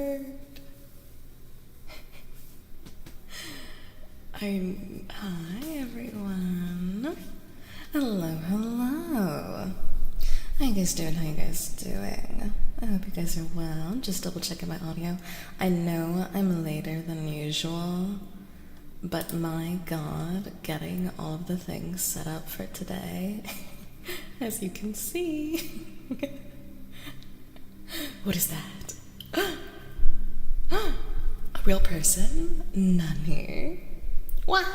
Hi everyone. Hello. How you guys doing? I hope you guys are well. Just double checking my audio. I know I'm later than usual, but my god, getting all of the things set up for today, as you can see. What is that? A real person? None here. What?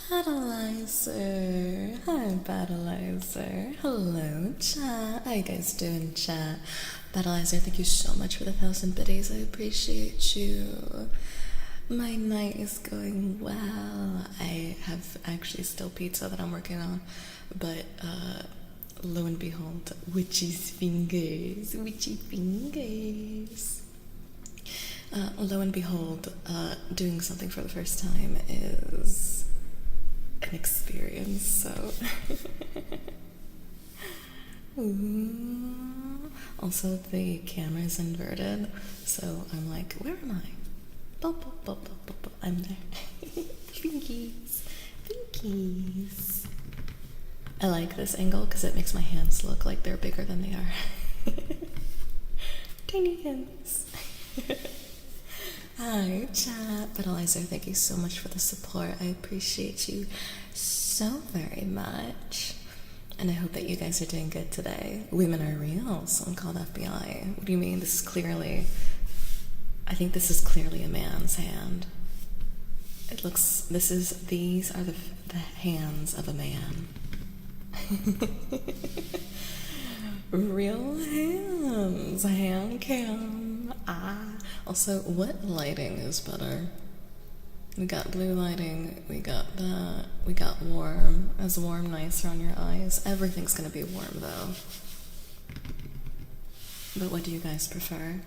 Battleizer. Hi, Battleizer. Hello, chat. How you guys doing, chat? Battleizer, thank you so much for the 1,000 biddies. I appreciate you. My night is going well. I have actually still pizza that I'm working on, but lo and behold, witchy fingers. Lo and behold, doing something for the first time is an experience, so. Ooh. Also, the camera is inverted, so I'm like, where am I? I'm there. Finkies. I like this angle because it makes my hands look like they're bigger than they are. Tiny hands. Hi, chat. Battleizer, thank you so much for the support. I appreciate you so very much. And I hope that you guys are doing good today. Women are real, someone called FBI. What do you mean? I think this is clearly a man's hand. These are the hands of a man. Real hands, hand cam. Also, what lighting is better? We got blue lighting, we got that, we got warm. Is warm nicer on your eyes? Everything's gonna be warm though. But what do you guys prefer?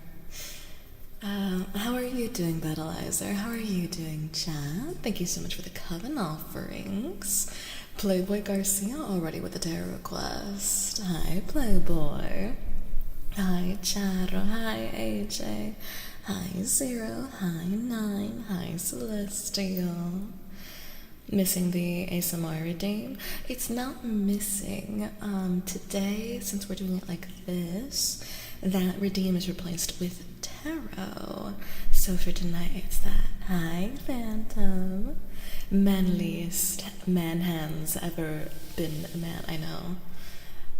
How are you doing, Battleizer? How are you doing, chat? Thank you so much for the Coven offerings. Playboy Garcia already with the tarot request. Hi, Playboy. Hi, Charo. Hi, AJ. Hi, Zero. Hi, 9. Hi, Celestial. Missing the ASMR redeem? It's not missing. Today, since we're doing it like this, that redeem is replaced with tarot. So for tonight, it's that. Hi, Phantom. Manliest man hands ever been a man, I know.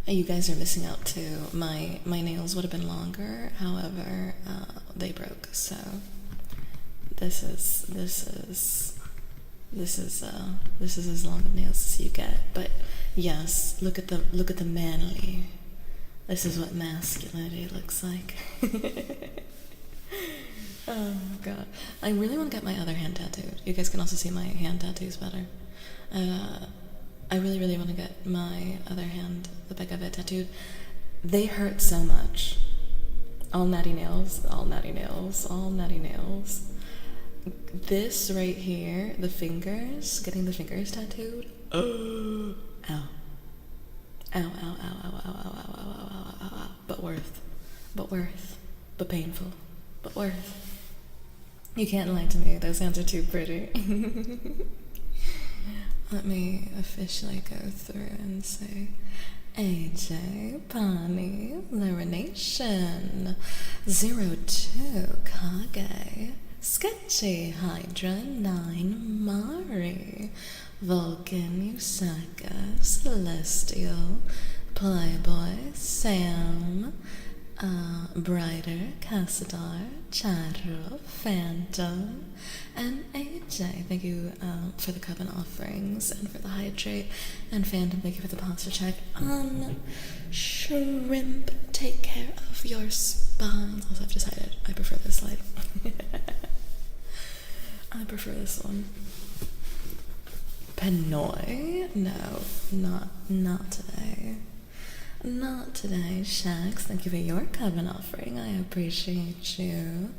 You guys are missing out too. My nails would have been longer, however, they broke, so this is as long of nails as you get. But yes, look at the manly. This is what masculinity looks like. Oh god. I really want to get my other hand tattooed. You guys can also see my hand tattoos better. I really want to get my other hand, the back of it, tattooed. They hurt so much. All natty nails. This right here, the fingers, getting the fingers tattooed. Ow. Ow. But worth. But painful. But worth. You can't lie to me, those hands are too pretty. Let me officially go through and say AJ, Pani, Larination, 02, Kage, Sketchy, Hydra, 9, Mari, Vulcan, Usaka, Celestial, Playboy, Sam, Brighter, Cassadar, Charo, Phantom, and AJ. Thank you for the Coven offerings and for the hydrate. And Phantom, thank you for the posture check. Shrimp, take care of your spines. Also, I've decided I prefer this light. I prefer this one. Panoy? No, not today. Not today, Shax. Thank you for your Coven offering. I appreciate you.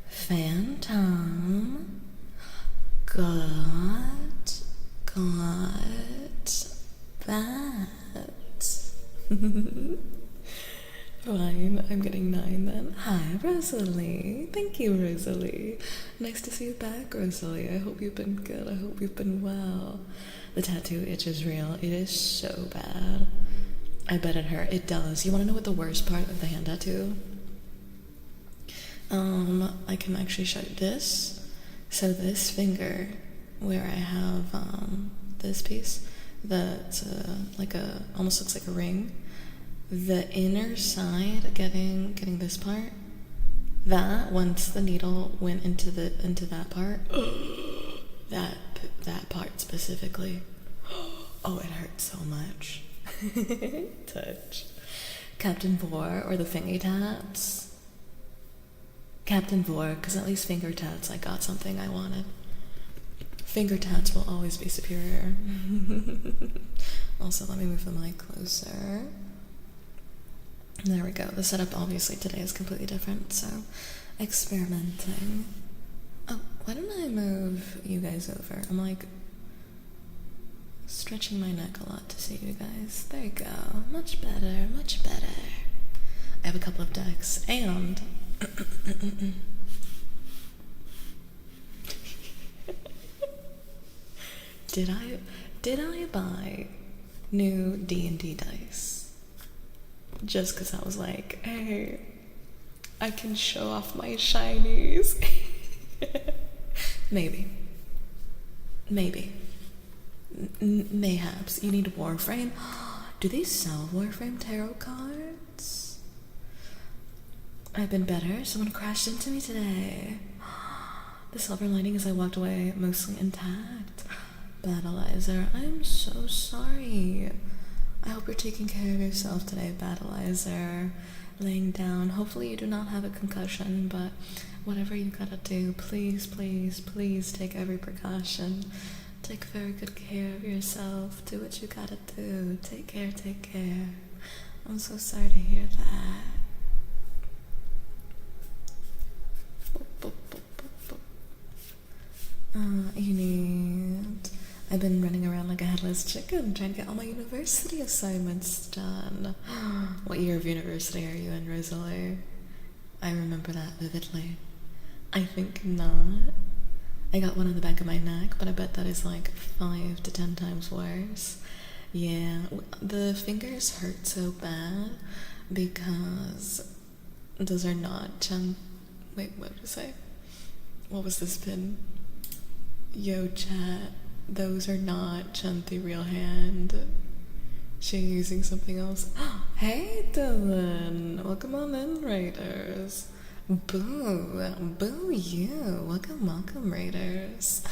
Phantom. Got fat. Fine, I'm getting 9 then. Hi, Rosalie. Thank you, Rosalie. Nice to see you back, Rosalie. I hope you've been good. I hope you've been well. The tattoo itch is real. It is so bad. I bet it hurt. It does. You want to know what the worst part of the hand tattoo? I can actually show you this. So this finger, where I have this piece that almost looks like a ring. The inner side, getting this part, that once the needle went into that part, that part specifically, oh, it hurt so much. Touch. Captain Vor or the finger tats. Captain Vor, because at least finger tats, I got something I wanted. Finger tats will always be superior. Also, let me move the mic closer. There we go. The setup obviously today is completely different, so experimenting. Oh, why don't I move you guys over? I'm like stretching my neck a lot to see you guys. There you go. Much better, much better. I have a couple of decks and did I buy new D&D dice? Just because I was like, hey, I can show off my shinies. Maybe. Mayhaps. You need Warframe? Do they sell Warframe tarot cards? I've been better. Someone crashed into me today. The silver lining is I walked away mostly intact. Battleizer, I'm so sorry. I hope you're taking care of yourself today, Battleizer. Laying down. Hopefully you do not have a concussion, but whatever you gotta do, please, please, please take every precaution. Take very good care of yourself. Do what you gotta do. Take care, take care. I'm so sorry to hear that. You need... I've been running around like a headless chicken trying to get all my university assignments done. What year of university are you in, Rosalie? I remember that vividly. I think not. I got one on the back of my neck, but I bet that is like 5 to 10 times worse. Yeah, the fingers hurt so bad because those are not wait, what did I say? What was this pin? Yo, chat. Those are not Chanti real hand. She's using something else. Hey, Dylan. Welcome on in, Raiders. Boo you. Welcome, Raiders.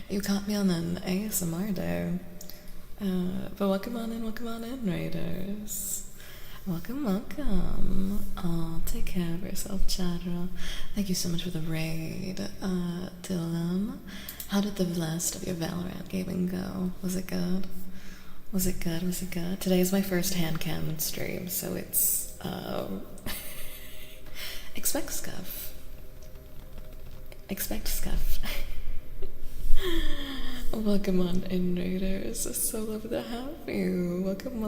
You caught me on an ASMR day. But welcome on in, Raiders. Welcome. Oh, take care of yourself, Chadra. Thank you so much for the raid, Dylan. How did the last of your Valorant gaming go? Was it good? Today is my first hand cam stream, so it's, expect scuff. Welcome on in, Raiders. So lovely to have you. Welcome.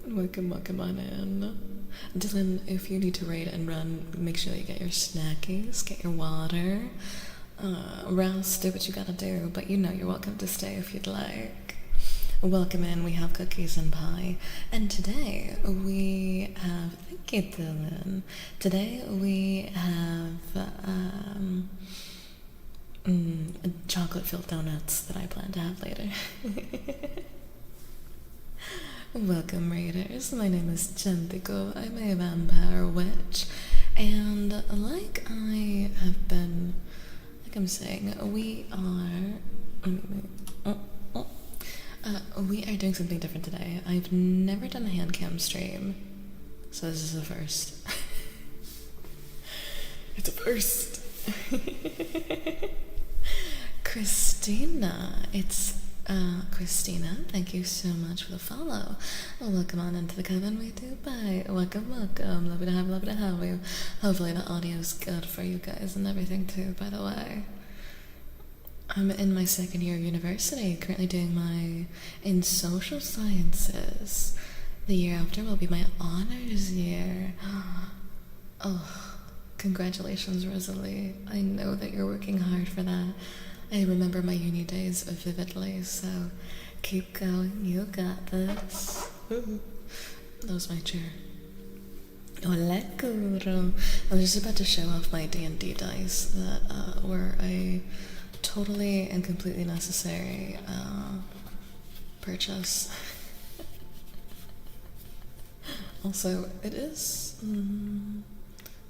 Welcome on in. Dylan, if you need to raid and run, make sure you get your snackies, get your water. Rest, do what you gotta do, but you know you're welcome to stay if you'd like. Welcome in, we have cookies and pie. And today we have, thank you, Dylan. Today we have chocolate-filled donuts that I plan to have later. Welcome, Raiders. My name is Chantico. I'm a vampire witch, and like I'm saying, we are doing something different today. I've never done a hand cam stream, so this is a first. It's a first. Christina, Christina, thank you so much for the follow. Welcome on into the Coven, we do. Bye. Welcome. Lovely to have you. Hopefully the audio's good for you guys and everything too, by the way. I'm in my second year of university, currently doing my in social sciences. The year after will be my honors year. Oh, congratulations, Rosalie. I know that you're working hard for that. I remember my uni days vividly, so keep going, you got this. That was my chair. Hola, Kuro. I was just about to show off my D&D dice that were a totally and completely necessary purchase. Also, it is...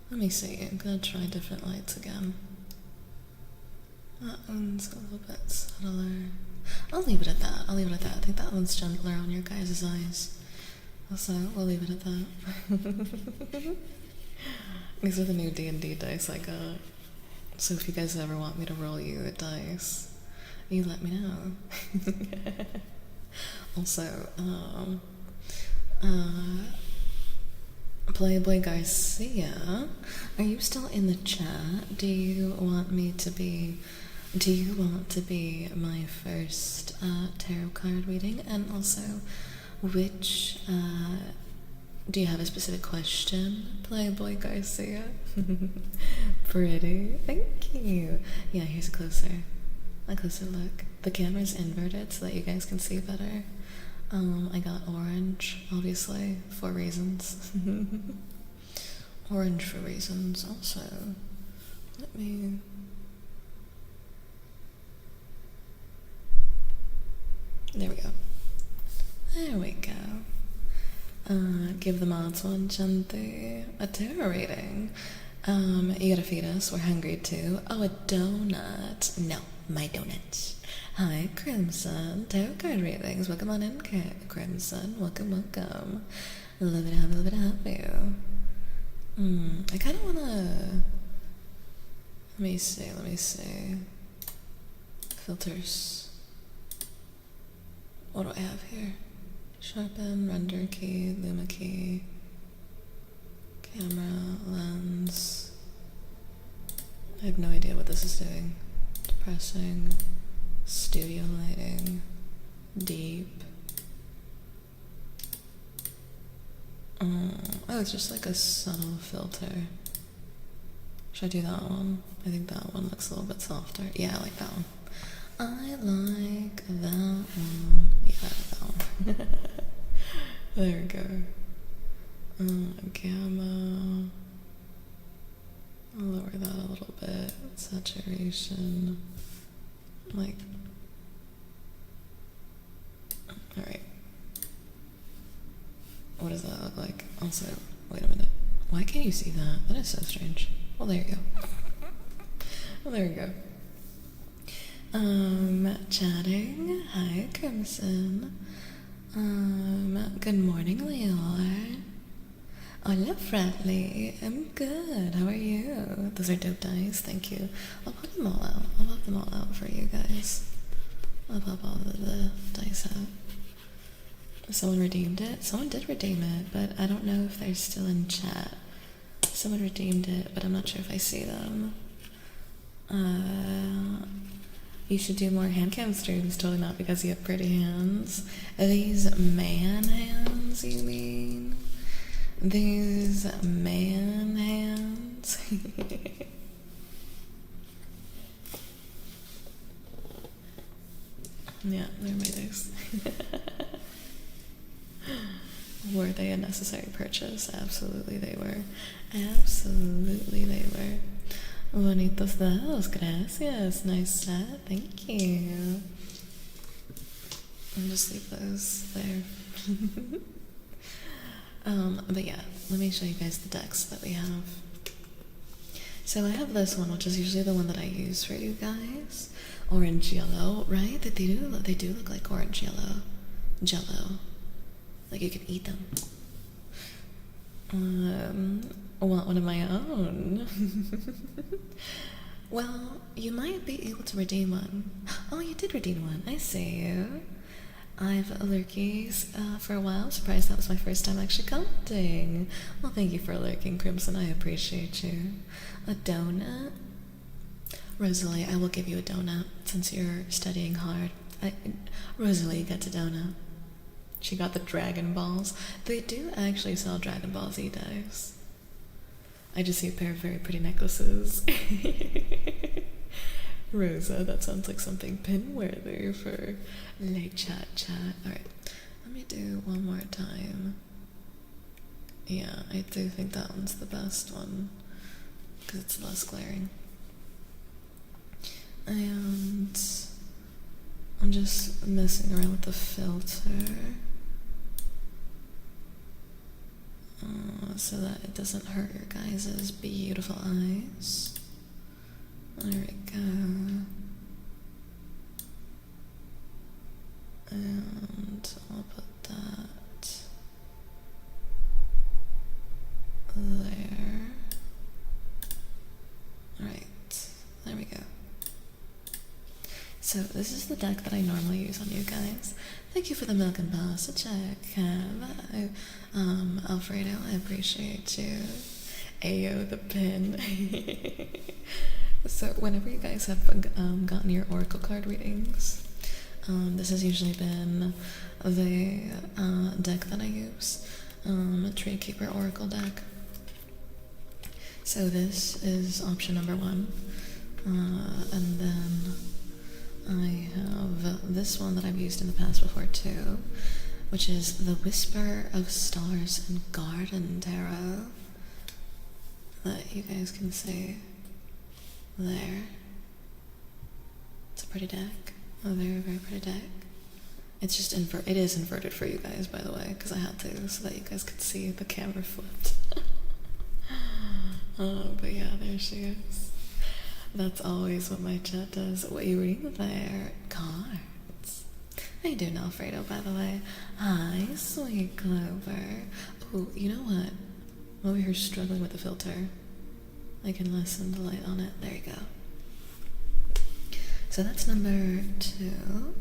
let me see, I'm gonna try different lights again. That one's a little bit subtler. I'll leave it at that. I think that one's gentler on your guys' eyes. Also, we'll leave it at that. These are the new D&D dice I got. So if you guys ever want me to roll you a dice, you let me know. Also, Playboy Garcia, are you still in the chat? Do you want to be my first tarot card reading? And also, which do you have a specific question, Playboy Garcia? Pretty, thank you. Yeah, here's a closer look. The camera's inverted so that you guys can see better. I got orange, obviously, for reasons. Orange for reasons. Also, let me... There we go. There we go. Give the mods one, Chantico. A tarot reading. You gotta feed us. We're hungry too. Oh, a donut. No, my donut. Hi, Crimson. Tarot card readings. Welcome on in, Crimson. Welcome. Love it, have you. I kind of wanna... Let me see. Filters. What do I have here? Sharpen, render key, luma key, camera, lens. I have no idea what this is doing. Depressing, studio lighting, deep. Oh, it's just like a subtle filter. Should I do that one? I think that one looks a little bit softer. Yeah, I like that one. I like that one. Yeah, I like that one. There we go. Gamma. I'll lower that a little bit. Saturation. Like. Alright. What does that look like? Also, wait a minute. Why can't you see that? That is so strange. Well, there you go. Well, there we go. Chatting. Hi, Crimson. Good morning, Leor. Hola, Bradley. I'm good. How are you? Those are dope dice. Thank you. I'll put them all out. I'll pop them all out for you guys. I'll pop all of the dice out. Someone redeemed it? Someone did redeem it, but I don't know if they're still in chat. Someone redeemed it, but I'm not sure if I see them. You should do more hand cam streams, totally not because you have pretty hands. These man hands, you mean? These man hands? Yeah, they're my dice. Were they a necessary purchase? Absolutely they were. Absolutely they were. Bonitos dedos, gracias. Nice set, thank you. I'll just leave those there. But yeah, let me show you guys the decks that we have. So I have this one, which is usually the one that I use for you guys. Orange yellow, right? They do look like orange yellow. Jello. Like you can eat them. I want one of my own. Well, you might be able to redeem one. Oh, you did redeem one. I see you. I've lurkies for a while. I'm surprised that was my first time actually commenting. Well, thank you for lurking, Crimson. I appreciate you. A donut? Rosalie, I will give you a donut since you're studying hard. Rosalie gets a donut. She got the Dragon Balls. They do actually sell Dragon Ball Z dice. I just see a pair of very pretty necklaces. Rosa, that sounds like something pin-worthy for late chat. Alright, let me do one more time. Yeah, I do think that one's the best one, because it's less glaring. And I'm just messing around with the filter so that it doesn't hurt your guys' beautiful eyes. There we go. And I'll put that there. Alright, there we go. So this is the deck that I normally use on you guys. Thank you for the milk and pasta check, Kev. Alfredo, I appreciate you. Ayo, the pin. So whenever you guys have gotten your oracle card readings, this has usually been the deck that I use, Tree Keeper Oracle deck. So this is option number 1, and then I have this one that I've used in the past before too, which is the Whisper of Stars and Garden Tarot that you guys can see there. It's a pretty deck, a very, very pretty deck. It's just it is inverted for you guys, by the way, because I had to so that you guys could see the camera flipped. But yeah, there she is. That's always what my chat does. What are you reading there? Cards. How you doing, Alfredo, by the way? Hi, sweet Clover. Oh, you know what? I'm over here struggling with the filter. I can lessen the light on it. There you go. So that's number 2.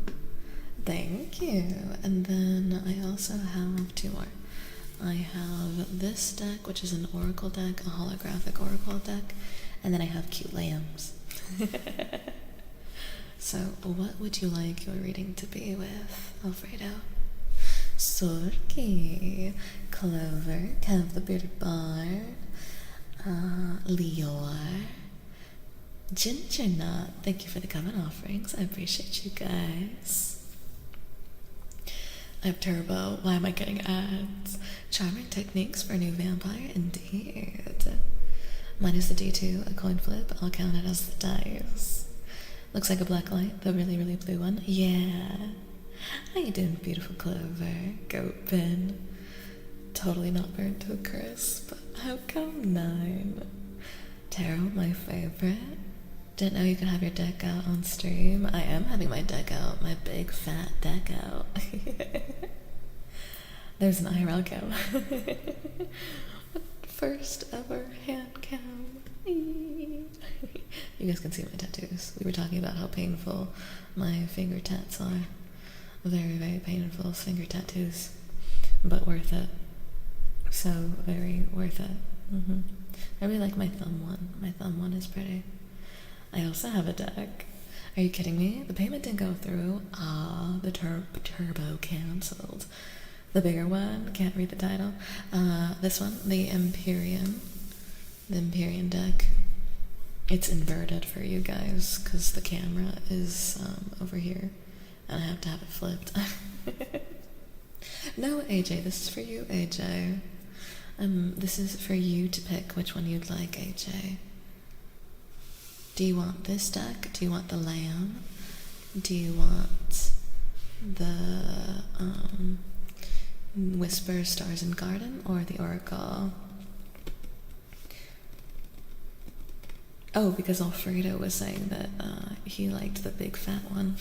Thank you. And then I also have 2 more. I have this deck, which is an oracle deck, a holographic oracle deck, and then I have cute lambs. So what would you like your reading to be with, Alfredo? Sorky, Clover, Kev the Bearded Bard, Leor, Ginger Nut, thank you for the common offerings, I appreciate you guys. I have Turbo, why am I getting ads? Charming techniques for a new vampire, indeed. Mine is the D2, a coin flip, I'll count it as the dice. Looks like a black light, the really, really blue one. Yeah. How you doing, beautiful Clover? Goat pin. Totally not burnt to a crisp. How come 9? Tarot, my favorite. Didn't know you could have your deck out on stream. I am having my deck out, my big fat deck out. There's an IRL cam. First ever hand cam. You guys can see my tattoos. We were talking about how painful my finger tats are. Very, very painful finger tattoos. But worth it. So very worth it. I really like my thumb one. My thumb one is pretty. I also have a deck. Are you kidding me? The payment didn't go through. The turbo cancelled. The bigger one, can't read the title. This one, the Empyrean deck. It's inverted for you guys because the camera is over here and I have to have it flipped. No, AJ, this is for you, AJ. This is for you to pick which one you'd like, AJ. Do you want this deck? Do you want the lamb? Do you want the Whisper, Stars and Garden, or the Oracle? Oh, because Alfredo was saying that he liked the big fat one.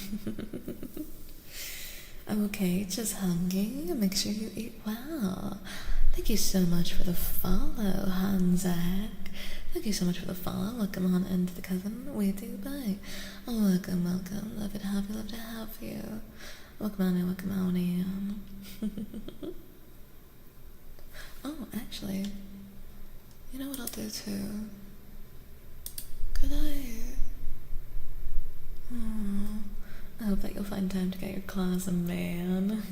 Okay, just hungry. Make sure you eat well. Thank you so much for the follow, Hanzak. Thank you so much for the follow. Welcome on into the coven. We do bye. Welcome, welcome. Love to have you, love to have you. Welcome on in, welcome on in. Oh, actually, you know what I'll do too? Could I Aw, I hope that you'll find time to get your claws a man.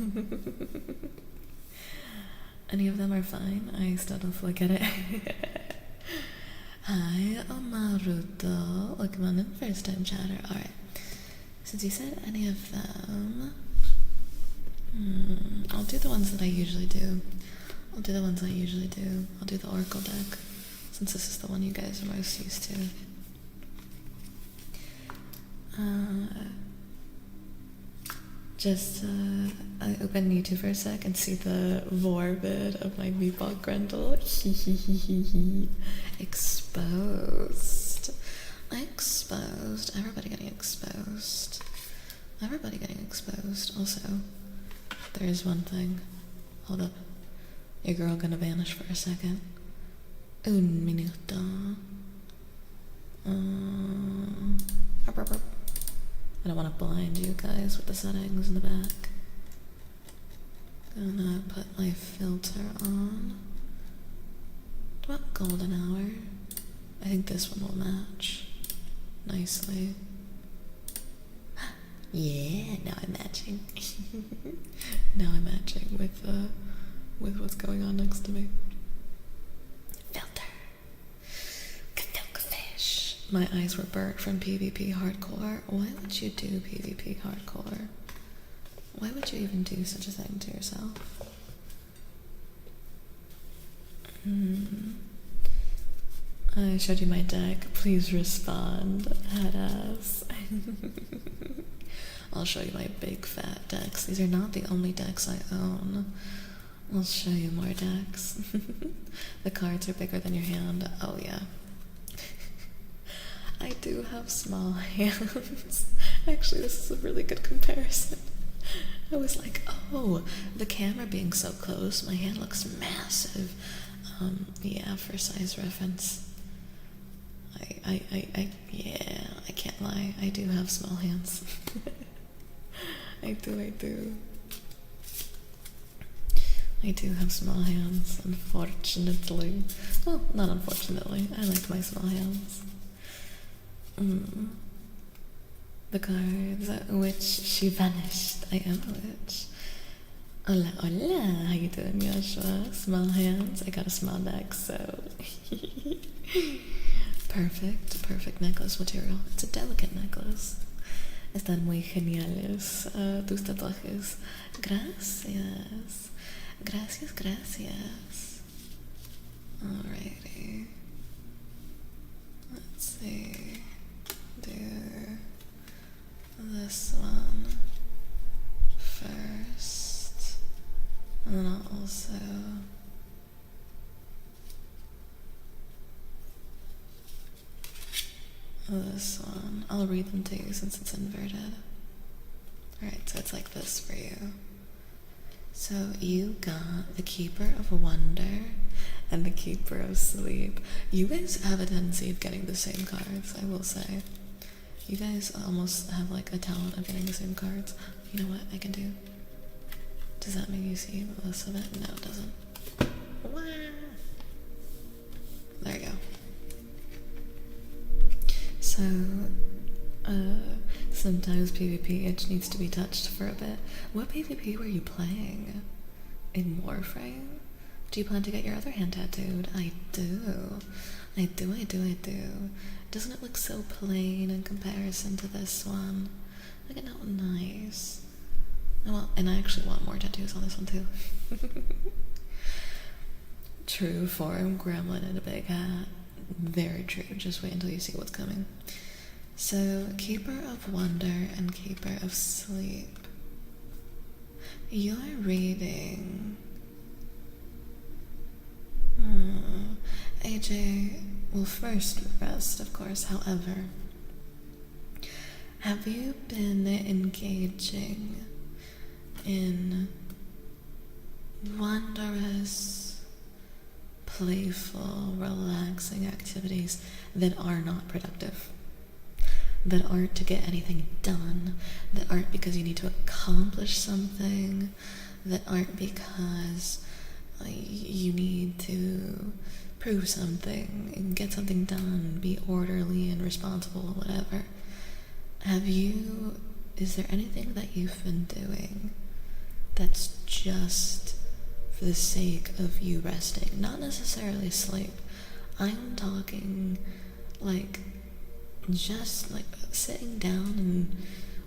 Any of them are fine. I still don't fully get it. Hi, Omaruto. Welcome on in, first time chatter. Alright. Since you said any of them, I'll do the ones that I usually do. I'll do the Oracle deck, since this is the one you guys are most used to. I open YouTube for a sec and see the vor vid of my meatball grundle. Exposed. Exposed. Everybody getting exposed. Also, there is one thing. Hold up. Your girl gonna vanish for a second. Un minuto. I don't want to blind you guys with the settings in the back. Gonna put my filter on. What golden hour? I think this one will match nicely. Yeah, now I'm matching. Now I'm matching with what's going on next to me. Filter. Fish. My eyes were burnt from PvP hardcore. Why would you do PvP hardcore? Why would you even do such a thing to yourself? I showed you my deck. Please respond. Headass. I'll show you my big fat decks. These are not the only decks I own. I'll show you more decks. The cards are bigger than your hand. Oh yeah. I do have small hands. Actually, this is a really good comparison. I was like, oh, the camera being so close, my hand looks massive. Yeah, for size reference. Yeah, I can't lie. I do have small hands. I do. I do have small hands, unfortunately. Well, not unfortunately. I like my small hands. The cards, which she vanished. I am a witch. Hola, hola. How you doing, Joshua? Small hands. I got a small neck, so... Perfect necklace material. It's a delicate necklace. Están muy geniales tus tatuajes. Gracias. Gracias. Alrighty. Let's see. Do this one first. And then I'll also this one. I'll read them to you since it's inverted. Alright, so it's like this for you. So you got the Keeper of Wonder and the Keeper of Sleep. You guys have a tendency of getting the same cards, I will say. You guys almost have like a talent of getting the same cards. You know what I can do? Does that make you see less of it? No, it doesn't. Wow. There you go. So, sometimes PvP itch needs to be touched for a bit. What PvP were you playing? In Warframe? Do you plan to get your other hand tattooed? I do. Doesn't it look so plain in comparison to this one? Look at how nice. And I actually want more tattoos on this one too. True form, gremlin in a big hat. Very true, just wait until you see what's coming. So, Keeper of Wonder and Keeper of Sleep. You're reading... AJ will first rest, of course, however. Have you been engaging in wondrous, playful, relaxing activities that are not productive? That aren't to get anything done, that aren't because you need to accomplish something, that aren't because you need to prove something and get something done, be orderly and responsible, whatever. is there anything that you've been doing that's just for the sake of you resting? Not necessarily sleep. I'm talking like just like sitting down and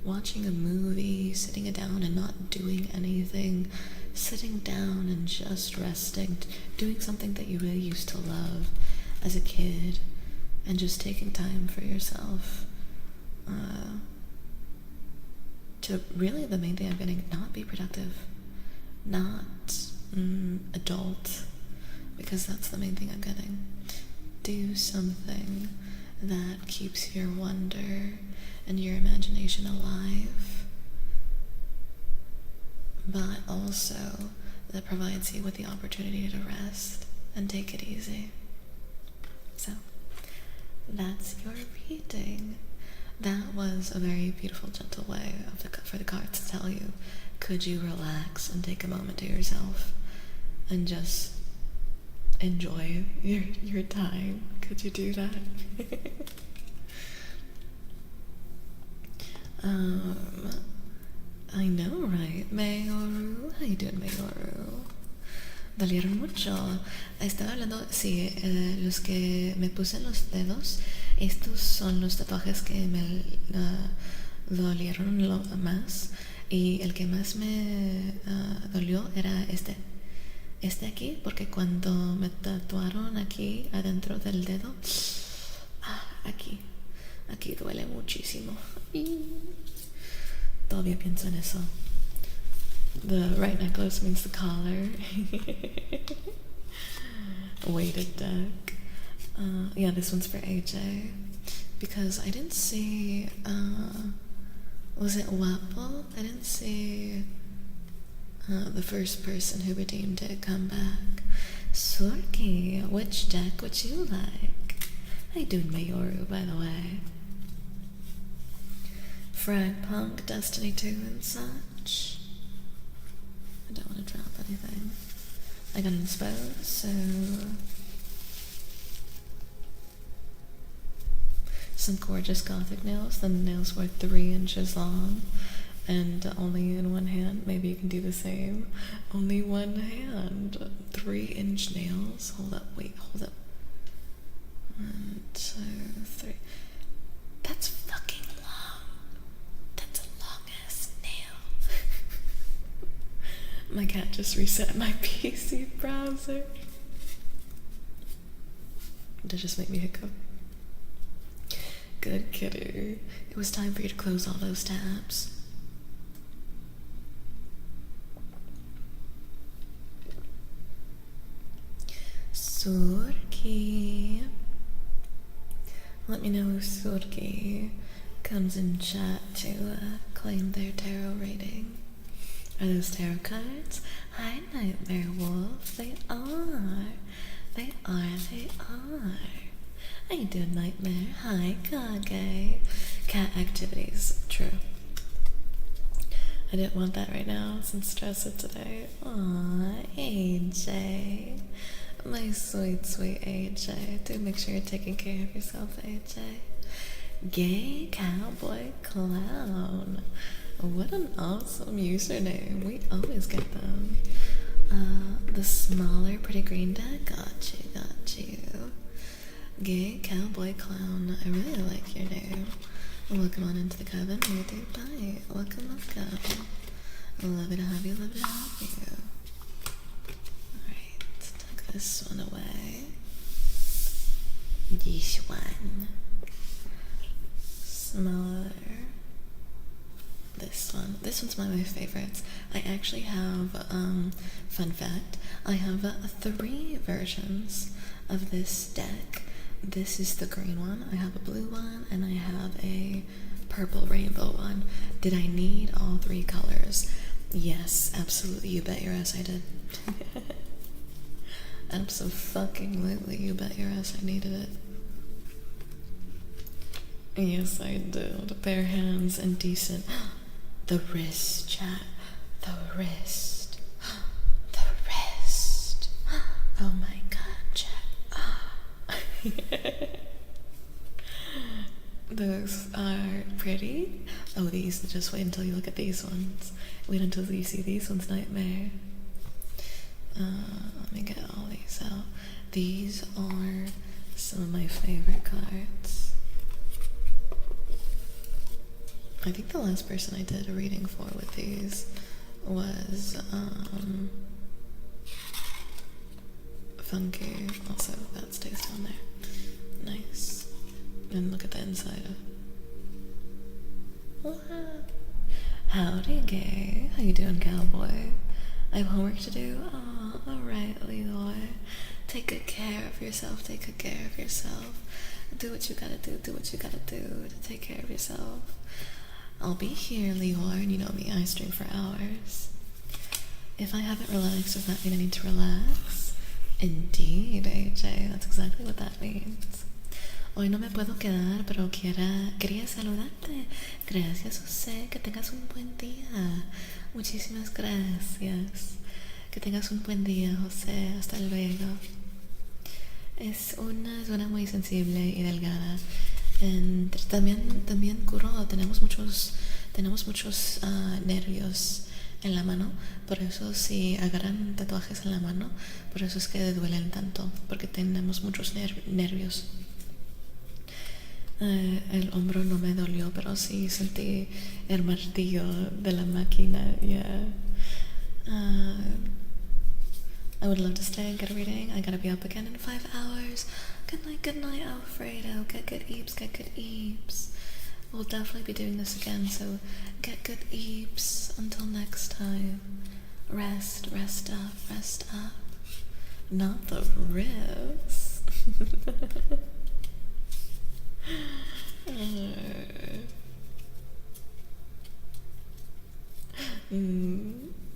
watching a movie, sitting down and not doing anything, sitting down and just resting, doing something that you really used to love as a kid, and just taking time for yourself. To really, the main thing I'm getting, not be productive, not adult, because that's the main thing I'm getting. Do something that keeps your wonder and your imagination alive, but also that provides you with the opportunity to rest and take it easy. So, that's your reading. That was a very beautiful, gentle way for the cards to tell you, could you relax and take a moment to yourself and just enjoy your time? Could you do that? I know, right? Mayoru, how you doing, Mayoru? Dolieron mucho. Estaba hablando, sí, los que me puse en los dedos, estos son los tatuajes que me dolieron lo más, y el que más me dolió era este aquí, porque cuando me tatuaron aquí adentro del dedo, aquí duele muchísimo. Todavía pienso en eso. The right necklace means the collar. Weighted deck. Yeah, this one's for AJ. Because I didn't see, was it Wapo? I didn't see the first person who redeemed it come back. Sorky, which deck would you like? I do Mayoru, by the way. Frag Punk, Destiny 2 and such. I don't want to drop anything. I got inspo, so some gorgeous gothic nails. The nails were 3 inches long and only in one hand. Maybe you can do the same. Only one hand. 3-inch nails. Hold up, wait, hold up. 1, 2, 3. That's fucking long. That's a long ass nail. My cat just reset my PC browser. That just made me hiccup. Good kitty. It was time for you to close all those tabs. Sorky. Let me know if Sorky comes in chat to claim their tarot rating. Are those tarot cards? Hi, Nightmare Wolf. They are. They are. They are. How you doing, Nightmare? Hi, Kage. Cat activities. True. I didn't want that right now since stress it today. Aww, AJ. My sweet, sweet AJ. Do make sure you're taking care of yourself, AJ. Gay Cowboy Clown. What an awesome username. We always get them. The smaller pretty green deck. Got you, got you. Gay Cowboy Clown. I really like your name. Welcome on into the coven. We do bye. Welcome, welcome. Love to have you, love to have you. Alright, tuck this one away. This one. Smaller. This one. This one's one of my favorites. I actually have, fun fact, I have 3 versions of this deck. This is the green one, I have a blue one, and I have a purple rainbow one. Did I need all 3 colors? Yes, absolutely, you bet your ass I did. Abso-fucking-lutely, you bet your ass I needed it. Yes, I did. Bare hands and decent. The wrist, chat. The wrist. The wrist. Oh my god, chat. Those are pretty? Oh, these, just wait until you look at these ones. Wait until you see these ones, nightmare. Let me get all these out. These are some of my favorite cards. I think the last person I did a reading for with these was, Funky. Also, that stays down there. Nice. And look at the inside of. Howdy, gay. How you doing, cowboy? I have homework to do? Oh, alright, Leroy. Take good care of yourself. Take good care of yourself. Do what you gotta do. Do what you gotta do to take care of yourself. I'll be here, Leroy, and you know me, I stream for hours. If I haven't relaxed, does that mean I need to relax? Indeed, AJ, that's exactly what that means. Hoy no me puedo quedar, pero quería saludarte. Gracias, José. Que tengas un buen día. Muchísimas gracias. Que tengas un buen día, José. Hasta luego. Es una zona muy sensible y delgada. También curó. Tenemos muchos nervios en la mano. Por eso si agarran tatuajes en la mano, por eso es que duelen tanto. Porque tenemos muchos nervios. El hombro no me dolió, pero sí sentí el martillo de la máquina. Yeah. I would love to stay and get a reading. I gotta be up again in 5 hours. Good night, Alfredo. Get good eeps. We'll definitely be doing this again, so get good eeps until next time. Rest up. Not the ribs.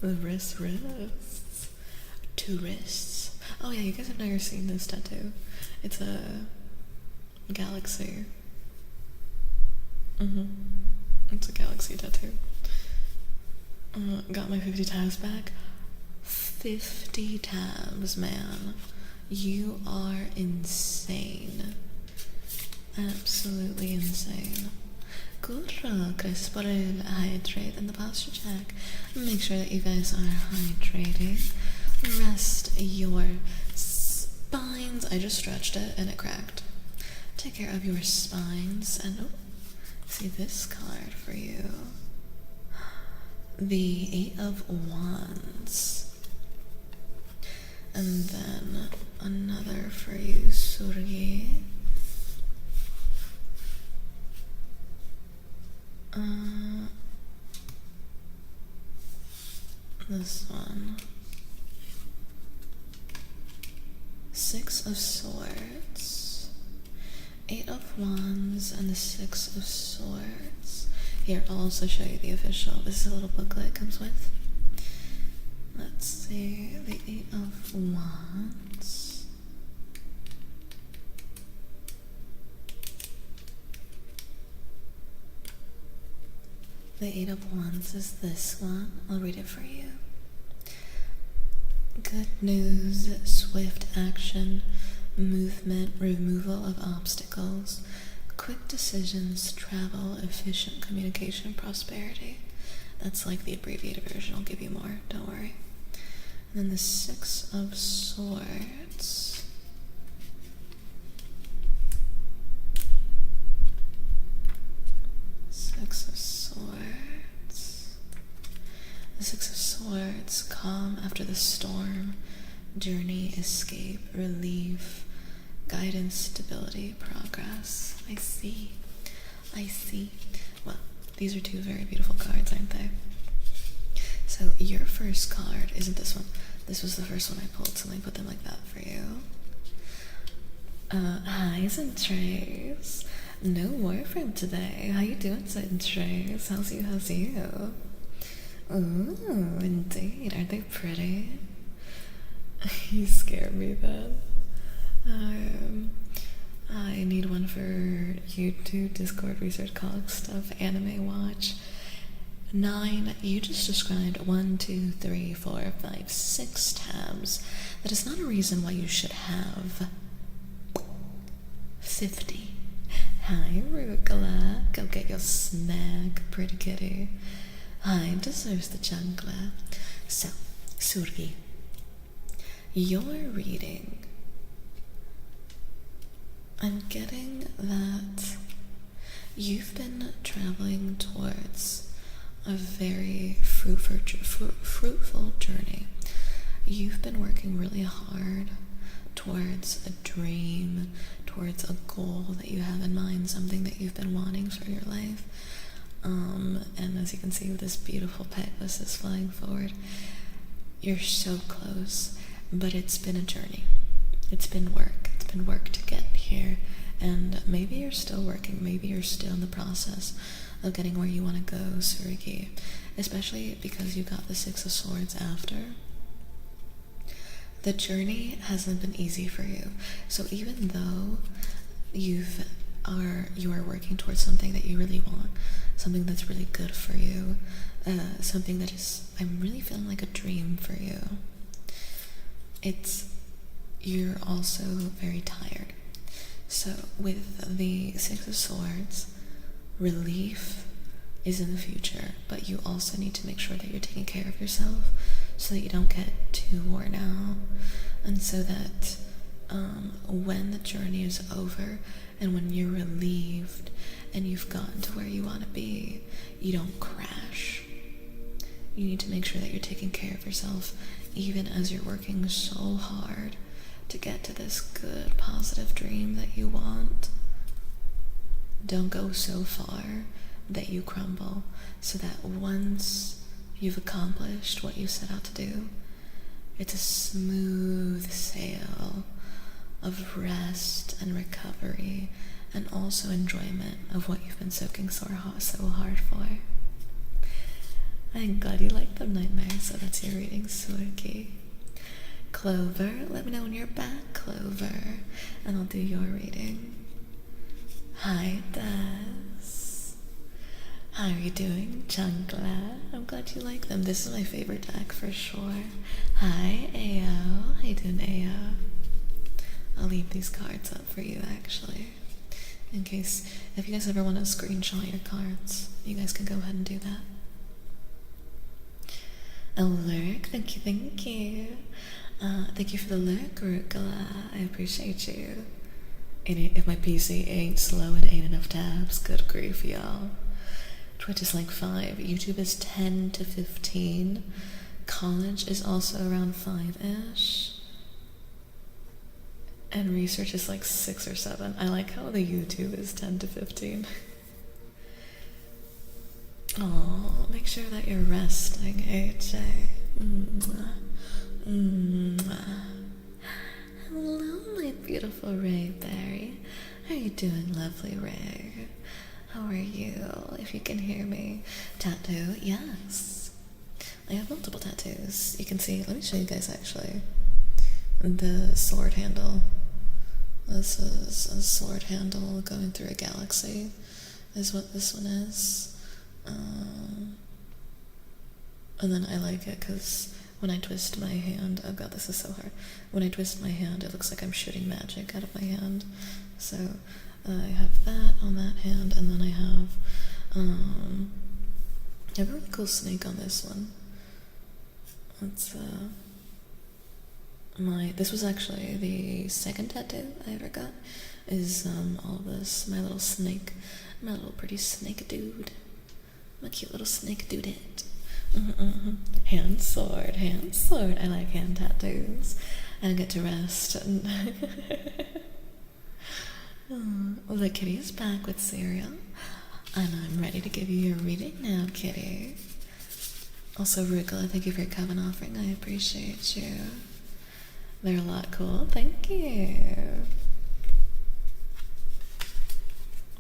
The wrists. 2 wrists. Oh yeah, you guys have never seen this tattoo. It's a galaxy. It's a galaxy tattoo. Got my 50 tabs back. 50 tabs, man. You are insane. Absolutely insane. Gurra, gracias por el hydrate and the posture check. Make sure that you guys are hydrating. Rest your spines. I just stretched it and it cracked. Take care of your spines. And oh, see this card for you. The 8 of Wands. And then another for you, Surgi. This one. 6 of Swords. 8 of Wands and the 6 of Swords. Here, I'll also show you the official. This is a little booklet it comes with. Let's see. The 8 of Wands. The 8 of Wands is this one. I'll read it for you. Good news, swift action, movement, removal of obstacles, quick decisions, travel, efficient communication, prosperity. That's like the abbreviated version. I'll give you more, don't worry. And then the 6 of Swords. The 6 of Swords, calm after the storm, journey, escape, relief, guidance, stability, progress. I see. Well, these are 2 very beautiful cards, aren't they? So your first card isn't this one. This was the first one I pulled, so let me put them like that for you. Hi, Trace. No Warframe today. How you doing, Trace? How's you? Ooh, indeed. Aren't they pretty? You scared me then. I need one for YouTube, Discord, Research, College Stuff, Anime Watch. 9, you just described 1, 2, 3, 4, 5, 6 tabs. That is not a reason why you should have 50. Hi, Rugala. Go get your snack, pretty kitty. Hi, deserves the jungler. So, Surgi, your reading. I'm getting that you've been traveling towards a very fruitful journey. You've been working really hard towards a dream, towards a goal that you have in mind, something that you've been wanting for your life. And as you can see with this beautiful Pegasus flying forward, you're so close, but it's been a journey. It's been work. It's been work to get here. And maybe you're still working. Maybe you're still in the process of getting where you want to go, Surigi. Especially because you got the Six of Swords after. The journey hasn't been easy for you. So even though you are working towards something that you really want, something that's really good for you, something that is, I'm really feeling like a dream for you, you're also very tired. So with the Six of Swords, relief is in the future, but you also need to make sure that you're taking care of yourself so that you don't get too worn out, and so that when the journey is over and when you're relieved and you've gotten to where you want to be, you don't crash. You need to make sure that you're taking care of yourself even as you're working so hard to get to this good, positive dream that you want. Don't go so far that you crumble, so that once you've accomplished what you set out to do, it's a smooth sail of rest and recovery and also enjoyment of what you've been soaking so hard for. I'm glad you like them, Nightmares, so that's your reading, Surgi. Clover, let me know when you're back, Clover, and I'll do your reading. Hi, Des. How are you doing, Jungler? I'm glad you like them. This is my favorite deck for sure. Hi, Ao. How you doing, Ao? I'll leave these cards up for you, actually. In case, if you guys ever want to screenshot your cards, you guys can go ahead and do that. Lurk, thank you, thank you. Thank you for the lurk, Rugala. I appreciate you. If my PC ain't slow and ain't enough tabs, good grief, y'all. Twitch is like 5, YouTube is 10 to 15, college is also around 5-ish, and research is like 6 or 7. I like how the YouTube is 10 to 15. Aw, make sure that you're resting, AJ. Hello, my beautiful Ray Berry. How are you doing, lovely Ray? How are you? If you can hear me. Tattoo? Yes. I have multiple tattoos. You can see, let me show you guys actually. The sword handle. This is a sword handle going through a galaxy, is what this one is. And then I like it because when I twist my hand, oh god, this is so hard. When I twist my hand, it looks like I'm shooting magic out of my hand. So I have that on that hand, and then I have a really cool snake on this one. It's this was actually the second tattoo I ever got, is all this, my little snake, my little pretty snake dude, my cute little snake dudette. Hand sword, I like hand tattoos. I get to rest. Well, the kitty is back with cereal, and I'm ready to give you your reading now, kitty. Also, Rugala, thank you for your coven offering. I appreciate you. They're a lot cool. Thank you.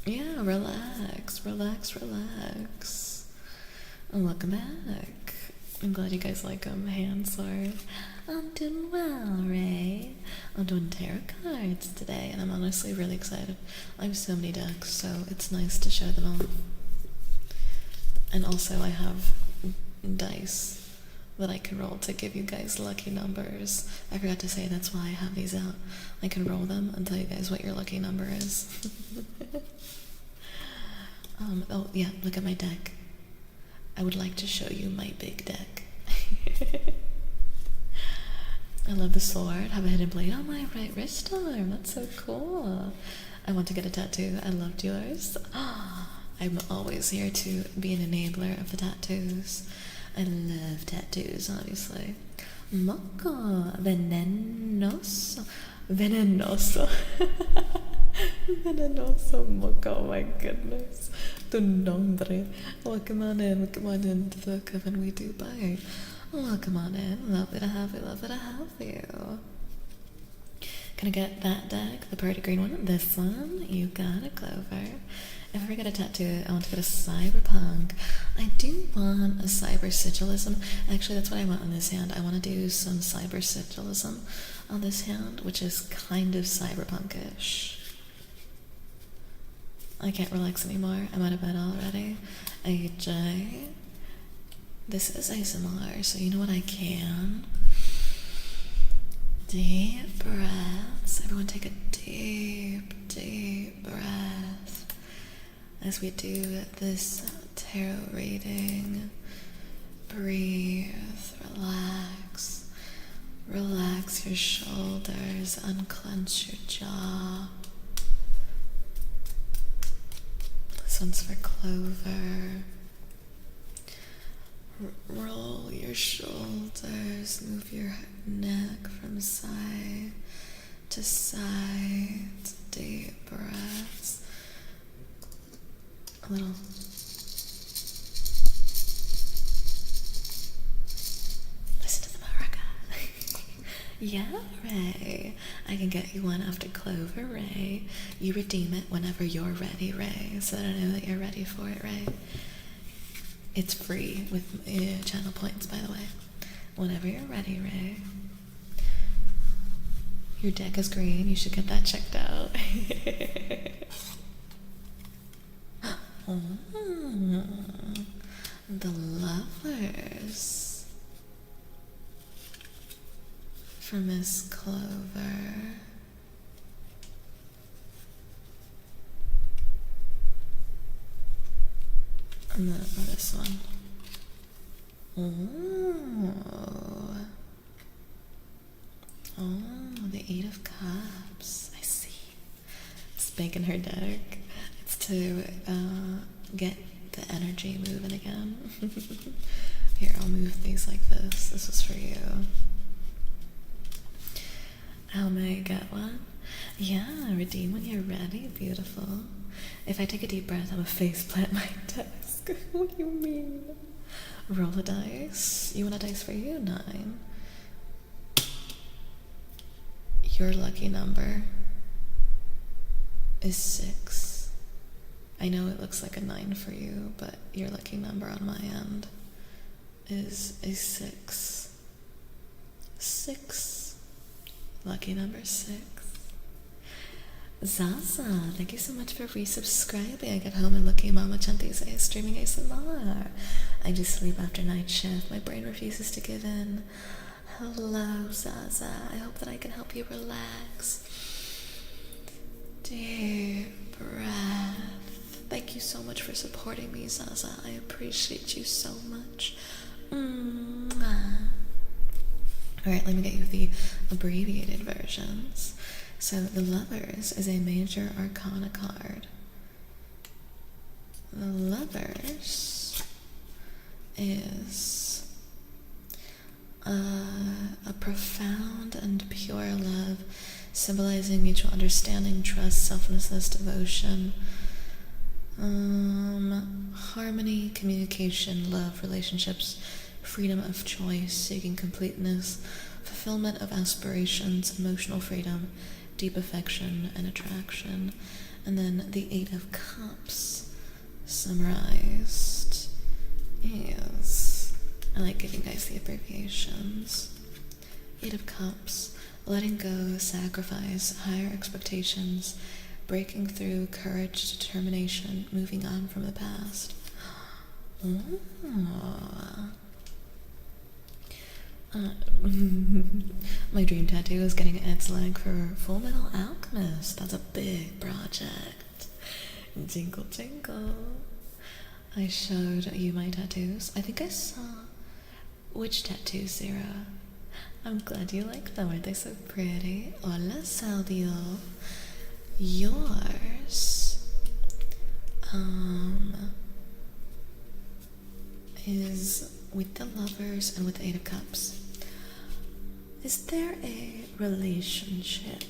Yeah, relax. And welcome back. I'm glad you guys like them. Hand sword. I'm doing well, Ray. I'm doing tarot cards today, and I'm honestly really excited. I have so many decks, so it's nice to show them all. And also I have dice that I can roll to give you guys lucky numbers. I forgot to say that's why I have these out. I can roll them and tell you guys what your lucky number is. Oh yeah, look at my deck. I would like to show you my big deck. I love the sword. Have a hidden blade on my right wrist arm. That's so cool. I want to get a tattoo. I loved yours. I'm always here to be an enabler of the tattoos. I love tattoos, obviously. Moco. Venenoso. Venenoso. Venenoso Moco. Oh my goodness. Tu nombre. Welcome on in to the Coven we do by. Welcome on in. Lovely to have you. Lovely to have you. Gonna get that deck, the party green one. This one, you got it, Clover. If I ever get a tattoo, I want to get a cyberpunk. I do want a cyber sigilism. Actually, that's what I want on this hand. I want to do some cyber sigilism on this hand, which is kind of cyberpunkish. I can't relax anymore. I'm out of bed already. AJ. This is ASMR, so you know what I can. Deep breaths. Everyone take a deep, deep breath as we do this tarot reading. Breathe, relax. Relax your shoulders, unclench your jaw. This one's for Clover. Roll your shoulders, move your neck from side to side, deep breaths. A little. Listen to the maraca. Yeah, Ray. I can get you one after Clover, Ray. You redeem it whenever you're ready, Ray, so that I know that you're ready for it, Ray. It's free with channel points, by the way. Whenever you're ready, Ray. Your deck is green. You should get that checked out. Oh, the lovers for Miss Clover. And this one. Oh, the Eight of Cups. I see. Spanking her deck. It's to get the energy moving again. Here, I'll move these like this. This is for you. How may I get one? Yeah, redeem when you're ready. Beautiful. If I take a deep breath, I'm a faceplant my desk. What do you mean? Roll a dice. You want a dice for you? 9. Your lucky number is 6. I know it looks like a 9 for you, but your lucky number on my end is a 6. 6. Lucky number 6. Zaza, thank you so much for resubscribing. I get home and looking at Mama Chanti's streaming ASMR. I do sleep after night shift. My brain refuses to give in. Hello, Zaza. I hope that I can help you relax. Deep breath. Thank you so much for supporting me, Zaza. I appreciate you so much. Alright, let me get you the abbreviated versions. So, the Lovers is a major arcana card. The Lovers is a profound and pure love, symbolizing mutual understanding, trust, selflessness, devotion, harmony, communication, love, relationships, freedom of choice, seeking completeness, fulfillment of aspirations, emotional freedom, deep affection and attraction. And then the 8 of Cups summarized is, I like giving guys the abbreviations. 8 of Cups, letting go, sacrifice, higher expectations, breaking through, courage, determination, moving on from the past. Uh, my dream tattoo is getting its leg for Full Metal Alchemist. That's a big project. Jingle jingle. I showed you my tattoos. I think I saw... Which tattoo, Sarah? I'm glad you like them. Aren't they so pretty? Hola, Saldio. Yours... is with the Lovers and with the Eight of Cups. Is there a relationship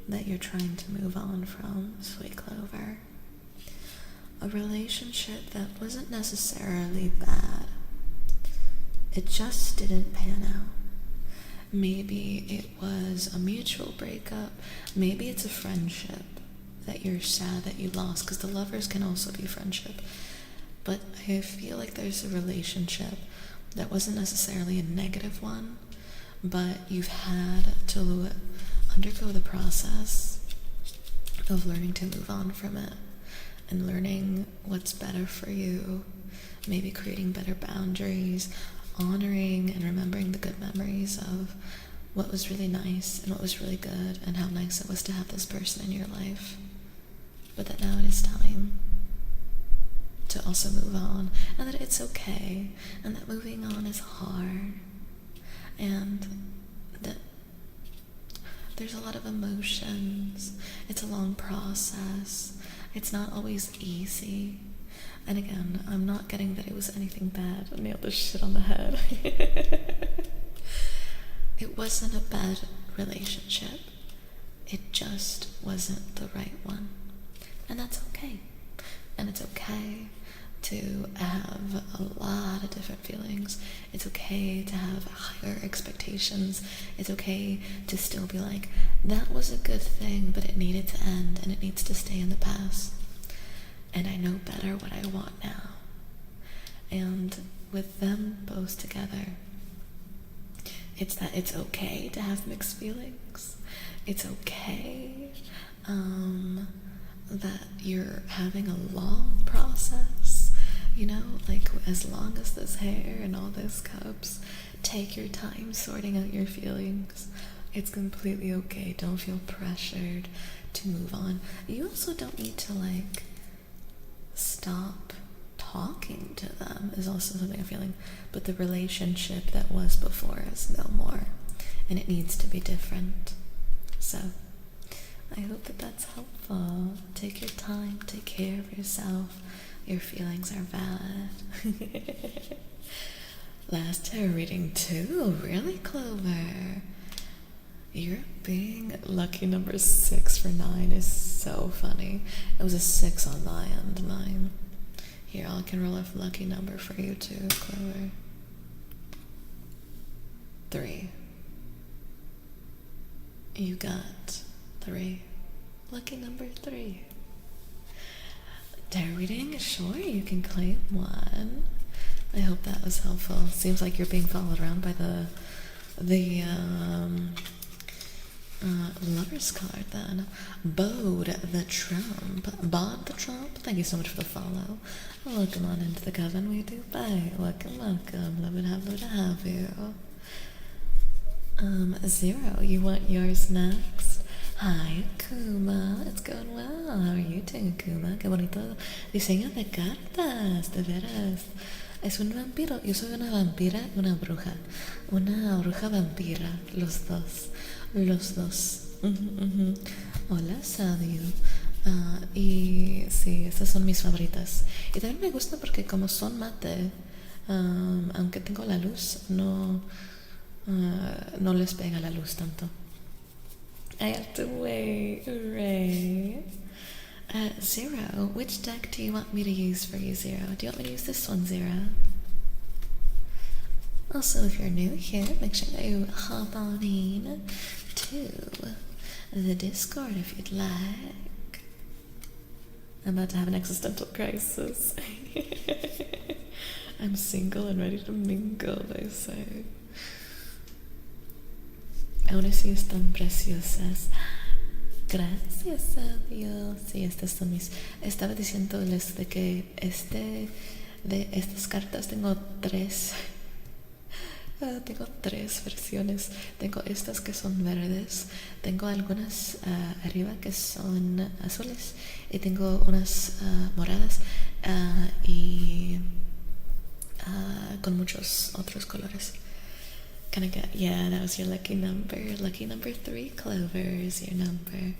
that you're trying to move on from, Sweet Clover? A relationship that wasn't necessarily bad. It just didn't pan out. Maybe it was a mutual breakup. Maybe it's a friendship that you're sad that you lost, because the Lovers can also be friendship. But I feel like there's a relationship that wasn't necessarily a negative one, but you've had to undergo the process of learning to move on from it and learning what's better for you, maybe creating better boundaries, honoring and remembering the good memories of what was really nice and what was really good and how nice it was to have this person in your life. But that now it is time to also move on, and that it's okay, and that moving on is hard, and that there's a lot of emotions. It's a long process. It's not always easy. And again, I'm not getting that it was anything bad. I nailed this shit on the head. It wasn't a bad relationship. It just wasn't the right one. And that's okay. And it's okay to have a lot of different feelings. It's okay to have higher expectations. It's okay to still be like, that was a good thing, but it needed to end and it needs to stay in the past. And I know better what I want now. And with them both together, it's that it's okay to have mixed feelings. It's okay that you're having a long process, you know, like as long as this hair and all those cups, take your time sorting out your feelings. It's completely okay. Don't feel pressured to move on. You also don't need to like stop talking to them is also something I'm feeling, but the relationship that was before is no more, and it needs to be different. So I hope that that's helpful. Take your time, take care of yourself. Your feelings are valid. Last tarot reading too, really, Clover? You're being lucky number 6 for 9 is so funny. It was a 6 on my end, mine. Here, I can roll a lucky number for you too, Clover. 3. You got 3. Lucky number 3. Tarot reading? Sure, you can claim one. I hope that was helpful. Seems like you're being followed around by the Lover's card then. Bod the Trump. Thank you so much for the follow. Welcome on into the Coven. We do bye. Welcome. Love to have you. 0, you want yours next? Hi, Kuma. It's going well. How are you doing, Kuma? Qué bonito diseño de cartas, de veras. Es un vampiro. Yo soy una vampira y una bruja. Una bruja vampira. Los dos. Hola, Sadio. Y sí, estas son mis favoritas. Y también me gusta porque como son mate, aunque tengo la luz, no les pega la luz tanto. I have to wait. Hooray. 0, which deck do you want me to use for you, 0? Do you want me to use this one, 0? Also, if you're new here, make sure that you hop on in to the Discord if you'd like. I'm about to have an existential crisis. I'm single and ready to mingle, they say. Aún así están preciosas. Gracias a Dios. Sí, estas son mis... Estaba diciéndoles de que de estas cartas tengo 3 Tengo tres versiones. Tengo estas que son verdes. Tengo algunas arriba que son azules. Y tengo unas moradas y con muchos otros colores. Can I get, yeah, that was your lucky number. Lucky number 3, Clover, is your number.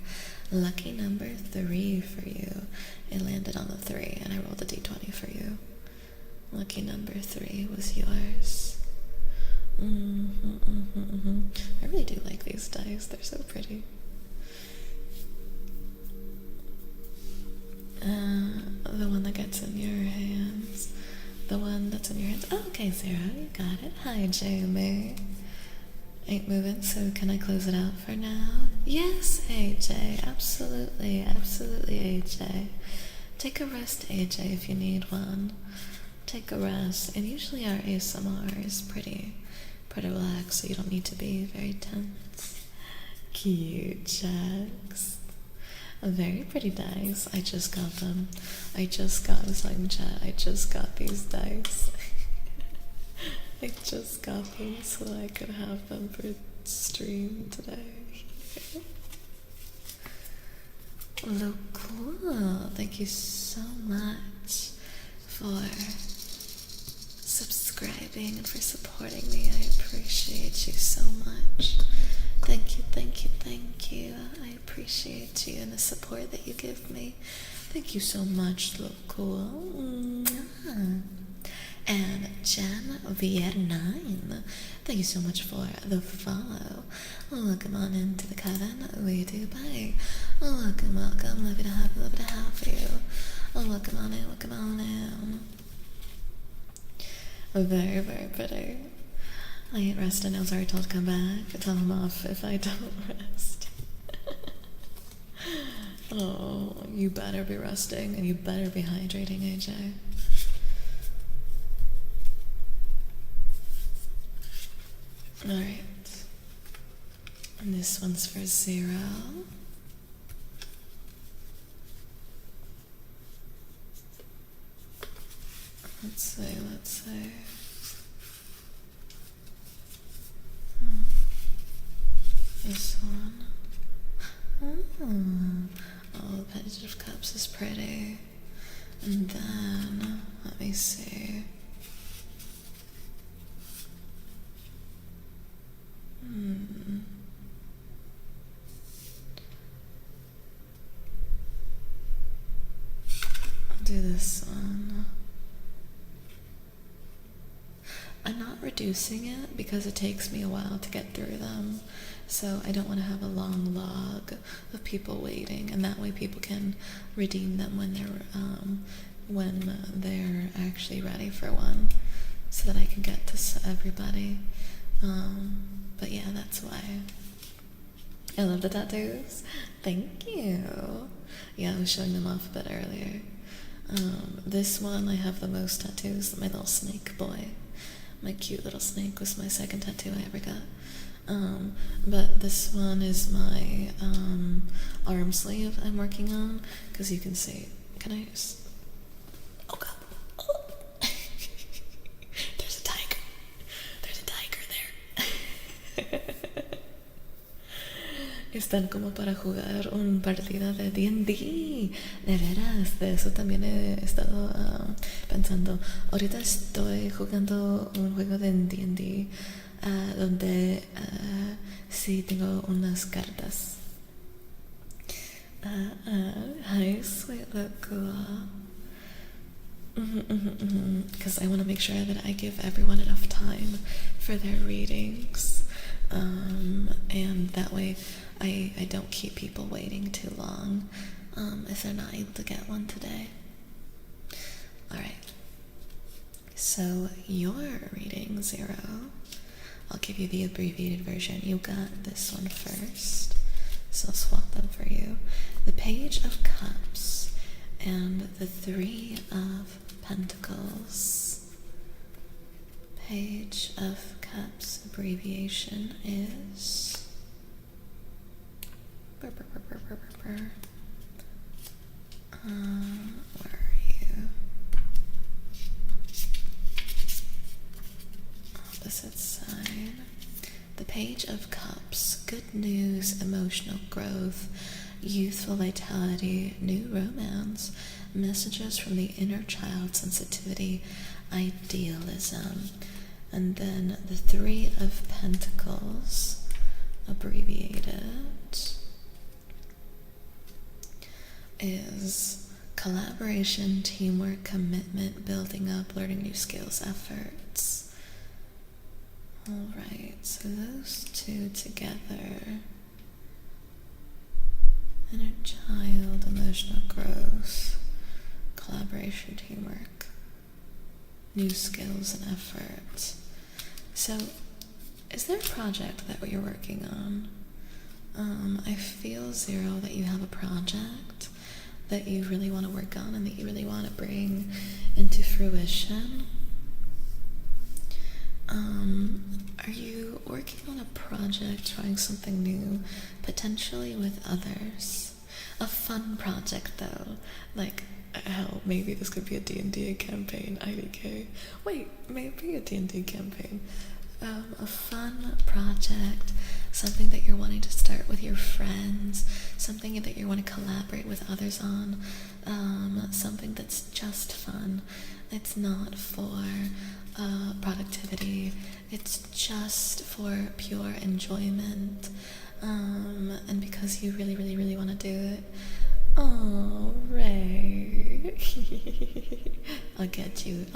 Lucky number 3 for you. It landed on the 3 and I rolled a d20 for you. Lucky number 3 was yours. I really do like these dice, they're so pretty. The one that gets in your hands. The one that's in your hands. Oh, okay, Sarah, you got it. Hi, Jamie. Ain't moving, so can I close it out for now? Yes, AJ, absolutely, absolutely, AJ. Take a rest, AJ, if you need one. Take a rest, and usually our ASMR is pretty relaxed, so you don't need to be very tense. Cute, Jax. Very pretty dice. I just got them. I was talking chat. I just got these dice. I just got them so I could have them for stream today. Oh, cool. Thank you so much for subscribing and for supporting me. I appreciate you so much. Thank you, thank you, thank you. I appreciate you and the support that you give me. Thank you so much, look cool. And Jan VR9, thank you so much for the follow. Welcome on into the Coven, VTuber. Welcome, welcome, love to have you. Welcome on in, welcome on in. Very, very pretty. I ain't resting now, sorry, told to come back. Tell him off if I don't rest. Oh, you better be resting and you better be hydrating, AJ. Alright. And this one's for 0. Let's see. This one. Oh, the Page of Cups is pretty. And then, let me see. I'll do this one. I'm not reducing it because it takes me a while to get through them, so I don't want to have a long log of people waiting, and that way people can redeem them when they're actually ready for one, so that I can get to everybody. But yeah, that's why. I love the tattoos. Thank you. Yeah, I was showing them off a bit earlier. This one I have the most tattoos. My little snake boy. My cute little snake was my second tattoo I ever got. But this one is my arm sleeve I'm working on, because you can see. Can I just... Oh god. Oh. There's a tiger. There's a tiger there. Están como para jugar un partido de D&D. De veras, de eso también he estado pensando. Ahorita estoy jugando un juego de D&D donde sí tengo unas cartas. Hi, sweet little because I want to make sure that I give everyone enough time for their readings, and that way I don't keep people waiting too long if they're not able to get one today. Alright, so your reading 0, I'll give you the abbreviated version. You got this one first, so I'll swap them for you. The Page of Cups and the 3 of Pentacles. Page of Cups abbreviation is... where are you? Opposite side. The Page of Cups, good news, emotional growth, youthful vitality, new romance, messages from the inner child, sensitivity, idealism. And then the Three of Pentacles, abbreviated, is collaboration, teamwork, commitment, building up, learning new skills, efforts. Alright, so those two together. Inner child, emotional growth, collaboration, teamwork, new skills and effort. So, is there a project that you're working on? I feel, Zero, that you have a project that you really want to work on and that you really want to bring into fruition. Are you working on a project, trying something new, potentially with others? A fun project, though. Like, hell, maybe this could be a D&D campaign, IDK. Wait, maybe a D&D campaign. A fun project, something that you're wanting to start with your friends, something that you want to collaborate with others on, something that's just fun. It's not for productivity, it's just for pure enjoyment, and because you really, really, really want to do it. Oh, Ray. I'll get you,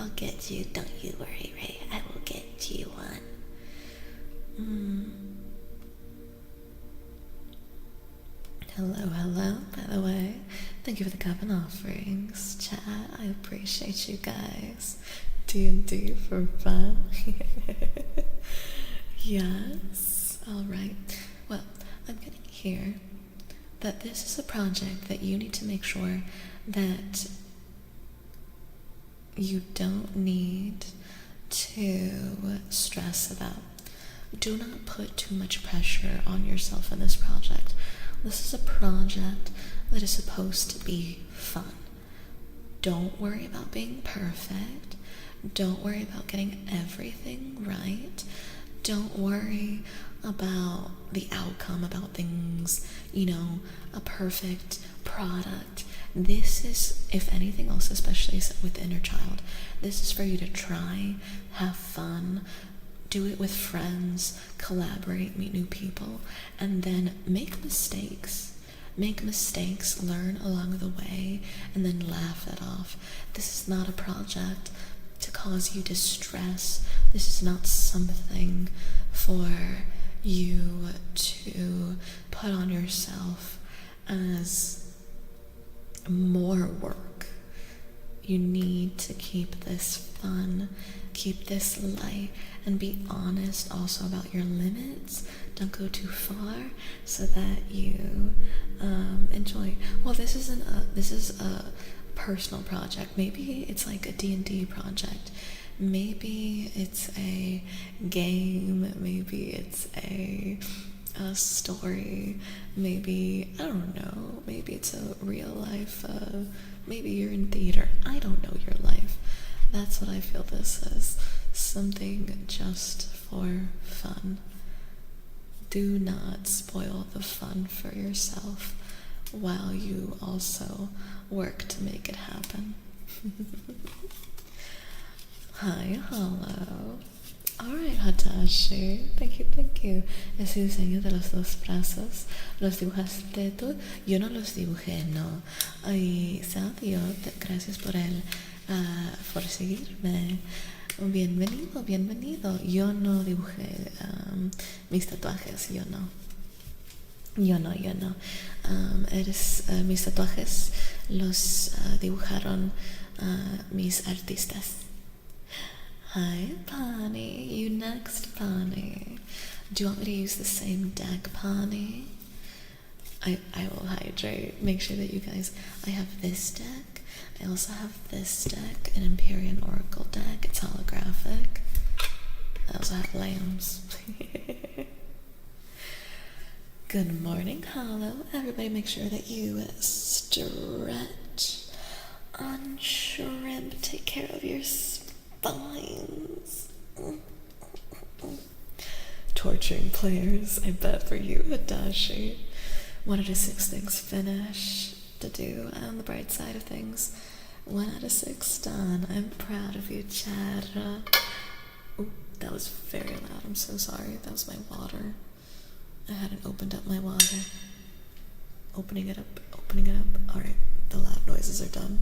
don't you worry, Ray, I will get you one. Hello, by the way. Thank you for the Coven offerings, chat. I appreciate you guys. D&D for fun. Yes. Alright. Well, I'm gonna hear that this is a project that you need to make sure that you don't need to stress about. Do not put too much pressure on yourself in this project. This is a project that is supposed to be fun. Don't worry about being perfect. Don't worry about getting everything right. Don't worry about the outcome, about things, a perfect product. This is, if anything else, especially with inner child, this is for you to try, have fun, do it with friends, collaborate, meet new people, and then make mistakes. Make mistakes, learn along the way, and then laugh it off. This is not a project to cause you distress. This is not something for you to put on yourself as more work. You need to keep this fun, keep this light, and be honest also about your limits. Don't go too far so that you enjoy. Well, this is a personal project. Maybe it's like a D&D project. Maybe it's a game. Maybe it's a story. Maybe, I don't know, maybe it's a real life, maybe you're in theater. I don't know your life. That's what I feel this is. Something just for fun. Do not spoil the fun for yourself while you also work to make it happen. Hi, hello. Alright, Hatashi. Thank you. Ese diseño de los dos brazos, ¿los dibujaste tú? Yo no los dibujé, no. Ay, Sabio, gracias por por seguirme. Bienvenido. Yo no dibujé mis tatuajes, yo no. Mis tatuajes los dibujaron mis artistas. Hi, Pani. You next, Pani. Do you want me to use the same deck, Pani? I will hydrate. Make sure that you guys... I have this deck. I also have this deck, an Empyrean Oracle deck. It's holographic. I also have lambs. Good morning, Hollow. Everybody make sure that you stretch, unshrimp, take care of your spines. torturing players, I bet, for you, Hitachi. 1 out of 6 things finish to do on the bright side of things. 1 out of 6 done. I'm proud of you, Chad. Oh, that was very loud. I'm so sorry. That was my water. I hadn't opened up my water. Opening it up, opening it up. Alright, the loud noises are done.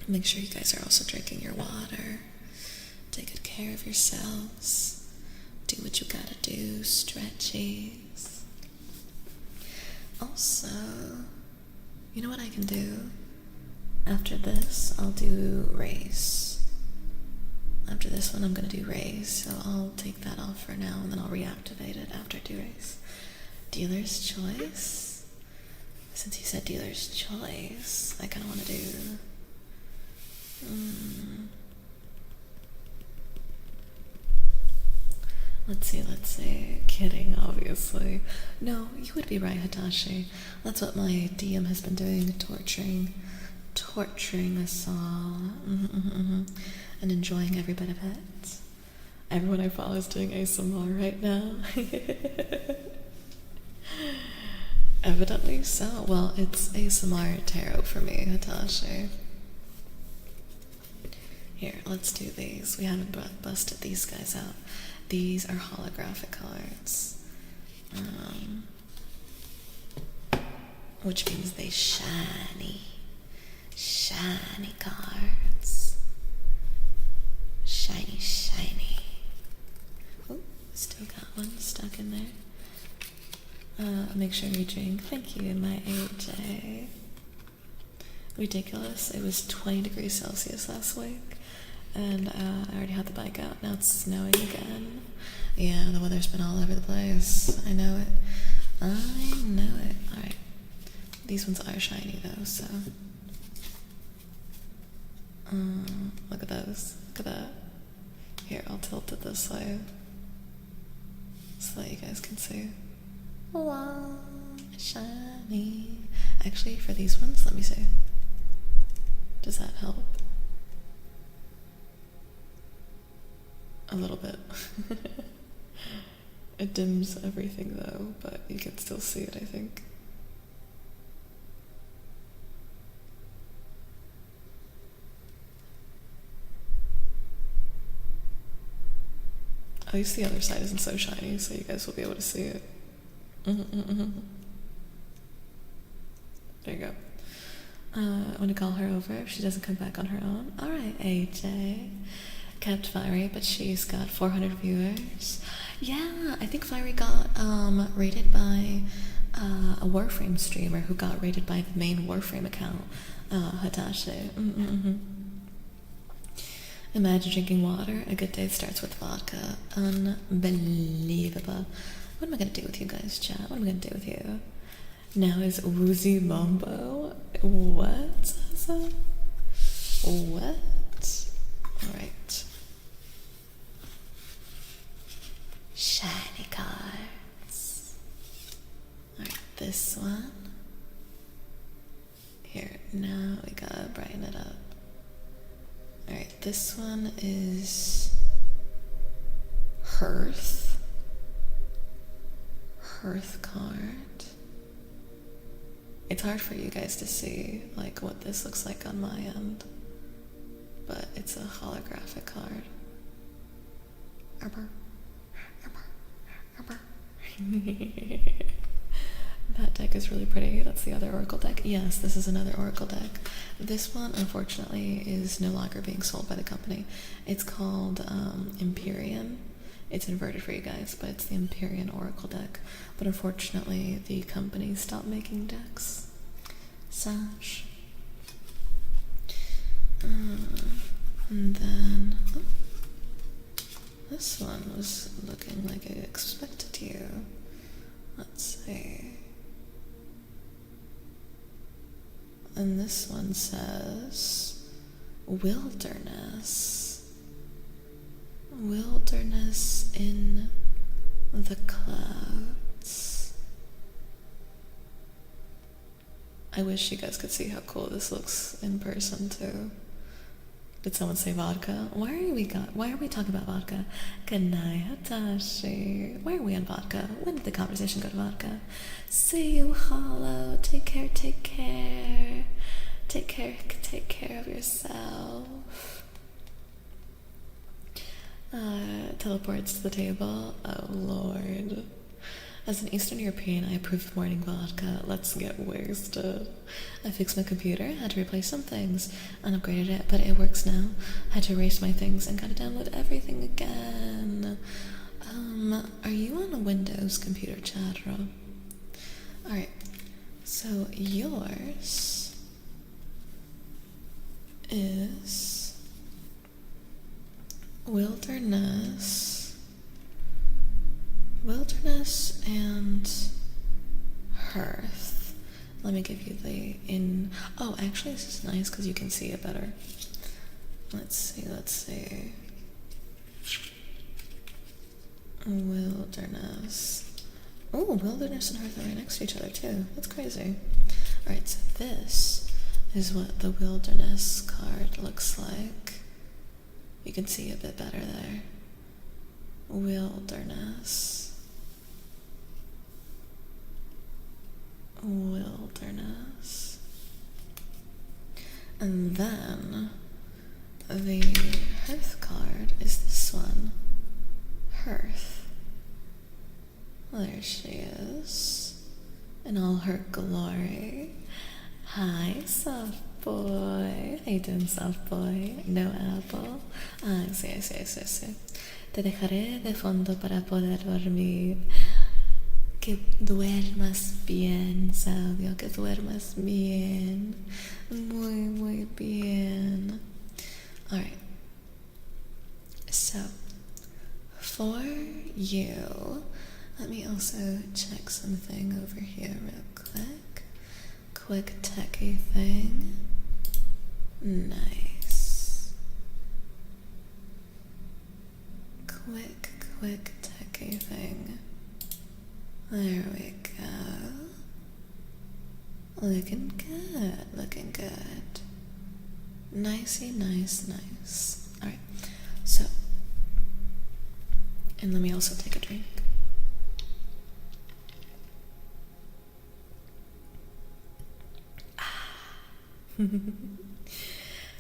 Make sure you guys are also drinking your water. Take good care of yourselves. Do what you gotta do, stretchies. Also, you know what I can do? After this, I'll do race. After this one, I'm gonna do race, so I'll take that off for now, and then I'll reactivate it after I do race. Dealer's choice? Since you said dealer's choice, I kinda wanna do... Let's see. Kidding, obviously. No, you would be right, Hitachi. That's what my DM has been doing, torturing us all. And enjoying every bit of it. Everyone I follow is doing ASMR right now. Evidently so. Well, it's ASMR tarot for me, Hitachi. Here, let's do these. We haven't busted these guys out. These are holographic cards. Which means they shiny cards. Shiny. Oh, still got one stuck in there. Make sure you drink. Thank you, my AJ. Ridiculous. It was 20 degrees Celsius last week. And I already had the bike out. Now it's snowing again. Yeah, the weather's been all over the place. I know it. Alright. These ones are shiny though, so. Look at those. Look at that. Here, I'll tilt it this way. So that you guys can see. Wow, shiny. Actually, for these ones, let me see. Does that help? A little bit. It dims everything though, but you can still see it, I think. At least the other side isn't so shiny, so you guys will be able to see it. There you go. I want to call her over if she doesn't come back on her own. Alright, AJ. Kept Fiery, but she's got 400 viewers. Yeah, I think Fiery got rated by a Warframe streamer who got rated by the main Warframe account, Hitachi. Imagine drinking water. A good day starts with vodka. Unbelievable. What am I gonna do with you guys, chat? What am I gonna do with you? Now is Woozy Mambo. What? What? Alright. Shiny cards. Alright, this one. Here, now we gotta brighten it up. Alright, this one is Hearth. Hearth card. It's hard for you guys to see like what this looks like on my end, but it's a holographic card. That deck is really pretty. That's the other Oracle deck. Yes, this is another Oracle deck. This one, unfortunately, is no longer being sold by the company. It's called Empyrean. It's inverted for you guys, but it's the Empyrean Oracle deck. But unfortunately, the company stopped making decks. Sash. And then... Oh, this one was looking like I expected you. Let's see. And this one says wilderness. Wilderness in the clouds. I wish you guys could see how cool this looks in person too. Did someone say vodka? Why are we talking about vodka? Good night, Hatashi. Why are we on vodka? When did the conversation go to vodka? See you, Hollow. Take care, take care. Take care of yourself. Teleports to the table. Oh, Lord. As an Eastern European, I approve of morning vodka. Let's get wasted. I fixed my computer, had to replace some things, and upgraded it, but it works now. Had to erase my things and gotta download everything again. Are you on a Windows computer, Chadra? Alright, so yours is wilderness and hearth. Let me give you the oh, actually this is nice because you can see it better. Let's see. Wilderness. Oh, wilderness and hearth are right next to each other too. That's crazy. Alright, so this is what the wilderness card looks like. You can see a bit better there. Wilderness. And then the hearth card is this one. Hearth. There she is. In all her glory. Hi, soft boy. How you doing, soft boy? No apple. Ah, sí. Te dejaré de fondo para poder dormir. Que duermas bien, Saudio, que duermas bien. Muy bien. Alright. So, for you, let me also check something over here real quick. Quick techie thing. Nice. Quick techie thing. There we go. Looking good. Nicey, nice. Alright, so, and let me also take a drink.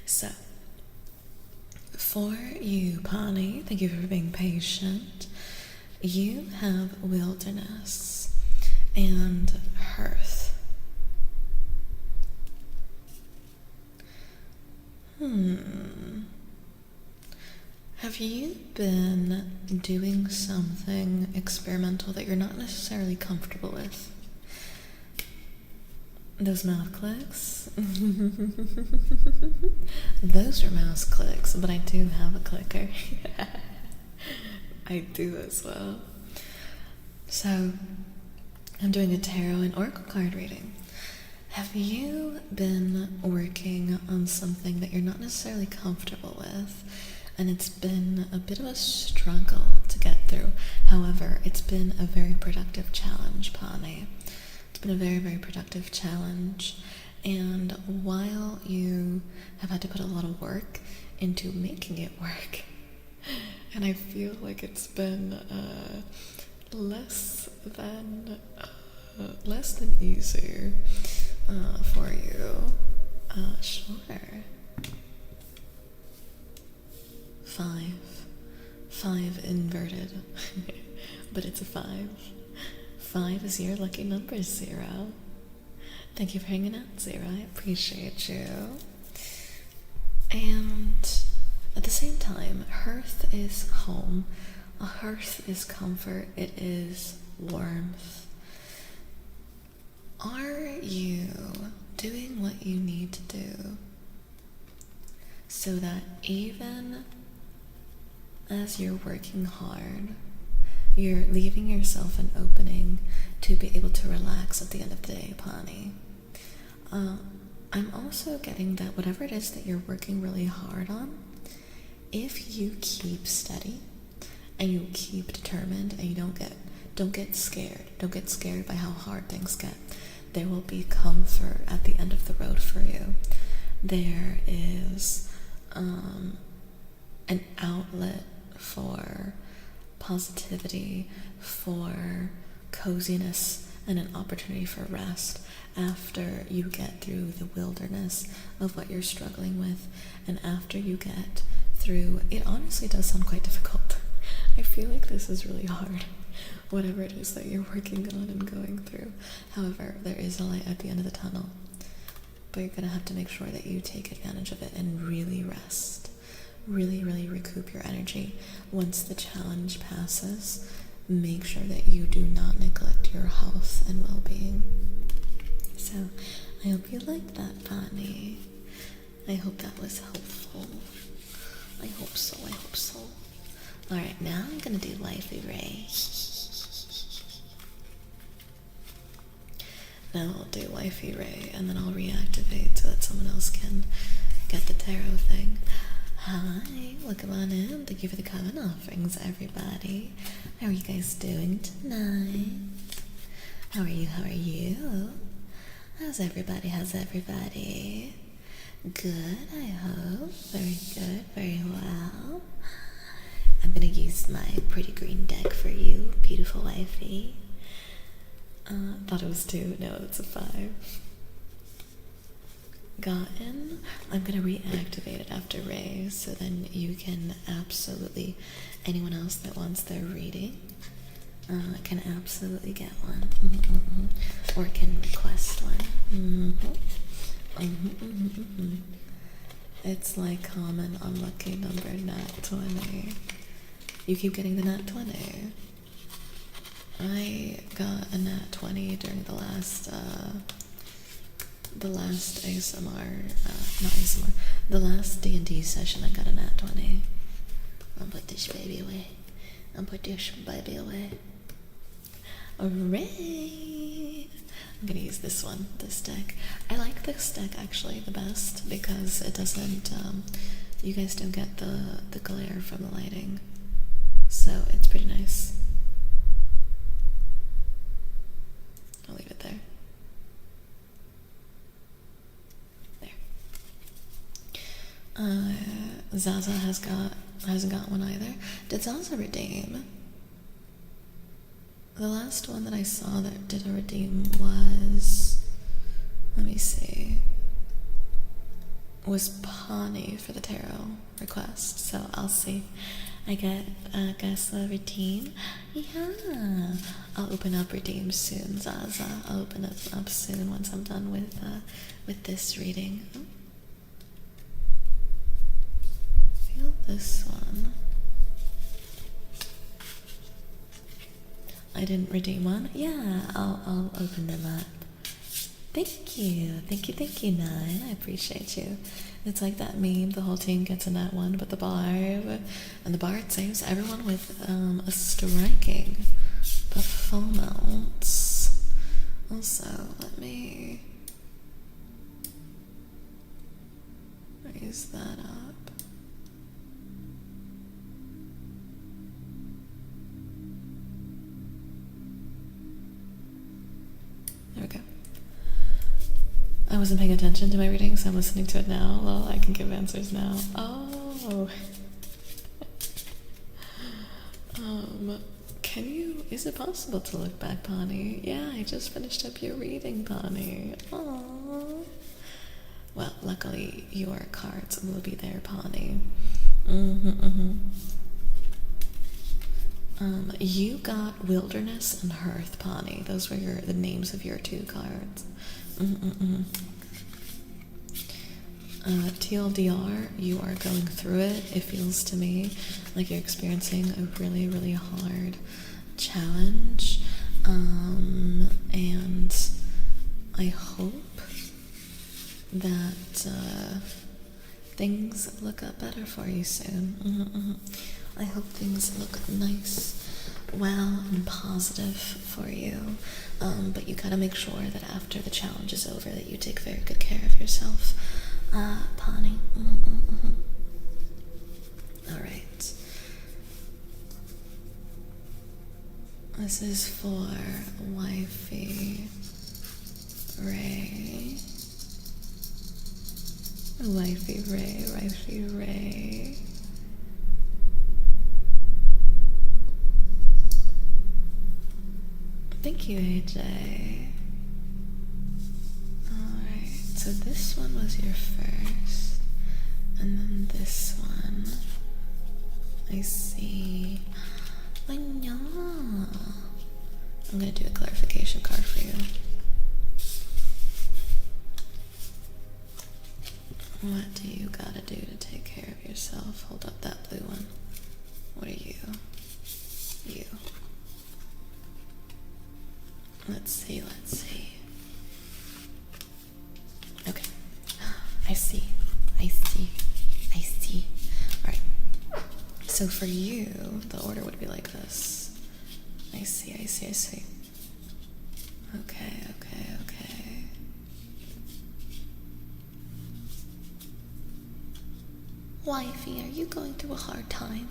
So, for you, Pani, thank you for being patient. You have wilderness and hearth. Have you been doing something experimental that you're not necessarily comfortable with? Those mouth clicks? Those are mouse clicks, but I do have a clicker. I do as well. So, I'm doing a tarot and oracle card reading. Have you been working on something that you're not necessarily comfortable with, and it's been a bit of a struggle to get through? However, it's been a very productive challenge, Pani. It's been a very, very productive challenge, and while you have had to put a lot of work into making it work, and I feel like it's been less than easy for you. Sure. 5 inverted, but it's a 5. 5 is your lucky number, Zero. Thank you for hanging out, Zero. I appreciate you. And at the same time, hearth is home. A hearth is comfort. It is warmth. Are you doing what you need to do so that even as you're working hard, you're leaving yourself an opening to be able to relax at the end of the day, Pani? I'm also getting that whatever it is that you're working really hard on, if you keep steady and you keep determined and you don't get scared by how hard things get, there will be comfort at the end of the road for you. There is an outlet for positivity, for coziness, and an opportunity for rest after you get through the wilderness of what you're struggling with, and after you get through, it honestly does sound quite difficult. I feel like this is really hard, whatever it is that you're working on and going through. However, there is a light at the end of the tunnel, but you're gonna have to make sure that you take advantage of it and really rest. Really, really recoup your energy. Once the challenge passes, make sure that you do not neglect your health and well-being. So, I hope you liked that, Bonnie. I hope that was helpful. I hope so, I hope so. Alright, now I'm gonna do Wifey Ray. Now I'll do Wifey Ray, and then I'll reactivate so that someone else can get the tarot thing. Hi, welcome on in. Thank you for the coven offerings, everybody. How are you guys doing tonight? How are you? How are you? How's everybody? How's everybody? Good, I hope. Very good, very well. I'm gonna use my pretty green deck for you, beautiful wifey. Thought it was 2. No, it's a 5. Gotten. I'm gonna reactivate it after Ray, so then you can absolutely, anyone else that wants their reading can absolutely get one. Or can request one. It's like common unlucky number nat 20. You keep getting the nat 20. I got a nat 20 during the last ASMR, not ASMR, the last D&D session. I got a nat 20. I'll put this baby away. Alright. I'm gonna use this one, this deck. I like this deck actually the best because it doesn't, you guys don't get the glare from the lighting. So it's pretty nice. I'll leave it there. Zaza hasn't got one either. Did Zaza redeem? The last one that I saw that did a redeem was, let me see, was Pawnee for the tarot request. So I'll see. I guess a redeem. Yeah, I'll open up redeems soon, Zaza. I'll open it up soon once I'm done with this reading. Feel this one. I didn't redeem one. Yeah, I'll open them up. Thank you, Nine. I appreciate you. It's like that meme, the whole team gets a nat 1, but the bard, and the bard saves everyone with a striking performance. Also, let me raise that up. There we go. I wasn't paying attention to my reading, so I'm listening to it now. Well, I can give answers now. Oh. Is it possible to look back, Pawnee? Yeah, I just finished up your reading, Pawnee. Aww. Well, luckily your cards will be there, Pawnee. You got Wilderness and Hearth, Pawnee. Those were the names of your 2 cards. TLDR, you are going through it. It feels to me like you're experiencing a really, really hard challenge. And I hope that things look up better for you soon. I hope things look nice, well, and positive for you. But you gotta make sure that after the challenge is over that you take very good care of yourself, Pawnee. Alright. This is for Wifey Ray. Wifey Ray, Wifey Ray. Thank you, AJ. Alright, so this one was your first, and then this one. I see. I'm gonna do a clarification card for you. What do you gotta do to take care of yourself? Hold up that blue one. What are you? You. Let's see, let's see. Okay. I see. I see. I see. Alright. So for you, the order would be like this. I see, I see, I see. Okay, okay, okay. Wifey, are you going through a hard time?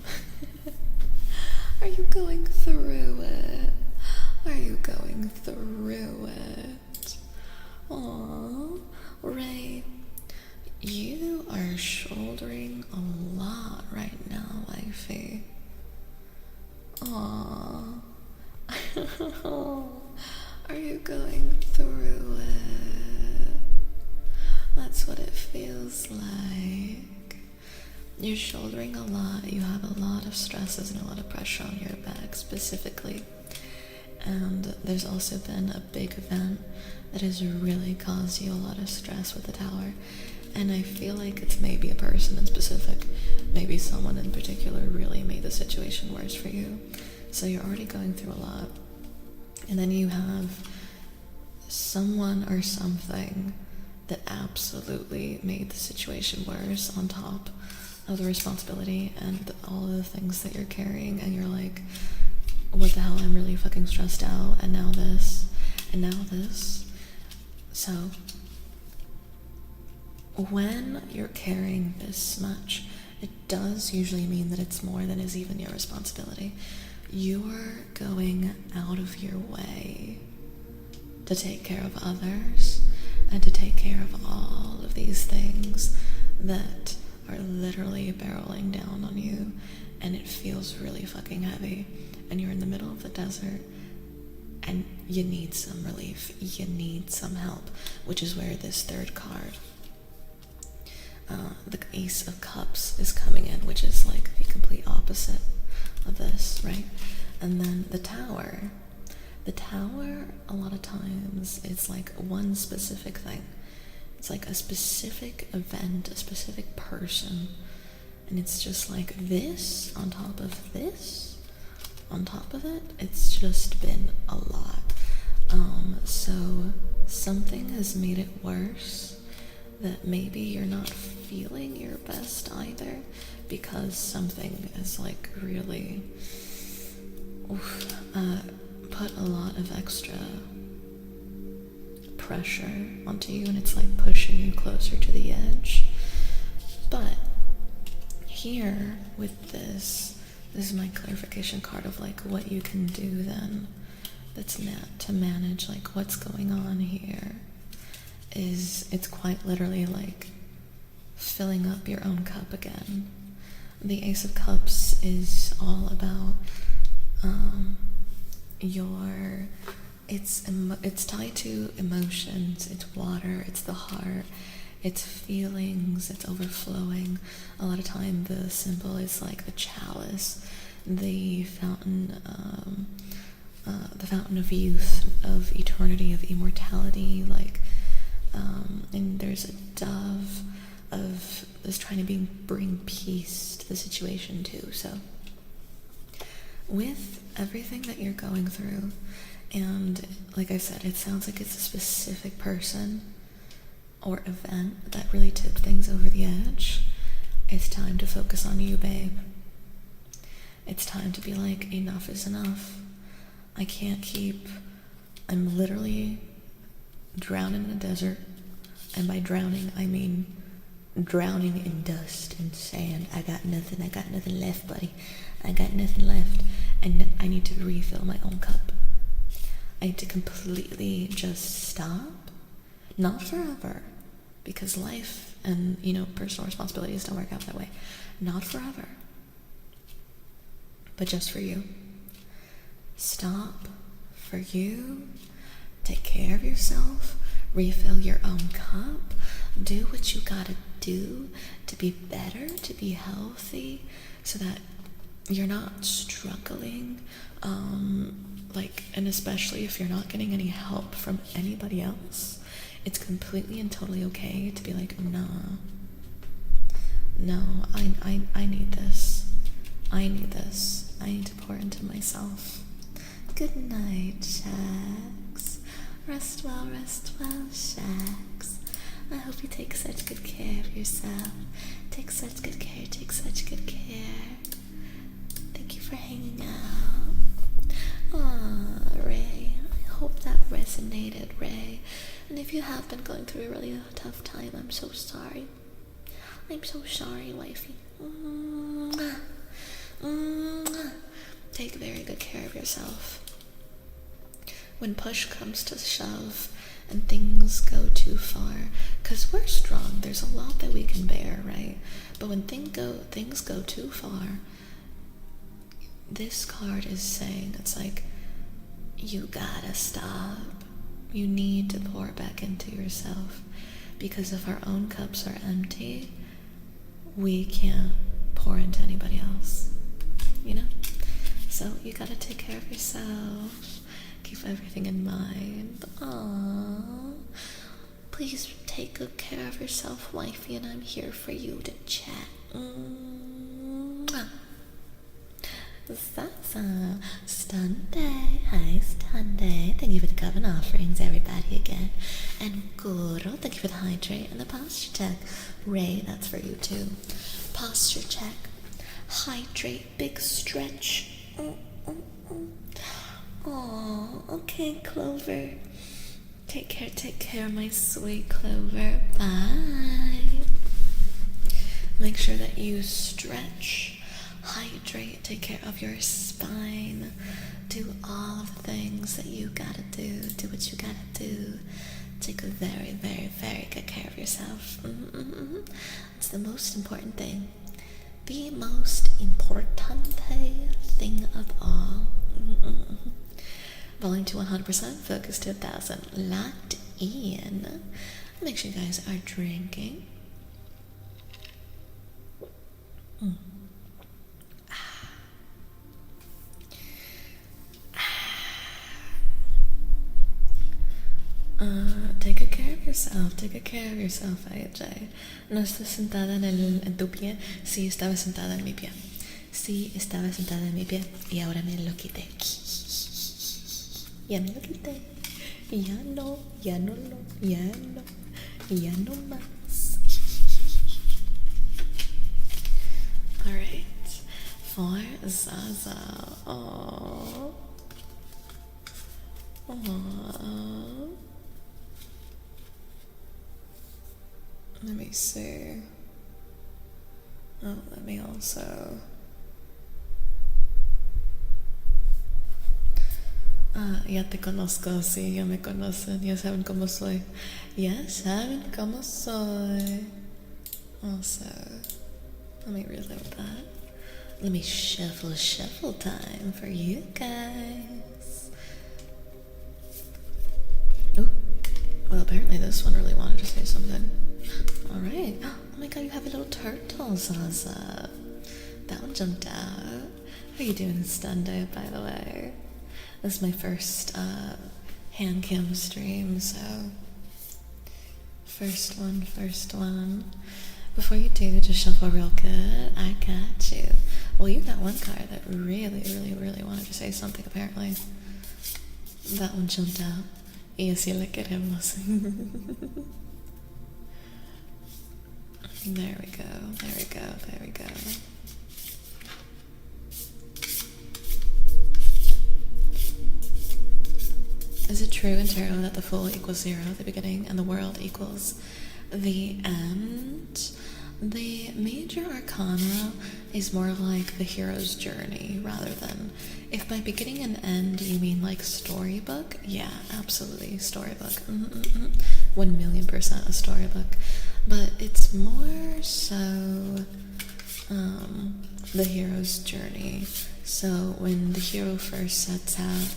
Are you going through it? Are you going through it? Aww, Ray, you are shouldering a lot right now, wifey. Aww. Are you going through it? That's what it feels like. You're shouldering a lot. You have a lot of stresses and a lot of pressure on your back specifically. And there's also been a big event that has really caused you a lot of stress with the tower. And I feel like it's maybe a person in specific, maybe someone in particular really made the situation worse for you. So you're already going through a lot. And then you have someone or something that absolutely made the situation worse on top of the responsibility and all of the things that you're carrying. And you're like, what the hell, I'm really fucking stressed out, and now this, and now this. So, when you're carrying this much, it does usually mean that it's more than is even your responsibility. You're going out of your way to take care of others and to take care of all of these things that are literally barreling down on you, and it feels really fucking heavy. And you're in the middle of the desert and you need some relief, you need some help, which is where this third card, the Ace of Cups, is coming in, which is like the complete opposite of this, right? And then the Tower, a lot of times it's like one specific thing. It's like a specific event, a specific person, and it's just like this on top of this on top of it. It's just been a lot. So something has made it worse, that maybe you're not feeling your best either, because something is like really put a lot of extra pressure onto you, and it's like pushing you closer to the edge. But here with this is my clarification card of like what you can do then, that's not to manage like what's going on here. Is it's quite literally like filling up your own cup again. The Ace of Cups is all about it's tied to emotions, it's water, it's the heart, it's feelings, it's overflowing. A lot of time the symbol is like the chalice, the fountain of youth, of eternity, of immortality, like and there's a dove of this trying to bring peace to the situation too. So with everything that you're going through, and like I said, it sounds like it's a specific person or event that really tipped things over the edge. It's time to focus on you, babe. It's time to be like, enough is enough. I'm literally drowning in a desert, and by drowning I mean drowning in dust and sand. I got nothing left, buddy. I got nothing left, and I need to refill my own cup. I need to completely just stop, not forever, because life and, you know, personal responsibilities don't work out that way. Not forever, but just for you. Stop for you, take care of yourself, refill your own cup, do what you gotta do to be better, to be healthy, so that you're not struggling, and especially if you're not getting any help from anybody else, it's completely and totally okay to be like, no, I need this. I need this. I need to pour into myself. Good night, Shax. Rest well, Shax. I hope you take such good care of yourself. Take such good care. Thank you for hanging out. Aw, Ray. I hope that resonated, Ray. And if you have been going through a really tough time, I'm so sorry. I'm so sorry, wifey. Take very good care of yourself. When push comes to shove and things go too far, because we're strong, there's a lot that we can bear, right? But when things go too far, this card is saying, it's like, you gotta stop. You need to pour back into yourself, because if our own cups are empty, we can't pour into anybody else, you know? So you gotta take care of yourself. Keep everything in mind. Aww. Please take good care of yourself, wifey, and I'm here for you to chat. Zaza. Stunday. Hi, Stunday. Thank you for the Coven offerings, everybody, again. And Guru, thank you for the hydrate and the posture check. Ray, that's for you too. Posture check. Hydrate, big stretch. Oh, okay, Clover. Take care, my sweet Clover. Bye. Make sure that you stretch, hydrate, take care of your spine. Do all of the things that you gotta do. Do what you gotta do. Take a very, very, very good care of yourself. It's the most important thing. The most important thing of all. Volume to 100%, focus to 1,000, locked in. Make sure you guys are drinking. Take good care of yourself. Take good care of yourself, AJ. No estás sentada en tu pie. Sí, estaba sentada en mi pie. Sí, estaba sentada en mi pie y ahora me lo quité. Ya me lo quité. Ya no más. Alright. For Zaza. Aww. Let me see. Oh, let me also. Ya te conozco, sí, ya me conocen, ya saben cómo soy. Ya saben cómo soy. Also, let me relive that. Let me shuffle time for you guys. Oh, well, apparently this one really wanted to say something. Alright. Oh my god, you have a little turtle, Zaza. That one jumped out. How are you doing, Stunday, by the way? This is my first hand cam stream, so first one. Before you do, just shuffle real good. I got you. Well, you got one card that really wanted to say something, apparently. That one jumped out. Y así le queremos. There we go. Is it true in tarot that the Fool equals 0 at the beginning and the World equals the end? The major arcana is more like the hero's journey rather than, if by beginning and end you mean like storybook, yeah, absolutely, storybook. 1,000,000% a storybook. but it's more so the hero's journey. So when the hero first sets out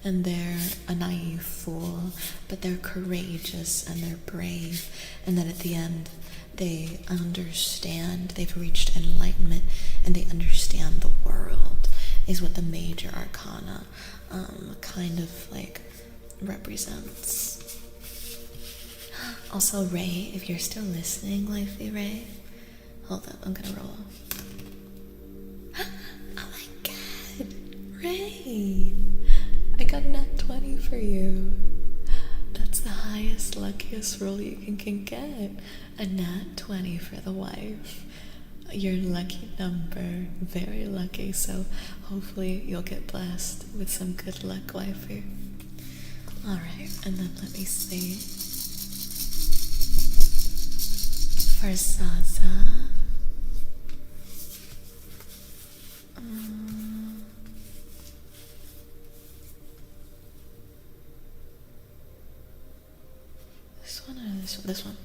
and they're a naive fool, but they're courageous and they're brave, and then at the end they understand, they've reached enlightenment and they understand the world, is what the major arcana kind of like represents. Also, Ray, if you're still listening, Lifey Ray, hold up, I'm gonna roll. Oh my god, Ray! I got a nat 20 for you. That's the highest, luckiest roll you can get. A nat 20 for the wife. Your lucky number. Very lucky, so hopefully you'll get blessed with some good luck, wifey. Alright, and then let me see. For Zaza. This one or this one? This one.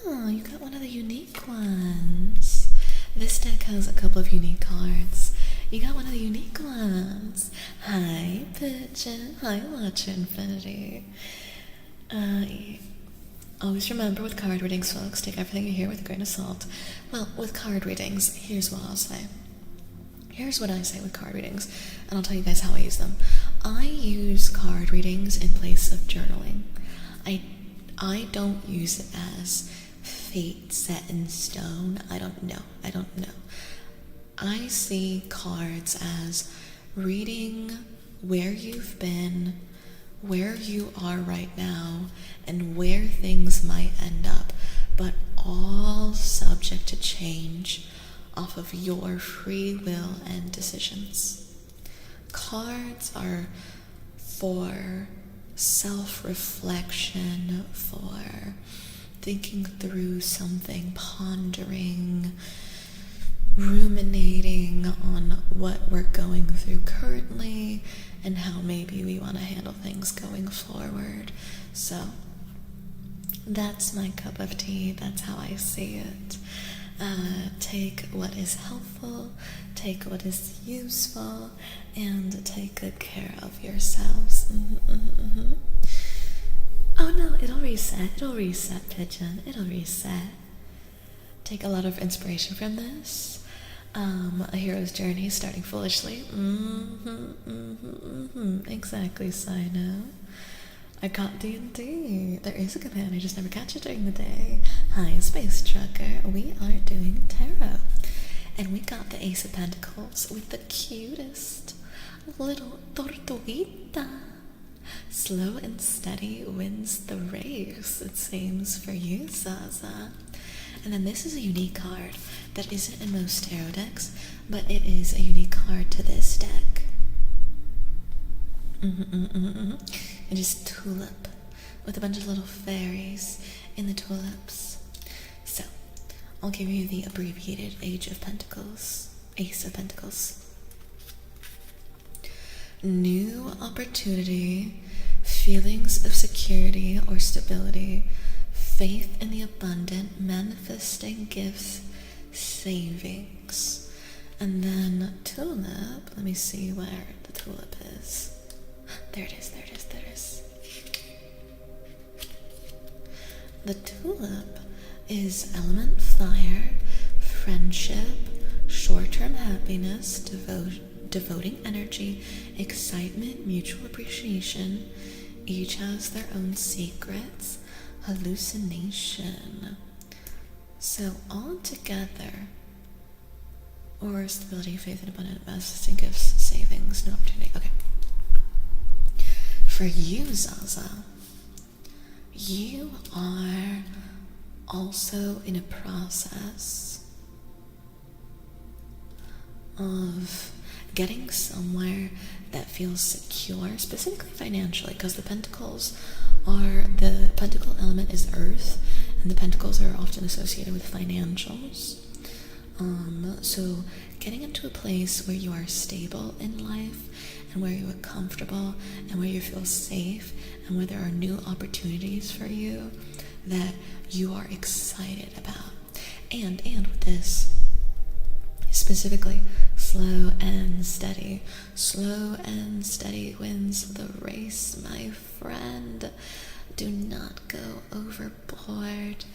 Oh, you got one of the unique ones. This deck has a couple of unique cards. You got one of the unique ones. Hi, Pigeon. Hi, Watcher Infinity. Always remember with card readings, folks, take everything you hear with a grain of salt. Well, with card readings, here's what I'll say. Here's what I say with card readings, and I'll tell you guys how I use them. I use card readings in place of journaling. I don't use it as fate set in stone. I don't know. I see cards as reading where you've been, where you are right now, and where things might end up, but all subject to change off of your free will and decisions. Cards are for self-reflection, for thinking through something, pondering, ruminating on what we're going through currently and how maybe we want to handle things going forward. So that's my cup of tea. That's how I see it. Take what is helpful, take what is useful, and take good care of yourselves. Oh no, it'll reset, Pigeon, it'll reset. Take a lot of inspiration from this. A hero's journey starting foolishly. Exactly, Sino. I got D&D. There is a command, I just never catch it during the day. Hi, Space Trucker. We are doing tarot. And we got the Ace of Pentacles with the cutest little tortuguita. Slow and steady wins the race, it seems, for you, Zaza. And then this is a unique card that isn't in most tarot decks, but it is a unique card to this deck. It is Tulip, with a bunch of little fairies in the tulips. So, I'll give you the abbreviated Ace of Pentacles. New opportunity, feelings of security or stability, faith in the abundant, manifesting gifts, savings. And then Tulip, let me see where the Tulip is. There it is. The Tulip is element fire, friendship, short-term happiness, devoting energy, excitement, mutual appreciation. Each has their own secrets, hallucination. So all together, or stability, faith, and abundant, manifesting gifts, savings, new opportunity. Okay. For you, Zaza, you are also in a process of getting somewhere that feels secure, specifically financially, because the pentacle element is earth, and the pentacles are often associated with financials. So getting into a place where you are stable in life and where you are comfortable and where you feel safe and where there are new opportunities for you that you are excited about. And with this, specifically, slow and steady. Slow and steady wins the race, my friend. Do not go overboard.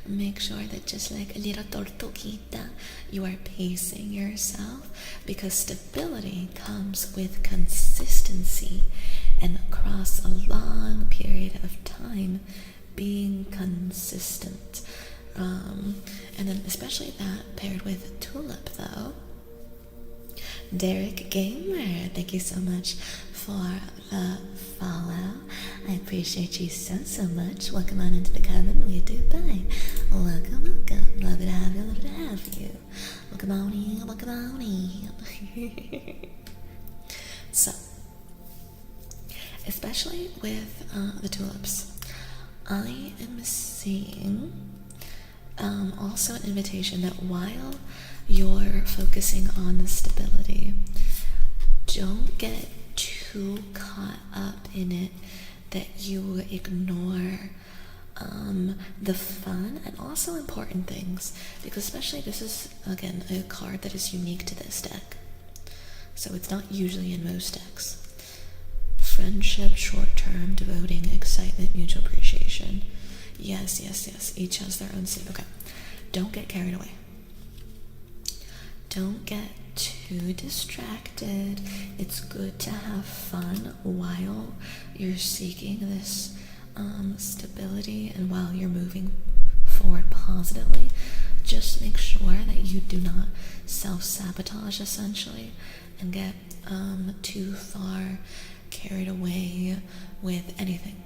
Make sure that just like a little tortuguita, you are pacing yourself, because stability comes with consistency, and across a long period of time, being consistent. And then especially that paired with Tulip, though. Derek Gamer, thank you so much for the follow. I appreciate you so much. Welcome on into the Coven. We do bye. Welcome. Love to have you. Welcome on in. So, especially with the tulips, I am seeing also an invitation that while you're focusing on the stability, don't get too caught up in it that you ignore the fun and also important things, because especially this is, again, a card that is unique to this deck, so it's not usually in most decks. Friendship, short-term, devoting, excitement, mutual appreciation. Yes, each has their own state. Okay, don't get carried away. Don't get too distracted. It's good to have fun while you're seeking this stability and while you're moving forward positively. Just make sure that you do not self-sabotage, essentially, and get too far carried away with anything.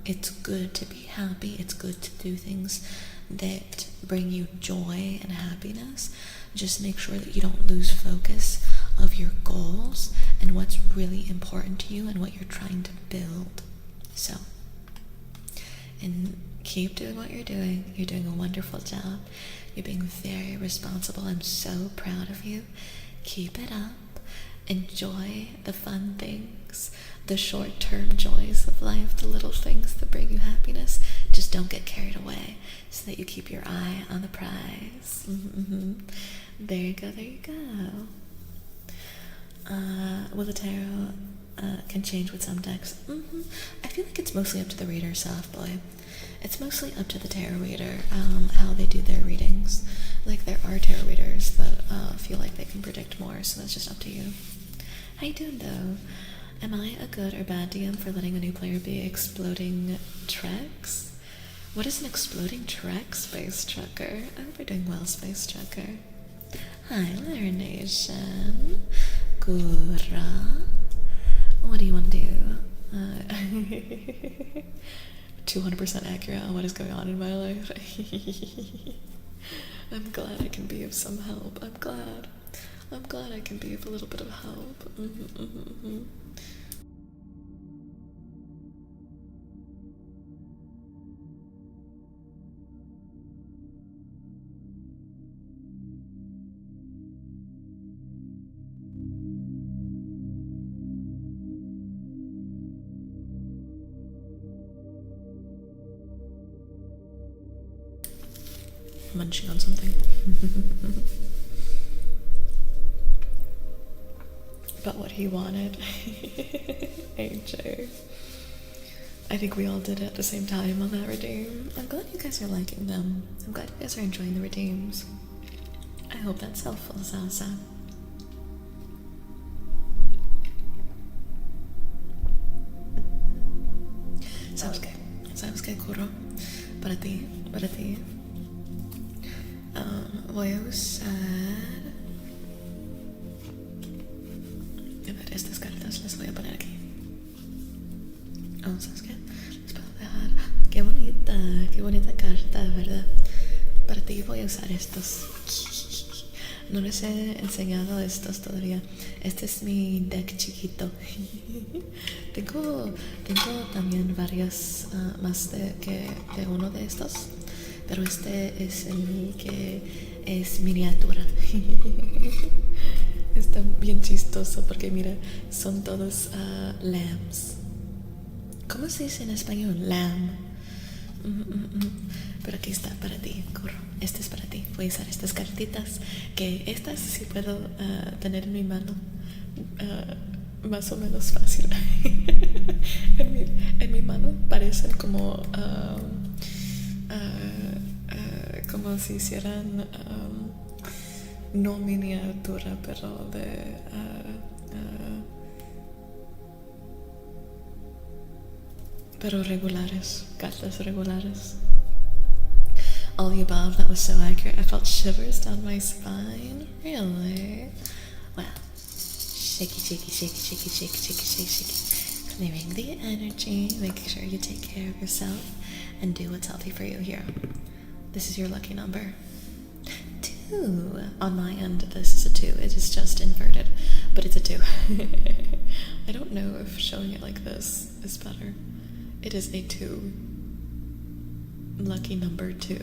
It's good to be happy. It's good to do things that bring you joy and happiness. Just make sure that you don't lose focus of your goals and what's really important to you and what you're trying to build. So, and keep doing what you're doing. You're doing a wonderful job. You're being very responsible. I'm so proud of you. Keep it up. Enjoy the fun things, the short-term joys of life, the little things that bring you happiness. Just don't get carried away, so that you keep your eye on the prize. There you go. Will the tarot can change with some decks? I feel like it's mostly up to the reader, soft boy. It's mostly up to the tarot reader, how they do their readings. Like, there are tarot readers that feel like they can predict more, so that's just up to you. How you doing, though? Am I a good or bad DM for letting a new player be exploding Trex? What is an exploding Trex, Space Trucker? I hope you're doing well, Space Trucker. Hi, Lair Nation. Gura. What do you want to do? 200% accurate on what is going on in my life. I'm glad I can be of some help. I'm glad I can be of a little bit of help. Munching on something. But what he wanted. AJ. I think we all did it at the same time on that redeem. I'm glad you guys are liking them. I'm glad you guys are enjoying the redeems. I hope that's helpful, Salsa. ¿Sabes qué, Kuro? Para ti. Voy a usar... A ver, estas cartas las voy a poner aquí. ¿Sabes qué? Les puedo dejar... Qué bonita carta, ¿verdad? Para ti voy a usar estos. No les he enseñado estos todavía. Este es mi deck chiquito. Tengo también varios más de uno de estos, pero este es el que es miniatura. Está bien chistoso porque mira, son todos lambs. ¿Cómo se dice en español? Lamb. Pero aquí está para ti, Curro. Este es para ti. Voy a usar estas cartitas, que estas sí puedo tener en mi mano más o menos fácil. en mi mano parecen como como si hicieran no miniatura, pero de pero regulares, cartas regulares. All the above, that was so accurate. I felt shivers down my spine. Really? Well, shaky, shaky, shaky, shaky, shaky, shaky, shaky, shaky. Clearing the energy, making sure you take care of yourself and do what's healthy for you here. This is your lucky number. 2. On my end, this is a 2. It is just inverted, but it's a 2. I don't know if showing it like this is better. It is a 2. Lucky number 2.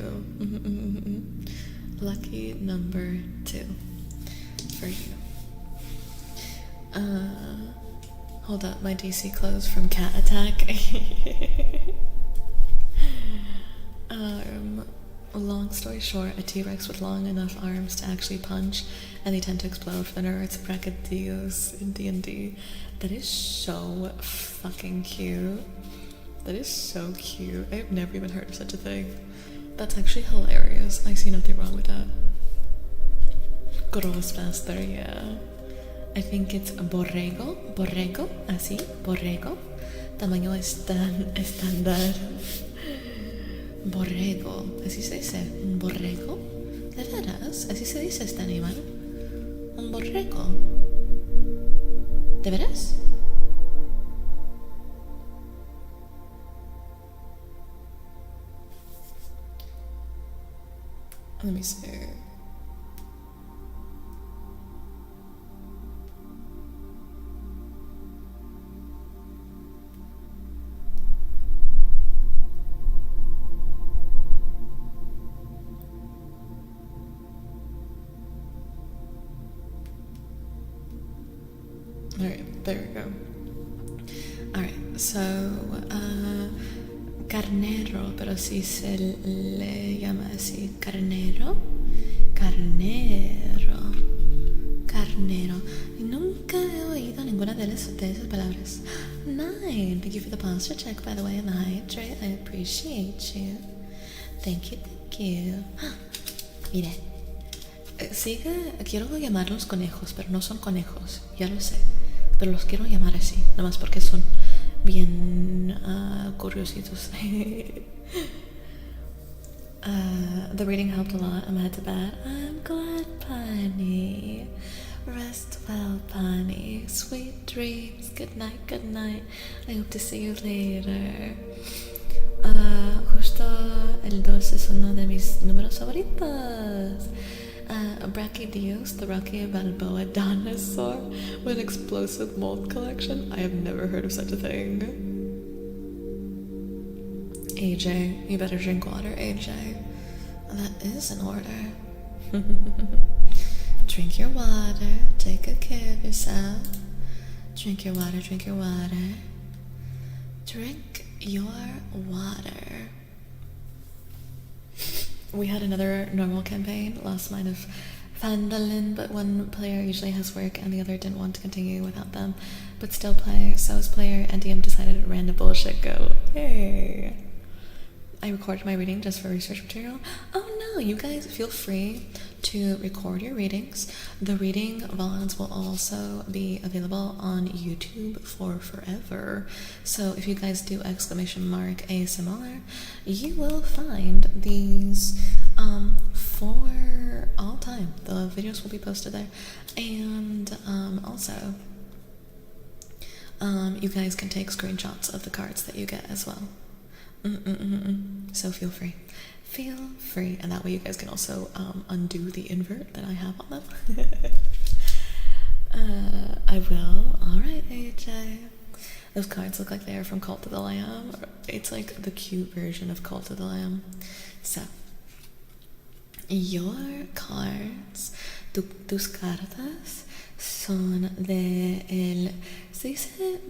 Lucky number 2 for you. Hold up, my DC closed from cat attack. Long story short, a T-Rex with long enough arms to actually punch, and they tend to explode for the nerds, bracadillos in D&D. That is so fucking cute. That is so cute. I've never even heard of such a thing. That's actually hilarious. I see nothing wrong with that. Gross faster, yeah. I think it's borrego, así, borrego. Tamaño estándar. Borrego, así se dice, un borrego. ¿De veras? Así se dice este animal. Un borrego. ¿De veras? Let me see. Alright, there we go. Alright, so, carnero, pero si se le llama así, carnero. Nunca he oído ninguna de esas palabras. 9. Thank you for the posture check, by the way, and the hydrate. I appreciate you. Thank you. Mire, quiero llamarlos conejos, pero no son conejos, ya lo sé. Pero los quiero llamar así, nada más porque son bien curiositos. The reading helped a lot. I'm head to bed. I'm glad, Bunny. Rest well, Bunny. Sweet dreams. Good night. I hope to see you later. Justo el 2 es uno de mis números favoritos. Brachydios, the Rocky Balboa dinosaur with an explosive mold collection. I have never heard of such a thing. AJ, you better drink water, AJ. That is in order. Drink your water, take good care of yourself. Drink your water. Drink your water. We had another normal campaign, Lost Mine of Phandalin, but one player usually has work and the other didn't want to continue without them, but still play. So as player and DM decided to random bullshit go. Hey. I recorded my reading just for research material. Oh no, you guys feel free to record your readings. The reading VODs will also be available on YouTube for forever. So if you guys do !ASMR, you will find these for all time. The videos will be posted there. And also, you guys can take screenshots of the cards that you get as well. So feel free, and that way you guys can also undo the invert that I have on them. I will. Alright, AJ. Those cards look like they are from Cult of the Lamb. It's like the cute version of Cult of the Lamb. So Your cards, tus cartas son de el, ¿se dice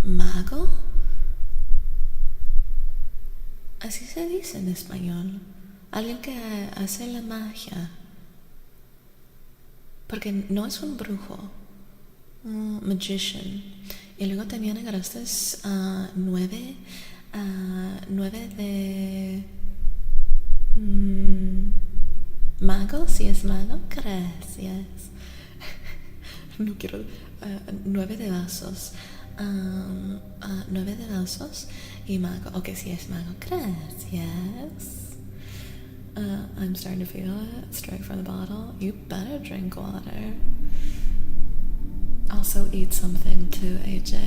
mago? Así se dice en español. Alguien que hace la magia. Porque no es un brujo. Magician. Y luego también agarraste 9 de mago. Si es mago, gracias. No quiero 9 de vasos. 9 de vasos y mago. Ok, si es mago, gracias. I'm starting to feel it straight from the bottle. You better drink water. Also eat something too, AJ.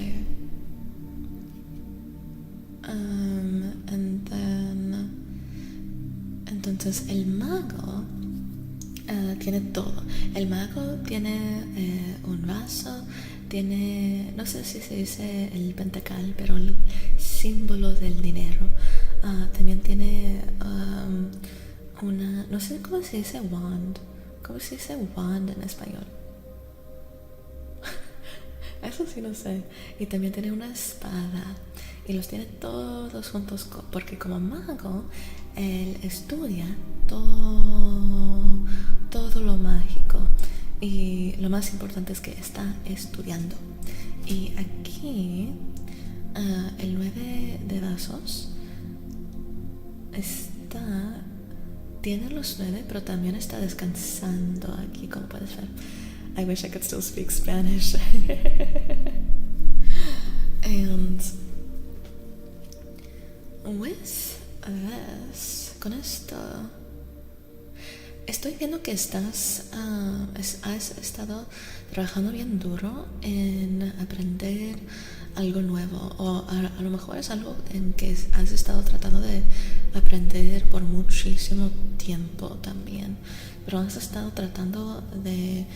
And then entonces el mago tiene todo. El mago tiene un vaso, tiene, no sé si se dice el pentacal, pero el símbolo del dinero. También tiene una, no sé cómo se dice wand. ¿Cómo se dice wand en español? Eso sí no sé. Y también tiene una espada. Y los tiene todos juntos porque como mago, él estudia todo lo mágico. Y lo más importante es que está estudiando. Y aquí, el 9 de vasos tiene los 9, pero también está descansando aquí, como puedes ver. I wish I could still speak Spanish. And with this, con esto, estoy viendo que has estado trabajando bien duro en aprender algo nuevo, o a lo mejor es algo en que has estado tratando de aprender por muchísimo tiempo también, pero has estado tratando de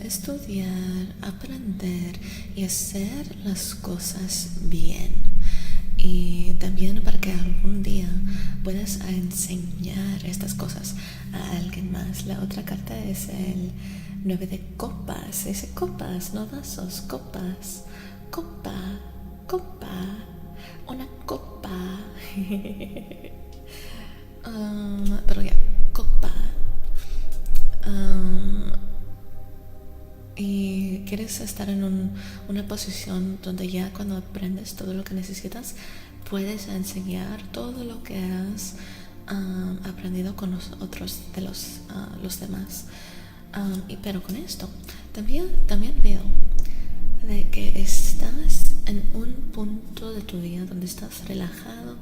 estudiar, aprender y hacer las cosas bien, y también para que algún día puedas enseñar estas cosas a alguien más. La otra carta es el 9 de copas. Dice copas, no vasos, copas. Copa, una copa. Pero ya, copa. Y quieres estar en una posición donde ya cuando aprendes todo lo que necesitas, puedes enseñar todo lo que has aprendido con los otros de los demás. Pero con esto también veo de que estás en un punto de tu vida donde estás relajado,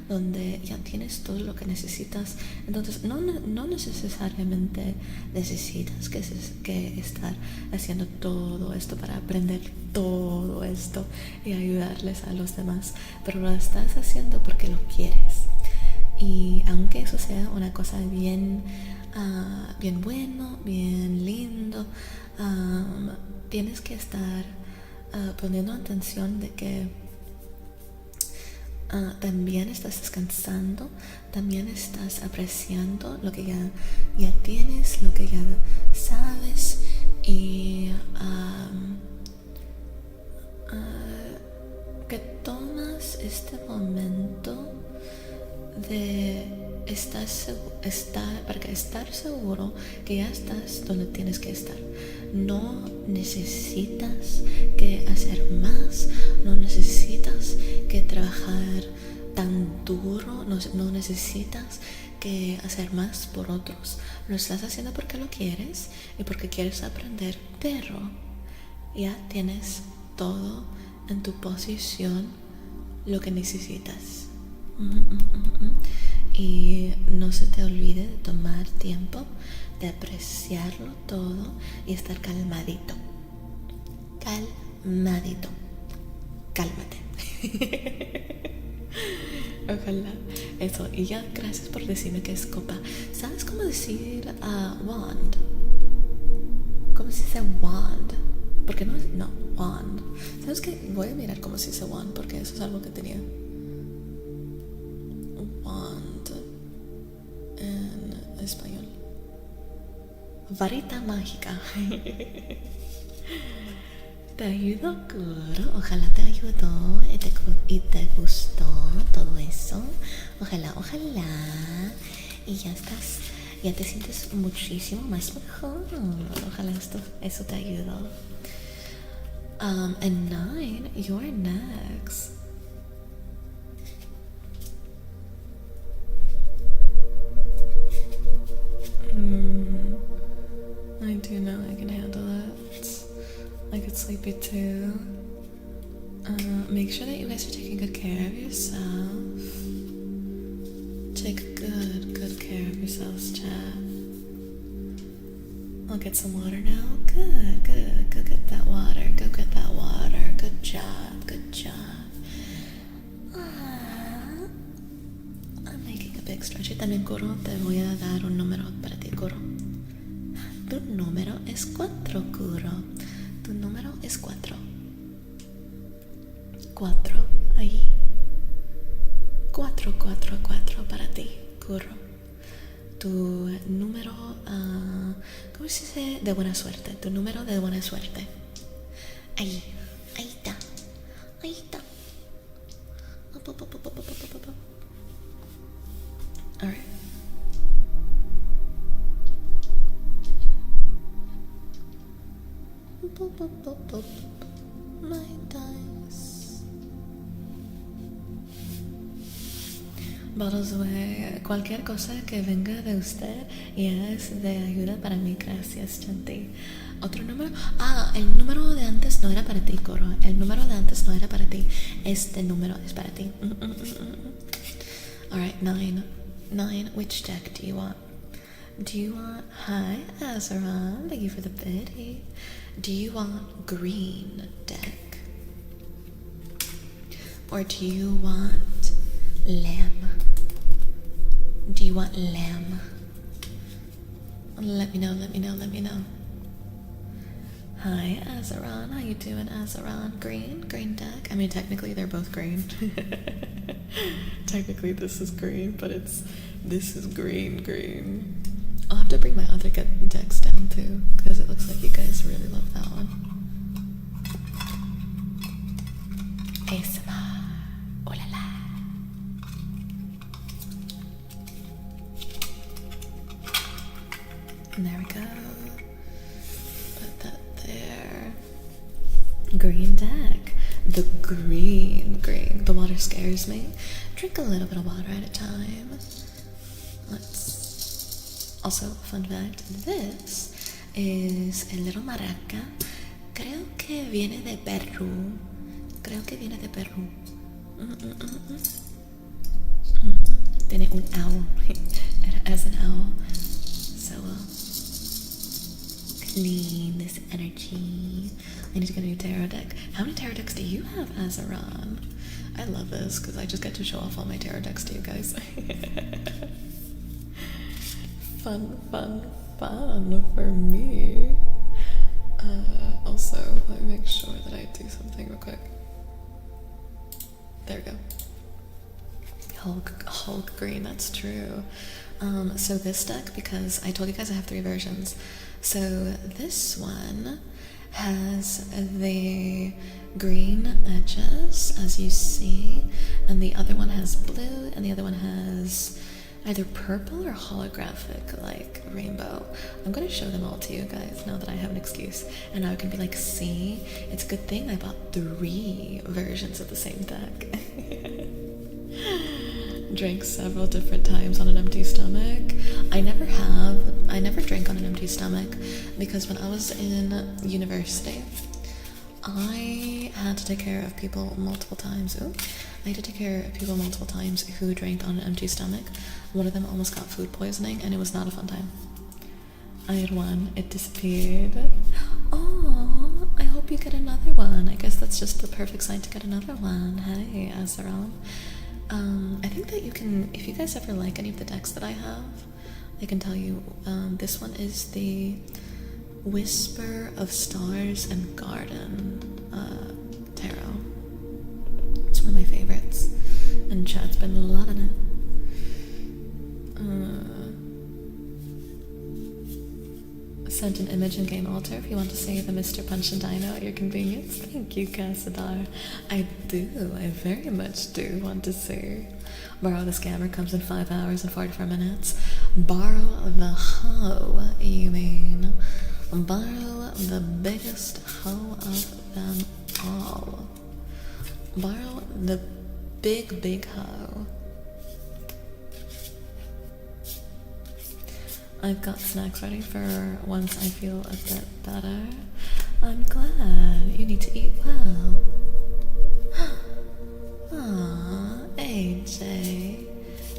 donde ya tienes todo lo que necesitas. Entonces no necesariamente necesitas que estar haciendo todo esto para aprender todo esto y ayudarles a los demás, pero lo estás haciendo porque lo quieres. Y aunque eso sea una cosa bien bueno, bien lindo, tienes que estar poniendo atención de que también estás descansando, también estás apreciando lo que ya tienes, lo que ya sabes, y que tomas este momento de para estar seguro que ya estás donde tienes que estar. No necesitas que hacer más, no necesitas que trabajar tan duro, no necesitas que hacer más por otros. Lo estás haciendo porque lo quieres y porque quieres aprender, pero ya tienes todo en tu posición lo que necesitas. Y no se te olvide de tomar tiempo, de apreciarlo todo y estar calmadito. Cálmate. Ojalá eso. Y ya, gracias por decirme que es copa. ¿Sabes cómo decir wand? ¿Cómo se dice wand? Porque no, wand. ¿Sabes qué? Voy a mirar cómo se dice wand porque eso es algo que tenía. Wand en español. Varita mágica. Te ayudó, Kuro. Ojalá te ayudó y te gustó todo eso. Ojalá. Y ya estás, ya te sientes muchísimo más mejor. Ojalá eso te ayudó. And 9, you're next. I do know I can handle it. I get sleepy too. Make sure that you guys are taking good care of yourself. Take good care of yourselves, chat. I'll get some water now. Good. Go get that water. Good job. I'm making a big stretch. Y también, Kuro, te voy a dar un número para ti, Kuro. Tu número es 4, Kuro. Tu número es 4. 4, ahí. 4 para ti, Kuro. Tu número, ¿cómo se dice? De buena suerte. Tu número de buena suerte. Ahí está. Up. Alright. My dice. Bottles away. Cualquier cosa que venga de usted y es de ayuda para mí. Gracias, Chanti. ¿Otro número? El número de antes no era para ti, Coro. El número de antes no era para ti. Este número es para ti. Alright, 9. Which deck do you want? Do you want... Hi, Azeron. Thank you for the biddy. Do you want green deck? Or do you want lamb? Do you want lamb? Let me know. Hi, Azeron. How you doing, Azeron? Green deck? I mean, technically they're both green. Technically this is green, but this is green. I'll have to bring my other decks down too, because it looks like you guys really love that one. ASMR. Oh la la. And there we go. Put that there. Green deck. The green. The water scares me. Drink a little bit of water at a time. Also, fun fact, this is el little maraca. Creo que viene de Perú. Tiene un owl. It has an owl. So clean this energy. I need to get a new tarot deck. How many tarot decks do you have, Azeron? I love this because I just get to show off all my tarot decks to you guys. Fun for me. Also, let me make sure that I do something real quick. There we go. Hulk green, that's true. So this deck, because I told you guys I have 3 versions. So this one has the green edges, as you see, and the other one has blue, and the other one has either purple or holographic, like rainbow. I'm gonna show them all to you guys now that I have an excuse, and now I can be like, see, it's a good thing I bought 3 versions of the same deck. Drank several different times on an empty stomach. I never drank on an empty stomach because when I was in university, I had to take care of people multiple times. Who drank on an empty stomach. One of them almost got food poisoning, and it was not a fun time. I had one. It disappeared. Oh, I hope you get another one. I guess that's just the perfect sign to get another one. Hey, Azeron. I think that you can, if you guys ever like any of the decks that I have, I can tell you, this one is the Whisper of Stars and Garden tarot. It's one of my favorites, and chat's been loving it. Sent an image in game altar if you want to see the Mr. Punch and Dino at your convenience. Thank you, Cassadar. I very much do want to see. Borrow the Scammer comes in 5 hours and 44 minutes. Borrow the hoe, you mean. Borrow the biggest hoe of them all. Borrow the big hoe. I've got snacks ready for once I feel a bit better. I'm glad. You need to eat well. Aww, AJ.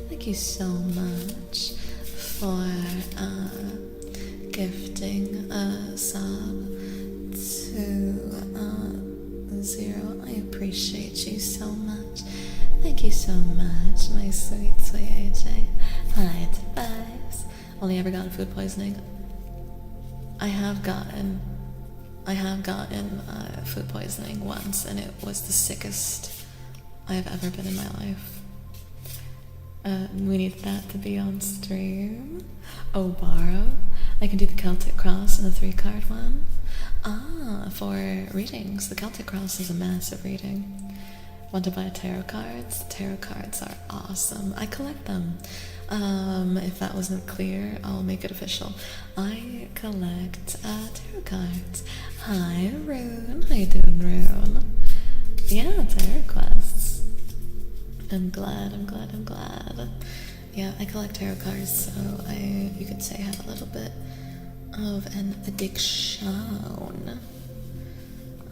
Thank you so much for gifting a sub to 0. I appreciate you so much. Thank you so much, my sweet AJ. Hi, it's Vibes. Only ever gotten food poisoning. I have gotten food poisoning once, and it was the sickest I have ever been in my life. We need that to be on stream. Oh, borrow. I can do the Celtic Cross and the 3-card one. For readings, the Celtic Cross is a massive reading. Want to buy tarot cards? Tarot cards are awesome. I collect them. If that wasn't clear, I'll make it official. I collect tarot cards. Hi, Rune. How you doing, Rune? Yeah, tarot quests. I'm glad. Yeah, I collect tarot cards, so you could say I have a little bit of an addiction.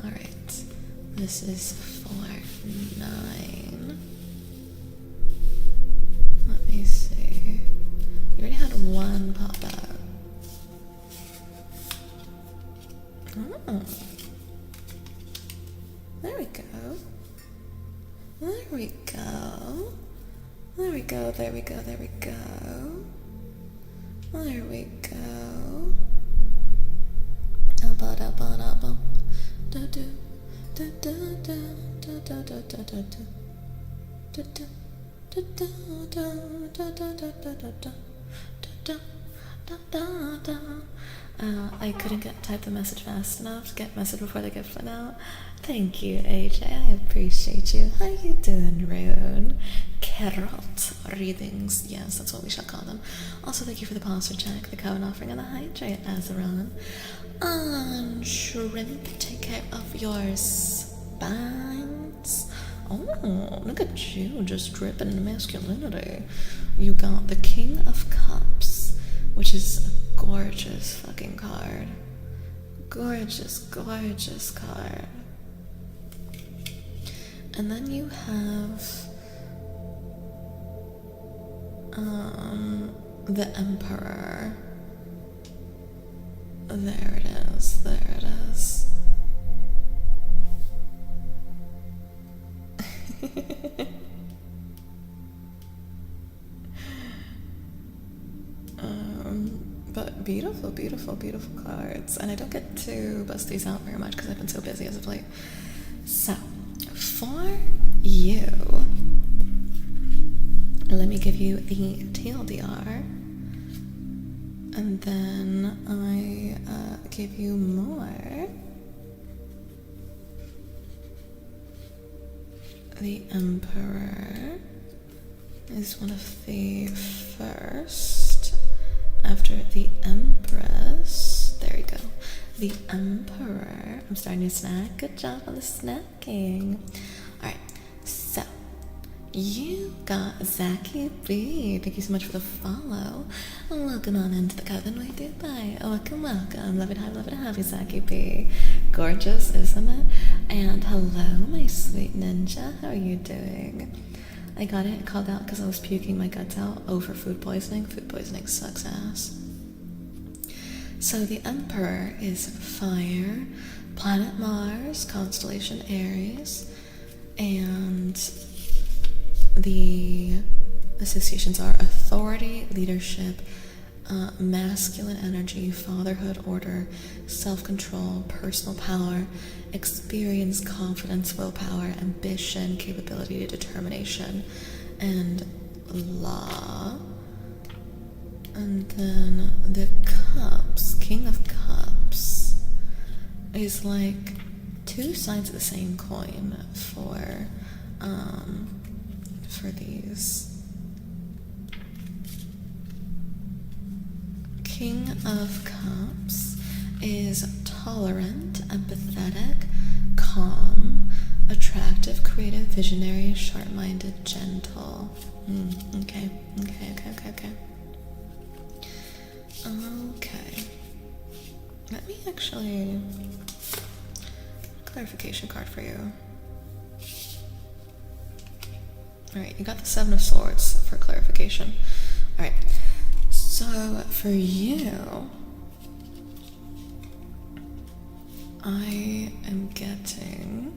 Alright, this is for 9. Let me see. You already had one pop out. Oh. There we go. There we go. There we go, there we go, there we go. There we go. Do do do do do do do do do do do do do. I couldn't type the message fast enough to get message before the gift went out. Thank you, AJ. I appreciate you. How you doing, Rune? Carrot readings. Yes, that's what we shall call them. Also, thank you for the posture check, the Coven offering, and the hydrate, Azeron. Shrimp, take care of your spines. Oh, look at you, just dripping masculinity. You got the King of Cups, which is a gorgeous fucking card. Gorgeous card. And then you have the Emperor. There it is. But beautiful cards. And I don't get to bust these out very much because I've been so busy as of late. So, for you, let me give you the TLDR, and then I give you more. The Emperor is one of the first. After the Empress, there we go. The Emperor. I'm starting to snack. Good job on the snacking. Alright, so you got Zachy B. Thank you so much for the follow. Welcome on into the Coven. We do bye. Welcome. Love it have you, Zachy B. Gorgeous, isn't it? And hello, my sweet ninja. How are you doing? I got it called out because I was puking my guts out over food poisoning. Food poisoning sucks ass. So the Emperor is fire, planet Mars, constellation Aries, and the associations are authority, leadership, masculine energy, fatherhood, order, self-control, personal power, experience, confidence, willpower, ambition, capability, determination, and law. And then the cups, King of Cups, is like two sides of the same coin for these. King of Cups is tolerant, empathetic, calm, attractive, creative, visionary, sharp-minded, gentle. Okay. Let me actually clarification card for you. Alright, you got the Seven of Swords for clarification. Alright, so for you, I am getting...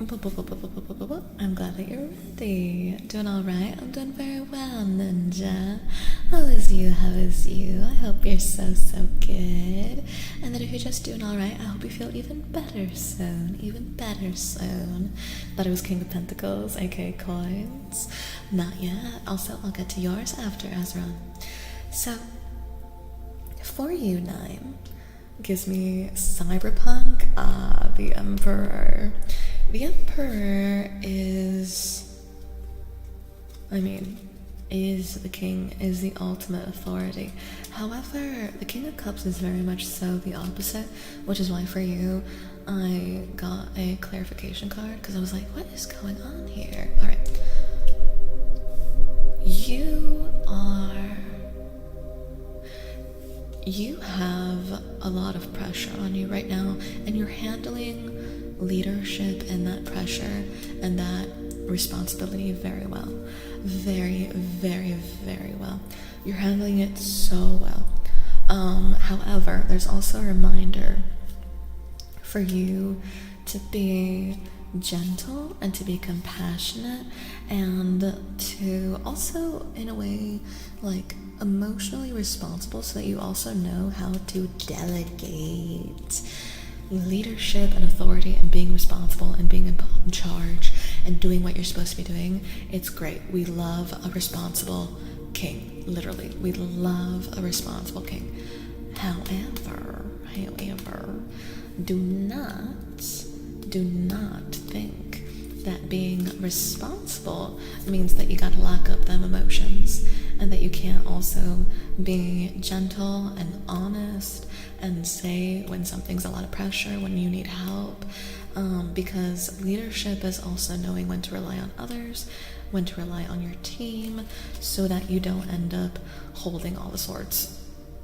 I'm glad that you're ready. Doing alright? I'm doing very well, Ninja. How is you? How is you? I hope you're so good. And that if you're just doing alright, I hope you feel even better soon. Even better soon. Thought it was King of Pentacles, aka coins. Not yet. Also, I'll get to yours after, Ezra. So, for you, Nine, gives me Cyberpunk, the Emperor. The Emperor is the king, is the ultimate authority. However, the King of Cups is very much so the opposite, which is why for you, I got a clarification card, because I was like, what is going on here? Alright. You have a lot of pressure on you right now, and you're handling leadership and that pressure and that responsibility very well. Very, very, very well. You're handling it so well. However, there's also a reminder for you to be gentle and to be compassionate and to also, in a way, like emotionally responsible, so that you also know how to delegate. Leadership and authority and being responsible and being in charge and doing what you're supposed to be doing, it's great. We love a responsible king. Literally, we love a responsible king. However, do not think that being responsible means that you gotta lock up them emotions, and that you can't also be gentle and honest and say when something's a lot of pressure, when you need help, because leadership is also knowing when to rely on others, when to rely on your team, so that you don't end up holding all the swords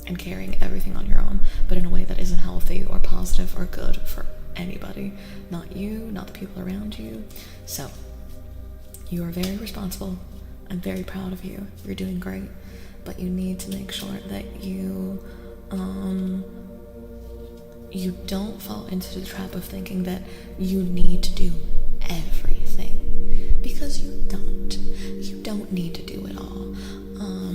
and carrying everything on your own, but in a way that isn't healthy or positive or good for anybody. Not you, not the people around you. So, you are very responsible. I'm very proud of you. You're doing great. But you need to make sure that you don't fall into the trap of thinking that you need to do everything. Because you don't. You don't need to do it all.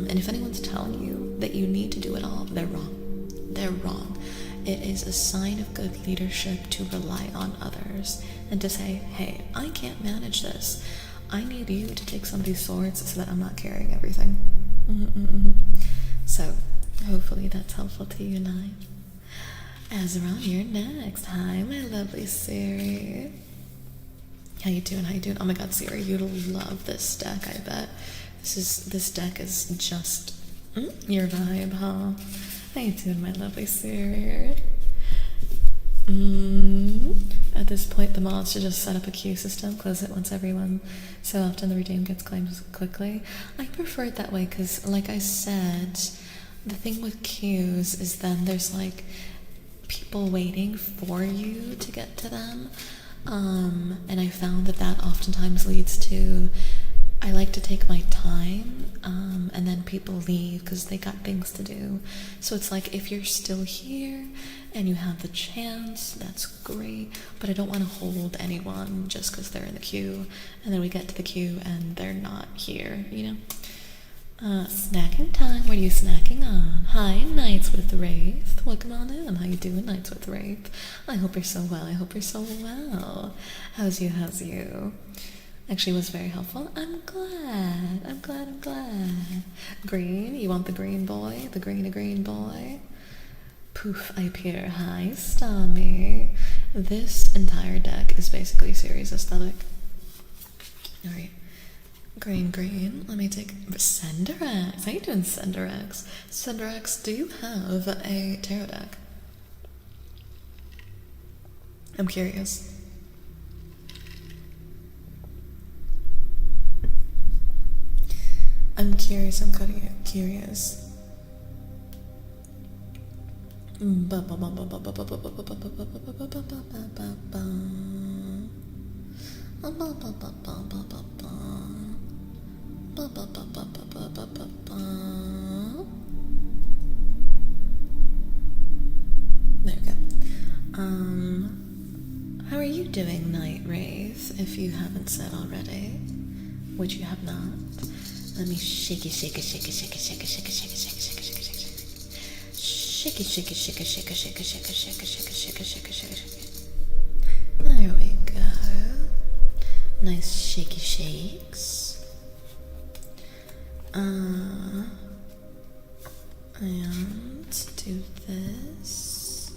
And if anyone's telling you that you need to do it all, they're wrong. They're wrong. It is a sign of good leadership to rely on others and to say, hey, I can't manage this. I need you to take some of these swords so that I'm not carrying everything. So, hopefully that's helpful to you, Nine. Ezra, you're next. Hi, my lovely Siri. How you doing? Oh my god, Siri, you'll love this deck, I bet. This deck is just your vibe, huh? How you doing, my lovely Siri? At this point, the mods should just set up a queue system, close it once everyone so often the redeem gets claimed quickly. I prefer it that way because, like I said, the thing with queues is then there's like people waiting for you to get to them, and I found that oftentimes leads to, I like to take my time, and then people leave because they got things to do. So it's like, if you're still here and you have the chance, that's great, but I don't want to hold anyone just because they're in the queue, and then we get to the queue and they're not here, you know? Snacking time. What are you snacking on? Hi, Nights with Wraith. Welcome on in. How you doing, Nights with Wraith? I hope you're so well. I hope you're so well. How's you? How's you? Actually was very helpful. I'm glad. I'm glad. I'm glad. Green. You want the green boy? The green boy? Poof, I appear. Hi, Stommy. This entire deck is basically series aesthetic. Alright. Green. Let me take Senderex. How you doing, Senderex? Senderex, do you have a tarot deck? I'm curious. I'm curious. There we go. How are you doing, Night Wraith? If you haven't said already, which you have not. Let me shake it. There we go. Nice shaky shakes. And do this.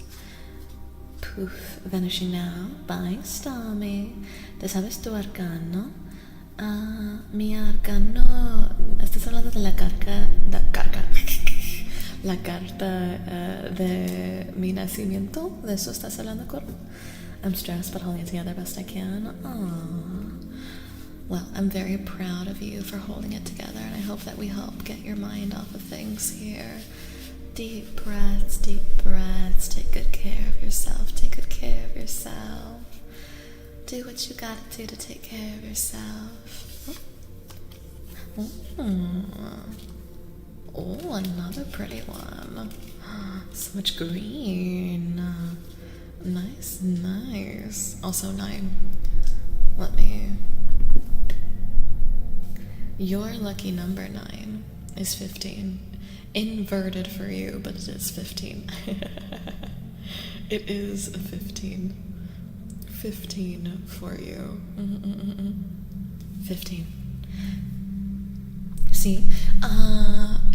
Poof, vanishing now. Bye, Stormy. ¿Te sabes tu arcano? Mi arcano. ¿Estás hablando de la carta? La carta de mi nacimiento? ¿De eso estás hablando, Cor? I'm stressed, but holding it together best I can. Aww. Well, I'm very proud of you for holding it together, and I hope that we help get your mind off of things here. Deep breaths. Take good care of yourself. Do what you gotta do to take care of yourself. Oh, another pretty one. So much green. Nice. Also 9. Your lucky number 9 is 15. Inverted for you, but it is 15. It is 15. 15 for you. 15. Sí.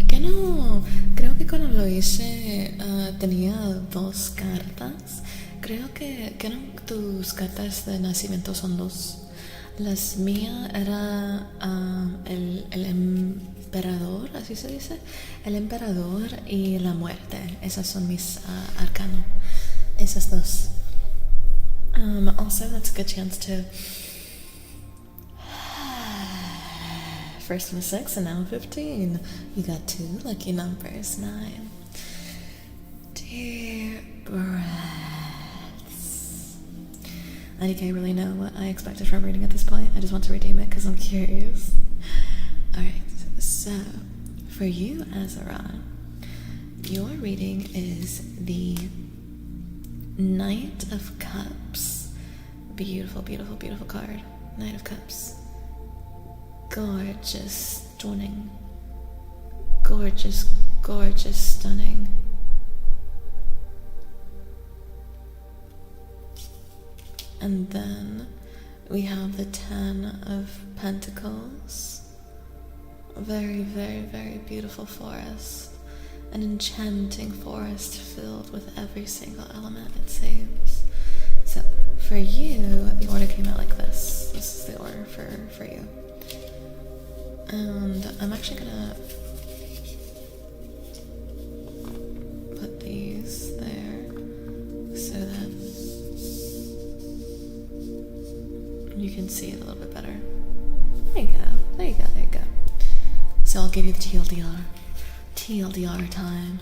Que no. Creo que cuando lo hice tenía 2 cartas. Creo que tus cartas de nacimiento son 2. Las mías era el emperador, así se dice. El emperador y la muerte. Esas son mis arcanos. Esas 2. Also, that's a good chance to. First one 6 and now 15. You got 2 lucky numbers. 9. Deep breaths. I can't really know what I expected from reading at this point. I just want to redeem it because I'm curious. Alright, so for you, Azara, your reading is the Knight of Cups. Beautiful card. Knight of Cups. Gorgeous, stunning. Gorgeous, stunning. And then we have the 10 of Pentacles. Very beautiful forest. An enchanting forest filled with every single element, it seems. So, for you, the order came out like this. This is the order for you. And I'm actually gonna put these there so that you can see it a little bit better. There you go. So I'll give you the TLDR. TLDR time.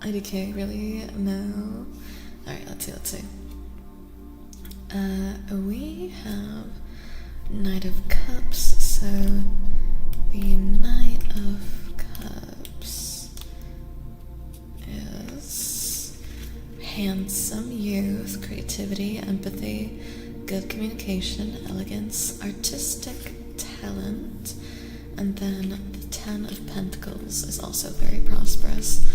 IDK, really? No. Alright, let's see. We have Knight of Cups, so the Knight of Cups is handsome youth, creativity, empathy, good communication, elegance, artistic talent, and then the 10 of Pentacles is also very prosperous.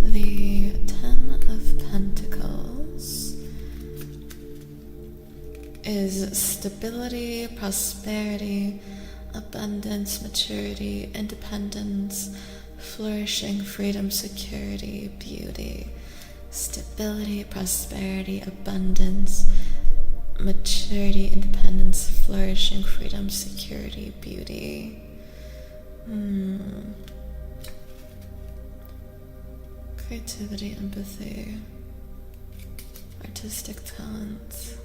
The 10 of Pentacles is stability, prosperity, abundance, maturity, independence, flourishing, freedom, security, beauty. Stability, prosperity, abundance, maturity, independence, flourishing, freedom, security, beauty. Creativity, empathy, artistic talent.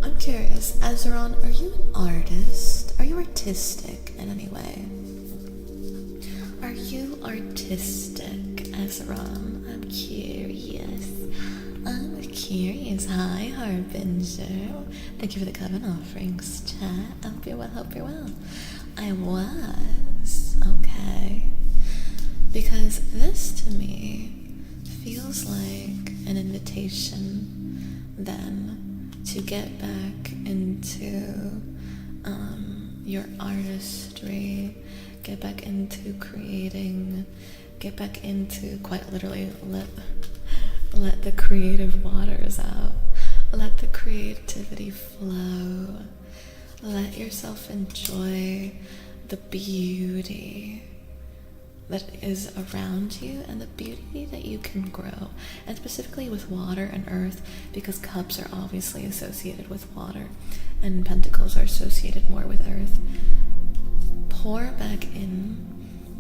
I'm curious, Azeron, are you an artist? Are you artistic in any way? Are you artistic, Azeron? I'm curious. I'm curious. Hi, Harbinger. Thank you for the coven offerings, chat. I hope you're well, hope you're well. I was. Okay. Because this to me feels like an invitation then to get back into your artistry, get back into creating, get back into quite literally let the creative waters out, let the creativity flow, let yourself enjoy the beauty that is around you and the beauty that you can grow, and specifically with water and earth, because cups are obviously associated with water and pentacles are associated more with earth. Pour back in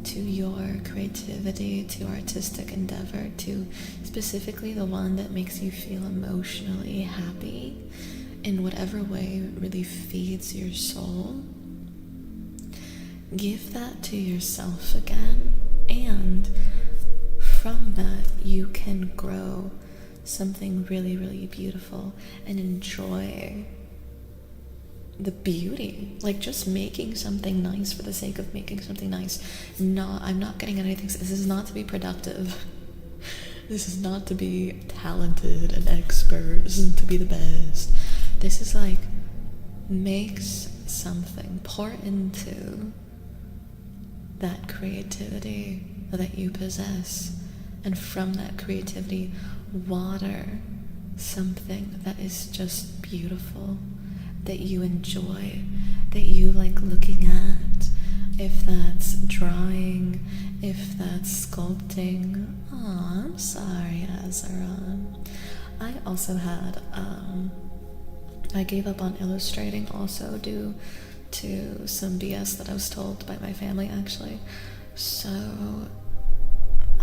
to your creativity, to artistic endeavor, to specifically the one that makes you feel emotionally happy in whatever way really feeds your soul. Give that to yourself again, and from that you can grow something really, really beautiful and enjoy the beauty, like just making something nice for the sake of making something nice. I'm not getting anything. This is not to be productive. This is not to be talented and expert. This isn't to be the best. This is like, makes something, pour into that creativity that you possess, and from that creativity water something that is just beautiful, that you enjoy, that you like looking at, if that's drawing, if that's sculpting. Oh, I'm sorry, Azeron. I also had I gave up on illustrating also due to some BS that I was told by my family, actually. So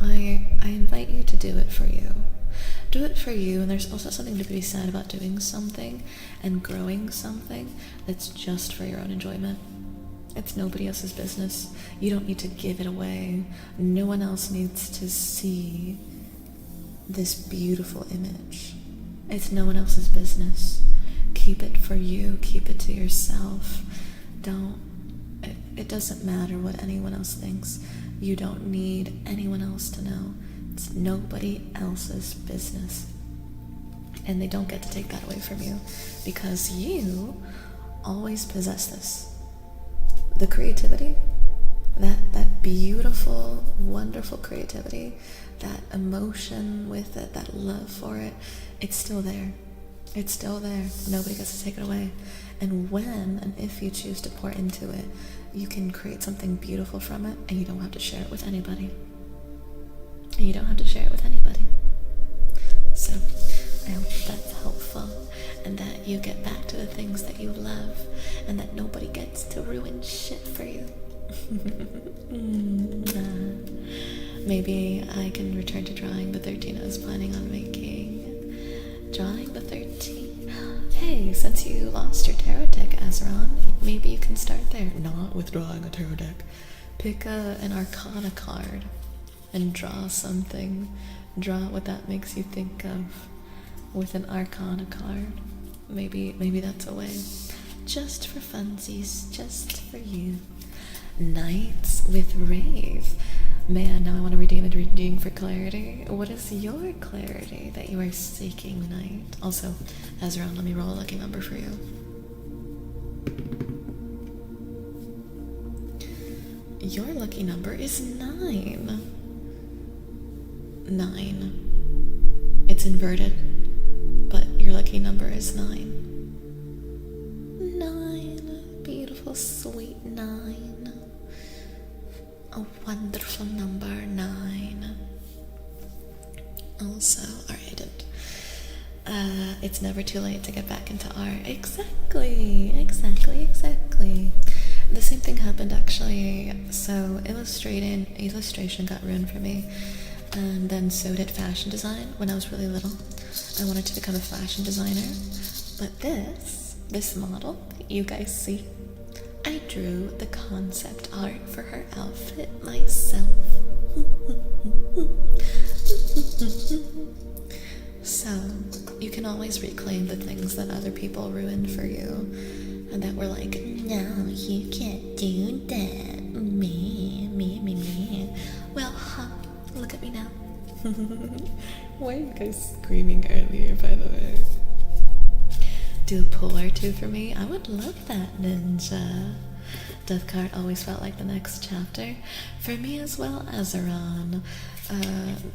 I invite you to do it for you. Do it for you, and there's also something to be said about doing something and growing something that's just for your own enjoyment. It's nobody else's business. You don't need to give it away. No one else needs to see this beautiful image. It's no one else's business. Keep it for you. Keep it to yourself. It doesn't matter what anyone else thinks. You don't need anyone else to know. It's nobody else's business. And they don't get to take that away from you, because you always possess this. The creativity, that beautiful, wonderful creativity, that emotion with it, that love for it, it's still there. It's still there. Nobody gets to take it away. And when and if you choose to pour into it, you can create something beautiful from it, and you don't have to share it with anybody. And you don't have to share it with anybody. So I hope that's helpful, and that you get back to the things that you love, and that nobody gets to ruin shit for you. Maybe I can return to drawing the 13 I was planning on making. Drawing the 13. Hey, since you lost your tarot deck, Azeron, maybe you can start there. Not with drawing a tarot deck. Pick an arcana card and draw something. Draw what that makes you think of with an arcana card. Maybe that's a way. Just for funsies, just for you. Nights with Rave. Man, now I want to redeem a reading for clarity. What is your clarity that you are seeking, Knight? Also, Ezra, let me roll a lucky number for you. Your lucky number is 9. 9. It's inverted, but your lucky number is 9. 9. Beautiful, sweet 9. A wonderful number, 9. Also, alright, it's never too late to get back into art. Exactly. The same thing happened actually. So illustration got ruined for me, and then so did fashion design when I was really little. I wanted to become a fashion designer, but this model you guys see, I drew the concept art for her outfit myself. So, you can always reclaim the things that other people ruined for you, and that were like, no, you can't do that. Me. Well, look at me now. Why are you guys screaming earlier, by the way? Do a pull or two for me? I would love that, ninja. Death card always felt like the next chapter. For me as well, Azeron.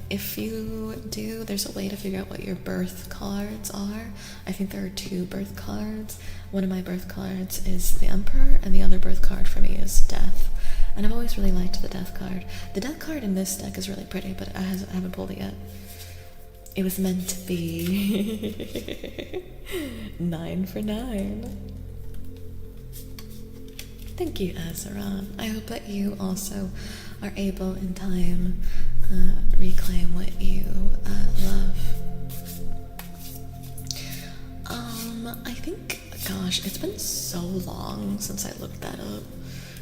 If you do, there's a way to figure out what your birth cards are. I think there are 2 birth cards. One of my birth cards is the Emperor, and the other birth card for me is Death. And I've always really liked the Death card. The Death card in this deck is really pretty, but I haven't pulled it yet. It was meant to be 9 for 9. Thank you, Azeron. I hope that you also are able in time reclaim what you love. I think, gosh, it's been so long since I looked that up.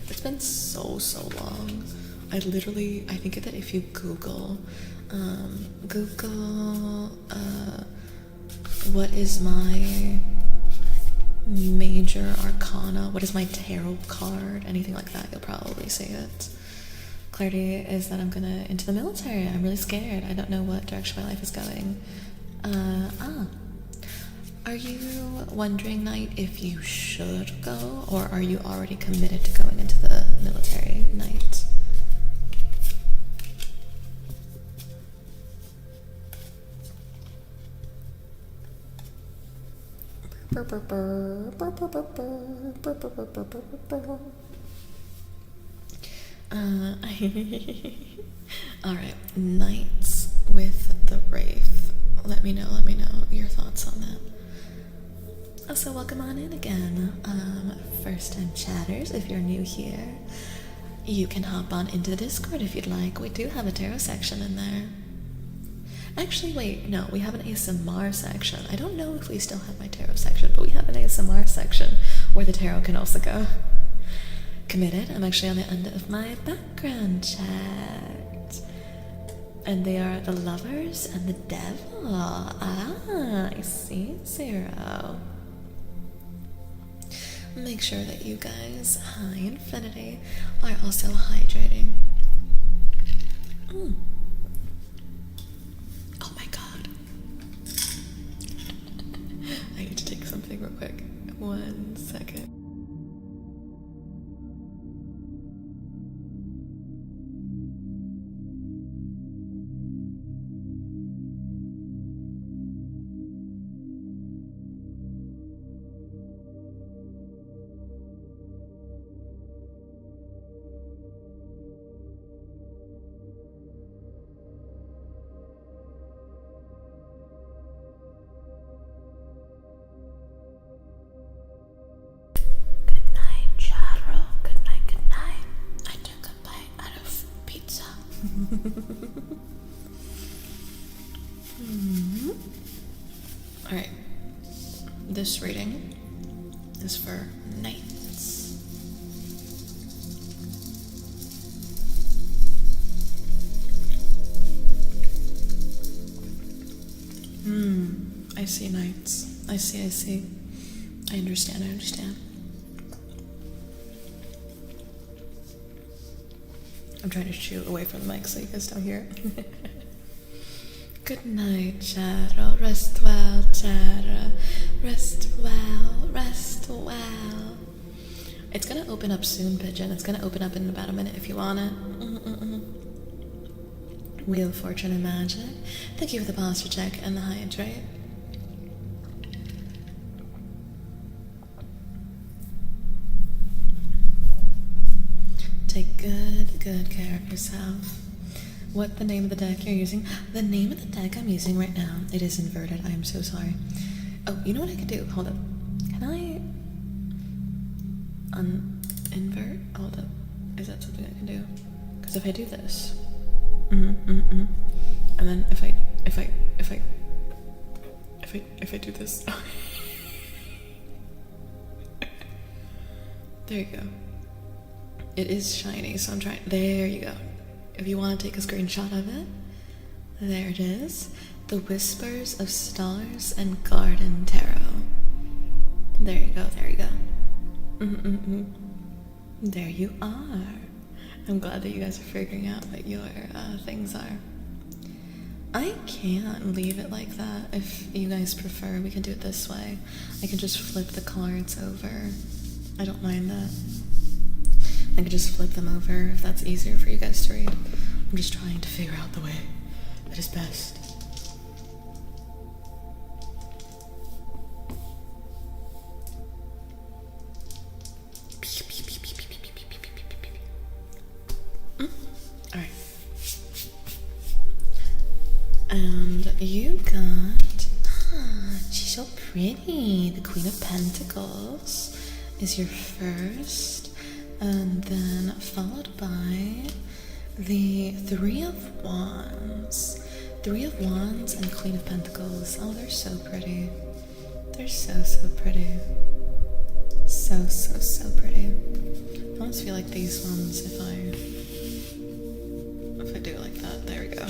It's been so long. I think that if you Google what is my major arcana, what is my tarot card, anything like that, you'll probably see it. Clarity is that I'm gonna into the military. I'm really scared. I don't know what direction my life is going. Are you wondering, Knight, if you should go, or are you already committed to going into the military, Knight? Alright, Knights with the Wraith. Let me know your thoughts on that. Also, welcome on in again. First time chatters, if you're new here, you can hop on into the Discord if you'd like. We do have a tarot section in there. Actually, wait, no, we have an ASMR section. I don't know if we still have my tarot section, but we have an ASMR section where the tarot can also go. Committed. I'm actually on the end of my background chat. And they are the Lovers and the Devil. Ah, I see, Zero. Make sure that you guys, high infinity, are also hydrating. Oh my god. I need to take something real quick. 1 second. Alright, this reading is for Knights. I see, Knights. I see. I understand. I'm trying to shoot away from the mic so you guys don't hear it. Good night, Charo. Rest well, Charo. Rest well, rest well. It's gonna open up soon, Pigeon. It's gonna open up in about a minute if you want it. Wheel of Fortune and Magic. Thank you for the posture check and the hydrate. Take good care of yourself. What the name of the deck you're using? The name of the deck I'm using right now, it is inverted. I am so sorry. Oh, you know what I could do? Hold up. Can I invert? Hold up. Is that something I can do? Because if I do this, and then if I do this, there you go. It is shiny, so I'm trying. There you go. If you want to take a screenshot of it, there it is. The Whispers of Stars and Garden Tarot. There you go, there you go. There you are. I'm glad that you guys are figuring out what your things are. I can't leave it like that. If you guys prefer, we can do it this way. I can just flip the cards over. I don't mind that. I can just flip them over if that's easier for you guys to read. I'm just trying to figure out the way that is best. Alright. And you got... she's so pretty. The Queen of Pentacles is your first. And then followed by the Three of Wands. Three of Wands and Queen of Pentacles. Oh, they're so pretty. They're so pretty. So pretty. I almost feel like these ones, if I do it like that, there we go.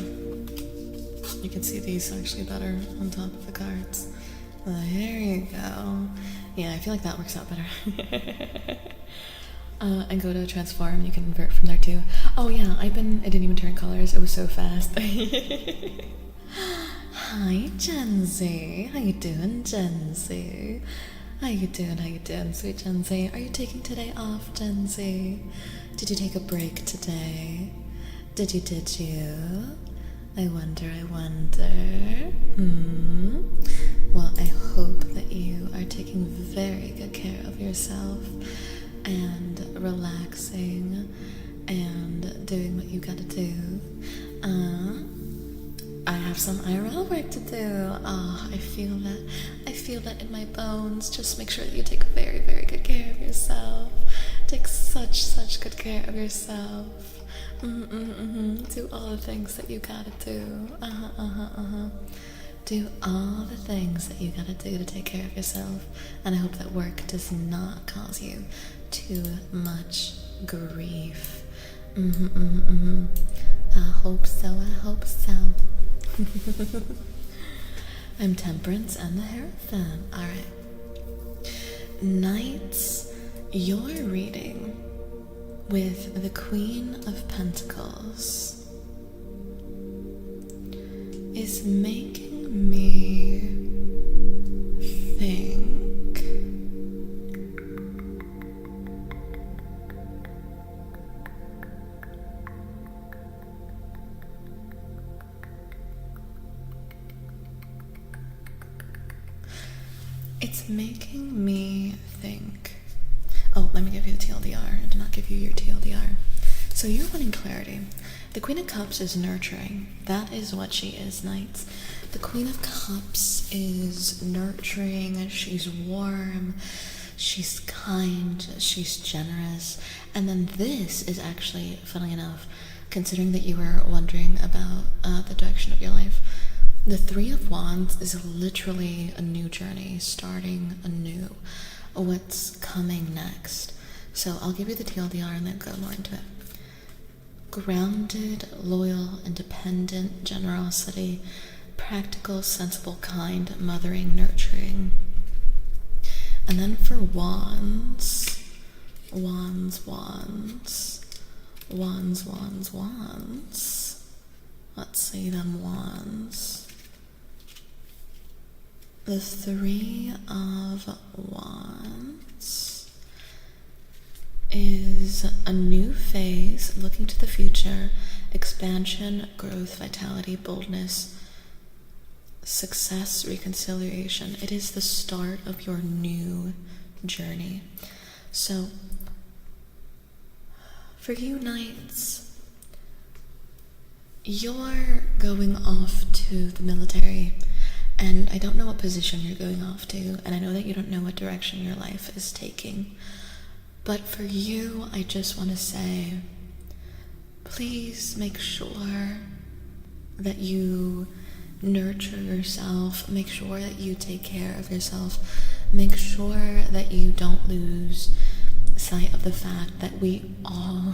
You can see these actually better on top of the cards. There you go. Yeah, I feel like that works out better. And go to transform, you can invert from there too. Oh yeah, I didn't even turn colors, it was so fast. Hi Gen Z, how you doing Gen Z? How you doing sweet Gen Z? Are you taking today off Gen Z? Did you take a break today? Did you? I wonder. Well, I hope that you are taking very good care of yourself and relaxing and doing what you gotta do. I have some IRL work to do. Oh, I feel that in my bones. Just make sure that you take very good care of yourself. Take such good care of yourself. Do all the things that you gotta do. Do all the things that you gotta do to take care of yourself. And I hope that work does not cause you too much grief. I hope so. I'm Temperance and the Hierophant. Alright. Knights, you're reading with the Queen of Pentacles is making me think. It's making me think. Oh, let me give you the TLDR. I did not give you your TLDR. So you're wanting clarity. The Queen of Cups is nurturing. That is what she is, Knights. The Queen of Cups is nurturing. She's warm. She's kind. She's generous. And then this is actually, funnily enough, considering that you were wondering about the direction of your life, the Three of Wands is literally a new journey, starting anew. What's coming next? So I'll give you the TLDR and then go more into it. Grounded, loyal, independent, generosity, practical, sensible, kind, mothering, nurturing. And then for Wands, Wands, wands, wands. Let's see them wands. The Three of Wands is a new phase, looking to the future, expansion, growth, vitality, boldness, success, reconciliation. It is the start of your new journey. So, for you Knights, you're going off to the military, and I don't know what position you're going off to, and I know that you don't know what direction your life is taking, but for you, I just want to say, please make sure that you nurture yourself, make sure that you take care of yourself, make sure that you don't lose sight of the fact that we all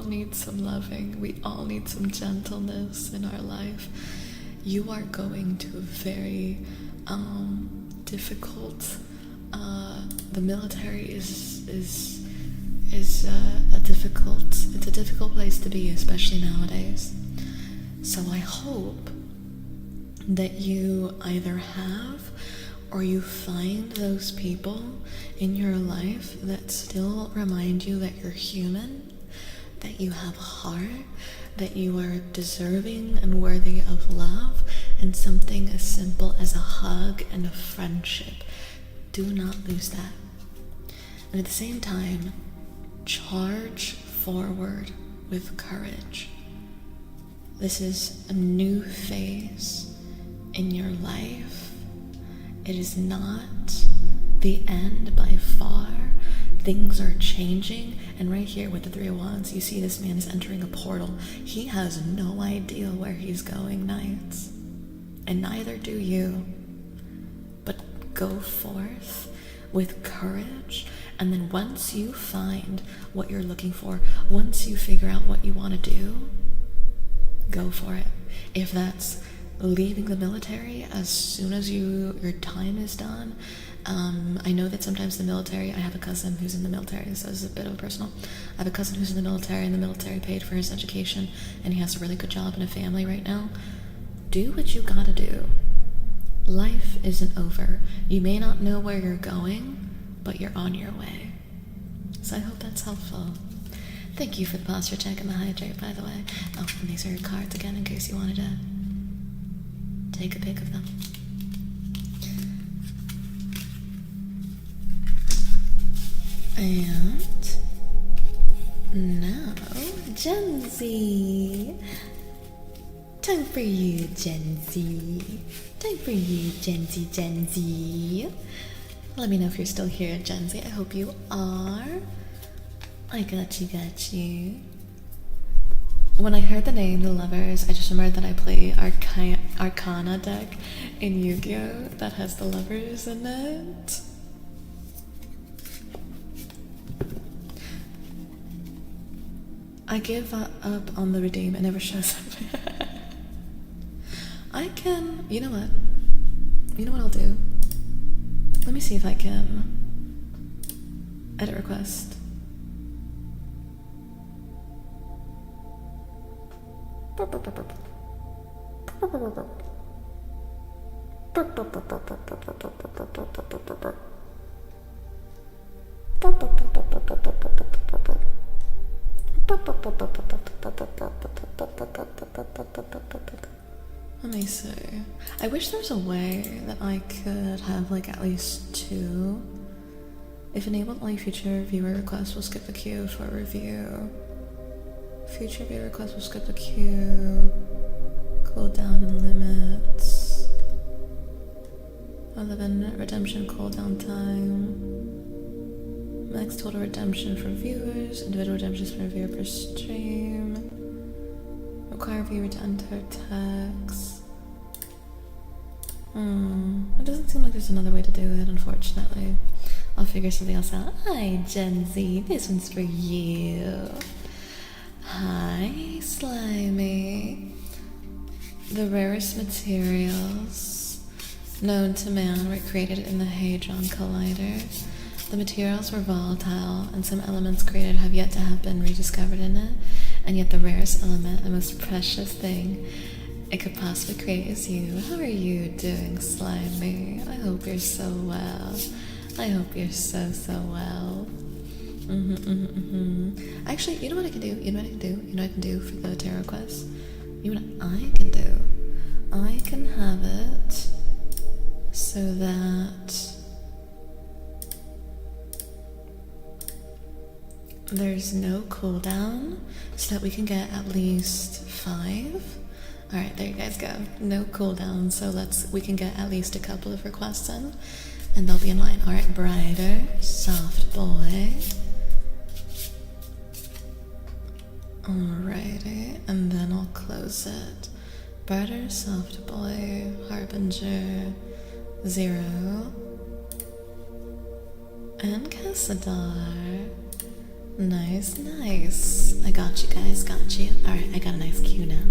need some loving, we all need some gentleness in our life. You are going to a very difficult, the military is a difficult place to be, especially nowadays. So I hope that you either have or you find those people in your life that still remind you that you're human, that you have heart, that you are deserving and worthy of love, and something as simple as a hug and a friendship. Do not lose that. And at the same time, charge forward with courage. This is a new phase in your life. It is not the end by far. Things are changing, and right here with the Three of Wands, you see this man is entering a portal. He has no idea where he's going, Knights, and neither do you. But go forth with courage, and then once you find what you're looking for, once you figure out what you want to do, go for it. If that's leaving the military as soon as your time is done, I know that sometimes the military, I have a cousin who's in the military, so this is a bit of a personal. I have a cousin who's in the military, and the military paid for his education, and he has a really good job and a family right now. Do what you gotta do. Life isn't over. You may not know where you're going, but you're on your way. So I hope that's helpful. Thank you for the posture check and the hydrate, by the way. Oh, and these are your cards again in case you wanted to take a pic of them. And now, Gen Z. Time for you, Gen Z. Time for you, Gen Z, Gen Z. Let me know if you're still here, Gen Z. I hope you are. I got you. When I heard the name The Lovers, I just remembered that I play Arcana deck in Yu-Gi-Oh! That has the Lovers in it. I give up on the redeem. It never shows up. I can... You know what? You know what I'll do? Let me see if I can... Edit request. Let me see. I wish there was a way that I could have like at least two. If enabled, only future viewer requests will skip the queue for review. Future viewer requests will skip the queue. Cooldown and limits. 11 redemption cooldown time. Max total redemption for viewers. Individual redemptions per viewer per stream. Require viewer to enter text. It doesn't seem like there's another way to do it, unfortunately. I'll figure something else out. Hi, Gen Z. This one's for you. Hi, Slimy. The rarest materials known to man were created in the Hadron Collider. The materials were volatile, and some elements created have yet to have been rediscovered in it, and yet the rarest element, the most precious thing it could possibly create is you. How are you doing, Slimy? I hope you're so well. I hope you're so well. Actually, you know what I can do? You know what I can do? You know what I can do for the tarot quest? You know what I can do? I can have it so that there's no cooldown, so that we can get at least 5. Alright, there you guys go. No cooldown, so we can get at least a couple of requests in, and they'll be in line. Alright, brighter, soft boy. Alrighty, and then I'll close it. Brighter, soft boy, harbinger, 0, and Cassadar. Nice, nice. I got you guys, got you. Alright, I got a nice cue now.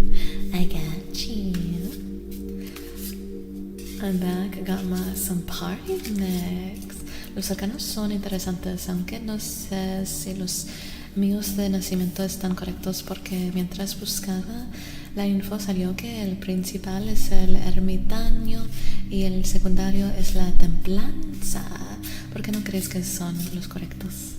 I got you. I'm back, I got some party mix. Los arcanos son interesantes, aunque no sé si los míos de nacimiento están correctos, porque mientras buscaba la info salió que el principal es el ermitaño y el secundario es la templanza. ¿Por qué no crees que son los correctos?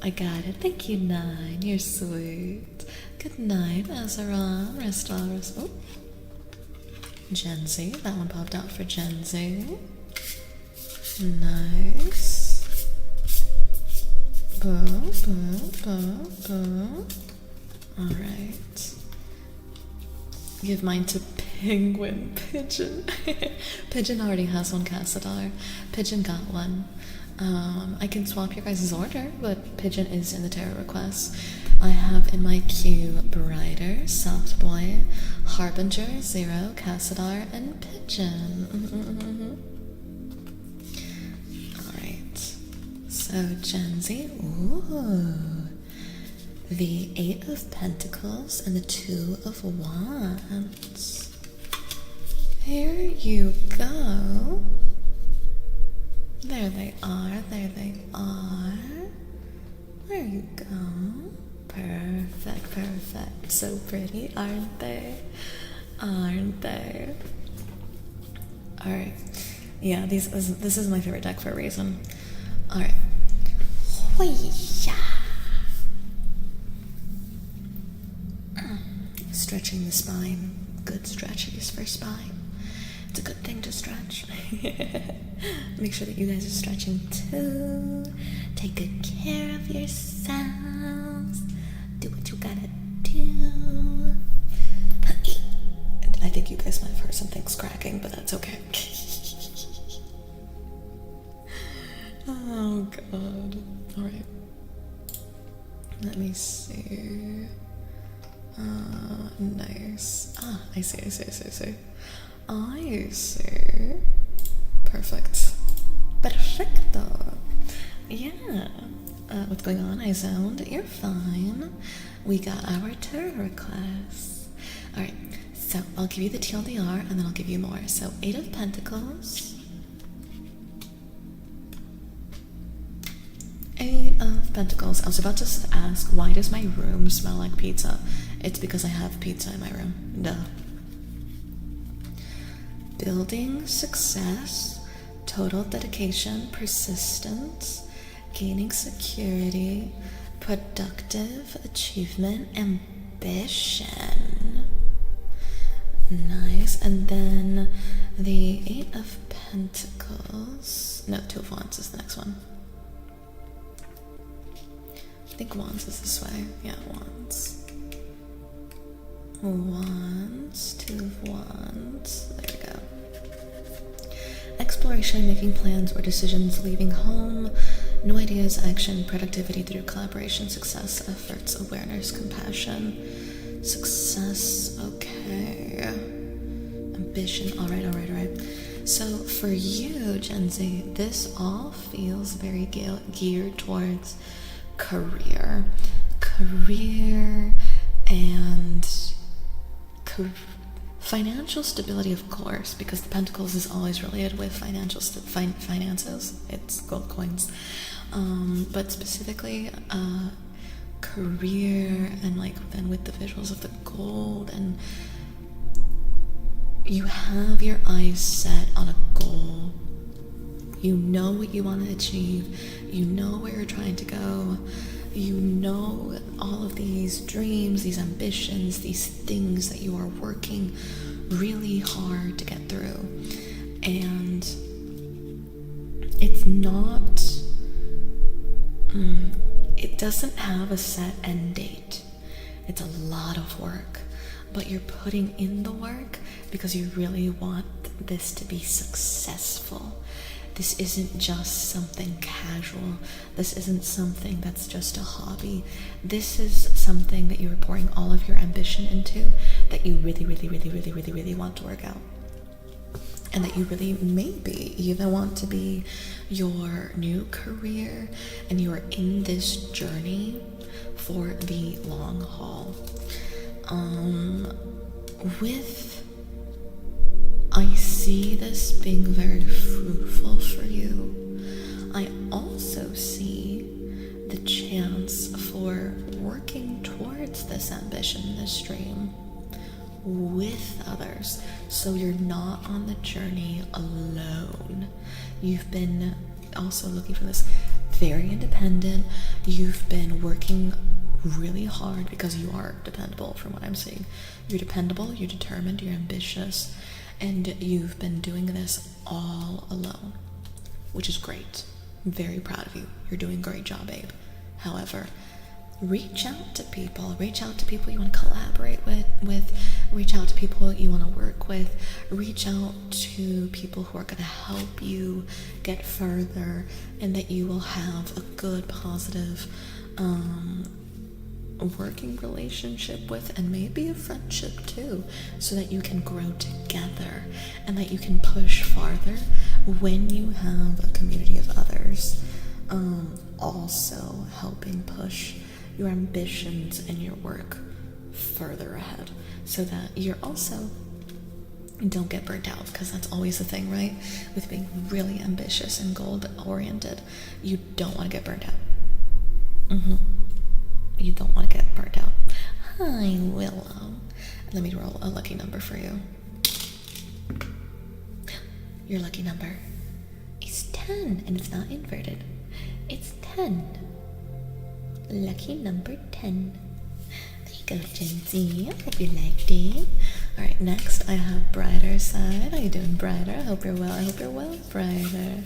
I got it. Thank you, Nine. You're sweet. Good night, Azeron. Rest well. Oh. Gen Z. That one popped out for Gen Z. Nice. Boom, boom, boom, boom. Alright. Give mine to Penguin Pigeon. Pigeon already has one, Cassadar. Pigeon got one. I can swap your guys' order, but Pigeon is in the tarot request. I have in my queue Brighter, Soft Boy, Harbinger, 0, Cassadar, and Pigeon. Alright. So, Gen Z. Ooh. The 8 of Pentacles and the 2 of Wands. Here you go. There they are, there they are. There you go. Perfect, perfect. So pretty, aren't they? Aren't they? Alright. Yeah, this is my favorite deck for a reason. Alright. Stretching the spine. Good stretches for spine. It's a good thing to stretch. Make sure that you guys are stretching too. Take good care of yourselves. Do what you gotta do. I think you guys might have heard some things cracking, but that's okay. Oh god. Alright. Let me see. Nice. Ah, I see. I see. Perfect. Perfecto. Yeah. What's going on? I zoned. You're fine. We got our tarot requests. Alright, so I'll give you the TLDR and then I'll give you more. So 8 of Pentacles. 8 of Pentacles. I was about to ask, why does my room smell like pizza? It's because I have pizza in my room. Duh. Building success, total dedication, persistence, gaining security, productive achievement, ambition. Nice. And then the 8 of Pentacles. No, 2 of Wands is the next one. I think Wands is this way. Yeah, Wands. Wands, 2 of Wands. There we go. Exploration, making plans or decisions, leaving home, new ideas, action, productivity through collaboration, success, efforts, awareness, compassion, success, okay. Ambition, alright. So for you, Gen Z, this all feels very geared towards career and Financial stability, of course, because the Pentacles is always related with finances. It's gold coins. But specifically, career, and like then with the visuals of the gold, and you have your eyes set on a goal. You know what you want to achieve. You know where you're trying to go. You know all of these dreams, these ambitions, these things that you are working really hard to get through. And it's not, it doesn't have a set end date. It's a lot of work, but you're putting in the work because you really want this to be successful. This isn't just something casual. This isn't something that's just a hobby. This is something that you're pouring all of your ambition into, that you really, really, really, really, really, really want to work out. And that you really maybe even want to be your new career, and you are in this journey for the long haul. I see this being very fruitful for you. I also see the chance for working towards this ambition, this dream, with others, so you're not on the journey alone. You've been also looking for this very independent. You've been working really hard because you are dependable, from what I'm seeing. You're dependable, you're determined, you're ambitious, and you've been doing this all alone, which is great. I'm very proud of you. You're doing a great job, babe. However, reach out to people. Reach out to people you want to collaborate with. Reach out to people you want to work with. Reach out to people who are going to help you get further, and that you will have a good, positive working relationship with, and maybe a friendship too, so that you can grow together and that you can push farther when you have a community of others also helping push your ambitions and your work further ahead, so that you're also don't get burnt out, because that's always the thing, right? With being really ambitious and goal oriented, you don't want to get burnt out. You don't want to get burnt out. Hi, Willow. Let me roll a lucky number for you. Your lucky number is 10, and it's not inverted. It's 10. Lucky number 10. There you go, Genzy. I hope you liked it. Alright, next I have Brighter Side. How you doing, Brighter? I hope you're well. I hope you're well, Brighter.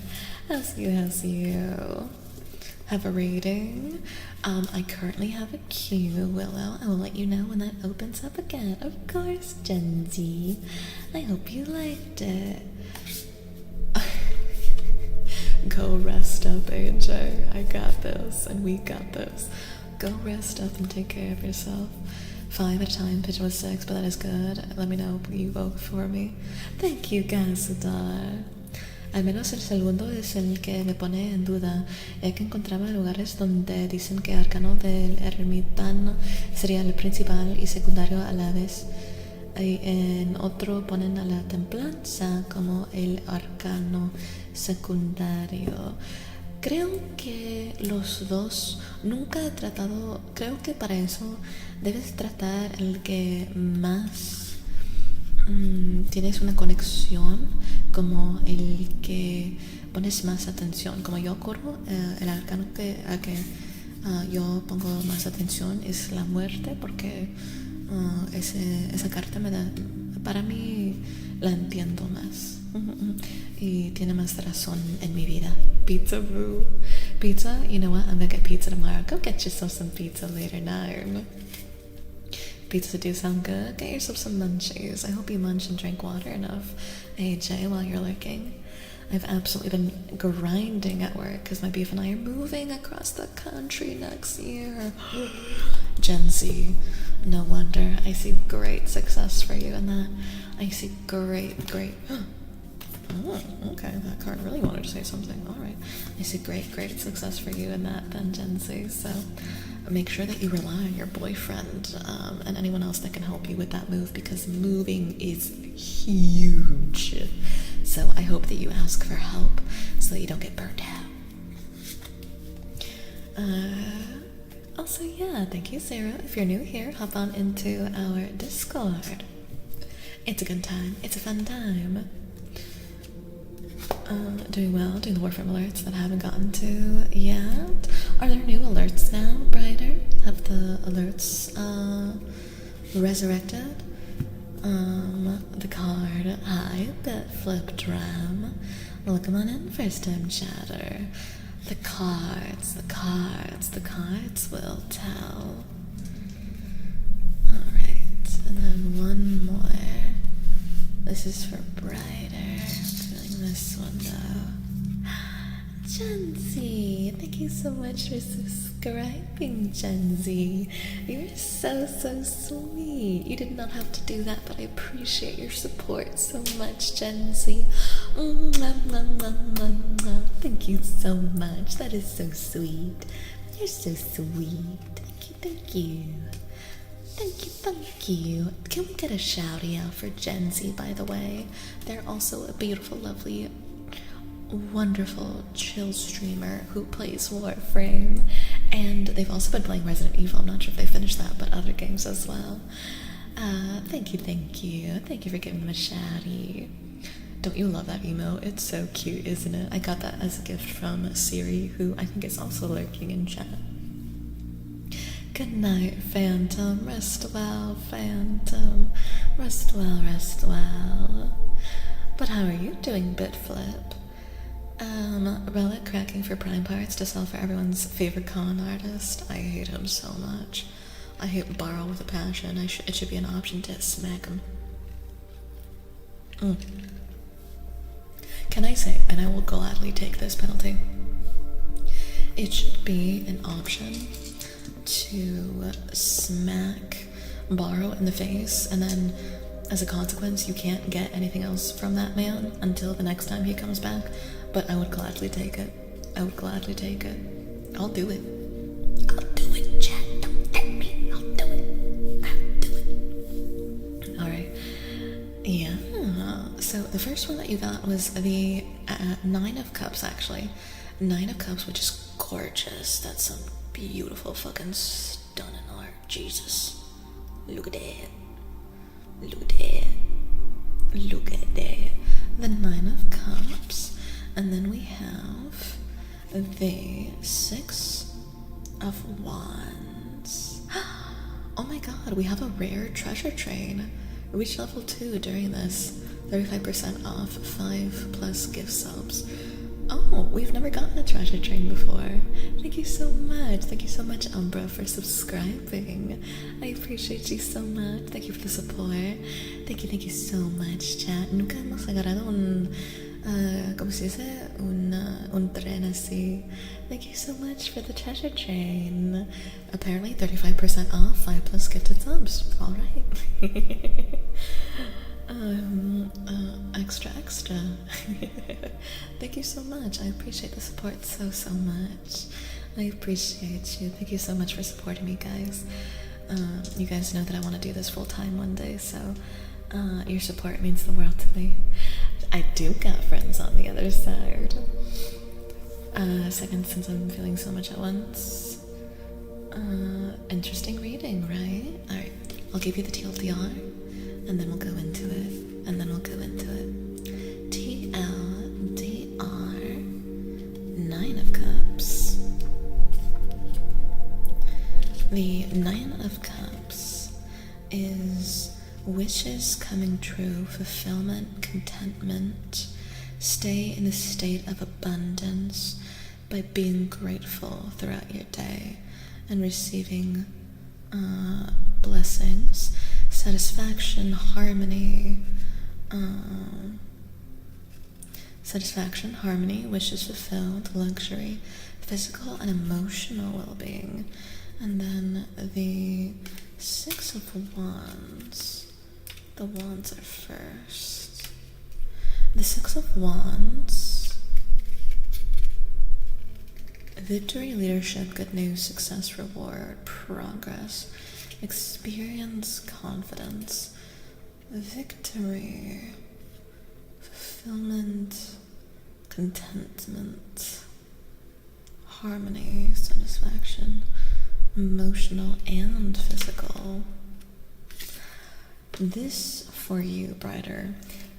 How's you? Have a reading. I currently have a queue, Willow. I will let you know when that opens up again. Of course, Genzy. I hope you liked it. Go rest up, AJ. I got this, and we got this. Go rest up and take care of yourself. 5 at a time, pitch was 6, but that is good. Let me know you vote for me. Thank you, Gasadar. Al menos el segundo es el que me pone en duda, ya que encontraba lugares donde dicen que el arcano del ermitaño sería el principal y secundario a la vez. Y en otro ponen a la templanza como el arcano secundario. Creo que los dos, nunca he tratado, creo que para eso debes tratar el que más tienes una conexión, como el que pones más atención. Como yo ocurro, el arcano a que yo pongo más atención es la muerte, porque esa carta me da, para mí la entiendo más y tiene más razón en mi vida. Pizza boo. Pizza, you know what, I'm gonna get pizza tomorrow. Go get yourself some pizza later now. Pizza do sound good. Get yourself some munchies. I hope you munch and drink water enough, AJ, while you're lurking. I've absolutely been grinding at work because my beef and I are moving across the country next year. Gen Z, no wonder. I see great success for you in that. I see great. Oh, okay, that card really wanted to say something. Alright. I see great success for you in that then, Gen Z. So make sure that you rely on your boyfriend and anyone else that can help you with that move, because moving is huge. So I hope that you ask for help so that you don't get burnt out. Also, yeah, thank you, Sarah. If you're new here, hop on into our Discord. It's a good time. It's a fun time. Doing well, doing the Warframe alerts that I haven't gotten to yet. Are there new alerts now, Brighter? Have the alerts resurrected? The card. Hi, Bitflip Dram. Welcome on in, first time chatter. The cards will tell. Alright, and then one more. This is for Brighter. Doing this one though. Janzi, thank you so much for subscribing, Janzi. You're so sweet. You did not have to do that, but I appreciate your support so much, Janzi. Thank you so much. That is so sweet. You're so sweet. Thank you. Thank you. Can we get a shouty out for Janzi, by the way? They're also a beautiful, lovely, wonderful, chill streamer who plays Warframe. And they've also been playing Resident Evil. I'm not sure if they finished that, but other games as well. Thank you. Thank you for giving them a shouty. Don't you love that emo? It's so cute, isn't it? I got that as a gift from Siri, who I think is also lurking in chat. Good night, Phantom. Rest well, Phantom. Rest well. But how are you doing, Bitflip? Relic cracking for prime parts to sell for everyone's favorite con artist. I hate him so much. I hate Borrow with a passion. It should be an option to smack him. Can I say, and I will gladly take this penalty, it should be an option to smack Borrow in the face, and then as a consequence you can't get anything else from that man until the next time he comes back. But I would gladly take it. I'll do it. Chat. Don't tell me. I'll do it. Alright. Yeah. So the first one that you got was the 9 of Cups, actually. 9 of Cups, which is gorgeous. That's some beautiful fucking stunning art. Jesus. Look at that. The 9 of Cups. And then we have the 6 of Wands. Oh my god, we have a rare treasure train. Reach level 2 during this. 35% off, 5+ gift subs. Oh, we've never gotten a treasure train before. Thank you so much. Thank you so much, Umbra, for subscribing. I appreciate you so much. Thank you for the support. Thank you so much, chat. Nunca hemos agarrado ¿cómo se dice? Un tren así. Thank you so much for the treasure train. Apparently 35% off, 5+ gifted subs. Alright. Extra. Thank you so much. I appreciate the support so much. I appreciate you. Thank you so much for supporting me, guys. You guys know that I want to do this full time one day, so your support means the world to me. I do got friends on the other side. Second, since I'm feeling so much at once. Interesting reading, right? Alright, I'll give you the TLDR, and then we'll go into it. TLDR, 9 of Cups. The 9 of Cups is wishes coming true, fulfillment, contentment. Stay in a state of abundance by being grateful throughout your day and receiving blessings, satisfaction, harmony, wishes fulfilled, luxury, physical and emotional well-being. And then the 6 of Wands. The Wands are first. The 6 of Wands victory, leadership, good news, success, reward, progress, experience, confidence, victory, fulfillment, contentment, harmony, satisfaction, emotional and physical. This for you, Brighter,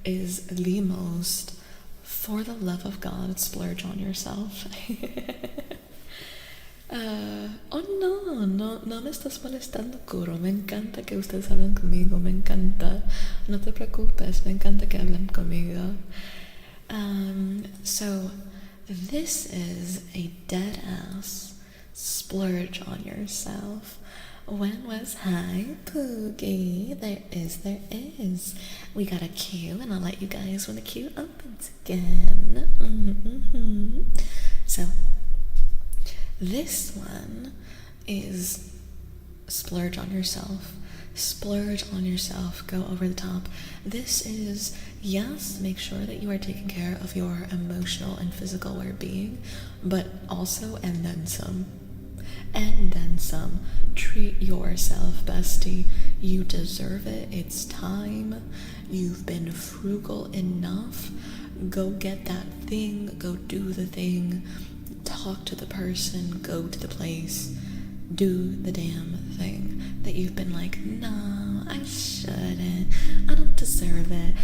is the most for the love of God splurge on yourself. Oh no me estás molestando, Kuro. Me encanta que ustedes hablen conmigo, me encanta. No te preocupes, me encanta que hablen conmigo. So this is a dead ass splurge on yourself. When was hi, Poogie? There is. We got a queue, and I'll let you guys when the queue opens again. So, this one is splurge on yourself. Splurge on yourself. Go over the top. This is, yes, make sure that you are taking care of your emotional and physical well-being, but also, and then some. And then some. Treat yourself, bestie. You deserve it. It's time. You've been frugal enough. Go get that thing. Go do the thing. Talk to the person. Go to the place. Do the damn thing that you've been like, no, I shouldn't. I don't deserve it.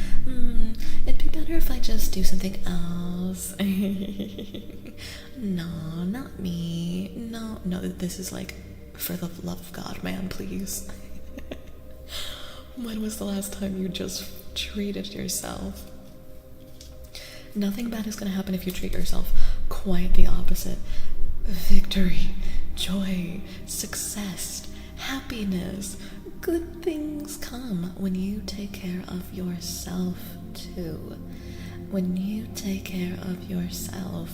It'd be better if I just do something else. No, not me. No, this is like, for the love of God, man, please. When was the last time you just treated yourself? Nothing bad is gonna happen if you treat yourself. Quite the opposite. Victory, joy, success, happiness, good things come when you take care of yourself too. When you take care of yourself,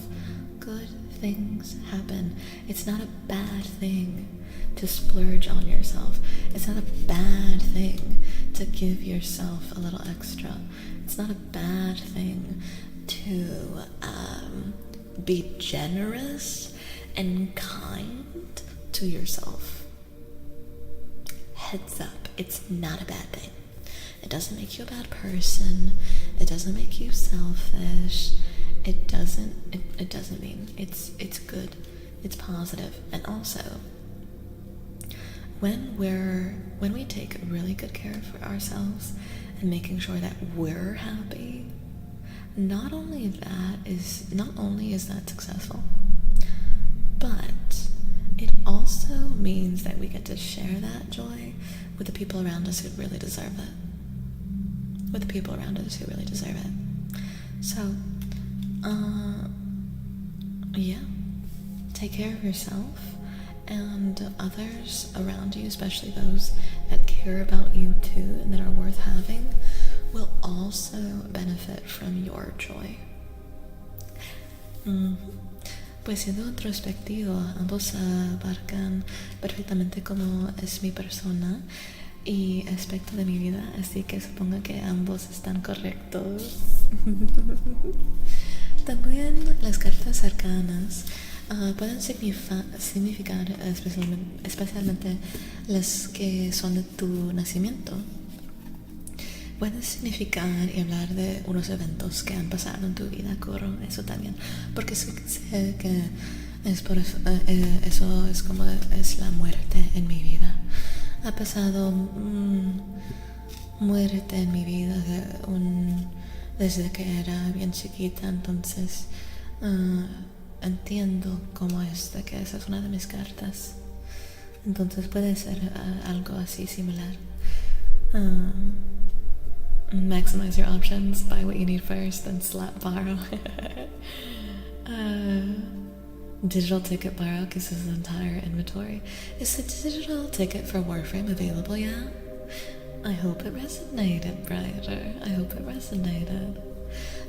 good things happen. It's not a bad thing to splurge on yourself. It's not a bad thing to give yourself a little extra. It's not a bad thing to be generous and kind to yourself. Heads up, it's not a bad thing. It doesn't make you a bad person. It doesn't make you selfish. It doesn't mean it's good. It's positive. And also, when we take really good care of ourselves and making sure that we're happy, not only is that successful, but it also means that we get to share that joy with the people around us who really deserve it. With the people around us who really deserve it. So, yeah, take care of yourself and others around you, especially those that care about you too and that are worth having, will also benefit from your joy. Pues siendo introspectivo, ambos abarcan perfectamente cómo es mi persona y aspecto de mi vida, así que supongo que ambos están correctos. También las cartas arcanas pueden significar especialmente las que son de tu nacimiento. Pueden significar y hablar de unos eventos que han pasado en tu vida, Coro, eso también, porque sé que es por eso, eso es como es la muerte en mi vida. Ha pasado muerte en mi vida desde que era bien chiquita, entonces entiendo cómo es de que esa es una de mis cartas. Entonces puede ser algo así similar. Maximize your options, buy what you need first, then slap borrow. Digital ticket borrow, because this is entire inventory. Is the digital ticket for Warframe available yet? I hope it resonated, Brighter. I hope it resonated.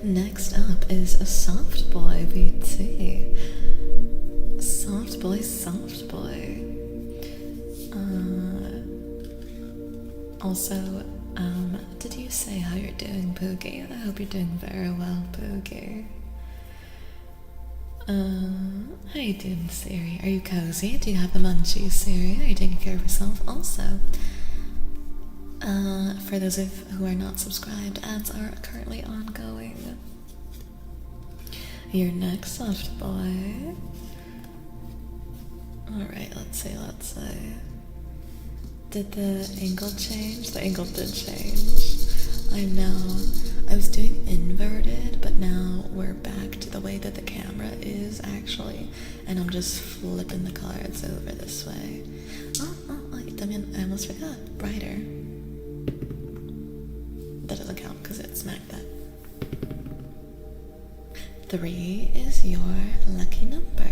Next up is a Soft Boy VT. Soft Boy. Also, did you say how you're doing, Poogie? I hope you're doing very well, Poogie. How you doing, Siri? Are you cozy? Do you have the munchies, Siri? Are you taking care of yourself? Also, for those who are not subscribed, ads are currently ongoing. Your next soft boy. Alright, let's see. Did the angle change? The angle did change. I was doing inverted, but now we're back to the way that the camera is actually, and I'm just flipping the cards over this way. I almost forgot. Brighter. That doesn't count because it smacked that. 3 is your lucky number.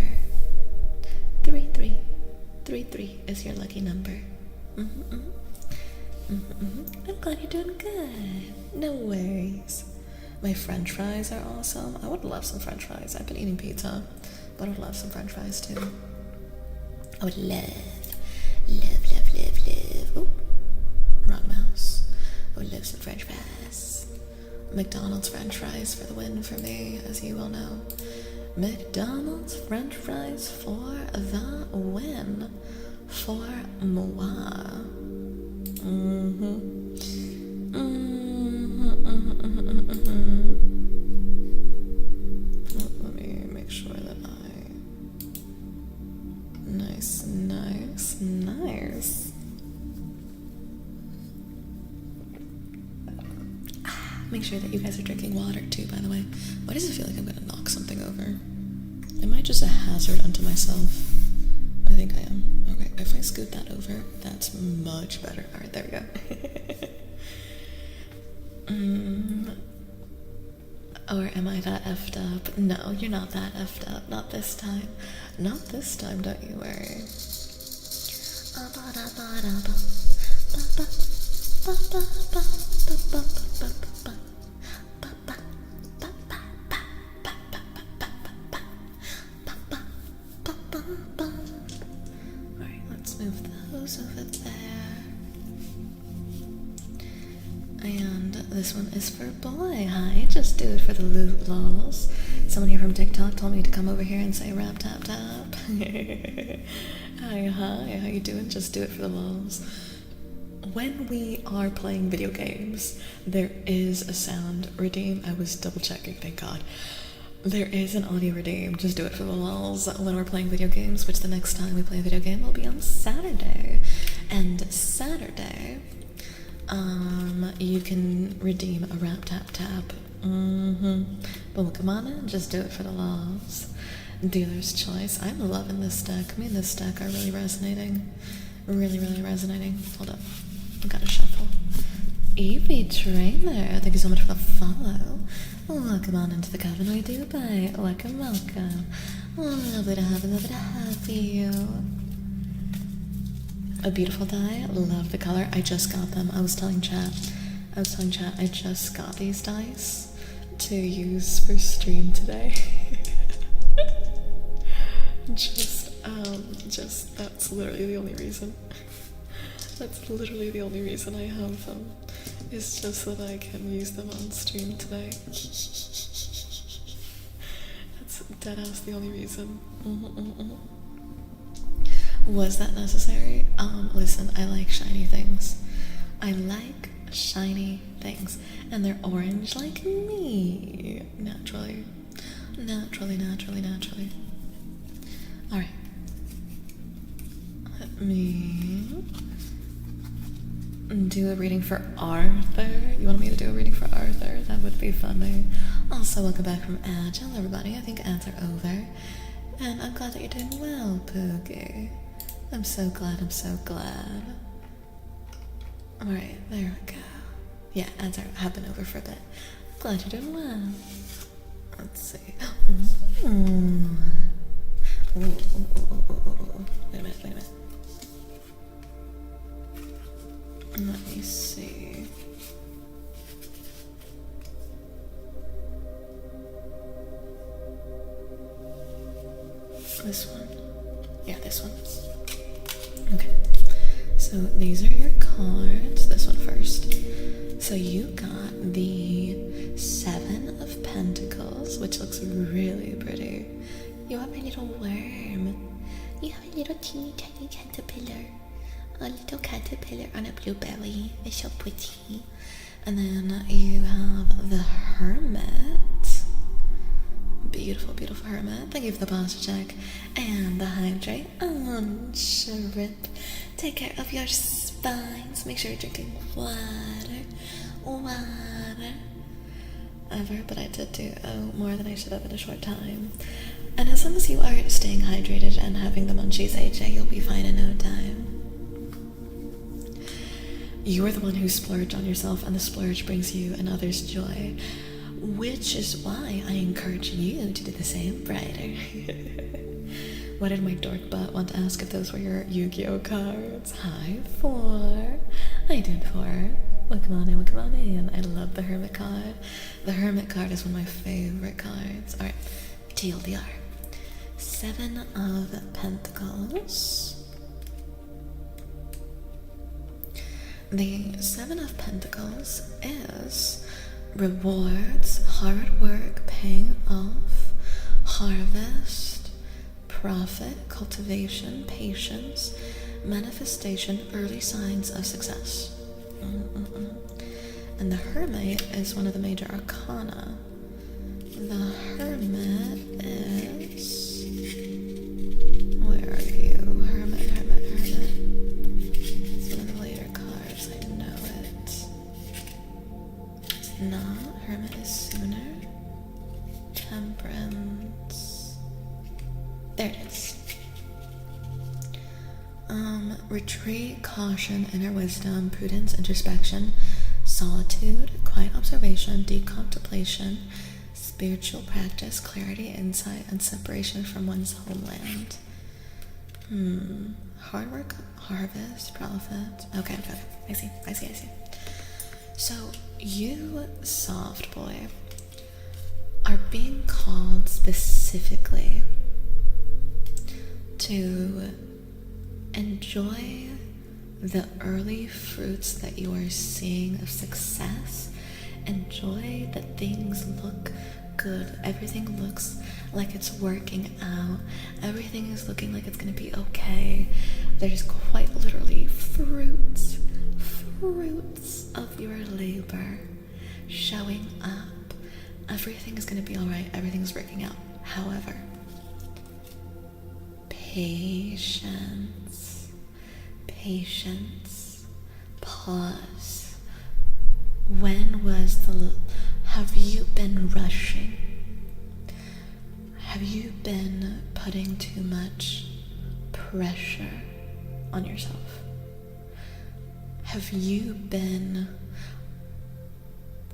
3 is your lucky number. I'm glad you're doing good. No worries. My french fries are awesome. I would love some french fries. I've been eating pizza, but I would love some french fries too. I would love. Oop, wrong mouse. I would love some french fries. McDonald's french fries for the win for me, as you all know. McDonald's french fries for the win. For moi. Let me make sure that nice. Make sure that you guys are drinking water too, by the way. Why does it feel like I'm gonna knock something over? Am I just a hazard unto myself? I think I am. Okay, if I scoot that over, that's much better. Alright, there we go. Or am I that effed up? No, you're not that effed up. Not this time. Not this time, don't you worry. Alright, let's move those over there. And this one is for boy. Hi, just do it for the loot lols. Someone here from TikTok told me to come over here and say rap tap tap. Hi, how you doing? Just do it for the lols. When we are playing video games, there is a sound redeem. I was double checking, thank God. There is an audio redeem. Just do it for the lols when we're playing video games, which the next time we play a video game will be on Saturday. And Saturday, you can redeem a rap tap tap. But come on in, just do it for the lols. Dealer's choice. I'm loving this deck. Me and this deck are really resonating. Really resonating. Hold up. I gotta shuffle. Evie Trainer, thank you so much for the follow. Welcome on into the Coven we do by. Welcome. Lovely to have you. A beautiful die. Love the color. I just got them. I was telling chat, I just got these dice to use for stream today. just that's literally the only reason. That's literally the only reason I have them. It's just that I can use them on stream today. That's deadass the only reason. Was that necessary? Listen, I like shiny things. And they're orange like me. Naturally. Alright. Let me do a reading for Arthur. You want me to do a reading for Arthur? That would be funny. Also, welcome back from ads. Hello everybody, I think ads are over. And I'm glad that you're doing well, Poogie. I'm so glad. Alright, there we go. Yeah, ads have been over for a bit. I'm glad you're doing well. Let's see. Wait a minute. Let me see. This one. Yeah, this one. Okay. So these are your cards. This one first. So you got the 7 of Pentacles, which looks really pretty. You teeny tiny caterpillar. A little caterpillar on a blueberry. It's so pretty. And then you have the Hermit. Beautiful, beautiful Hermit. Thank you for the posture check. And the Hydrate on Shrimp. Take care of your spines. Make sure you're drinking water. But I did do more than I should have in a short time. And as long as you are staying hydrated and having the munchies, AJ, you'll be fine in no time. You are the one who splurged on yourself, and the splurge brings you and others joy, which is why I encourage you to do the same, brighter. What did my dork butt want to ask if those were your Yu-Gi-Oh cards? Hi, 4. I did 4. Welcome on in. I love the Hermit card. The Hermit card is one of my favorite cards. Alright, TLDR. 7 of Pentacles. The 7 of Pentacles is rewards, hard work, paying off, harvest, profit, cultivation, patience, manifestation, early signs of success. And the Hermit is one of the major arcana. The Hermit is... Where are you? Hermit. It's one of the later cards, I know it. It's not. Hermit is sooner. Temperance. There it is. Retreat, caution, inner wisdom, prudence, introspection, solitude, quiet observation, deep contemplation, spiritual practice, clarity, insight, and separation from one's homeland. Hard work, harvest, profit. Okay. I see. So, you, soft boy, are being called specifically to enjoy the early fruits that you are seeing of success. Enjoy that things look good. Everything looks like it's working out. Everything is looking like it's gonna be okay. There's quite literally fruits of your labor showing up. Everything is gonna be alright. Everything's working out. However, patience, pause. Have you been rushing? Have you been putting too much pressure on yourself? Have you been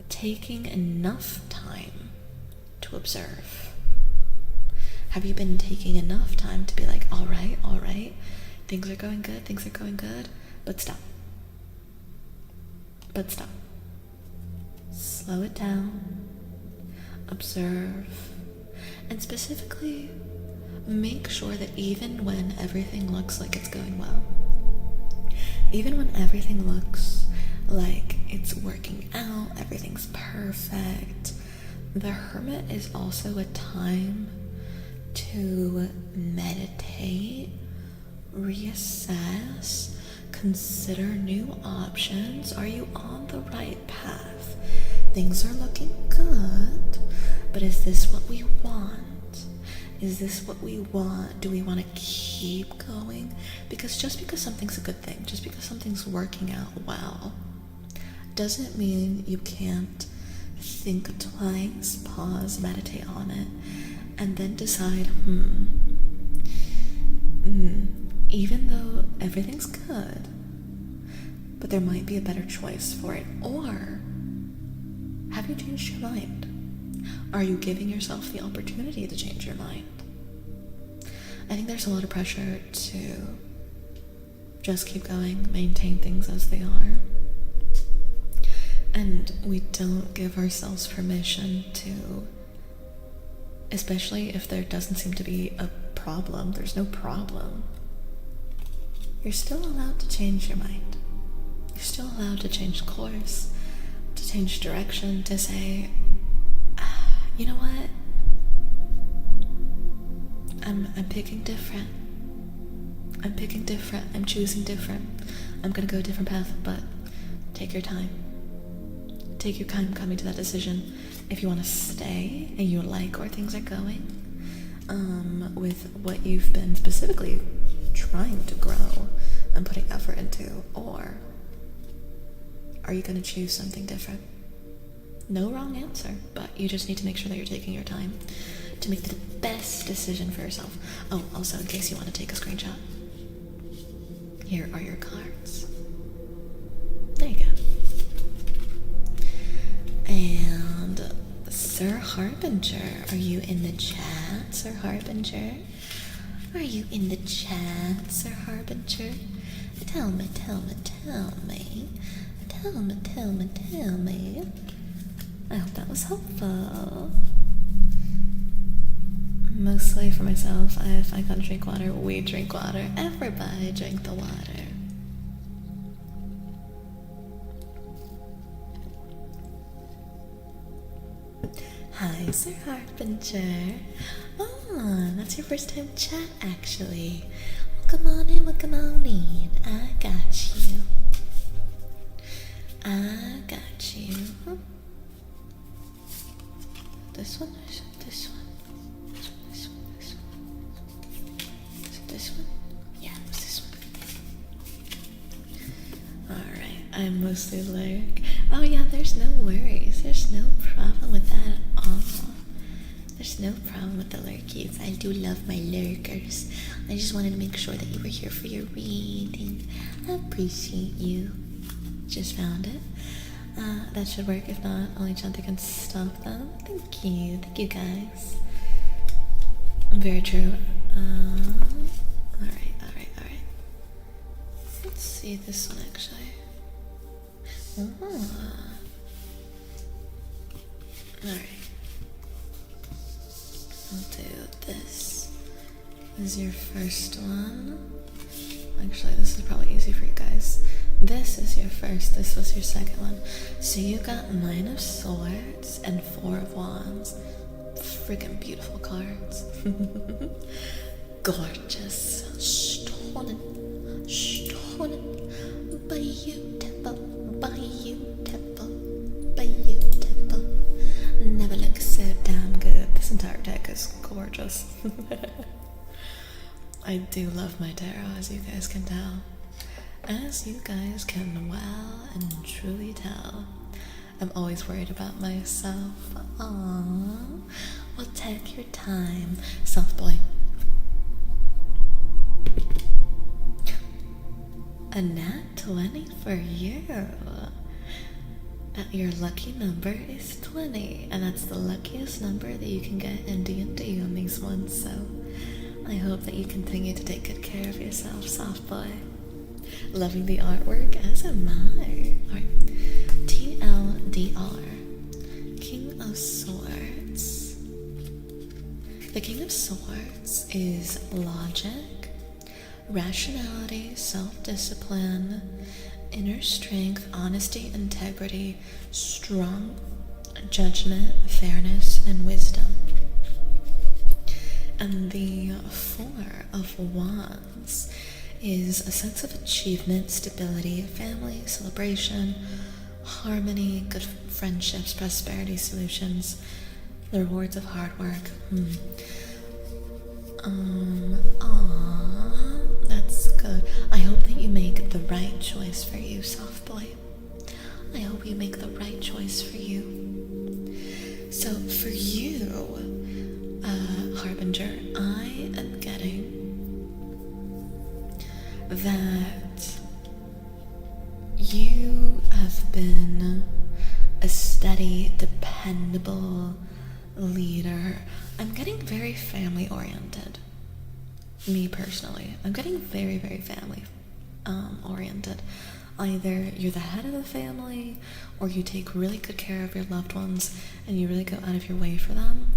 taking enough time to observe? Have you been taking enough time to be like, all right, things are going good, but stop. Slow it down, observe, and specifically make sure that even when everything looks like it's going well, even when everything looks like it's working out, everything's perfect, the Hermit is also a time to meditate, reassess, consider new options. Are you on the right path? Things are looking good, but is this what we want? Is this what we want? Do we want to keep going? Because just because something's a good thing, just because something's working out well, doesn't mean you can't think twice, pause, meditate on it, and then decide, even though everything's good, but there might be a better choice for it. Or have you changed your mind? Are you giving yourself the opportunity to change your mind? I think there's a lot of pressure to just keep going, maintain things as they are. And we don't give ourselves permission to, especially if there doesn't seem to be a problem. There's no problem. You're still allowed to change your mind. You're still allowed to change course, to change direction, to say, you know what? I'm picking different. I'm picking different. I'm choosing different. I'm gonna go a different path, but take your time. Take your time coming to that decision. If you want to stay and you like where things are going, with what you've been specifically trying to grow and putting effort into, or are you going to choose something different? No wrong answer, but you just need to make sure that you're taking your time to make the best decision for yourself. Oh, also, in case you want to take a screenshot, here are your cards. There you go. And Sir Harbinger, are you in the chat, Sir Harbinger? Are you in the chat, Sir Harbinger? Tell me, tell me, tell me. Tell me, tell me, tell me. I hope that was helpful. Mostly for myself, if I gotta drink water, we drink water. Everybody drink the water. Hi, Sir Harbinger. Oh, that's your first time chat, actually. Welcome on in, welcome on in. I got you. I got you. This one, this one, this one. This one, this one. Is it this one? Yeah, it was this one. Alright, I'm mostly lurk. Oh yeah, there's no worries. There's no problem with that at all. There's no problem with the lurkies. I do love my lurkers. I just wanted to make sure that you were here for your reading. I appreciate you. Just found it. That should work. If not, only Chantico can stop them. Thank you. Thank you, guys. Very true. Alright, alright, alright. Let's see this one, actually. Alright. I'll do this. This is your first one. Actually, this is probably easy for you guys. This is your first, this was your second one. So you got 9 of Swords and 4 of Wands. Freaking beautiful cards. Gorgeous. Stunning. Stunning. Beautiful. Beautiful. Beautiful. Never looks so damn good. This entire deck is gorgeous. I do love my tarot, as you guys can tell. As you guys can well and truly tell. I'm always worried about myself. Aww. Well, take your time, soft boy. A nat 20 for you. Your lucky number is 20, and that's the luckiest number that you can get in D&D on these ones, so I hope that you continue to take good care of yourself, soft boy. Loving the artwork, as am I. Alright. TLDR. King of Swords. The King of Swords is logic, rationality, self-discipline, inner strength, honesty, integrity, strong judgment, fairness, and wisdom. And the 4 of Wands is a sense of achievement, stability, family, celebration, harmony, good friendships, prosperity, solutions, the rewards of hard work. That's good. I hope that you make the right choice for you, soft boy. I hope you make the right choice for you. So for you, Harbinger, I am getting that you have been a steady, dependable leader. I'm getting very family oriented. Me personally, I'm getting very, very family oriented. Either you're the head of the family, or you take really good care of your loved ones and you really go out of your way for them.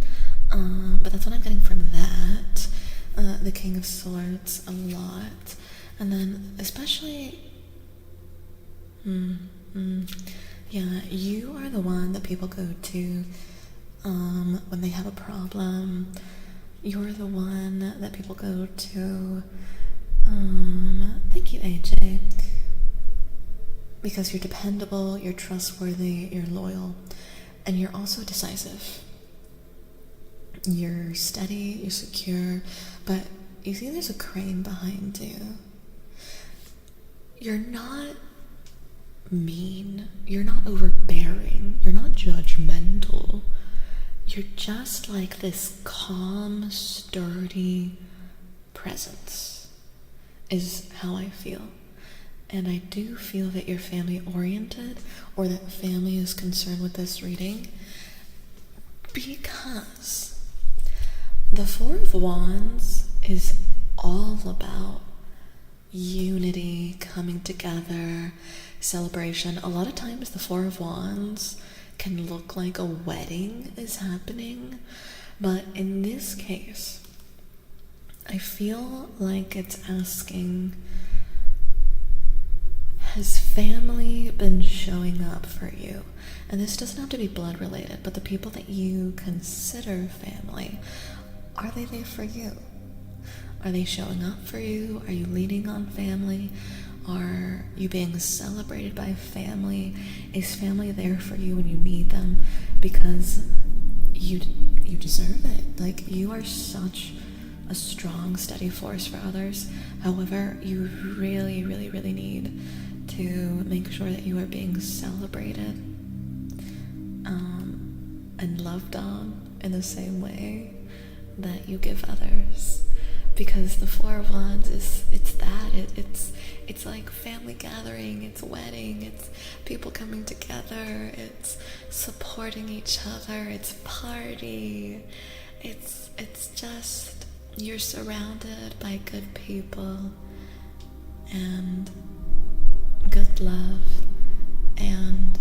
But that's what I'm getting from that. The King of Swords a lot. And then especially, yeah, you are the one that people go to when they have a problem. You're the one that people go to Thank you, AJ. Because you're dependable, you're trustworthy, you're loyal, and you're also decisive. You're steady, you're secure, but you see there's a crane behind you. You're not mean, you're not overbearing, you're not judgmental. You're just like this calm, sturdy presence, is how I feel. And I do feel that you're family oriented, or that family is concerned with this reading, because the Four of Wands is all about unity, coming together, celebration. A lot of times the Four of Wands can look like a wedding is happening, but in this case, I feel like it's asking, has family been showing up for you? And this doesn't have to be blood related, but the people that you consider family, are they there for you? Are they showing up for you? Are you leaning on family? Are you being celebrated by family? Is family there for you when you need them? Because you deserve it. Like, you are such a strong, steady force for others. However, you really, really, really need to make sure that you are being celebrated and loved on in the same way that you give others. Because the Four of Wands it's like family gathering, it's wedding, it's people coming together, it's supporting each other, it's party, it's just, you're surrounded by good people and good love and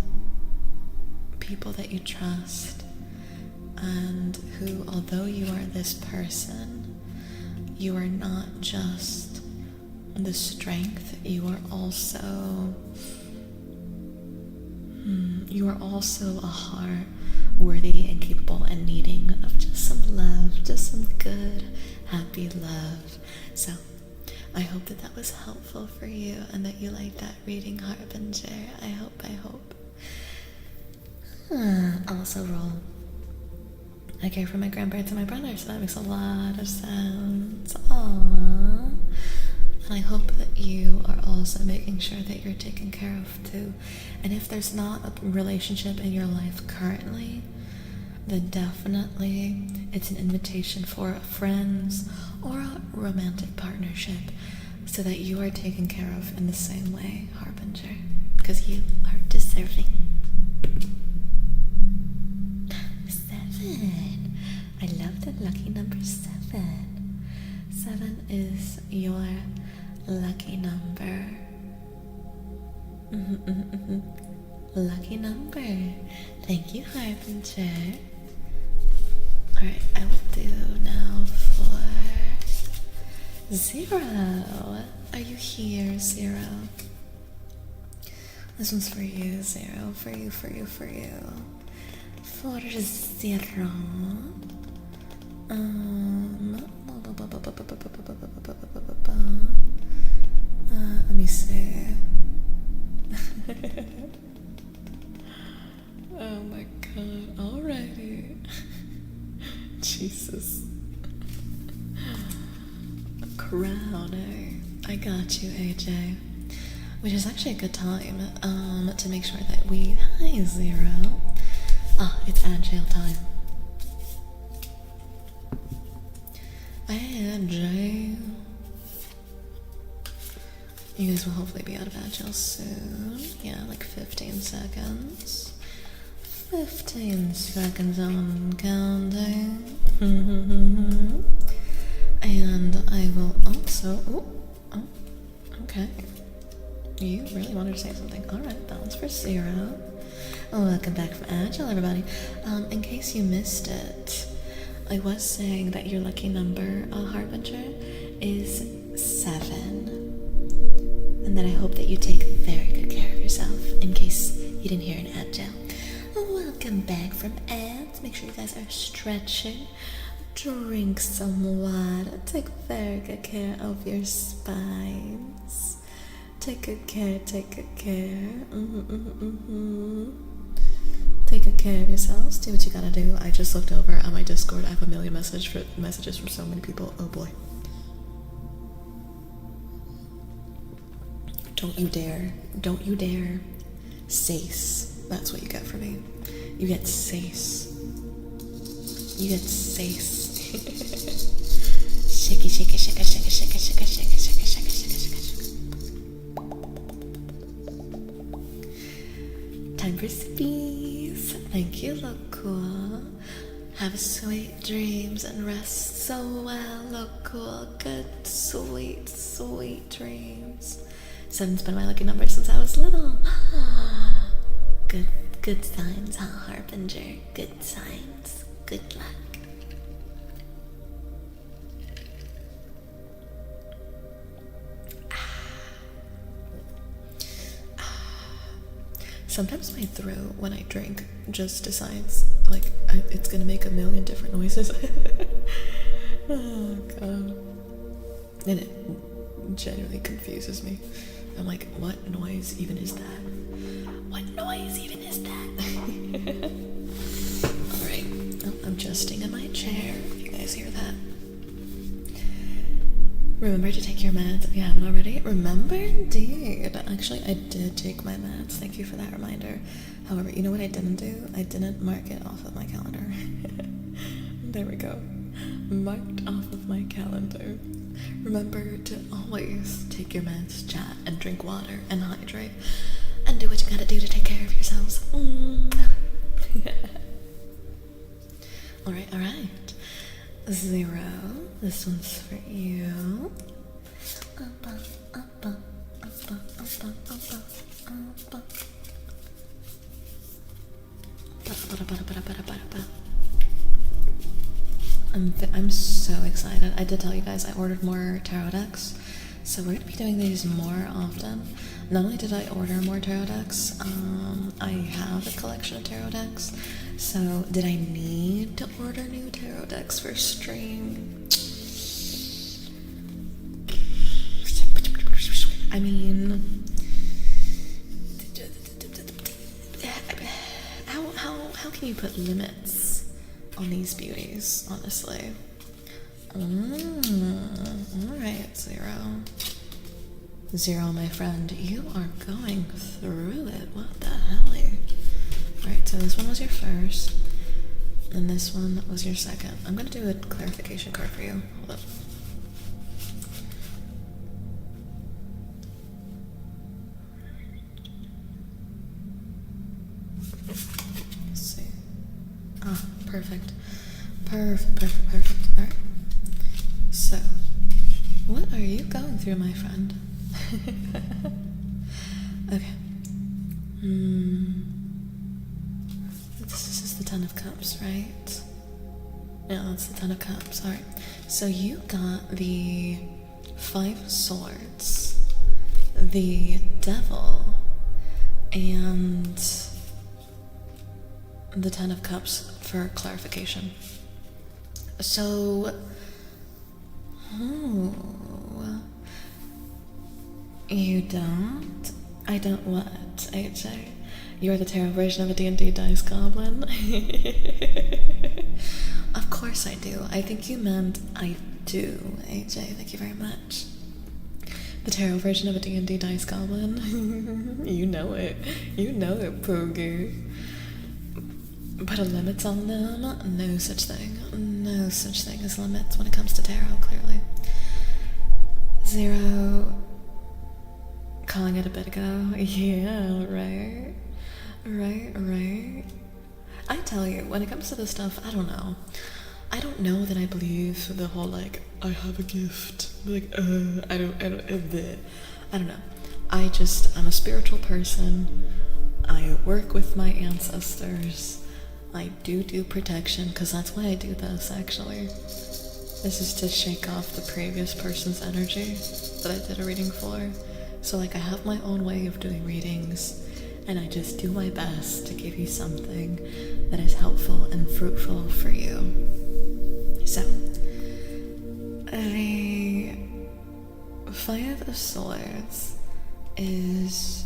people that you trust, and who, although you are this person, you are not just the strength, you are also a heart worthy and capable and needing of just some love, just some good, happy love. So I hope that was helpful for you and that you liked that reading, Harbinger. I hope. Also roll. I care for my grandparents and my brother, so that makes a lot of sense. Aww. And I hope that you are also making sure that you're taken care of too. And if there's not a relationship in your life currently, then definitely it's an invitation for friends or a romantic partnership, so that you are taken care of in the same way, Harbinger, because you are deserving. 7. I love the lucky number 7. 7 is your lucky number. Lucky number. Thank you, Harbinger. Alright, I will do now for 0. Are you here, 0? This one's for you, 0. For you. For 0. Let me see. Oh my god, alrighty. Jesus. Crowner. I got you, AJ. Which is actually a good time to make sure that we... Hi, 0. It's Agile time. Agile. You guys will hopefully be out of Agile soon. Yeah, like 15 seconds. 15 seconds on countdown. And I will also... Oh, okay. You really wanted to say something. Alright, that one's for 0. Welcome back from Agile, everybody. In case you missed it, I was saying that your lucky number, Harbinger, is 7. And that I hope that you take very good care of yourself, in case you didn't hear an Agile. Welcome back from ads. Make sure you guys are stretching, Drink some water. Take very good care of your spines. Take good care, take good care. Take good care of yourselves. Do what you gotta do. I just looked over at my Discord. I have a million messages from so many people. Oh boy. Don't you dare. Don't you dare. Sace. That's what you get from me. You get sace. You get sace. Shaky, shaky, shaky, shaky, shaky, shaky, shaky, shaky, shaky, shaky, shaky. Time for space. Thank you, look cool. Have sweet dreams and rest so well, look cool. Good, sweet, sweet dreams. 7's been my lucky number since I was little. Good signs, huh, Harbinger? Good signs. Good luck. Sometimes my throat, when I drink, just decides, like, it's gonna make a million different noises. Oh, God. And it genuinely confuses me. I'm like, what noise even is that? What noise even is that? Alright, I'm adjusting in my chair, if you guys hear that. Remember to take your meds if you haven't already. Remember, indeed. Actually, I did take my meds. Thank you for that reminder. However, you know what I didn't do? I didn't mark it off of my calendar. There we go. Marked off of my calendar. Remember to always take your meds, chat, and drink water, and hydrate. And do what you gotta do to take care of yourselves. Alright, alright. 0. This one's for you. I'm so excited. I did tell you guys I ordered more tarot decks, so we're gonna be doing these more often. Not only did I order more tarot decks, I have a collection of tarot decks. So did I need to order new tarot decks for stream? I mean, how can you put limits on these beauties, honestly? Alright, 0, my friend, you are going through it. What the hell? Alright, so this one was your first, and this one was your second. I'm gonna do a clarification card for you. Hold up. Let's see. Ah, perfect. Perfect. Alright. So, what are you going through, my friend? Okay. This is the 10 of Cups, right? No, that's the 10 of Cups. Alright. So you got the 5 of Swords, the Devil, and the 10 of Cups for clarification. So, you don't? I don't what, AJ? You're the tarot version of a D&D dice goblin? Of course I do. I think you meant I do, AJ. Thank you very much. The tarot version of a D&D dice goblin? You know it. You know it, Poogie. Put a limits on them? No such thing. No such thing as limits when it comes to tarot, clearly. 0. Calling it a bit ago. Yeah, right. Right. I tell you, when it comes to this stuff, I don't know. I don't know that I believe the whole, like, I have a gift. Like, I don't know. I'm a spiritual person. I work with my ancestors. I do protection, because that's why I do this, actually. This is to shake off the previous person's energy that I did a reading for. So, like, I have my own way of doing readings, and I just do my best to give you something that is helpful and fruitful for you. So, the Five of Swords is,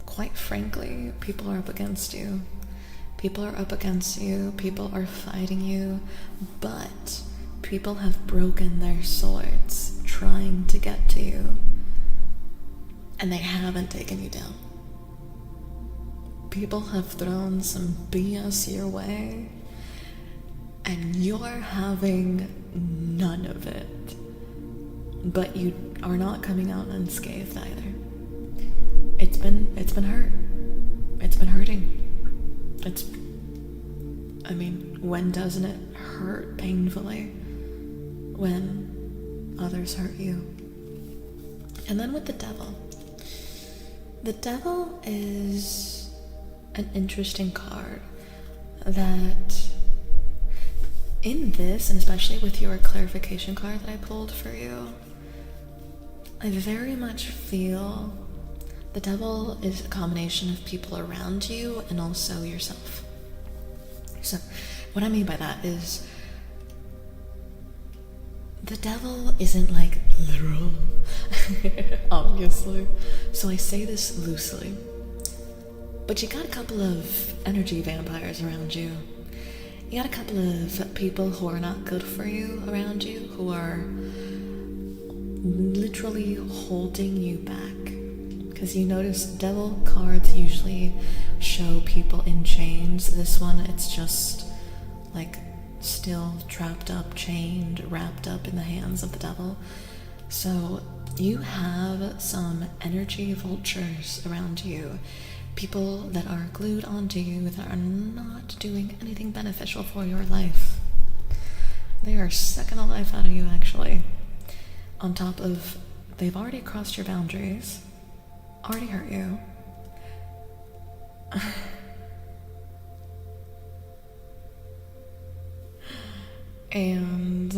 quite frankly, people are up against you. People are up against you, people are fighting you, but people have broken their swords trying to get to you, and they haven't taken you down. People have thrown some BS your way, and you're having none of it. But you are not coming out unscathed either. It's been hurt. It's been hurting. When doesn't it hurt painfully? When others hurt you. And then with the devil is an interesting card that in this, and especially with your clarification card that I pulled for you, I very much feel the devil is a combination of people around you and also yourself. So what I mean by that is the devil isn't like literal, obviously. So I say this loosely. But you got a couple of energy vampires around you. You got a couple of people who are not good for you around you, who are literally holding you back. Because you notice devil cards usually show people in chains. This one, it's just like still trapped up, chained, wrapped up in the hands of the devil. So you have some energy vultures around you. People that are glued onto you that are not doing anything beneficial for your life. They are sucking the life out of you, actually. On top of, they've already crossed your boundaries, already hurt you. And,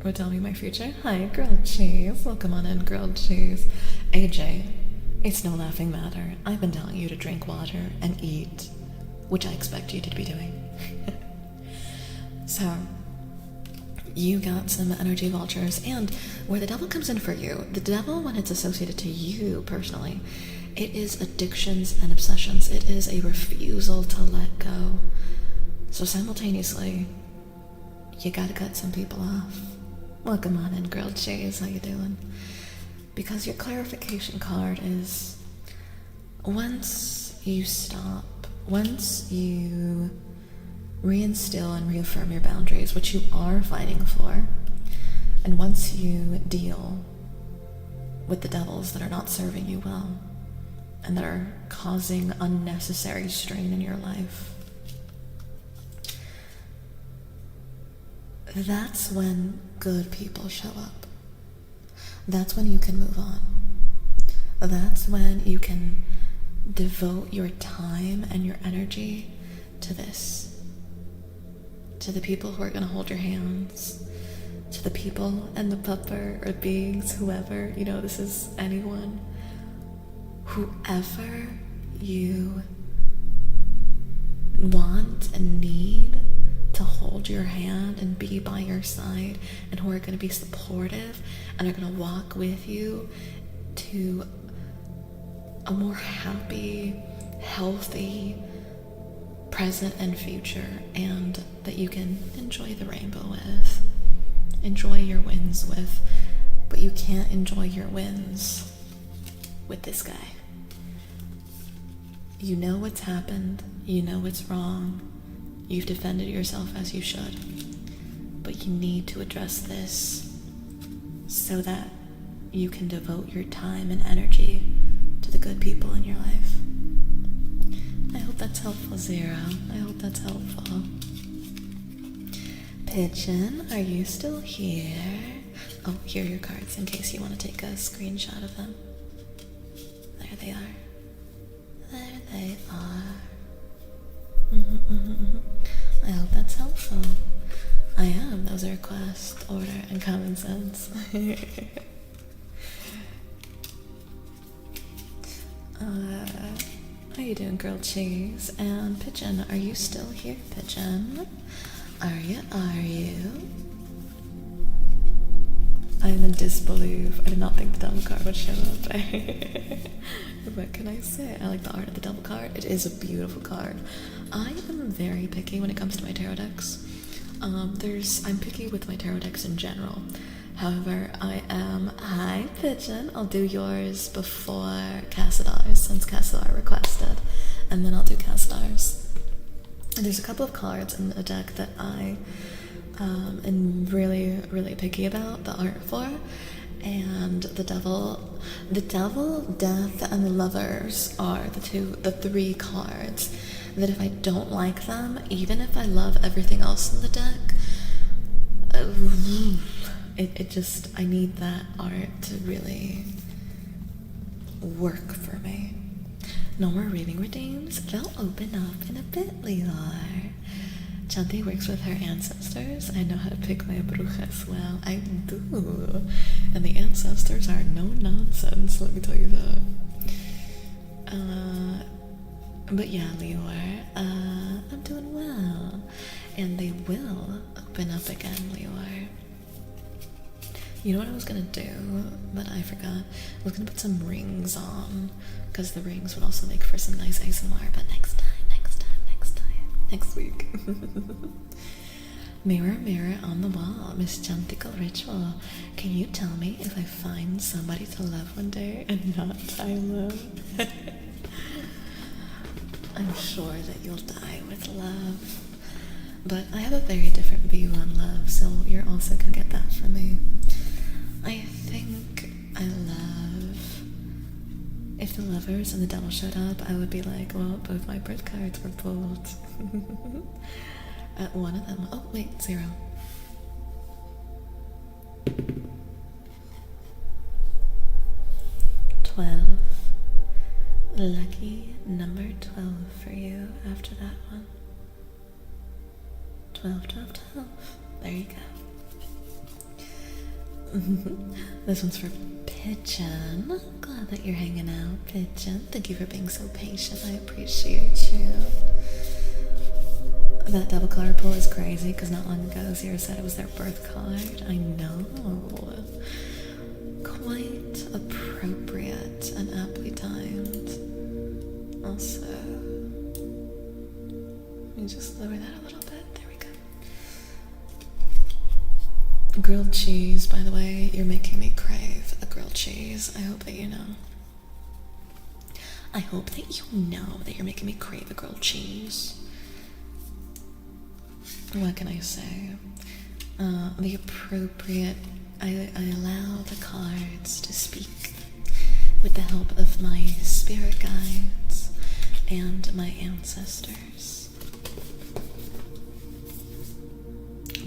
would tell me my future. Hi, grilled cheese. Welcome on in, grilled cheese. AJ, it's no laughing matter. I've been telling you to drink water and eat, which I expect you to be doing. So, you got some energy vultures, and where the devil comes in for you, the devil, when it's associated to you personally, it is addictions and obsessions. It is a refusal to let go. So simultaneously, you gotta cut some people off. Welcome on in, grilled cheese. How you doing? Because your clarification card is, once you stop, once you reinstill and reaffirm your boundaries, which you are fighting for, and once you deal with the devils that are not serving you well and that are causing unnecessary strain in your life, that's when good people show up. That's when you can move on. That's when you can devote your time and your energy to this. To the people who are going to hold your hands. To the people and the pupper or beings, whoever, this is anyone. Whoever you want and need to hold your hand and be by your side, and who are going to be supportive and are going to walk with you to a more happy, healthy present and future, and that you can enjoy the rainbow with, enjoy your wins with, but you can't enjoy your wins with this guy. You know what's happened, you know what's wrong, you've defended yourself as you should, but you need to address this so that you can devote your time and energy to the good people in your life. I hope that's helpful, Zero. I hope that's helpful. Pigeon, are you still here? Oh, here are your cards in case you want to take a screenshot of them. There they are. There they are. I hope that's helpful. I am. Those are quest, order, and common sense. How you doing, grilled cheese? And Pigeon, are you still here, Pigeon? Are you? Are you? I am in disbelief. I did not think the double card would show up. What can I say? I like the art of the double card. It is a beautiful card. I am very picky when it comes to my tarot decks. I'm picky with my tarot decks in general. However, hi Pigeon, I'll do yours before Cassadar's, since Cassadar requested, and then I'll do Cassadar's. And there's a couple of cards in the deck that I am really, really picky about the art for, and the devil, death, and the lovers are the three cards that if I don't like them, even if I love everything else in the deck, I need that art to really work for me. No more reading redeems. They'll open up in a bit, Leor. Chanti works with her ancestors. I know how to pick my brujas well. I do. And the ancestors are no nonsense, let me tell you that. But yeah, Leor, I'm doing well. And they will open up again, Leor. You know what I was gonna do, but I forgot? I was gonna put some rings on, because the rings would also make for some nice ASMR, but next week. Mirror, mirror on the wall, Miss Chantico ritual. Can you tell me if I find somebody to love one day and not die alone? I'm sure that you'll die with love. But I have a very different view on love, so you're also gonna get that from me. I think I love... If the lovers and the devil showed up, I would be like, well, both my birth cards were pulled. At one of them. Oh, wait, 0. Lucky number 12 for you after that one. 12, 12, 12. There you go. This one's for Pigeon. Glad that you're hanging out, Pigeon. Thank you for being so patient. I appreciate you. That double card pull is crazy because not long ago Zero said it was their birth card. I know. Quite appropriate and aptly timed. Also, let me just lower that a little bit. There we go. Grilled cheese, by the way, you're making me crave a grilled cheese. I hope that you know. I hope that you know that you're making me crave a grilled cheese. What can I say? The appropriate... I allow the cards to speak with the help of my spirit guides and my ancestors.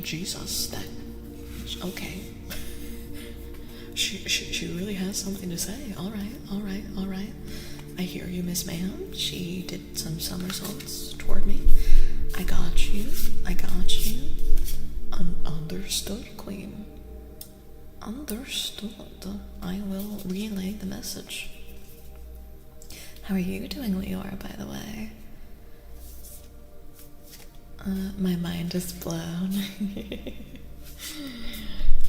Jesus, that... Okay. She really has something to say. Alright. I hear you, Miss Ma'am. She did some somersaults toward me. I got you. Understood, Queen. Understood. I will relay the message. How are you doing, Leora, by the way? My mind is blown.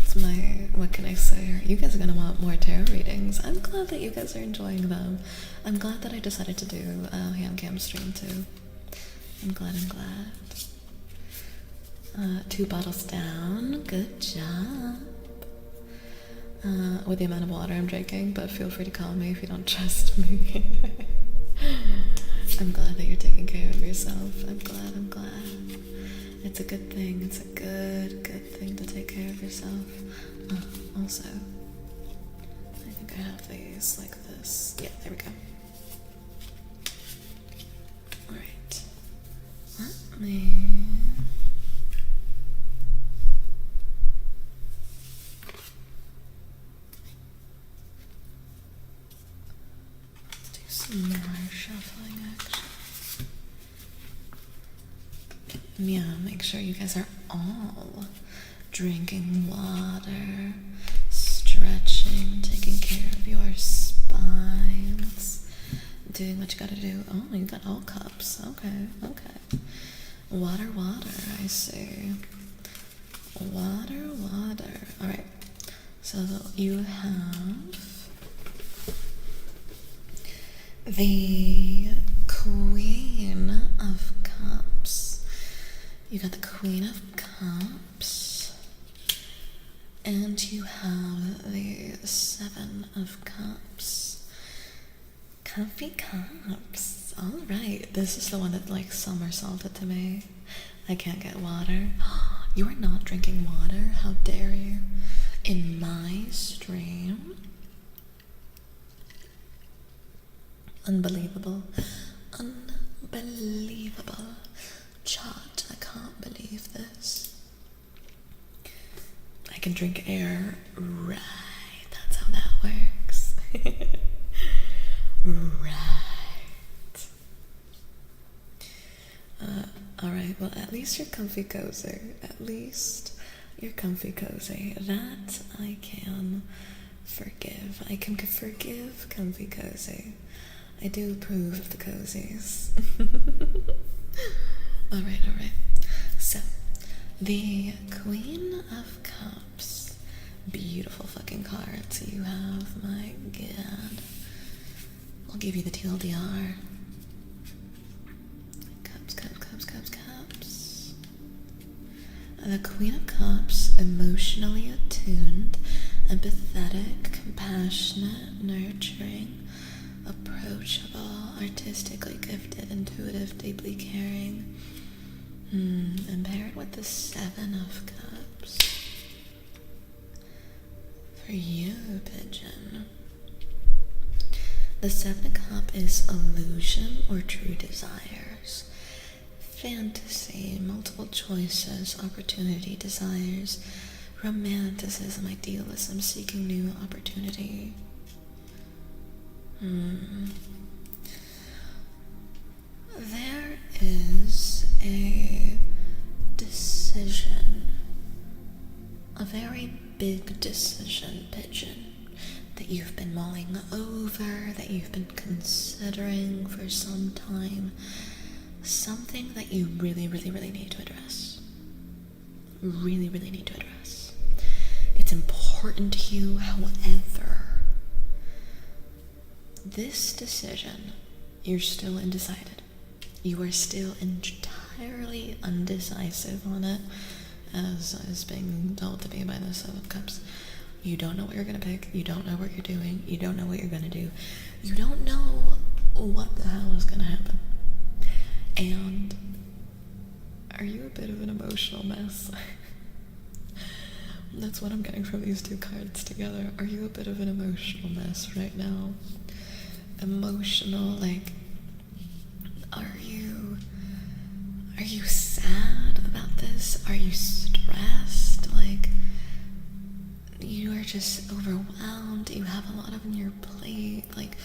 It's my... What can I say? You guys are gonna want more tarot readings. I'm glad that you guys are enjoying them. I'm glad that I decided to do a hand cam stream too. I'm glad. 2 bottles down. Good job. With the amount of water I'm drinking, but feel free to call me if you don't trust me. I'm glad that you're taking care of yourself. I'm glad. It's a good thing. It's a good thing to take care of yourself. Also, I think I have these like this. Yeah, there we go. Alright. Let me... some more shuffling action. Yeah, make sure you guys are all drinking water, stretching, taking care of your spines, Doing what you gotta do. Oh, you got all cups. Okay, okay. Water, I see. Water. Alright. So you have the Queen of Cups. You got the Queen of Cups. And you have the Seven of Cups. Comfy cups. Alright. This is the one that like somersaulted to me. I can't get water. You are not drinking water? How dare you? In my stream? Unbelievable. Unbelievable. Chat, I can't believe this. I can drink air. Right. That's how that works. Right. Alright, well, at least you're comfy cozy. At least you're comfy cozy. That I can forgive. I can forgive comfy cozy. I do approve of the cozies. Alright. So, the Queen of Cups. Beautiful fucking cards you have, my god. I'll give you the TLDR. Cups. The Queen of Cups, emotionally attuned, empathetic, compassionate, nurturing, approachable, artistically gifted, intuitive, deeply caring. And paired with the Seven of Cups. For you, Pigeon. The Seven of Cups is illusion or true desires. Fantasy, multiple choices, opportunity, desires, romanticism, idealism, seeking new opportunity. There is a decision, a very big decision, Pigeon, that you've been mulling over, that you've been considering for some time. Something that you really need to address. Really need to address. It's important to you, however, this decision, you're still undecided. You are still entirely undecisive on it, as is being told to be by the Seven of Cups. You don't know what you're gonna pick. You don't know what you're doing. You don't know what you're gonna do. You don't know what the hell is gonna happen. And are you a bit of an emotional mess? That's what I'm getting from these two cards together. Are you a bit of an emotional mess right now? Emotional, like, are you sad about this? Are you stressed? Like, you are just overwhelmed? You have a lot on your plate? Like,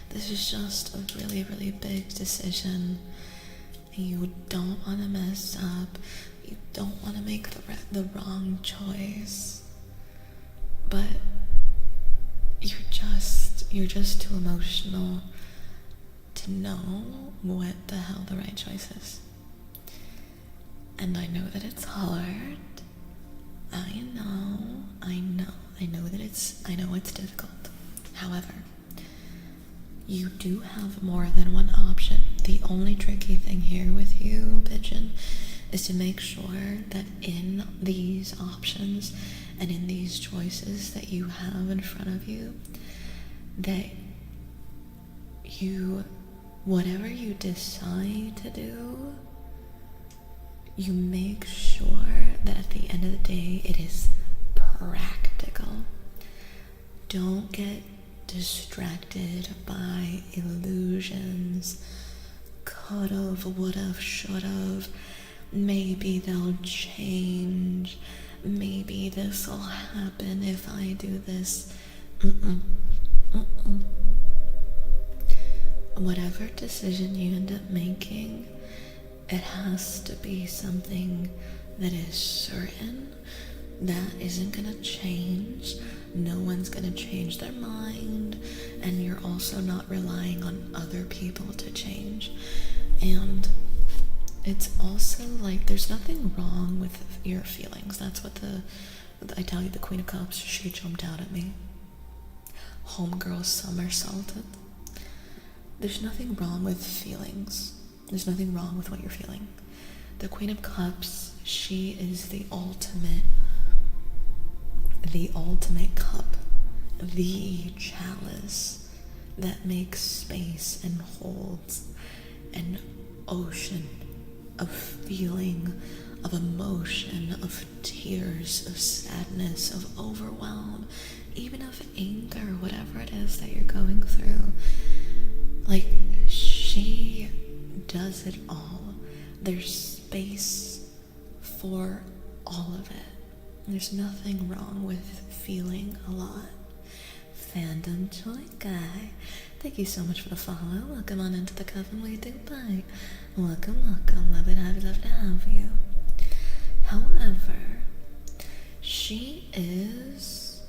this is just a really big decision. You don't want to mess up. You don't want to make the wrong choice. But you're just too emotional to know what the hell the right choice is. And I know that it's hard. I know it's difficult. However, you do have more than one option. The only tricky thing here with you, Pigeon, is to make sure that in these options and in these choices that you have in front of you, that whatever you decide to do, you make sure that at the end of the day it is practical. Don't get distracted by illusions. Could've, would've, should've. Maybe they'll change. Maybe this will happen if I do this. Whatever decision you end up making, it has to be something that is certain, that isn't gonna change. No one's gonna change their mind, and you're also not relying on other people to change. And it's also like there's nothing wrong with your feelings. That's what I tell you, the Queen of Cups, she jumped out at me. Homegirl somersaulted. There's nothing wrong with feelings. There's nothing wrong with what you're feeling. The Queen of Cups, she is the ultimate cup, the chalice that makes space and holds an ocean of feeling, of emotion, of tears, of sadness, of overwhelm, even of anger, whatever it is that you're going through. Like, she does it all. There's space for all of it. There's nothing wrong with feeling a lot. Fandom Joy Guy, thank you so much for the follow. Welcome on into the Coven. We do bite. Welcome, welcome. Love to have you. However, she is,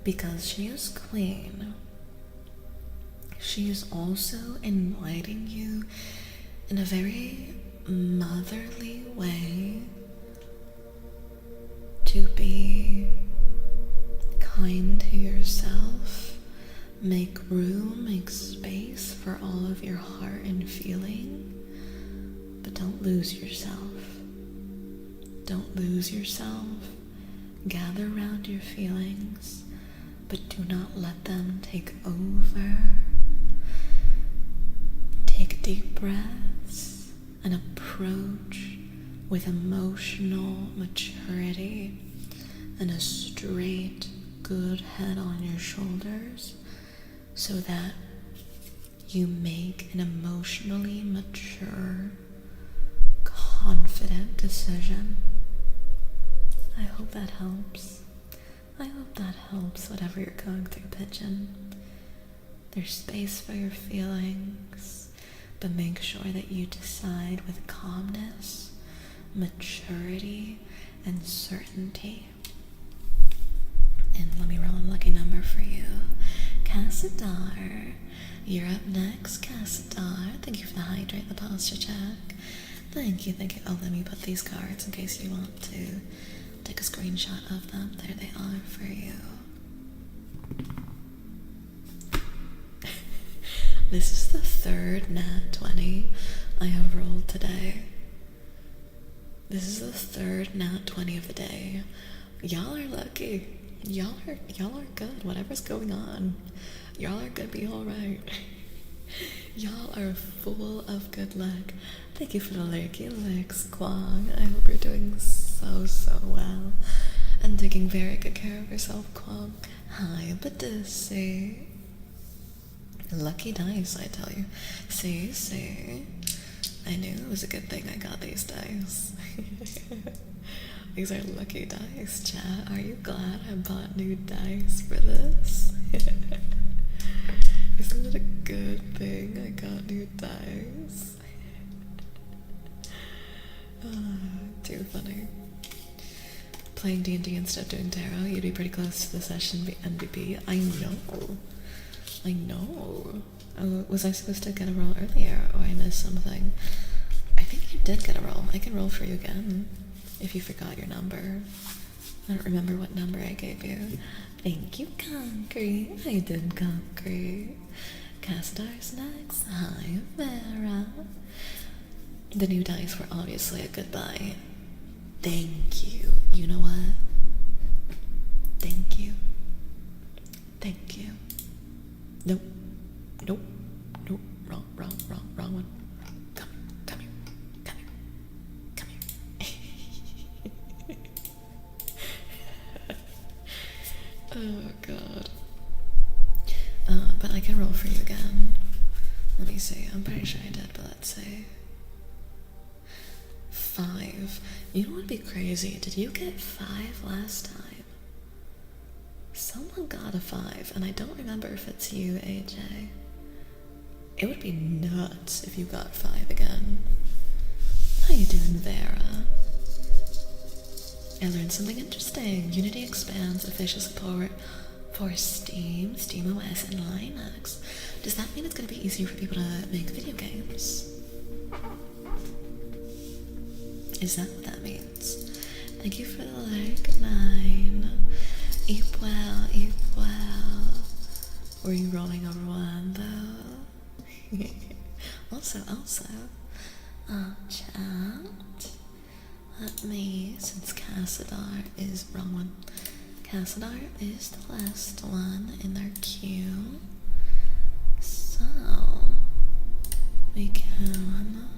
because she is queen, she is also inviting you in a very motherly way to be kind to yourself, make room, make space for all of your heart and feeling, but don't lose yourself. Don't lose yourself. Gather around your feelings, but do not let them take over. Take deep breaths and approach with emotional maturity and a straight, good head on your shoulders so that you make an emotionally mature, confident decision. I hope that helps. I hope that helps whatever you're going through, Pigeon. There's space for your feelings, but make sure that you decide with calmness, maturity, and certainty. And let me roll a lucky number for you. Cassadar, you're up next, Cassadar. Thank you for the hydrate, the posture check. Thank you. Oh, let me put these cards in case you want to take a screenshot of them. There they are for you. This is the third nat 20 I have rolled today. This is the third nat 20 of the day. Y'all are lucky. Y'all are good. Whatever's going on, y'all are gonna be alright. Y'all are full of good luck. Thank you for the lurky licks, Kwong. I hope you're doing so well and taking very good care of yourself, Kwong. Hi, Badussi. Lucky dice, I tell you. See. I knew it was a good thing I got these dice. These are lucky dice, chat. Are you glad I bought new dice for this? Isn't it a good thing I got new dice? Too funny. Playing D&D instead of doing tarot, you'd be pretty close to the session MVP. I know. Oh, was I supposed to get a roll earlier, or I missed something? I think you did get a roll. I can roll for you again, if you forgot your number. I don't remember what number I gave you. Thank you, Concrete. I did Concrete. Castar's next. Hi, Vera. The new dice were obviously a good buy. Thank you. You know what? Thank you. Nope. Wrong one. Come here. Oh god. But I can roll for you again. Let me see. I'm pretty sure I did, but let's see. 5. You know what would be crazy? Did you get 5 last time? Someone got a 5, and I don't remember if it's you, AJ. It would be nuts if you got 5 again. How you doing, Vera? I learned something interesting. Unity expands official support for Steam, SteamOS, and Linux. Does that mean it's going to be easier for people to make video games? Is that what that means? Thank you for the like, 9. Eat well, eat well. Were you rolling over one, though? also, chat. Let me, since Cassadar is wrong one. Cassadar is the last one in their queue. So, we can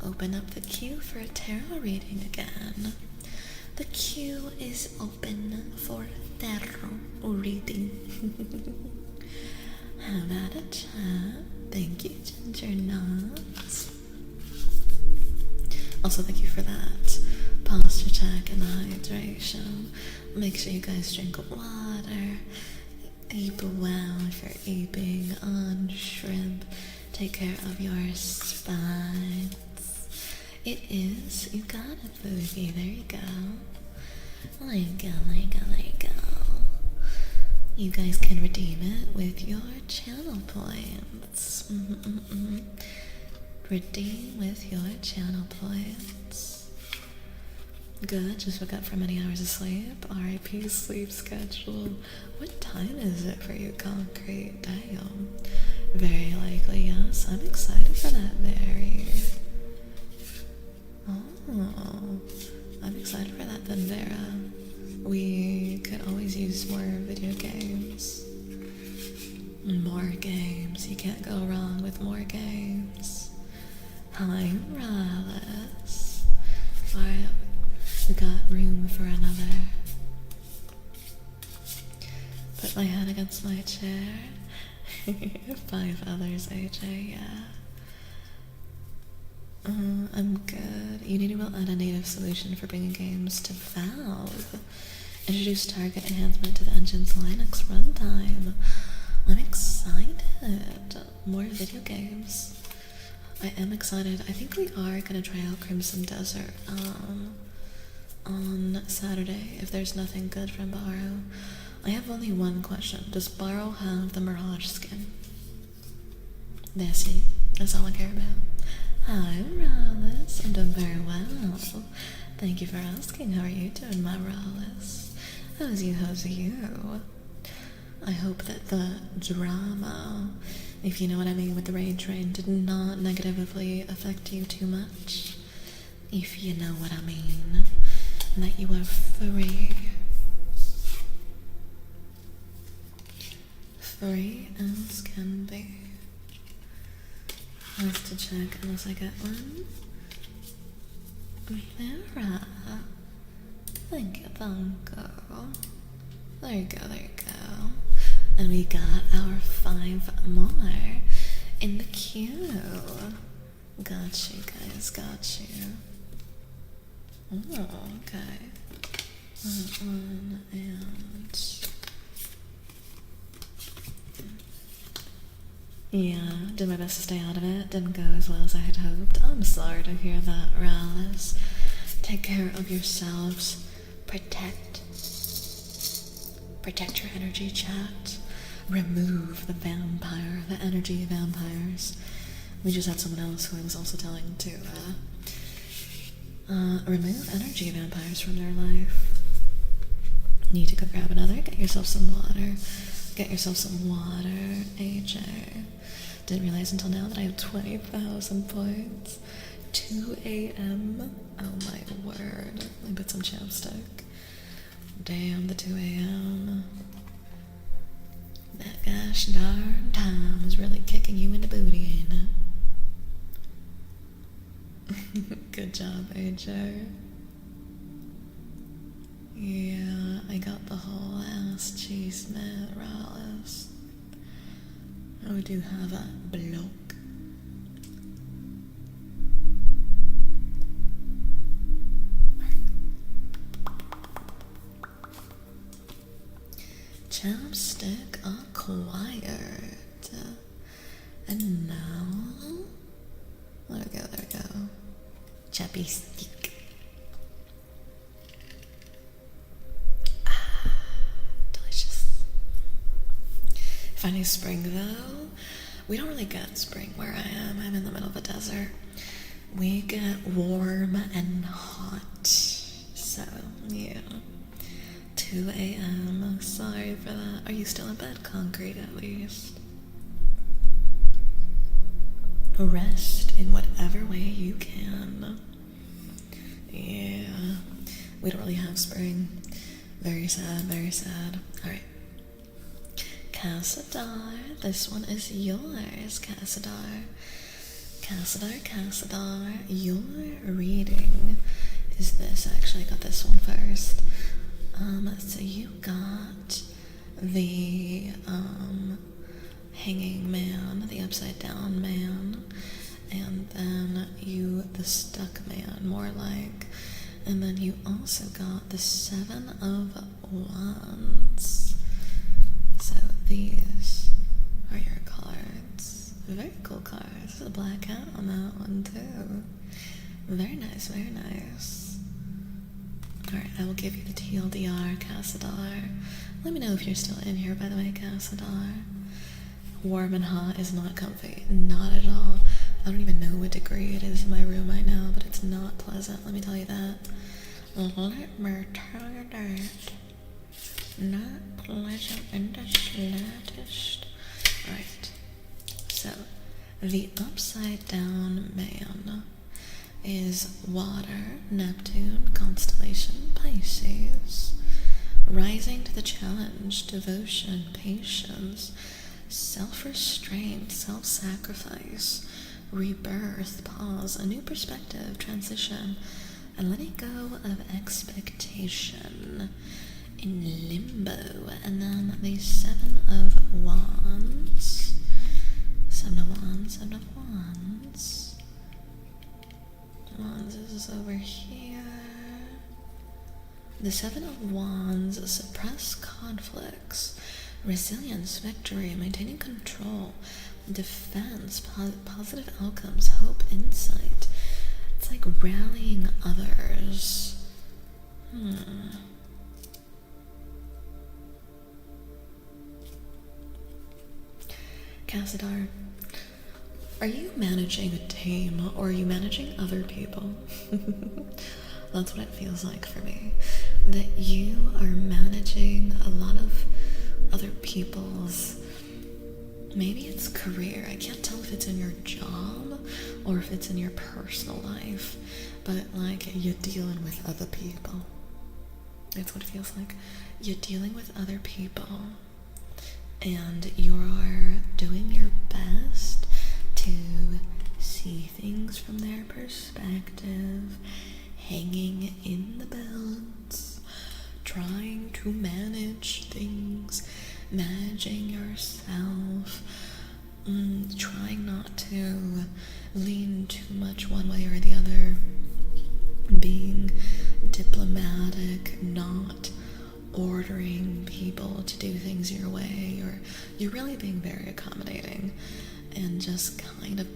open up the queue for a tarot reading again. The queue is open for tarot reading. How about a chat? Thank you, Ginger Nuts. Also, thank you for that posture check and hydration. Make sure you guys drink water. Eat well if you're eating on shrimp. Take care of your spines. It is. You got it, Boogie. There you go. There you go, there you go, there you go. You guys can redeem it with your channel points. Redeem with your channel points. Good, just woke up from many hours of sleep. RIP sleep schedule. What time is it for you, Concrete? Damn. Very likely, yes. I'm excited for that, very. Oh, I'm excited for that then, Vera. We could always use more video games. More games. You can't go wrong with more games. Hi, Rallis. Alright, we got room for another. Put my head against my chair. 5 others, AJ, yeah. I'm good. Unity will add a native solution for bringing games to Valve. Introduce target enhancement to the engine's Linux runtime. I'm excited. More video games. I am excited. I think we are gonna try out Crimson Desert on Saturday if there's nothing good from Borrow. I have only one question. Does Borrow have the Mirage skin? That's it. That's all I care about. Hi, Rallis. I'm doing very well. Thank you for asking. How are you doing, my Rallis? How's you? I hope that the drama, if you know what I mean with the raid train, did not negatively affect you too much. If you know what I mean. And that you are free. Free as can be. I have to check unless I get one. Vera. Thank you, Bunko. There you go, there you go. And we got our 5 more in the queue. Got you guys, got you. Oh, okay. One and... Yeah, did my best to stay out of it. Didn't go as well as I had hoped. I'm sorry to hear that, Rallis. Take care of yourselves. Protect your energy, chat. Remove the energy vampires. We just had someone else who I was also telling to remove energy vampires from their life. Need to go grab another. Get yourself some water. Get yourself some water, AJ. Didn't realize until now that I have 20,000 points. 2 a.m. Oh my word. Let me put some chapstick. Damn, the 2 a.m. That gosh darn time is really kicking you in the booty, ain't it? Good job, AJ. Yeah, I got the whole ass cheese, man, Rallis. We do have a bloke. Chapstick acquired. And now... There we go. Chappy stick. Funny spring though. We don't really get spring where I am. I'm in the middle of a desert. We get warm and hot. So, yeah. 2 a.m. Sorry for that. Are you still in bed? Concrete at least. Rest in whatever way you can. Yeah. We don't really have spring. Very sad, very sad. Alright. Cassadar, this one is yours, Cassadar. Cassadar, your reading is this. Actually, I got this one first. So you got the hanging man, the upside down man, and then the stuck man, more like. And then you also got the 7 of Wands. So these are your cards. Very cool cards. There's a black hat on that one too. Very nice, very nice. Alright, I will give you the TLDR, Cassadar. Let me know if you're still in here, by the way, Cassadar. Warm and hot is not comfy. Not at all. I don't even know what degree it is in my room right now, but it's not pleasant, let me tell you that. Let me tell you that. Not pleasant in the slightest. Right. So, the upside down man is water, Neptune, constellation, Pisces. Rising to the challenge, devotion, patience, self-restraint, self-sacrifice, rebirth, pause, a new perspective, transition, and letting go of expectation. In limbo. And then the 7 of Wands. 7 of Wands, 7 of Wands. Wands is over here. The 7 of Wands, suppress conflicts, resilience, victory, maintaining control, defense, positive outcomes, hope, insight. It's like rallying others. Cassadar, are you managing a team or are you managing other people? That's what it feels like for me. That you are managing a lot of other people's, maybe it's career. I can't tell if it's in your job or if it's in your personal life, but like you're dealing with other people. That's what it feels like. You're dealing with other people and you're doing your best to see things from their perspective, hanging in the balance, trying to manage things, managing yourself, trying not to lean too much one way or the other, being diplomatic, not ordering people to do things your way, or you're really being very accommodating and just kind of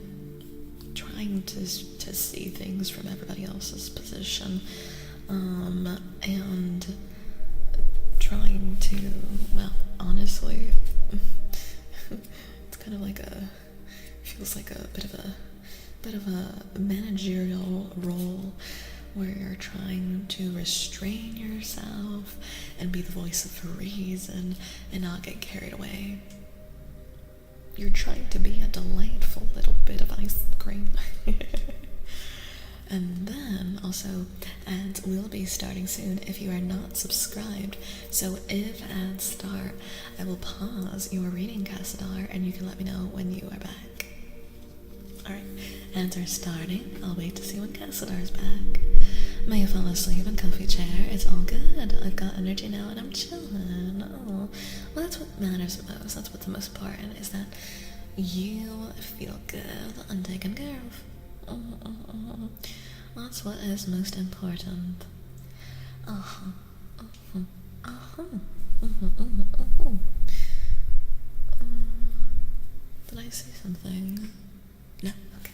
trying to see things from everybody else's position, and trying to, well, honestly, it's kind of like feels like a bit of a managerial role where you're trying to restrain yourself and be the voice of reason and not get carried away. You're trying to be a delightful little bit of ice cream. And then also, ads will be starting soon if you are not subscribed. So if ads start, I will pause your reading, Cassadar, and you can let me know when you are back. Alright, ads are starting. I'll wait to see when Cassadar is back. May you fall asleep in comfy chair. It's all good. I've got energy now and I'm chilling. Oh, well, that's what matters most. That's what's the most important, is that you feel good and taken care of. That's what is most important. Did I say something? No, okay.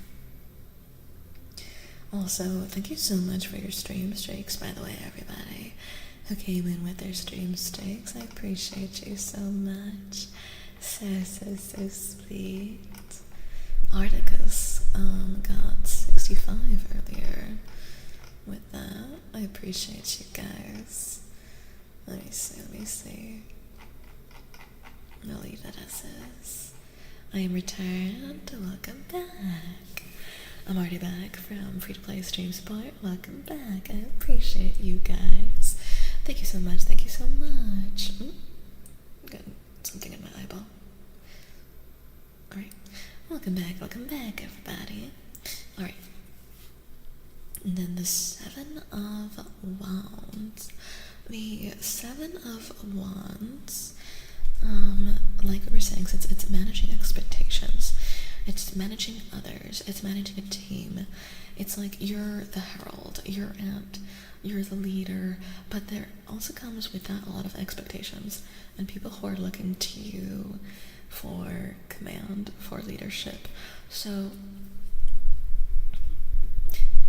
Also, thank you so much for your stream streaks, by the way, everybody who came in with their stream streaks. I appreciate you so much. So sweet. Articus got 65 earlier with that. I appreciate you guys. Let me see. I'll leave that as is. I am returned. Welcome back. I'm already back from free to play stream support. Welcome back. I appreciate you guys. Thank you so much. Got something in my eyeball. Alright. Welcome back, everybody. Alright. And then the Seven of Wands. The Seven of Wands, like we were saying, since it's managing expectations, it's managing others, it's managing a team. It's like you're the herald, you're the leader, but there also comes with that a lot of expectations and people who are looking to you for command, for leadership. So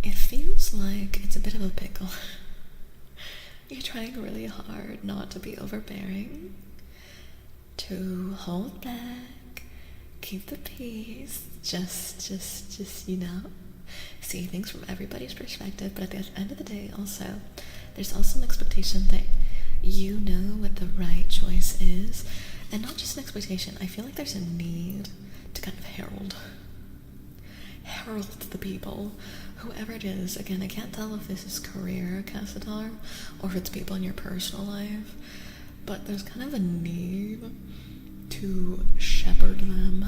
it feels like it's a bit of a pickle. You're trying really hard not to be overbearing, to hold back, keep the peace, just, see things from everybody's perspective, but at the end of the day also, there's also an expectation that you know what the right choice is, and not just an expectation. I feel like there's a need to kind of herald the people, whoever it is. Again, I can't tell if this is career Cassadar or if it's people in your personal life, but there's kind of a need to shepherd them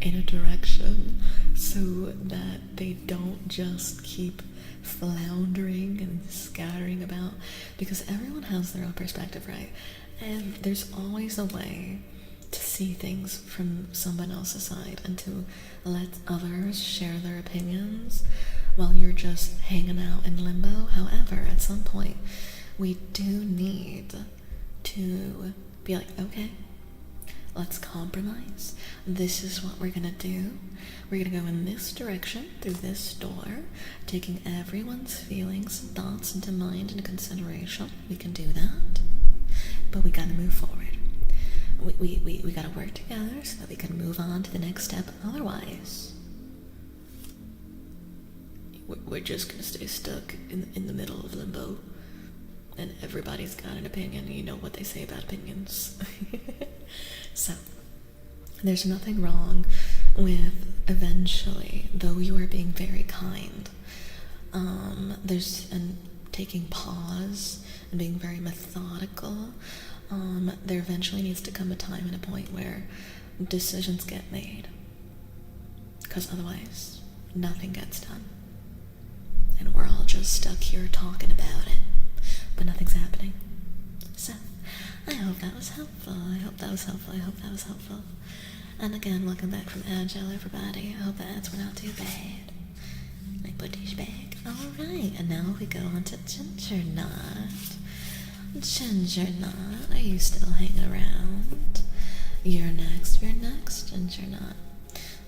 in a direction so that they don't just keep floundering and scattering about, because everyone has their own perspective, right? And there's always a way to see things from someone else's side and to let others share their opinions while you're just hanging out in limbo. However, at some point, we do need to be like, okay, let's compromise. This is what we're gonna do. We're gonna go in this direction, through this door, taking everyone's feelings and thoughts into mind and consideration. We can do that, but we gotta move forward. We gotta work together so that we can move on to the next step. Otherwise, we're just gonna stay stuck in the middle of limbo, and everybody's got an opinion, and you know what they say about opinions. So, there's nothing wrong with eventually, though you are being very kind, taking pause and being very methodical. There eventually needs to come a time and a point where decisions get made, because otherwise nothing gets done, and we're all just stuck here talking about it, but nothing's happening. So I hope that was helpful. And again, welcome back from Agile, everybody. I hope the ads were not too bad. My British bag. Alright, and now we go on to Ginger Knot. Ginger Knot, are you still hanging around? You're next, Ginger Knot.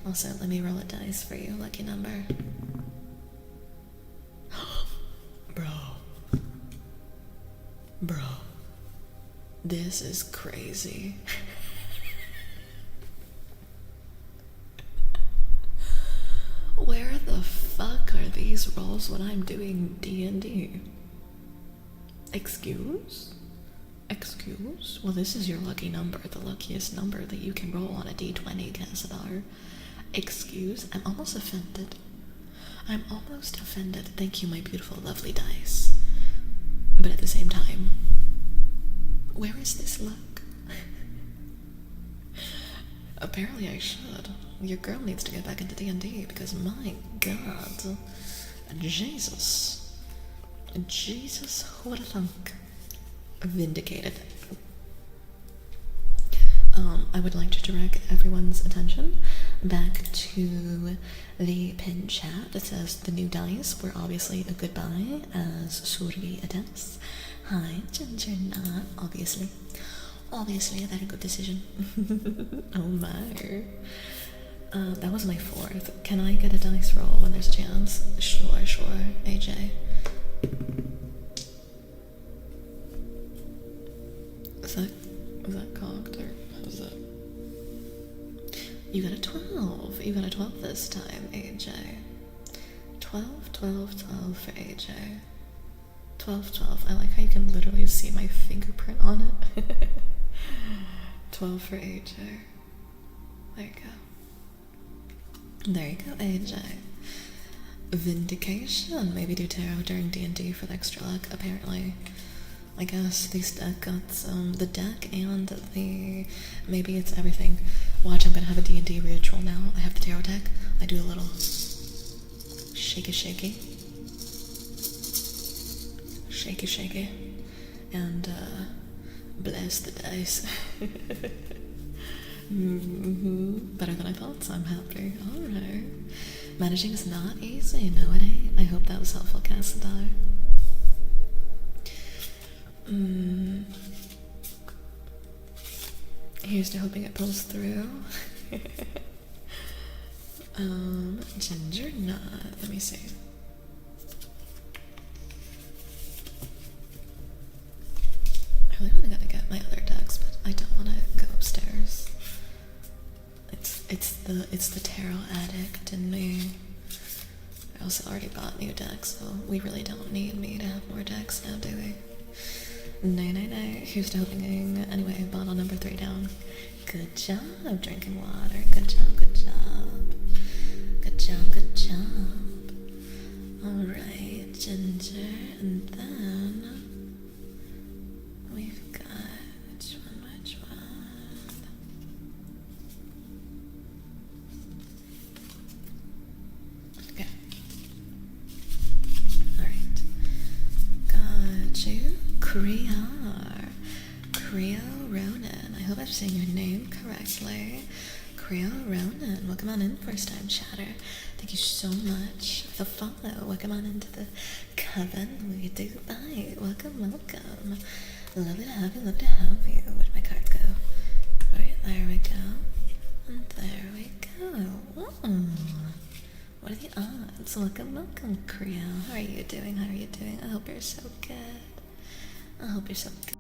Also, let me roll a dice for you, lucky number. Bro. This is crazy. Where the fuck are these rolls when I'm doing D&D? Excuse? Well, this is your lucky number, the luckiest number that you can roll on a D20, Cassadar. Excuse? I'm almost offended. Thank you, my beautiful, lovely dice. But at the same time, where is this luck? Apparently I should. Your girl needs to get back into D&D, because my god. Jesus, what a thunk. Vindicated. I would like to direct everyone's attention back to the pinned chat that says the new dice were obviously a goodbye, as Survi attempts. Hi, Ginger Knot, obviously a very good decision. Oh my. That was my fourth. Can I get a dice roll when there's a chance? Sure, AJ. Was that cocked, or how's that? You got a 12 this time, AJ. 12, 12, 12 for AJ. 12, 12. I like how you can literally see my fingerprint on it. 12 for AJ. There you go. There you go, AJ. Vindication. Maybe do tarot during D&D for the extra luck, apparently. I guess these deck got the deck and the... Maybe it's everything. Watch, I'm gonna have a D&D ritual now. I have the tarot deck. I do a little... shaky shaky. Shaky shaky. And, bless the dice. Better than I thought, so I'm happy. Alright. Managing is not easy, no it ain't. I hope that was helpful, Cassadar. Here's to hoping it pulls through. Ginger nut. Let me see. I really want to get my other decks, but I don't want to go upstairs. It's the tarot addict in me. I also already bought new decks, so we really don't need me to have more decks now, do we? Nay, nay, nay. Here's to hoping. Anyway, bottle number 3 down. Good job drinking water. Good job, good job. Good job, good job. Alright, Ginger. And then we've got which one? Okay. Alright. Got you. Creo Ronan. I hope I'm saying your name correctly. Creo Ronan. Welcome on in, first time chatter. Thank you so much for the follow. Welcome on into the Coven. We do bye. Welcome, welcome. Lovely to have you, love to have you. Where'd my card go? Alright, there we go. And there we go. Ooh. What are the odds? Welcome, welcome, Creo. How are you doing? How are you doing? I hope you're so good. I hope you're so good.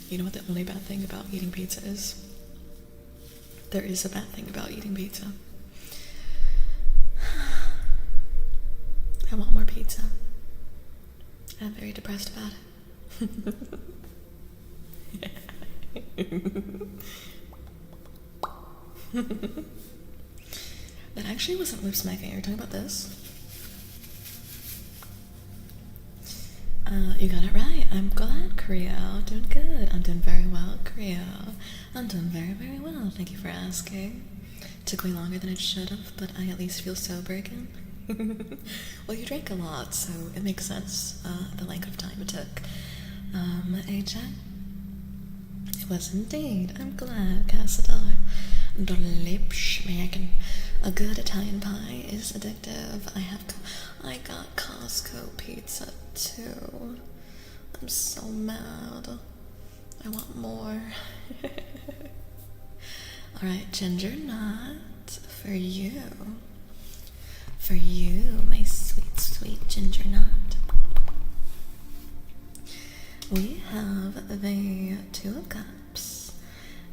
You know what the only bad thing about eating pizza is? There is a bad thing about eating pizza. I want more pizza. I'm very depressed about it. That actually wasn't lip smacking. You're talking about this? You got it right. I'm glad, Creo. Doing good. I'm doing very well, Creo. I'm doing very, very well. Thank you for asking. Took way longer than it should have, but I at least feel sober again. Well, you drank a lot, so it makes sense, the length of time it took. AJ? It was indeed. I'm glad, Cassadar. The lip schmacken. A good Italian pie is addictive. I got Costco pizza too. I'm so mad. I want more. Alright, Ginger Nut, for you. For you, my sweet, sweet Ginger Nut. We have the 2 of Cups,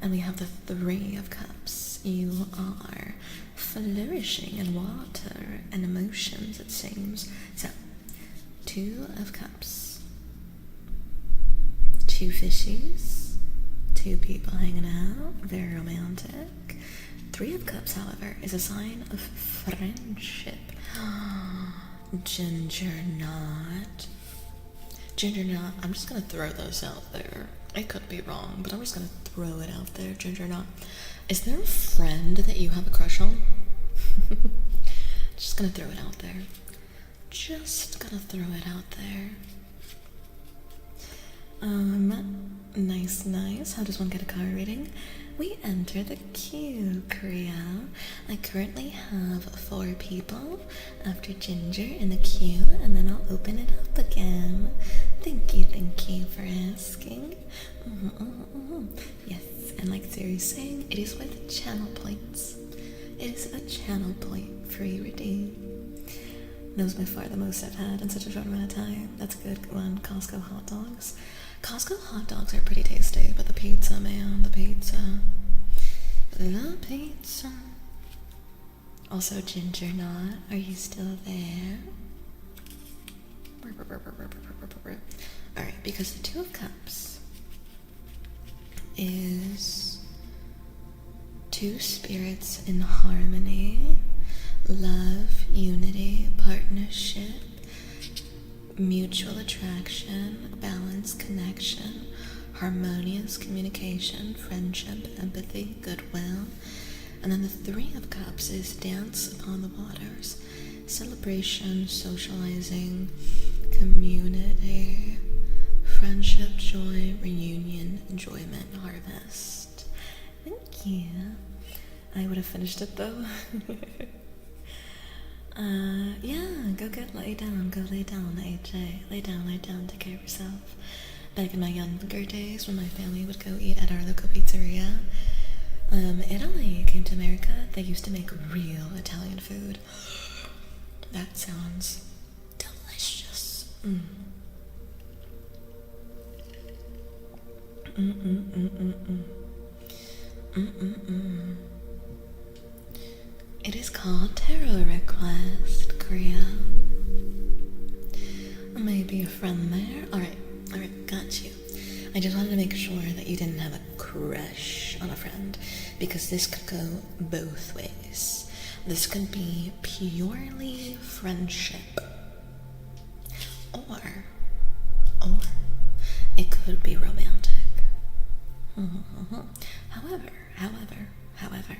and we have the 3 of Cups. You are flourishing in water and emotions, it seems. So, 2 of Cups, 2 fishies, 2 people hanging out, very romantic. 3 of Cups, however, is a sign of friendship. Ginger Nut. Ginger Nut, I'm just gonna throw those out there. I could be wrong, but I'm just gonna throw it out there, Ginger Nut. Is there a friend that you have a crush on? Just gonna throw it out there. Just gonna throw it out there. Nice, nice. How does one get a card reading? we enter the queue, Korea. I currently have 4 people after Ginger in the queue, and then I'll open it up again. Thank you for asking. Yes, and like Siri's saying, it is with channel points. It is a channel point free redeem. That was by far the most I've had in such a short amount of time. That's a good one. Costco hot dogs. Costco hot dogs are pretty tasty, but the pizza, man, the pizza. The pizza. Also, Ginger Knot, are you still there? Alright, because the Two of Cups is 2 spirits in harmony, love, unity, partnership, mutual attraction, balance, connection, harmonious communication, friendship, empathy, goodwill. And then the 3 of Cups is dance upon the waters, celebration, socializing, community, friendship, joy, reunion, enjoyment, harvest. Thank you. I would have finished it though. Yeah, go lay down, AJ. Lay down, take care of yourself. Back in my younger days when my family would go eat at our local pizzeria, Italy came to America, they used to make real Italian food. That sounds delicious. It is called Tarot Request, Korea. Maybe a friend there? Alright, got you. I just wanted to make sure that you didn't have a crush on a friend, because this could go both ways. This could be purely friendship, or it could be romantic. However,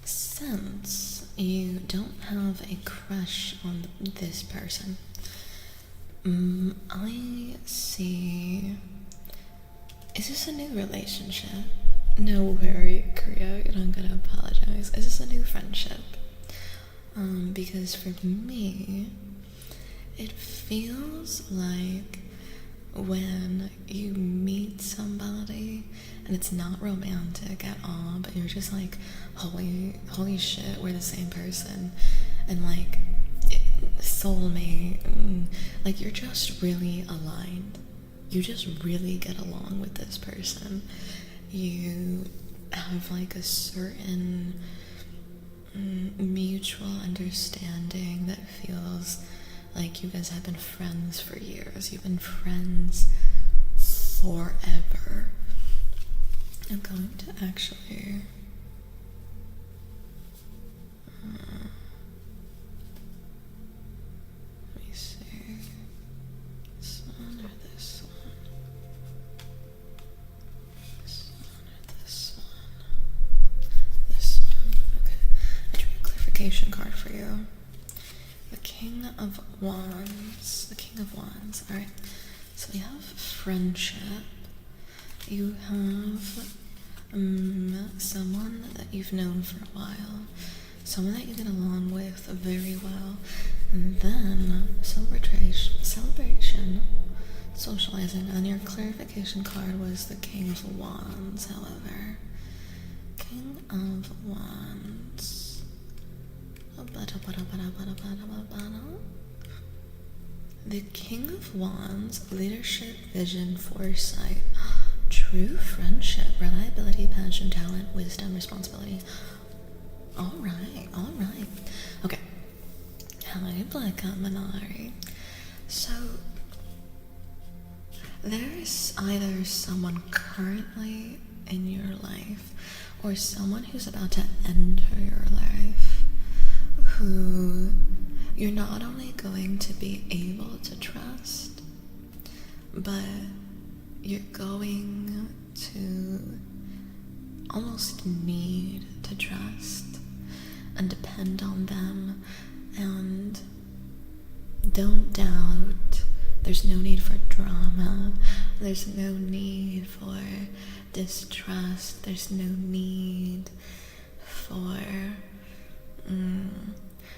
since you don't have a crush on this person, I see. Is this a new relationship? No worry, Korea, you're not gonna apologize. Is this a new friendship? Because for me, it feels like when you meet somebody and it's not romantic at all, but you're just like, holy shit, we're the same person, and like, soulmate, like you're just really aligned. You just really get along with this person. You have like a certain mutual understanding that feels like you guys have been friends for years. You've been friends forever. I'm going to actually let me see, this one or this one, this one or this one, this one. Okay, I drew a clarification card for you. The King of Wands. Alright, so we have friendship. You have someone that you've known for a while, someone that you get along with very well, and then celebration, socializing, and your clarification card was the King of Wands, however. King of Wands. The King of Wands, leadership, vision, foresight, true friendship, reliability, passion, talent, wisdom, responsibility. Alright. Okay. Hi, Black Minari. So, there's either someone currently in your life or someone who's about to enter your life who you're not only going to be able to trust, but you're going to almost need to trust and depend on them, and don't doubt There's no need for drama. There's no need for distrust. There's no need for...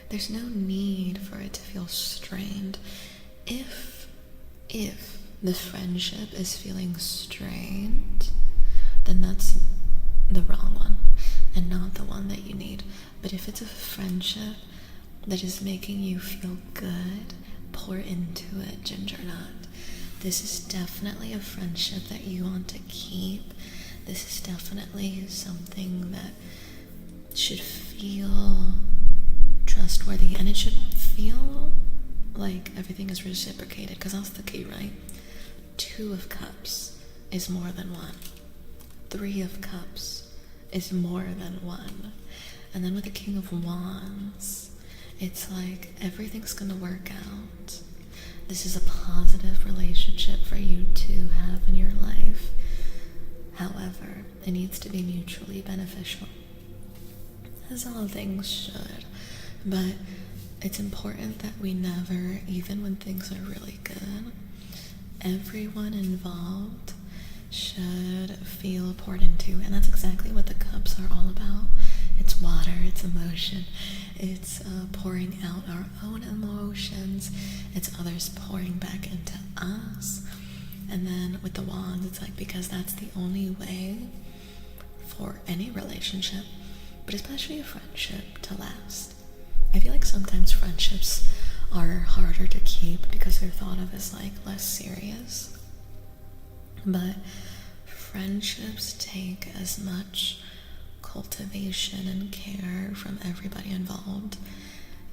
there's no need for it to feel strained. If the friendship is feeling strained, then that's the wrong one and not the one that you need. But if it's a friendship that is making you feel good, pour into it, Ginger Nut. This is definitely a friendship that you want to keep. This is definitely something that should feel trustworthy, and it should feel like everything is reciprocated, because that's the key, right? 2 of Cups is more than 1. 3 of Cups is more than 1. And then with the King of Wands, it's like everything's gonna work out. This is a positive relationship for you to have in your life. However, it needs to be mutually beneficial, as all things should. But it's important that we never, even when things are really good, everyone involved should feel poured into. And that's exactly what the cups are all about. It's water, it's emotion, it's pouring out our own emotions, it's others pouring back into us. And then with the wands, it's like, because that's the only way for any relationship, but especially a friendship, to last. I feel like sometimes friendships are harder to keep because they're thought of as like less serious. But friendships take as much cultivation and care from everybody involved.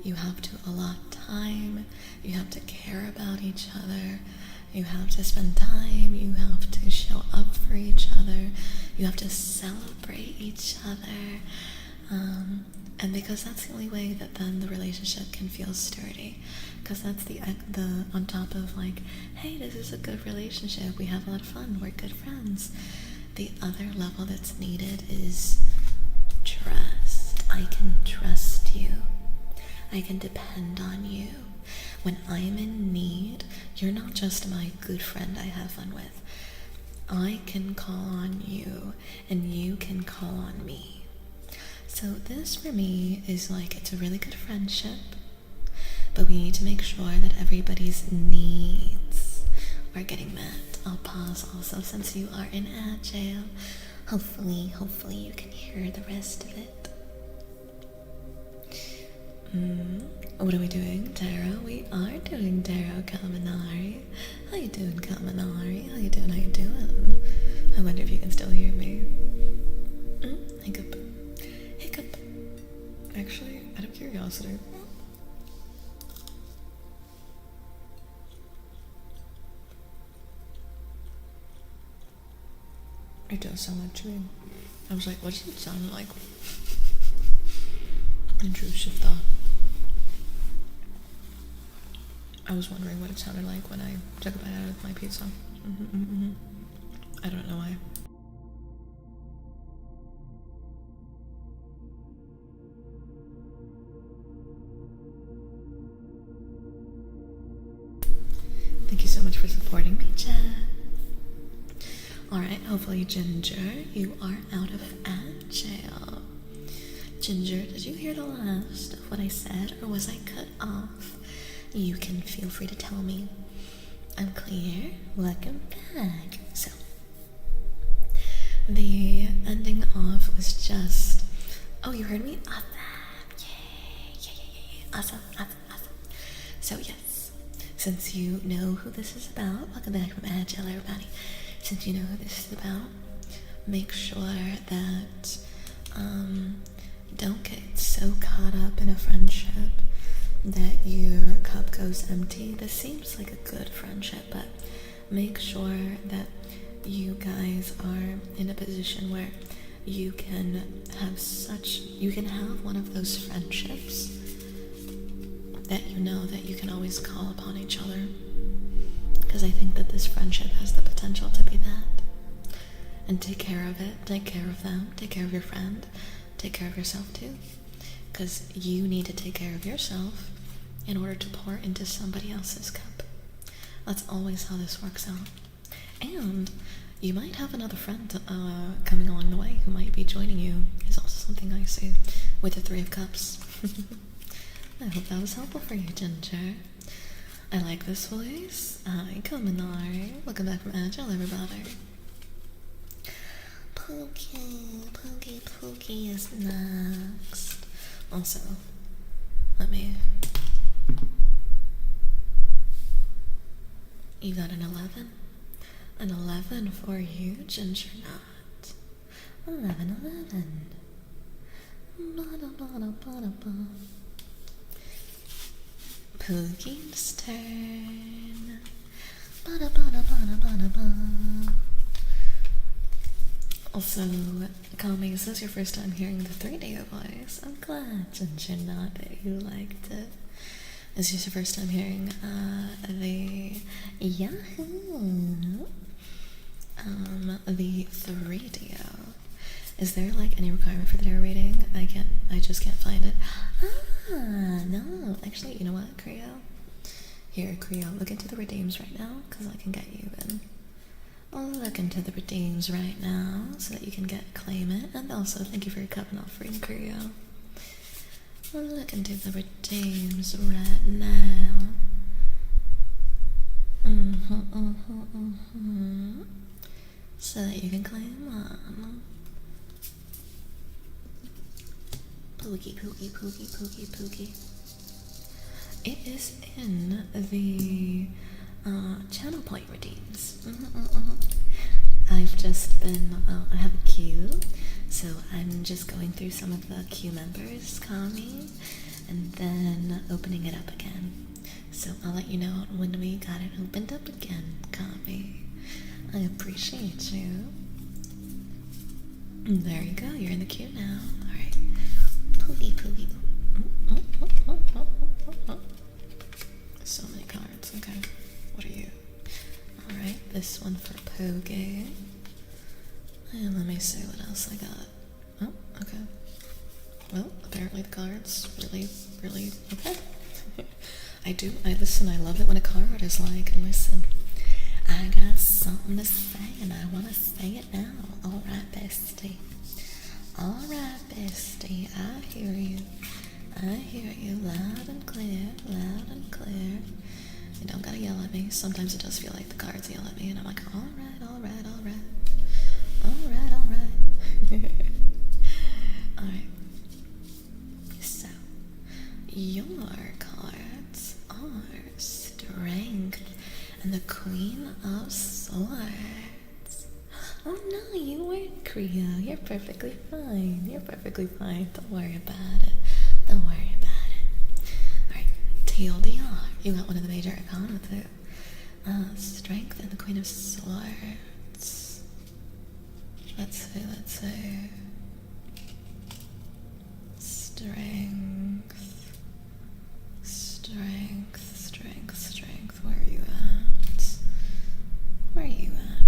You have to allot time, you have to care about each other, you have to spend time, you have to show up for each other, you have to celebrate each other. And because that's the only way that then the relationship can feel sturdy. Because that's the on top of like, hey, this is a good relationship, we have a lot of fun, we're good friends. The other level that's needed is trust. I can trust you. I can depend on you. When I'm in need, you're not just my good friend I have fun with. I can call on you, and you can call on me. So this for me is like, it's a really good friendship, but we need to make sure that everybody's needs are getting met. I'll pause also since you are in agile. Hopefully you can hear the rest of it. What are we doing, Tarot? We are doing Tarot Kaminari. How you doing, Kaminari? How you doing? I wonder if you can still hear me. Hiccup. Actually, out of curiosity, it does sound like chewing. I was like, what does it sound like? Intrusive thought. I was wondering what it sounded like when I took a bite out of my pizza. I don't know why. Thank you so much for supporting me, chat. Alright, hopefully, Ginger, you are out of agile. Ginger, did you hear the last of what I said, or was I cut off? You can feel free to tell me. I'm clear. Welcome back. So, the ending off was just... Oh, you heard me? Awesome. Yay. Awesome. So, yes. Since you know who this is about, welcome back from Agile, everybody. Since you know who this is about, make sure that don't get so caught up in a friendship that your cup goes empty. This seems like a good friendship, but make sure that you guys are in a position where you can have one of those friendships that you know that you can always call upon each other. Because I think that this friendship has the potential to be that. And take care of it, take care of them, take care of your friend, take care of yourself too. Because you need to take care of yourself in order to pour into somebody else's cup. That's always how this works out. And you might have another friend coming along the way who might be joining you, is also something I see with the Three of Cups. I hope that was helpful for you, Ginger. I like this voice. Hi, Kominar. Welcome back from Agile, everybody. Pookie is next. Also, let me... You got an 11? An 11 for you, Ginger Nut. 11. Pookie's turn. Also, Kami, is this your first time hearing the 3D voice? I'm glad, Ginger Nut, that you liked it. Is this your first time hearing the Yahoo? The 3D. Is there like any requirement for the tarot reading? I just can't find it. No. Actually, you know what, Creo? Here, Creo, look into the redeems right now, because I can get you in. I'll look into the redeems right now, so that you can claim it. And also, thank you for your coven offering, Creo. I'll look into the redeems right now. So that you can claim them. Pookie. It is in the channel point redeems. I've just been, I have a queue, so I'm just going through some of the queue members, Kami, and then opening it up again. So I'll let you know when we got it opened up again, Kami. I appreciate you. There you go, you're in the queue now. Alright. Poogie. So many cards, okay. What are you? Alright, this one for Poge. And let me see what else I got. Oh, okay. Well, apparently the cards really okay. I listen, I love it when a card is like, listen, I got something to say and I want to say it now. Alright, bestie. Alright, bestie, I hear you loud and clear. You don't gotta yell at me. Sometimes it does feel like the cards yell at me and I'm like, alright. Alright. So, your cards are Strength and the Queen of Swords. Oh no, you weren't, Creo. You're perfectly fine. Don't worry about it. Alright, TLDR. You got one of the major arcana too. Strength and the Queen of Swords. Let's see. Strength.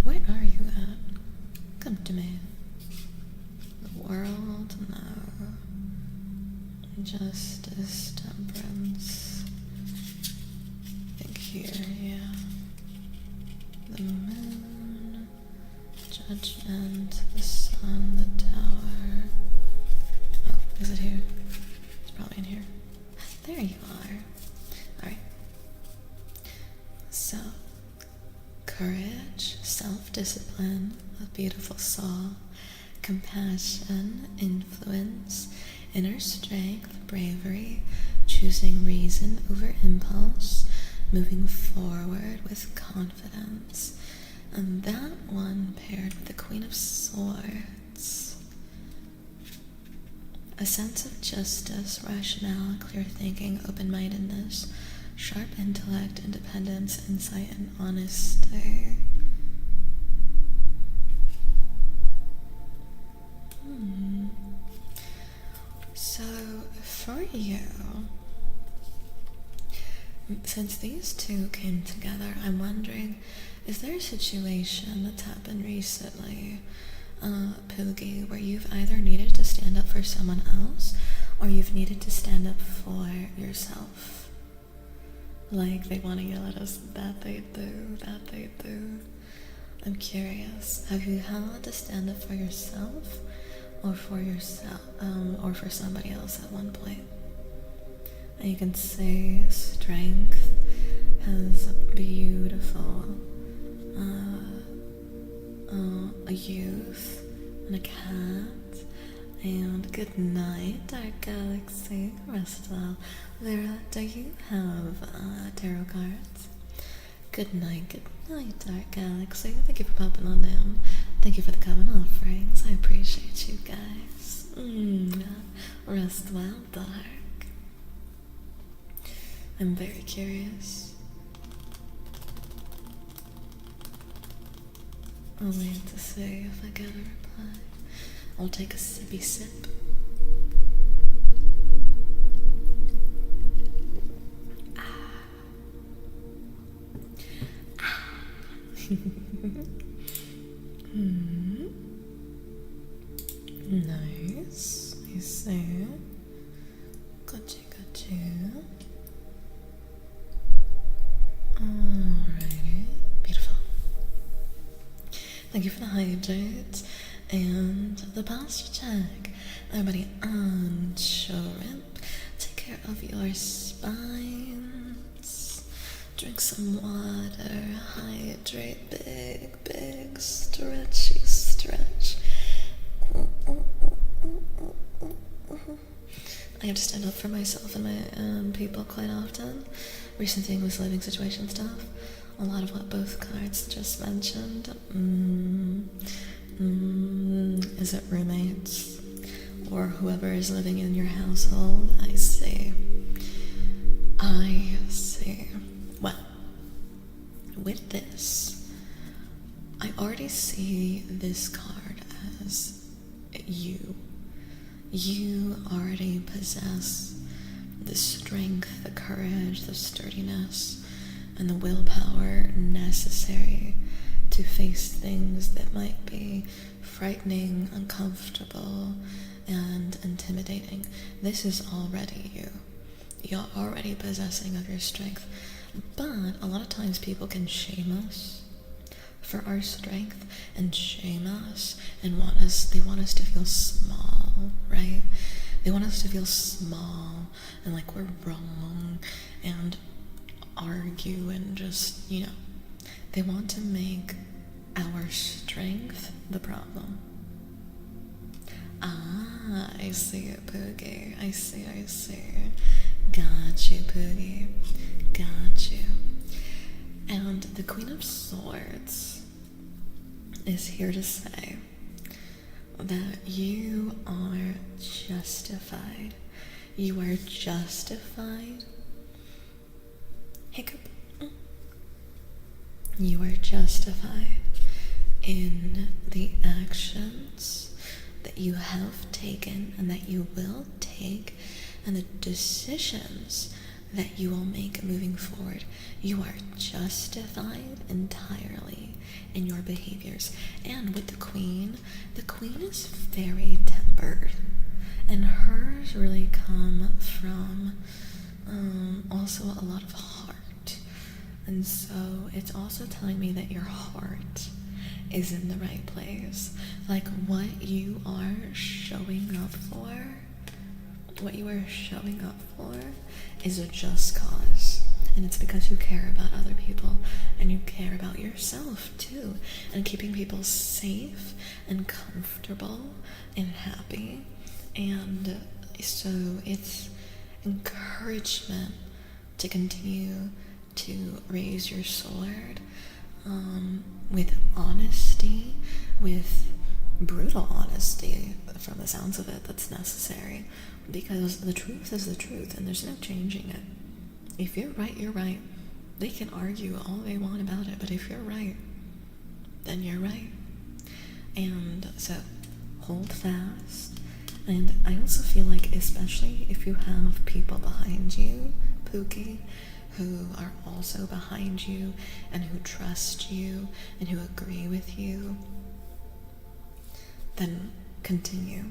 Where are you at? Come to me. The world? No. Justice, temperance. I think here, yeah. The moon, judgment, the sun, the tower. Oh, is it here? It's probably in here. There you are. Alright. So, courage, self-discipline, a beautiful soul, compassion, influence, inner strength, bravery, choosing reason over impulse, moving forward with confidence. And that one paired with the Queen of Swords. A sense of justice, rationale, clear thinking, open-mindedness, sharp intellect, independence, insight, and honesty. So, for you, since these two came together, I'm wondering, is there a situation that's happened recently, Poogie, where you've either needed to stand up for someone else, or you've needed to stand up for yourself? Like they want to yell at us that they do, that they do. I'm curious, have you had to stand up for yourself or for yourself, or for somebody else at one point? And you can say strength has beautiful a youth and a cat. And good night, Dark Galaxy. Rest well. Vera, do you have tarot cards? Good night, Dark Galaxy. Thank you for popping on down. Thank you for the Coven offerings. I appreciate you guys. Rest well, Dark. I'm very curious. I'll wait to see if I get a reply. I'll take a sippy sip. Nice. I see. Gotcha. Alrighty. Beautiful. Thank you for the hydrate and the posture check. Everybody on shrimp. Take care of your spines. Drink some water. Hydrate. Big stretchy stretch. I have to stand up for myself and my people quite often. Recent thing was living situation stuff. A lot of what both cards just mentioned. Is it roommates or whoever is living in your household? I see. Well, with this, I already see this card as you. You already possess the strength, the courage, the sturdiness, and the willpower necessary to face things that might be frightening, uncomfortable, and intimidating. This is already you. You're already possessing of your strength. But a lot of times people can shame us for our strength and shame us and they want us to feel small, right? They want us to feel small and like we're wrong and argue and just, they want to make our strength the problem. I see it, Poogie. I see. Got you, Poogie. Got you. And the Queen of Swords is here to say that you are justified. You are justified. Hiccup. You are justified in the actions that you have taken and that you will take and the decisions that you will make moving forward. You are justified entirely in your behaviors. And with the Queen is very tempered. And hers really come from also a lot of heart. And so it's also telling me that your heart is in the right place. Like what you are showing up for, is a just cause. And it's because you care about other people and you care about yourself too. And keeping people safe and comfortable and happy. And so it's encouragement to continue to raise your sword with honesty, with brutal honesty from the sounds of it that's necessary, because the truth is the truth and there's no changing it. If you're right, you're right. They can argue all they want about it, but if you're right, then you're right. And so hold fast. And I also feel like, especially if you have people behind you, Pookie, who are also behind you and who trust you and who agree with you, then continue.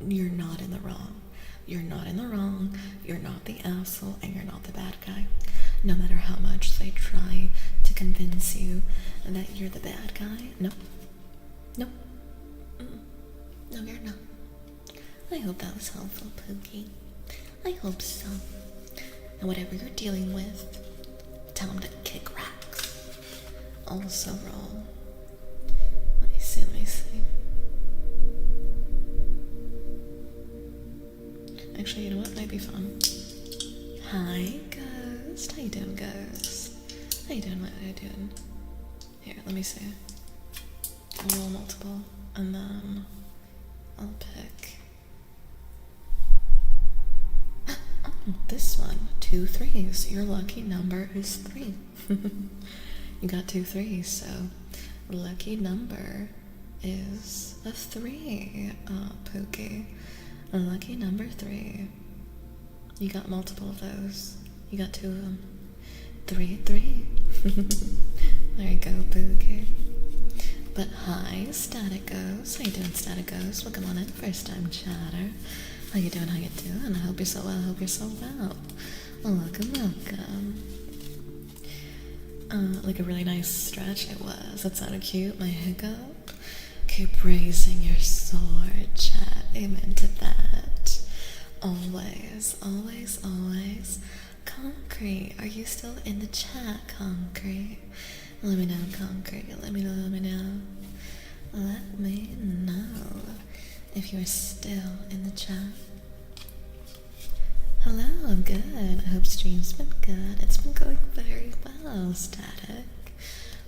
You're not in the wrong. You're not in the wrong, you're not the asshole, and you're not the bad guy. No matter how much they try to convince you that you're the bad guy. No. No. No, you're not. I hope that was helpful, Pookie. I hope so. And whatever you're dealing with, tell him to kick rocks. Also roll. Let me see. Actually, you know what? Might be fun. Hi, Ghost. How you doing, Ghost? How you doing? What are you doing? Here, let me see. I'll roll multiple, and then I'll pick. Oh, this one. 2 3s. Your lucky number is 3. You got 2 3s, so lucky number is a 3. Pookie. Lucky number 3. You got multiple of those. You got 2 of them. 3 3. There you go, Pookie. But hi, Static Ghost. How you doing, Static Ghost? Welcome on in, first time chatter. How you doing? I hope you're so well. Welcome. Like a really nice stretch it was. That sounded cute. My hiccup. Keep raising your sword, chat. Amen to that. Always. Concrete, are you still in the chat, Concrete? Let me know, Concrete. Let me know if you're still in the chat. Hello, I'm good. I hope stream's been good. It's been going very well, Static.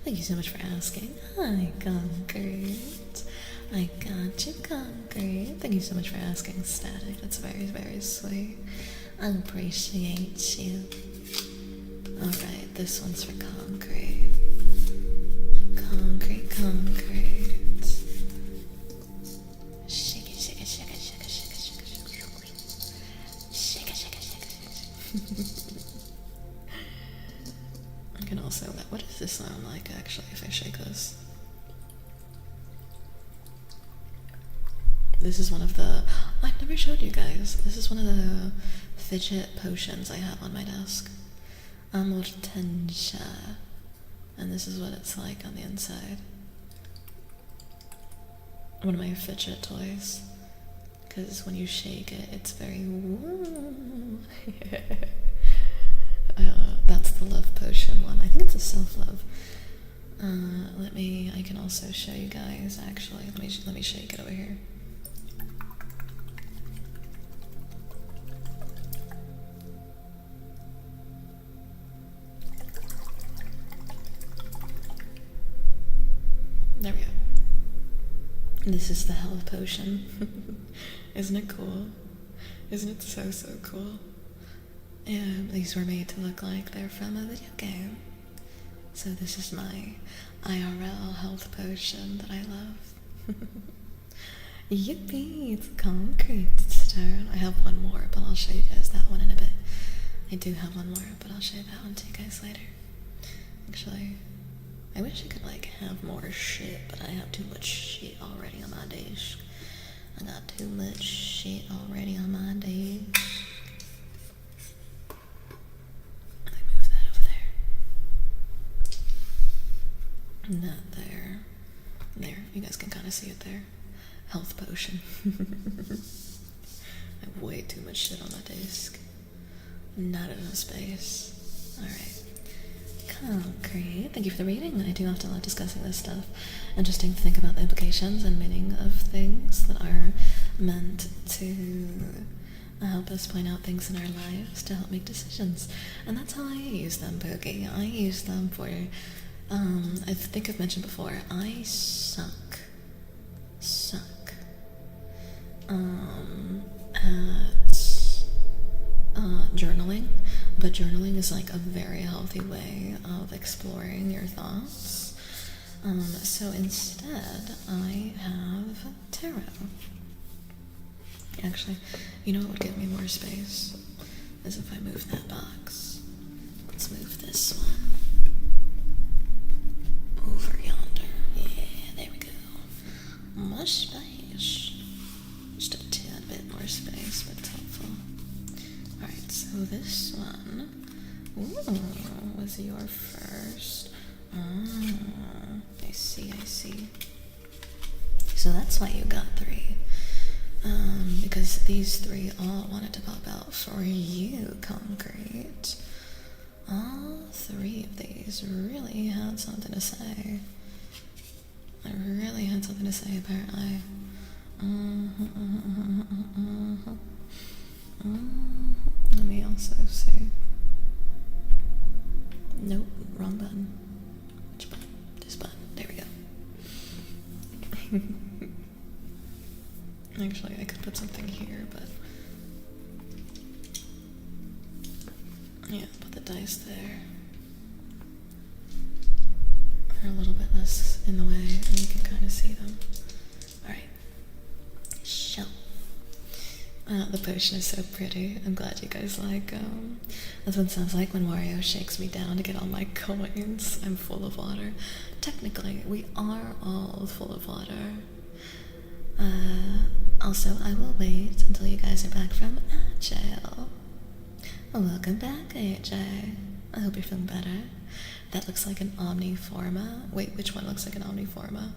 Thank you so much for asking. Hi, Concrete. I got you, Concrete. Thank you so much for asking, Static. That's very, very sweet. I appreciate you. Alright, this one's for Concrete. Concrete. Shake it. I can also, what does this sound like actually if I shake this? This is one of the, I've never showed you guys. This is one of the fidget potions I have on my desk. Amortentia. And this is what it's like on the inside. One of my fidget toys. Because when you shake it, it's very woo. That's the love potion one. I think it's a self-love. I can also show you guys actually. Let me shake it over here. There we go. This is the health potion. Isn't it cool? Isn't it so cool? These were made to look like they're from a video game. So this is my IRL health potion that I love. Yippee, it's Concrete's turn. I have one more, but I'll show you guys that one in a bit. I do have one more, but I'll show that one to you guys later. Actually, I wish I could have more shit, but I have too much shit already on my desk. I got too much shit already on my desk. Let me move that over there. Not there. There, you guys can kind of see it there. Health potion. I have way too much shit on my desk. Not enough space. Alright. Concrete. Thank you for the reading. I do often love discussing this stuff. Interesting to think about the implications and meaning of things that are meant to help us point out things in our lives to help make decisions. And that's how I use them, Pookie. I use them for, I think I've mentioned before, I suck at journaling, but journaling is a very healthy way of exploring your thoughts. So instead, I have tarot. Actually, you know what would give me more space is if I move that box. Let's move this one over yonder. Yeah, there we go. More space. Just a tad bit more space, but it's helpful. beautiful. Alright, so this one was your first. I see. So that's why you got 3. Because these 3 all wanted to pop out for you, Concrete. All 3 of these really had something to say. I really had something to say, apparently. Let me also see. Nope, wrong button. Which button? This button. There we go. Actually, I could put something here, but yeah, put the dice there. They're a little bit less in the way, and you can kind of see them. Alright. So, the potion is so pretty. I'm glad you guys like, that's what it sounds like when Mario shakes me down to get all my coins. I'm full of water. Technically, we are all full of water. Also, I will wait until you guys are back from jail. Welcome back, AJ. I hope you're feeling better. That looks like an Omniforma. Wait, which one looks like an Omniforma?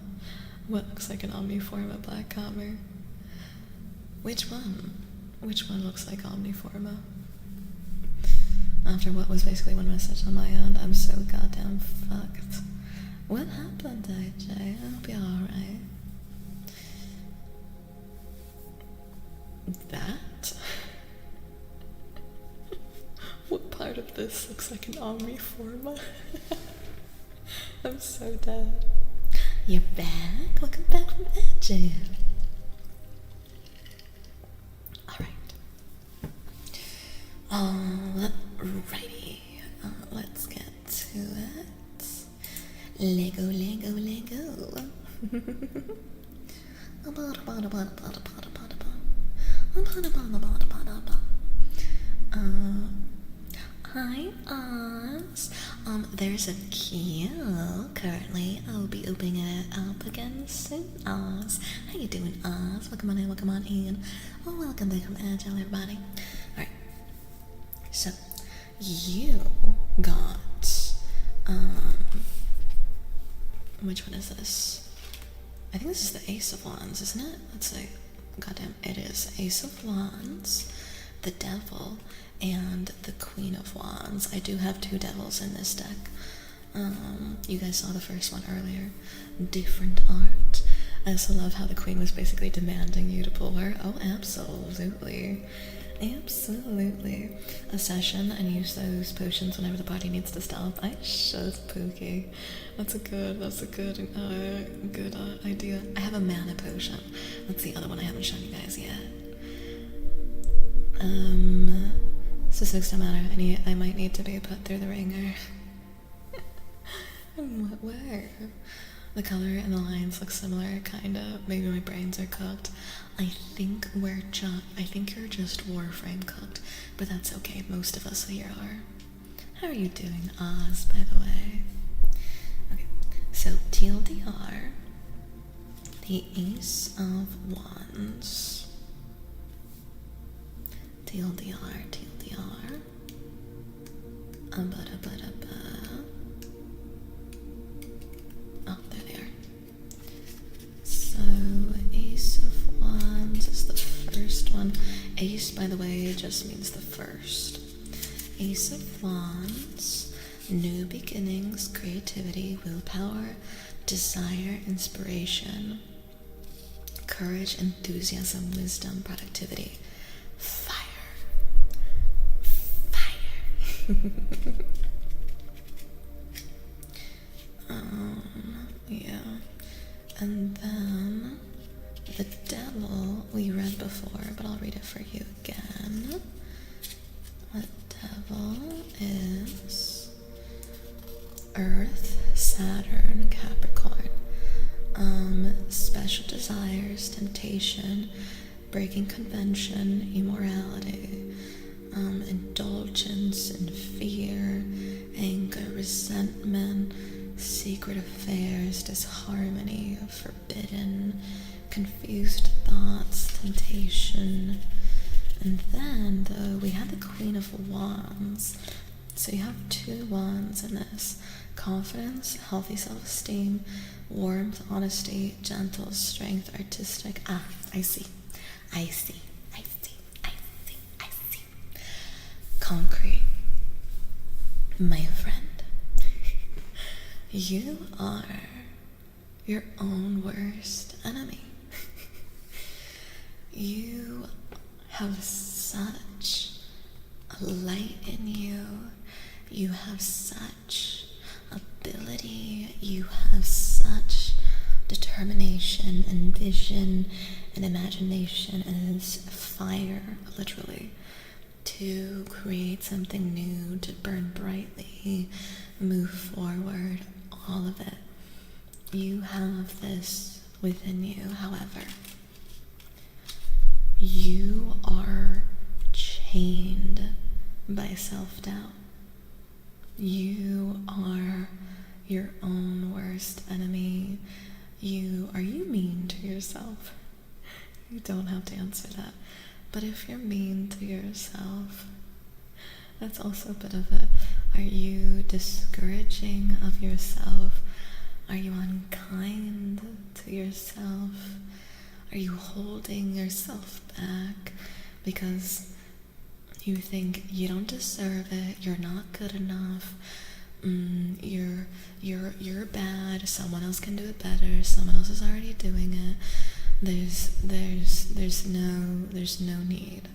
What looks like an Omniforma, Black Comer? Which one? Which one looks like Omniforma? After what was basically one message on my end, I'm so goddamn fucked. What happened, AJ? I hope you're alright. That? What part of this looks like an Omniforma? I'm so dead. You're back? Welcome back from jail. Alright. Alrighty. Let's get to it. Lego. Hi, Oz. There's a queue currently. I'll be opening it up again soon, Oz. How you doing, Oz? Welcome on in. Well, welcome back from Agile, everybody. Alright. So, you got, which one is this? I think this is the Ace of Wands, isn't it? Let's see. Goddamn, it is. Ace of Wands, the Devil, and the Queen of Wands. I do have 2 devils in this deck. You guys saw the first one earlier. Different art. I also love how the Queen was basically demanding you to pull her. Oh, absolutely. Absolutely. A session and use those potions whenever the party needs to stop. I should, Pookie. That's a good idea. I have a mana potion. That's the other one I haven't shown you guys yet. Specifics don't matter. I might need to be put through the ringer. In what way? The color and the lines look similar, kinda. Maybe my brains are cooked. I think you're just Warframe cooked, but that's okay. Most of us here are. How are you doing, Oz, by the way? Okay, so TLDR, the Ace of Wands. TLDR. Oh, there they are. So, Ace of Wands is the first one. Ace, by the way, just means the first. Ace of Wands, new beginnings, creativity, willpower, desire, inspiration, courage, enthusiasm, wisdom, productivity, fire. Yeah. And then the Devil we read before, but I'll read it for you again. The Devil is Earth, Saturn, Capricorn. Special desires, temptation, breaking convention, immorality, indulgence and fear, anger, resentment, secret affairs, disharmony, forbidden, confused thoughts, temptation, And then, though, we have the Queen of Wands. So you have 2 wands in this. Confidence, healthy self-esteem, warmth, honesty, gentle, strength, artistic. Ah, I see. Concrete. My friend, you are your own worst enemy. You have such a light in you. You have such ability. You have such determination and vision and imagination and fire, literally, to create something new, to burn brightly, move forward, all of it. You have this within you. However, you are chained by self-doubt. You are your own worst enemy. Are you mean to yourself? You don't have to answer that. But if you're mean to yourself, that's also a bit of it. Are you discouraging of yourself? Are you unkind to yourself? Are you holding yourself back because you think you don't deserve it, you're not good enough, you're bad, someone else can do it better, someone else is already doing it. There's no need.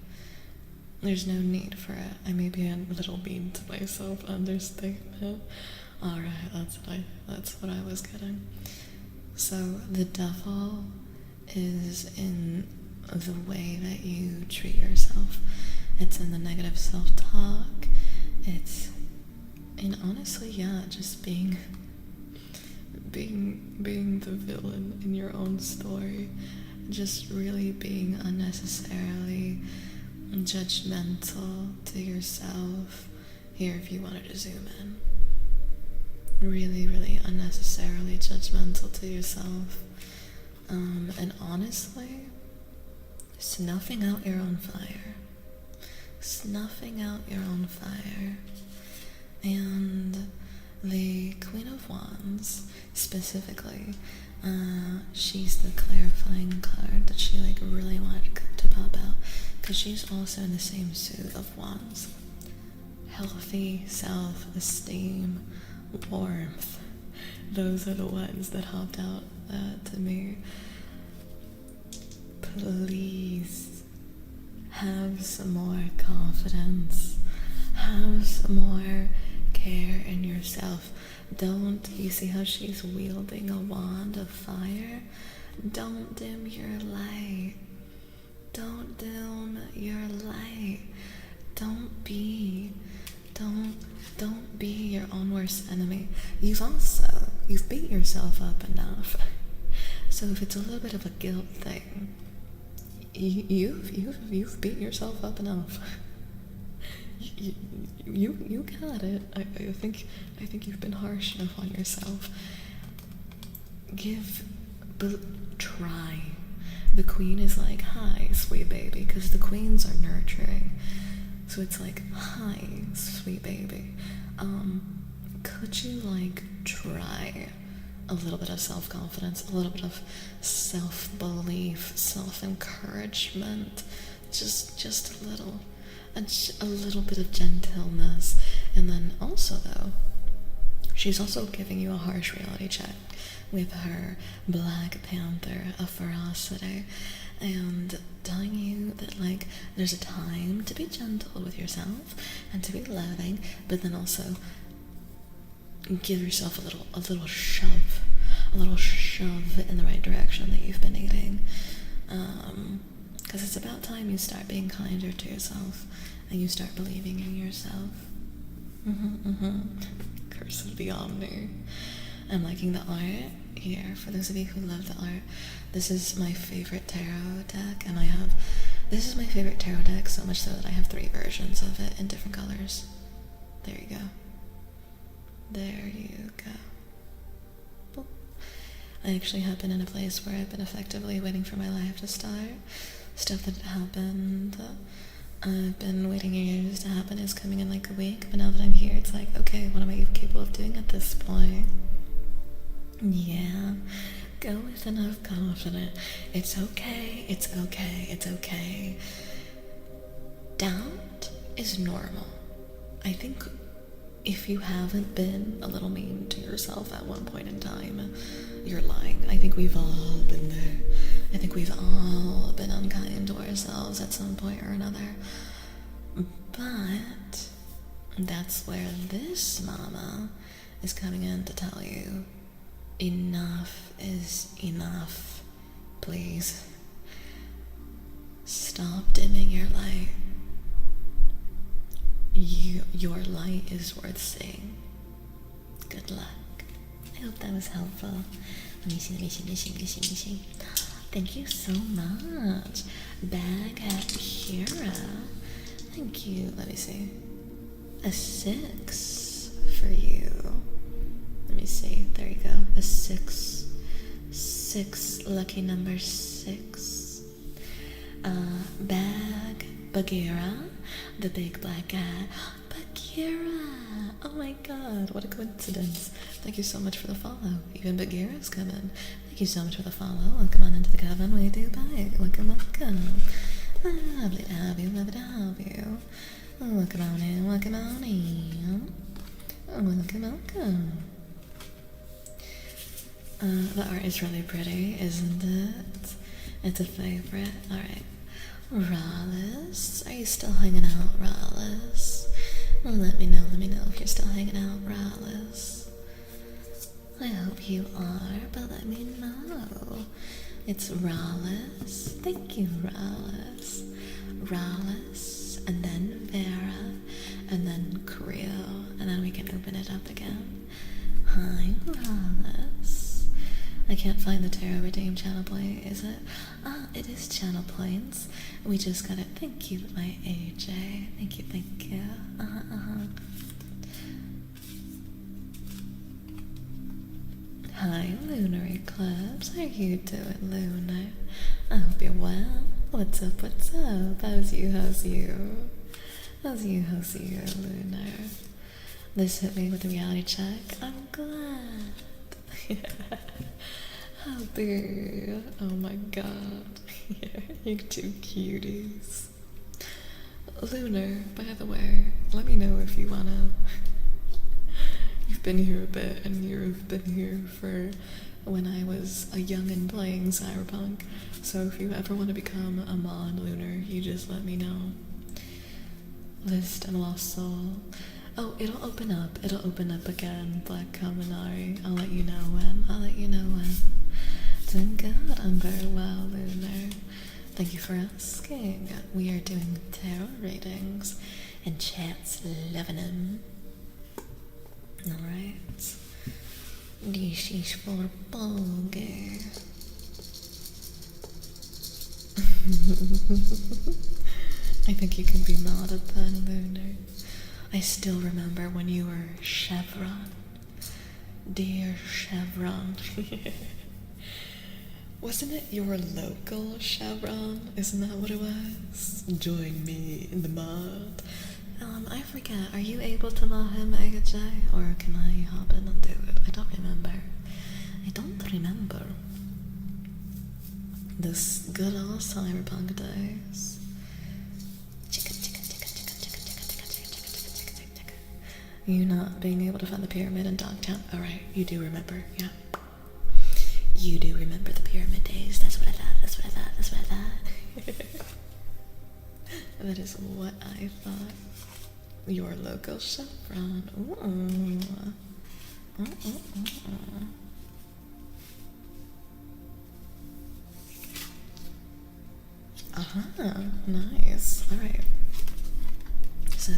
There's no need for it. I may be a little mean to myself, understatement. Alright, that's what I was getting. So the devil is in the way that you treat yourself. It's in the negative self-talk. It's in, honestly, yeah, just being the villain in your own story. Just really being unnecessarily judgmental to yourself. Here, if you wanted to zoom in. Really, really unnecessarily judgmental to yourself. And honestly, snuffing out your own fire. Snuffing out your own fire. And the Queen of Wands, specifically, she's the clarifying card that she really wanted to pop out, because she's also in the same suit of Wands. Healthy self-esteem, warmth. Those are the ones that hopped out to me. Please have some more confidence. Have some more care in yourself. Don't, you see how she's wielding a wand of fire? Don't dim your light. Don't dim your light. Don't be your own worst enemy. You've beat yourself up enough. So if it's a little bit of a guilt thing, you've beat yourself up enough. You got it. I think you've been harsh enough on yourself. Try. The queen is like, hi, sweet baby, because the queens are nurturing. So it's like, hi, sweet baby. Could you try a little bit of self-confidence, a little bit of self-belief, self-encouragement, just a little bit of gentleness. And then also, though, she's also giving you a harsh reality check with her Black Panther of ferocity, and telling you that there's a time to be gentle with yourself and to be loving, but then also give yourself a little shove in the right direction that you've been needing. Because it's about time you start being kinder to yourself and you start believing in yourself. Curse of the Omni. I'm liking the art here. For those of you who love the art, this is my favorite tarot deck, and this is my favorite tarot deck so much so that I have 3 versions of it in different colors. There you go. There you go. Boop. I actually have been in a place where I've been effectively waiting for my life to start. Stuff that happened I've been waiting years to happen. It's coming in like a week, but now that I'm here, it's like, okay, what am I even capable of doing at this point? Yeah, go with enough confidence. It's okay, it's okay, it's okay. Doubt is normal. I think if you haven't been a little mean to yourself at one point in time, you're lying. I think we've all been there. I think we've all been unkind to ourselves at some point or another. But that's where this mama is coming in to tell you, enough is enough. Please. Stop dimming your light. Your light is worth seeing. Good luck. I hope that was helpful. Let me see. Thank you so much. Bag at Kira. Thank you. Let me see. A 6 for you. Let me see. There you go. A 6. 6. Lucky number 6. Bag Bagheera. The big black cat. Bagheera! Oh my god, what a coincidence. Thank you so much for the follow. Even Bagheera's coming. Thank you so much for the follow. Welcome on into the Coven. We do bye. Welcome. Lovely to have you. Lovely to have you. Welcome on in. Welcome. The art is really pretty, isn't it? It's a favorite. Alright. Raleigh, are you still hanging out, Raleigh? Let me know if you're still hanging out, Raleigh. I hope you are, but let me know. It's Raleigh. Thank you, Raleigh. Raleigh, and then Vera, and then Creo, and then we can open it up again. Hi, Raleigh. I can't find the Tarot Redeem channel play, is it? Ah, it is channel planes. We just got it. Thank you, my AJ. Thank you. Hi, Lunar Eclipse. How are you doing, Lunar? I hope you're well. What's up? How's you, Lunar? This hit me with a reality check. I'm glad. How dear. Oh my god. You two cuties. Lunar, by the way, let me know if you wanna. You've been here a bit, and you've been here for when I was a youngin' playing Cyberpunk. So if you ever want to become a mod, Lunar, you just let me know. List and Lost Soul. Oh, it'll open up again, Black Kaminari. I'll let you know when. Doing good, I'm very well, Lunar. Thank you for asking. We are doing tarot readings, and chat's loving them. Alright. This is for Bulgar. I think you can be modded then, Lunar. I still remember when you were Chevron. Dear Chevron. Wasn't it your local Chevron? Isn't that what it was? Join me in the mod. I forget. Are you able to mod him, AJ? Or can I hop in and do it? I don't remember. This good old Cyberpunk days. You not being able to find the pyramid in Dogtown? Alright, you do remember, yeah. You do remember the pyramid days. That's what I thought. That is what I thought. Your local Chevron. Ooh. Nice. Alright. So,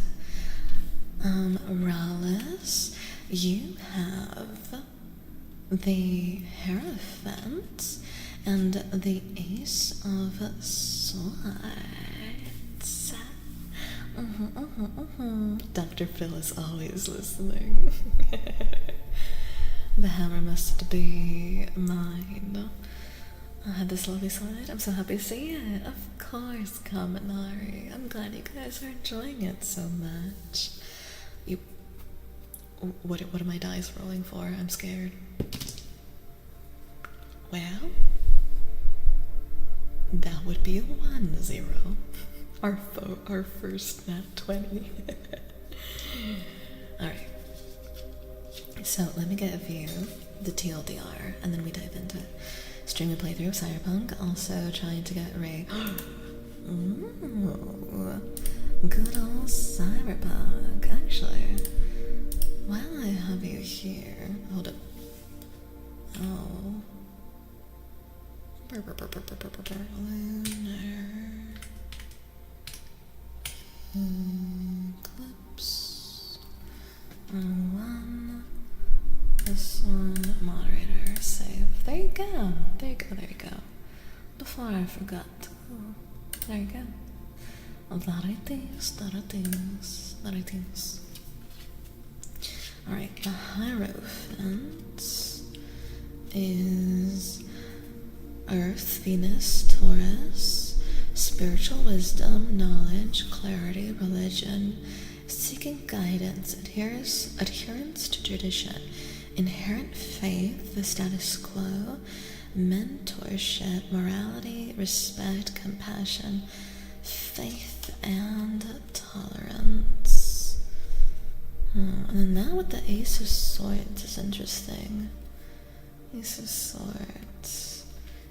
Raleigh, you have the Hierophant and the Ace of Swords. Dr. Phil is always listening. The hammer must be mine. this lovely slide. I'm so happy to see it. Of course, Kaminari. I'm glad you guys are enjoying it so much. What are my dice rolling for? I'm scared. Well, that would be a 1-0. Our first nat 20. Alright. So let me get a view, the TLDR, and then we dive into it. Streaming playthrough of Cyberpunk, also trying to get Ray. Ooh, good old Cyberpunk. Actually, while I have you here, hold up. Oh. Lunar. Clips. One. This one. Moderator. Save. There you go. There you go. There you go. Before I forgot. Oh, there you go. That it is. Alright, the Hierophant is Earth, Venus, Taurus, spiritual wisdom, knowledge, clarity, religion, seeking guidance, adherence to tradition, inherent faith, the status quo, mentorship, morality, respect, compassion, faith, and tolerance. And then that with the Ace of Swords is interesting. Ace of Swords.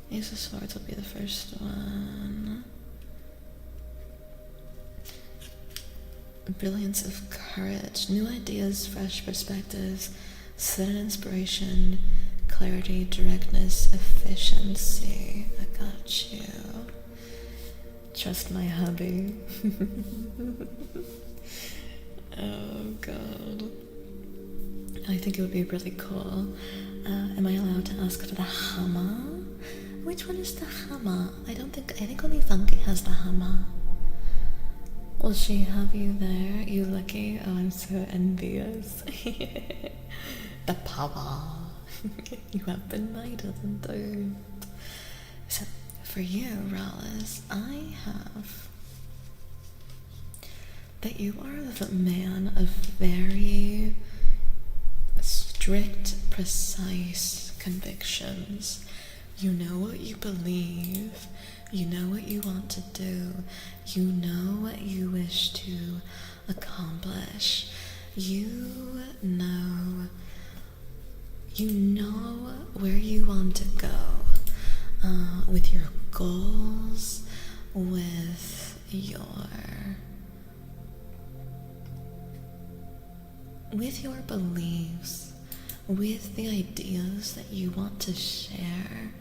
Ace of Swords will be the first one. Brilliance of courage, new ideas, fresh perspectives, sudden inspiration, clarity, directness, efficiency. I got you. Trust my hubby. Oh god. I think it would be really cool. Am I allowed to ask for the hammer? Which one is the hammer? I think only Funky has the hammer. Will she have you there? You lucky? Oh, I'm so envious. The power. You have been knighted and dude. So, for you, Rallis, I have that you are the man of very strict, precise convictions. You know what you believe, you know what you want to do, you know what you wish to accomplish, you know where you want to go with your goals, with your beliefs, with the ideas that you want to share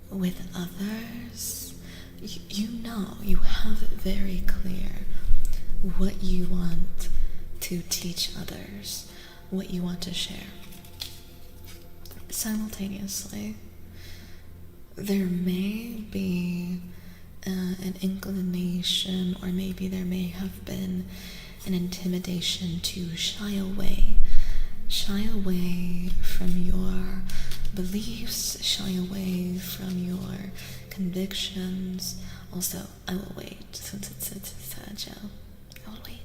with others. You have it very clear what you want to teach others, what you want to share. Simultaneously, there may be an inclination, or maybe there may have been an intimidation to shy away from your beliefs, shy away from your convictions. Also, I will wait, since it's agile. I will wait,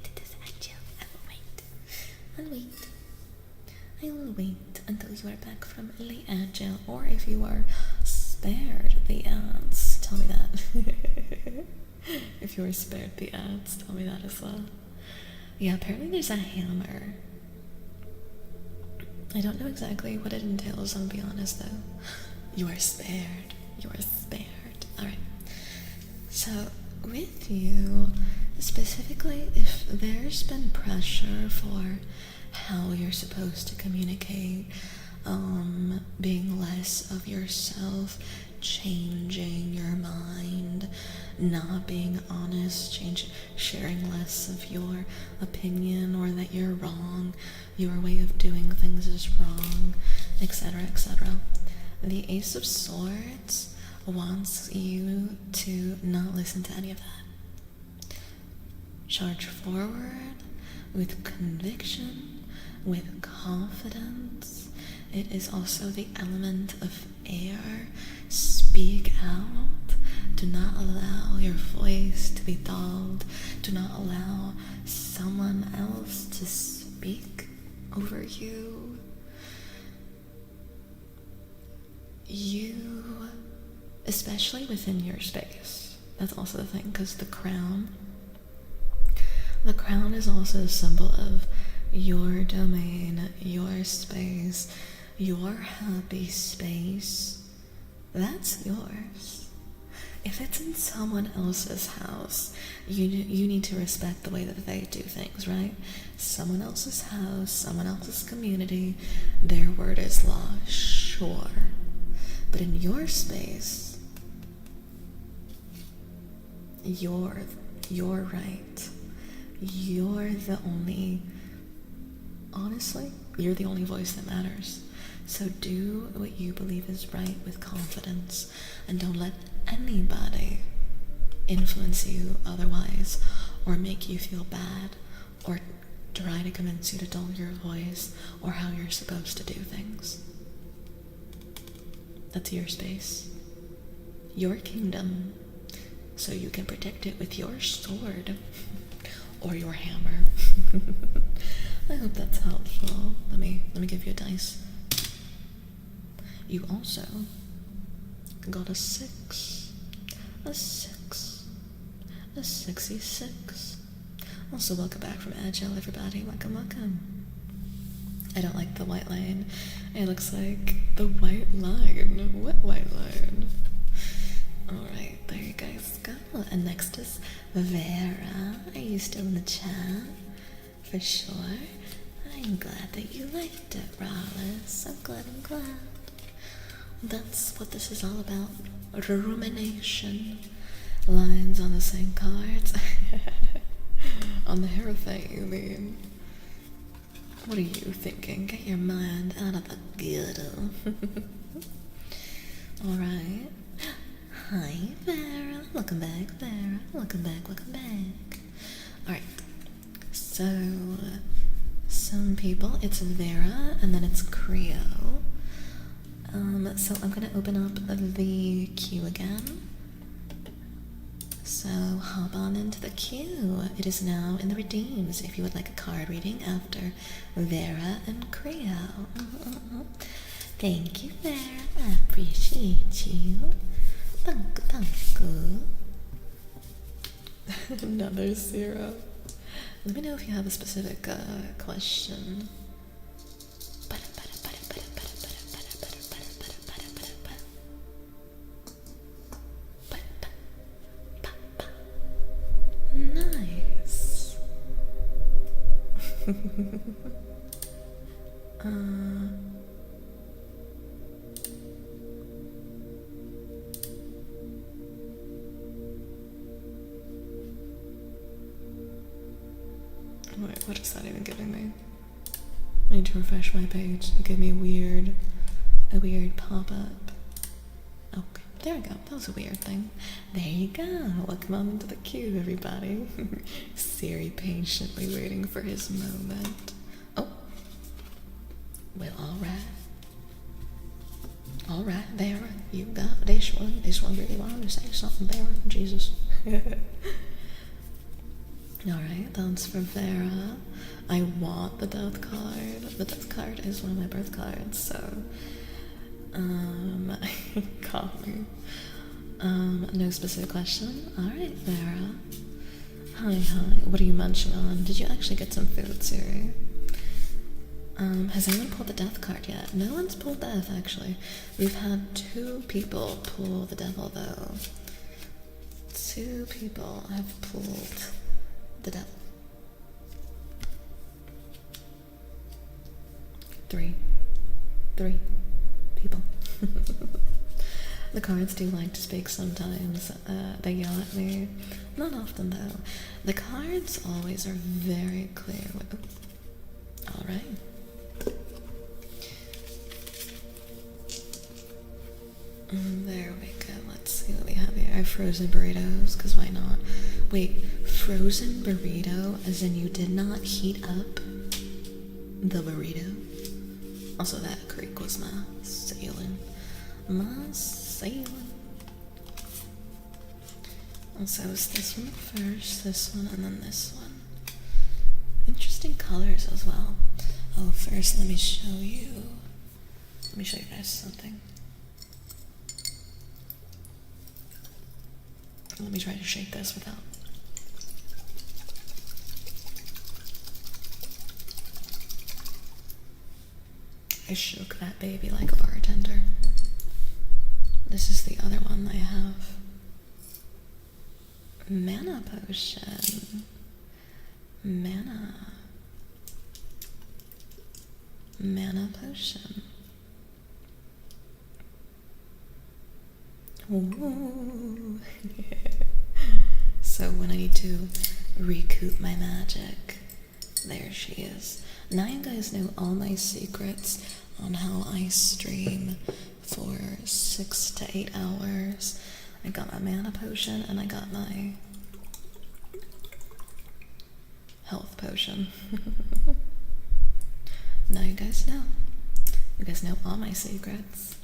it is agile. I will wait until you are back from the agile, or if you are spared the ads, tell me that. If you are spared the ads, tell me that as well. Yeah, apparently there's a hammer. I don't know exactly what it entails, I'll be honest though. You are spared. Alright. So, with you, specifically, if there's been pressure for how you're supposed to communicate, being less of yourself, changing your mind, not being honest, sharing less of your opinion, or that you're wrong, your way of doing things is wrong, etc., etc. The Ace of Swords wants you to not listen to any of that. Charge forward with conviction, with confidence. It is also the element of air. Speak out. Do not allow your voice to be dulled. Do not allow someone else to speak over you. You, especially within your space, that's also the thing, because the crown is also a symbol of your domain, your space, your happy space. That's yours. If it's in someone else's house, you need to respect the way that they do things, right? Someone else's house, someone else's community, their word is law, sure. But in your space, you're right. You're the only, honestly, you're the only voice that matters. So do what you believe is right with confidence, and don't let anybody influence you otherwise, or make you feel bad, or try to convince you to dull your voice, or how you're supposed to do things. That's your space, your kingdom, so you can protect it with your sword or your hammer. I hope that's helpful. Let me give you a dice. You also got a 6, a 6, a 66. Also, welcome back from Agile, everybody. Welcome. I don't like the white line. It looks like the white line. What white line? Alright, there you guys go. And next is Vera. Are you still in the chat? For sure. I'm glad that you liked it, Raleigh. I'm glad. That's what this is all about. Rumination. Lines on the same cards. On the Hierophant, you mean? What are you thinking? Get your mind out of the gutter. Alright. Hi, Vera. Welcome back, Vera. Welcome back. Alright. So, some people, it's Vera, and then it's Creo. So I'm gonna open up the queue again. So hop on into the queue. It is now in the redeems if you would like a card reading after Vera and Creo. Thank you, Vera. I appreciate you. Thank you. Another 0. Let me know if you have a specific question. Nice. Wait, what is that even giving me? I need to refresh my page. It gave me a weird pop-up. Okay, there we go. That was a weird thing. There you go. Welcome on into the queue, everybody. Siri patiently waiting for his moment. Oh. Well, alright, Vera. You got this one. This one really wanted to say something, Vera. Jesus. Alright, that's for Vera. I want the death card. The death card is one of my birth cards, so caught me. No specific question. Alright, Vera. Hi. What are you munching on? Did you actually get some food, Siri? Has anyone pulled the death card yet? No one's pulled death, actually. We've had 2 people pull the devil, though. 2 people have pulled the devil. 3 people. The cards do like to speak sometimes. They yell at me. Not often, though. The cards always are very clear. Alright. There we go. Let's see what we have here. Frozen burritos, because why not? Wait, frozen burrito, as in you did not heat up the burrito? Also, that creek was my ceiling. My sailing. So it's this one first, this one, and then this one. Interesting colors as well. Oh, first let me show you guys something. Let me try to shake this without. I shook that baby like a bartender. This is the other one I have. Mana potion. Mana potion. Ooh. So when I need to recoup my magic, there she is. Now you guys know all my secrets on how I stream for 6 to 8 hours. I got my mana potion and I got my health potion. Now you guys know. You guys know all my secrets.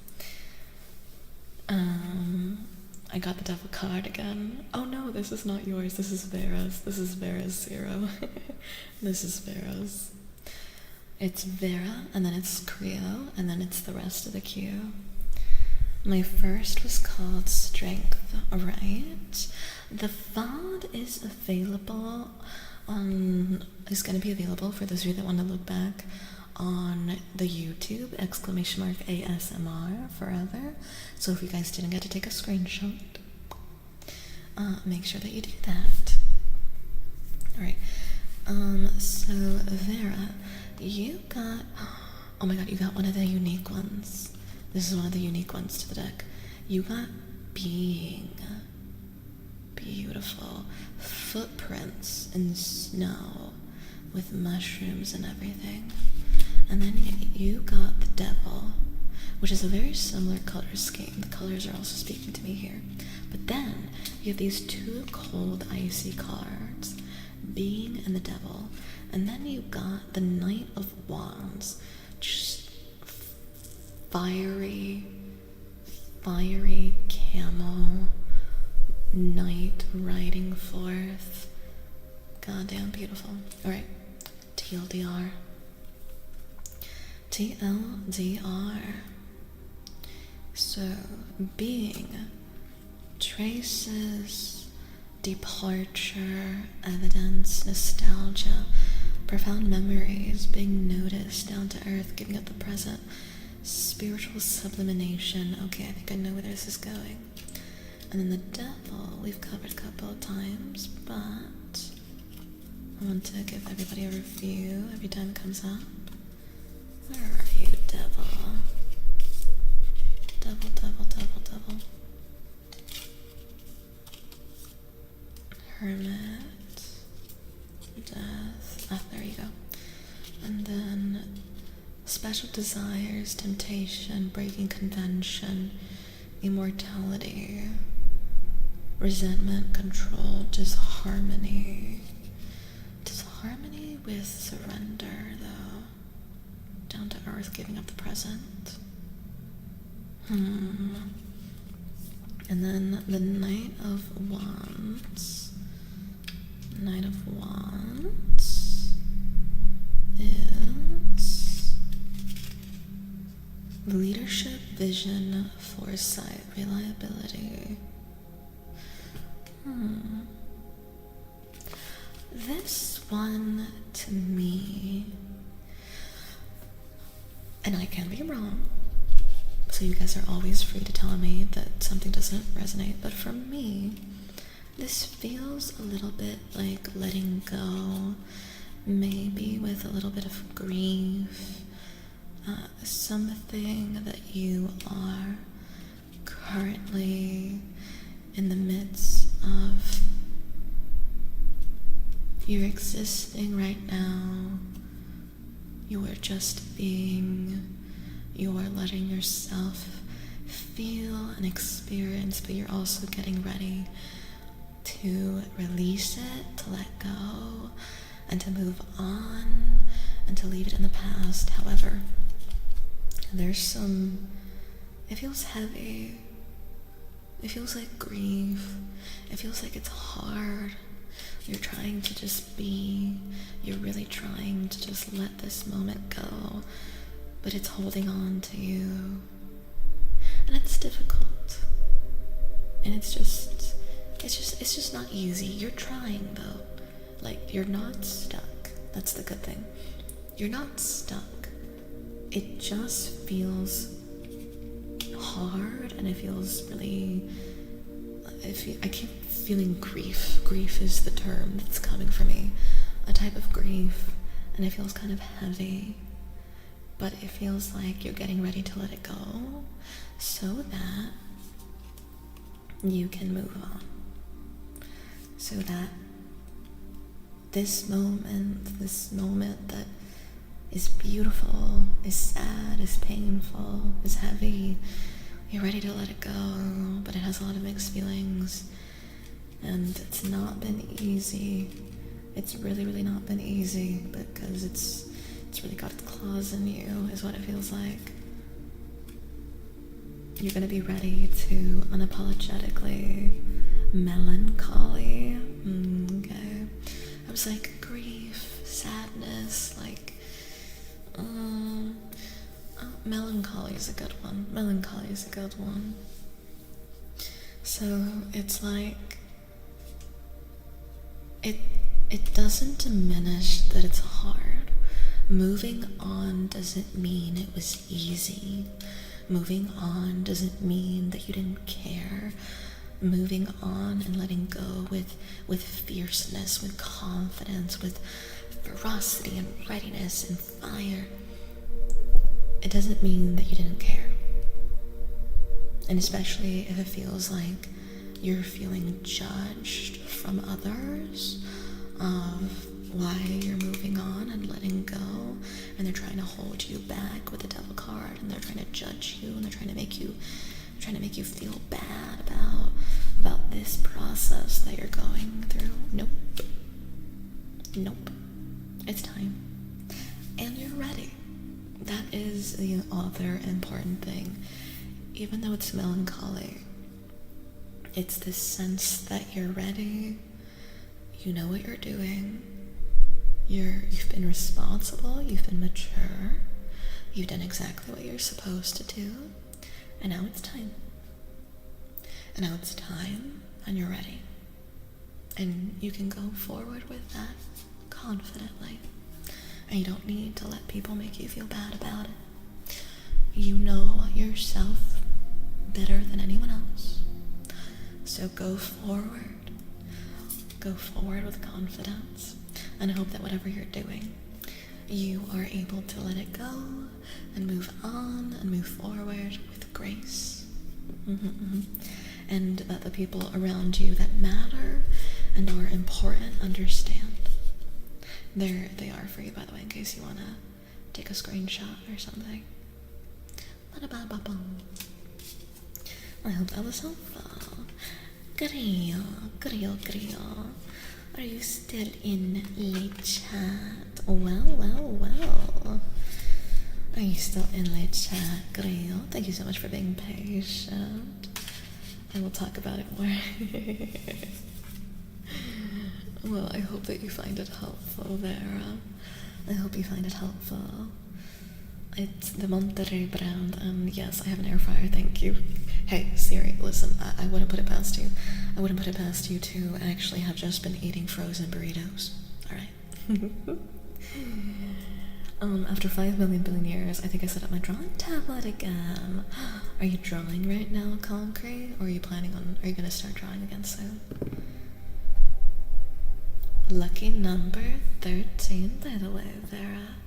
I got the devil card again. Oh no, this is not yours. This is Vera's. This is Vera's 0. This is Vera's. It's Vera, and then it's Creo, and then it's the rest of the queue. My first was called Strength, right? The VOD is available on, is going to be available for those of you that want to look back on the YouTube, !ASMR forever. So if you guys didn't get to take a screenshot, make sure that you do that. Alright, so Vera, you got, oh my god, you got one of the unique ones. This is one of the unique ones to the deck. You got Being. Beautiful. Footprints in snow with mushrooms and everything. And then you got the Devil, which is a very similar color scheme. The colors are also speaking to me here. But then you have these two cold, icy cards, Being and the Devil. And then you got the Knight of Wands, just fiery camel knight riding forth. Goddamn beautiful. Alright, TLDR. So, Being traces, departure, evidence, nostalgia, profound memories, being noticed, down to earth, giving up the present, spiritual sublimination. Okay, I think I know where this is going. And then the Devil, we've covered a couple of times, but I want to give everybody a review every time it comes up. Where are you, Devil? Devil. Hermit. Death. Ah, there you go. And then special desires, temptation, breaking convention, immortality, resentment, control, disharmony. Disharmony with surrender, though. Down to earth, giving up the present. And then the Knight of Wands. Knight of Wands is leadership, vision, foresight, reliability. This one, to me, and I can be wrong, so you guys are always free to tell me that something doesn't resonate, but for me, this feels a little bit like letting go, maybe with a little bit of grief, something that you are currently in the midst of. You're existing right now. You are just being. You are letting yourself feel and experience, but you're also getting ready to release it, to let go, and to move on, and to leave it in the past. However, there's some it feels heavy. It feels like grief. It feels like it's hard. You're trying to just be. You're really trying to just let this moment go, but it's holding on to you. And it's difficult. And it's just not easy. You're trying though. Like, you're not stuck. That's the good thing. You're not stuck. It just feels hard, and it feels really, I keep feeling grief. Grief is the term that's coming for me. A type of grief, and it feels kind of heavy, but it feels like you're getting ready to let it go so that you can move on. So that this moment that is beautiful, is sad, is painful, is heavy, you're ready to let it go, but it has a lot of mixed feelings, and it's not been easy. It's really, really not been easy, because it's really got its claws in you, is what it feels like. You're gonna be ready to unapologetically melancholy. Okay. I was like grief, sadness, like melancholy is a good one. Melancholy is a good one. So it's like it doesn't diminish that it's hard. Moving on doesn't mean it was easy. Moving on doesn't mean that you didn't care. Moving on and letting go with fierceness, with confidence, with ferocity and readiness and fire. It doesn't mean that you didn't care. And especially if it feels like you're feeling judged from others of why you're moving on and letting go, and they're trying to hold you back with the devil card, and they're trying to judge you, and they're trying to make you feel bad about this process that you're going through. Nope. It's time. And you're ready. That is the other important thing. Even though it's melancholy, it's this sense that you're ready. You know what you're doing. You've been responsible, you've been mature, you've done exactly what you're supposed to do, and now it's time. And now it's time, and you're ready. And you can go forward with that confidently. And you don't need to let people make you feel bad about it. You know yourself better than anyone else. So go forward. Go forward with confidence. And hope that whatever you're doing, you are able to let it go and move on and move forward with grace. And that the people around you that matter and are important understand. There they are for you, by the way, in case you want to take a screenshot or something. I hope that was helpful. Grio. Are you still in late chat? Well. Are you still in late chat, Grio? Thank you so much for being patient. I will talk about it more. Well, I hope that you find it helpful, Vera. I hope you find it helpful. It's the Monterey brand, and yes, I have an air fryer, thank you. Hey, Siri, listen, I wouldn't put it past you. I wouldn't put it past you to actually have just been eating frozen burritos. Alright. After 5 billion years, I think I set up my drawing tablet again. Are you drawing right now, Concrete? Or are you gonna start drawing again soon? Lucky number 13, by the way, Vera.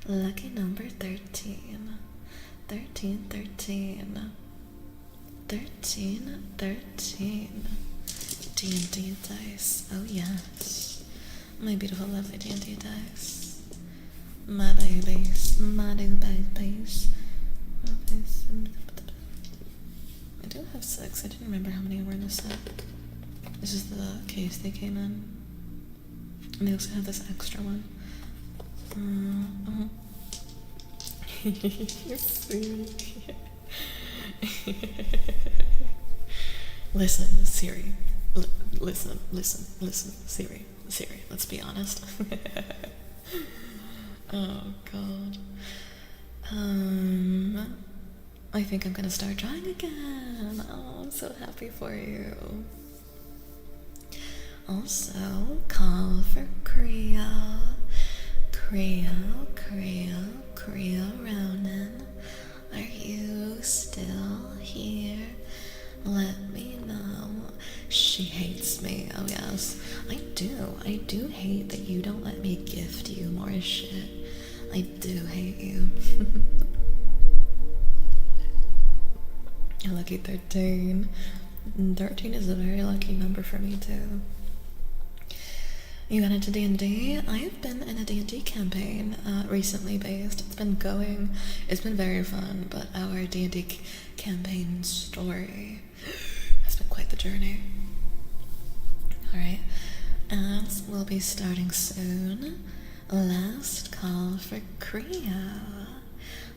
Lucky number 13. 13. D&D dice. Oh yes. My beautiful, lovely D&D dice. My babies. I do have 6. I didn't remember how many were in the set. This is the case they came in. And they also have this extra one. You're sweet. Listen, Siri. Listen, Siri. Let's be honest. Oh, God. I think I'm gonna start drawing again. Oh, I'm so happy for you. Also, call for Creo. Creo Ronan. Are you still here? Let me know. She hates me. Oh yes, I do hate that you don't let me gift you more shit. I do hate you. Lucky 13. 13 is a very lucky number for me too. You got into D&D? I've been in a D&D campaign recently based. It's been going. It's been very fun, but our D&D campaign story has been quite the journey. Alright, as we'll be starting soon, last call for Creo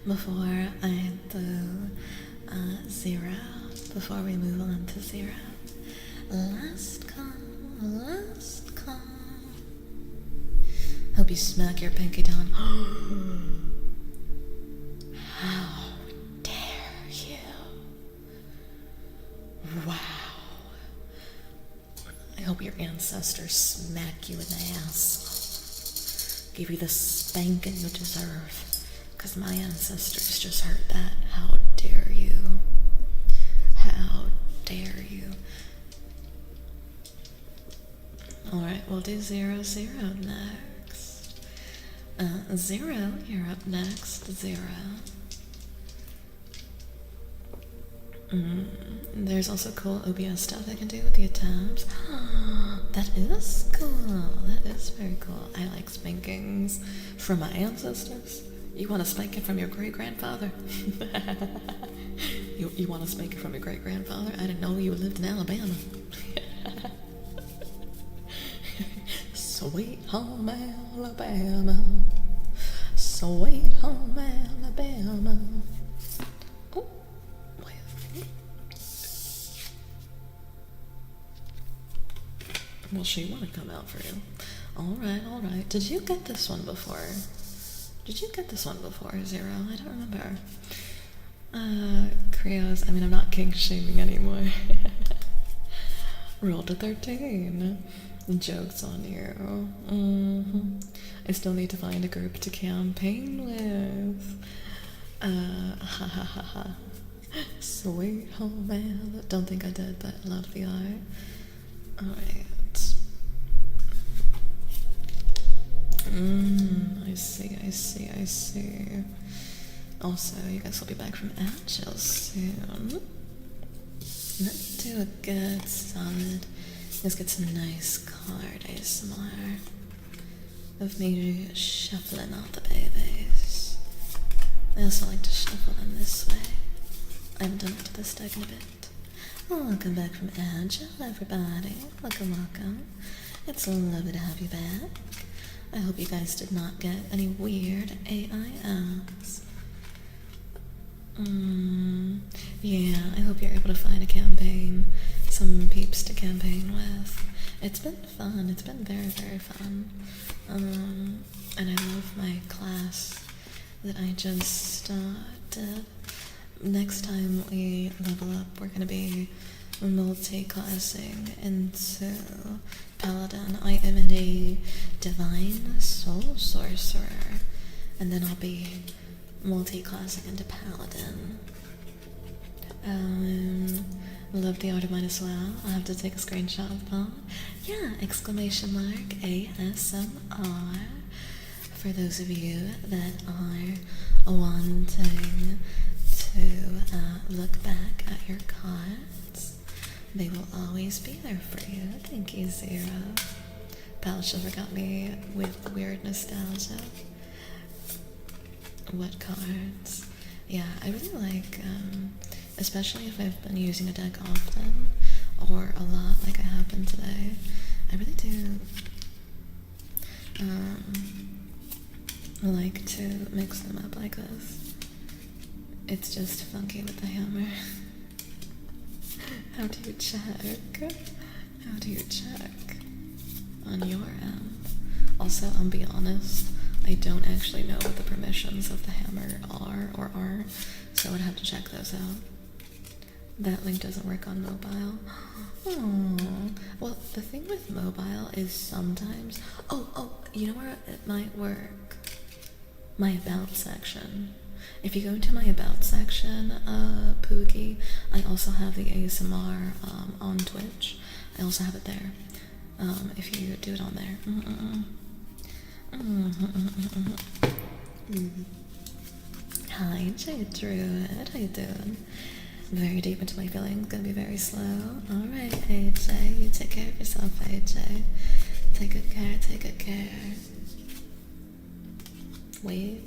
before I do 0, before we move on to 0. Last call. Hope you smack your pinky down. How dare you? Wow. I hope your ancestors smack you in the ass. Give you the spanking you deserve. Because my ancestors just heard that. How dare you? How dare you? Alright, we'll do 0, 0 next. 0, you're up next. 0. There's also cool OBS stuff I can do with the tabs. That is cool. That is very cool. I like spankings from my ancestors. You want to spank it from your great-grandfather? you want to spank it from your great-grandfather? I didn't know you lived in Alabama. Sweet home Alabama. Sweet home Alabama. Oh, well, she want to come out for you. Alright. Did you get this one before? 0? I don't remember. Creos, I mean, I'm not kink shaming anymore. Rolled a 13. Joke's on you. I still need to find a group to campaign with. Sweet home man. Don't think I did, but love the eye. Alright. I see. Also, you guys will be back from Agile soon. Let's do a good solid. Let's get some nice card ASMR of me shuffling out the babies. I also like to shuffle them this way. I haven't done it to this deck in a bit. Welcome back from Agile, everybody. Welcome. It's lovely to have you back. I hope you guys did not get any weird AIs. Yeah, I hope you're able to find a campaign, some peeps to campaign with. It's been fun. It's been very, very fun. And I love my class that I just did. Next time we level up, we're gonna be multi-classing into Paladin. I am a Divine Soul Sorcerer, and then I'll be multi-classing into Paladin. Love the art of mine as well. I'll have to take a screenshot of that. Yeah, exclamation mark ASMR. For those of you that are wanting to look back at your cards, they will always be there for you. Thank you, Zero. Pal Shiver got me with weird nostalgia. What cards? Yeah, I really like, especially if I've been using a deck often, or a lot like I have been today, I really do like to mix them up like this. It's just funky with the hammer. How do you check? How do you check on your end? Also, I'll be honest, I don't actually know what the permissions of the hammer are or aren't, so I would have to check those out. That link doesn't work on mobile. Oh, well, the thing with mobile is sometimes... Oh, you know where it might work? My About section. If you go into my About section, Poogie, I also have the ASMR on Twitch. I also have it there. If you do it on there. Hi, Jade Druid. How you doing? Very deep into my feelings. Gonna be very slow. Alright, AJ. You take care of yourself, AJ. Take good care, take good care. Wait.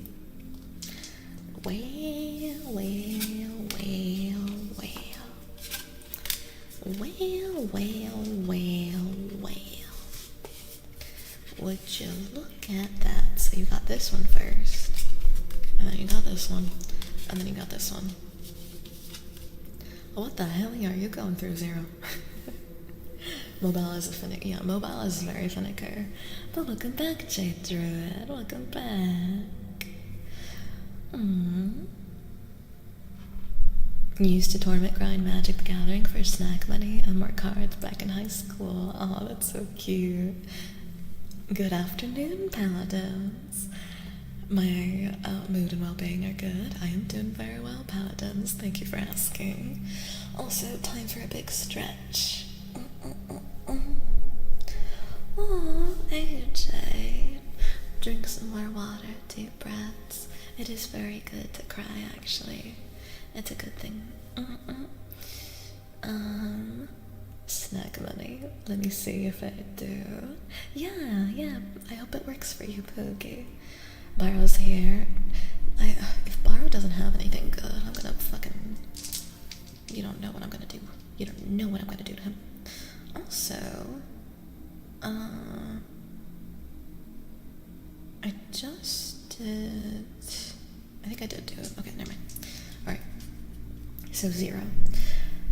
Would you look at that? So you got this one first, and then you got this one, and then you got this one. What the hell are you going through, Zero? Mobile is a finick. Yeah, mobile is very finicker. But welcome back, Jade Druid. Welcome back. Used to tournament grind Magic the Gathering for snack money and more cards back in high school. Oh, that's so cute. Good afternoon, Paladins. My mood and well-being are good. I am doing very well, Paladins. Thank you for asking. Also, time for a big stretch. Oh, AJ. Drink some more water, deep breaths. It is very good to cry, actually. It's a good thing. Snack money. Let me see if I do. Yeah. I hope it works for you, Poogie. Barrow's here. If Barrow doesn't have anything good, I'm gonna fucking... You don't know what I'm gonna do. You don't know what I'm gonna do to him. Also, I just did... I think I did do it. Okay, never mind. Alright. So, Zero.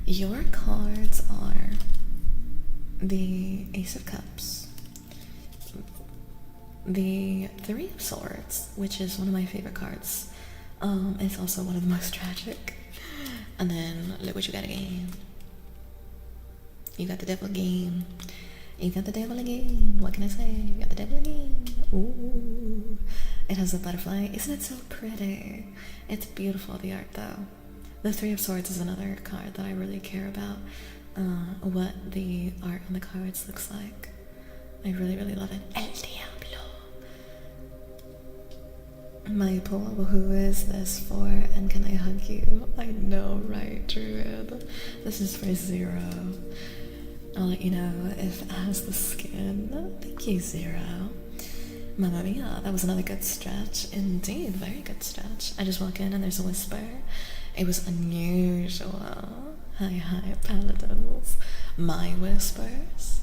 Your cards are the Ace of Cups, the Three of Swords, which is one of my favorite cards. It's also one of the most tragic. And then, look what you got again. You got the Devil again. You got the Devil again. What can I say? You got the Devil again. Ooh. It has a butterfly. Isn't it so pretty? It's beautiful, the art, though. The Three of Swords is another card that I really care about. What the art on the cards looks like. I really, really love it. El Diablo. My pool, who is this for, and can I hug you? I know, right, Druid? This is for Zero. I'll let you know if it has the skin. Thank you, Zero. Mamma mia, that was another good stretch. Indeed, very good stretch. I just walk in and there's a whisper. It was unusual. Hi, Paladins. My whispers.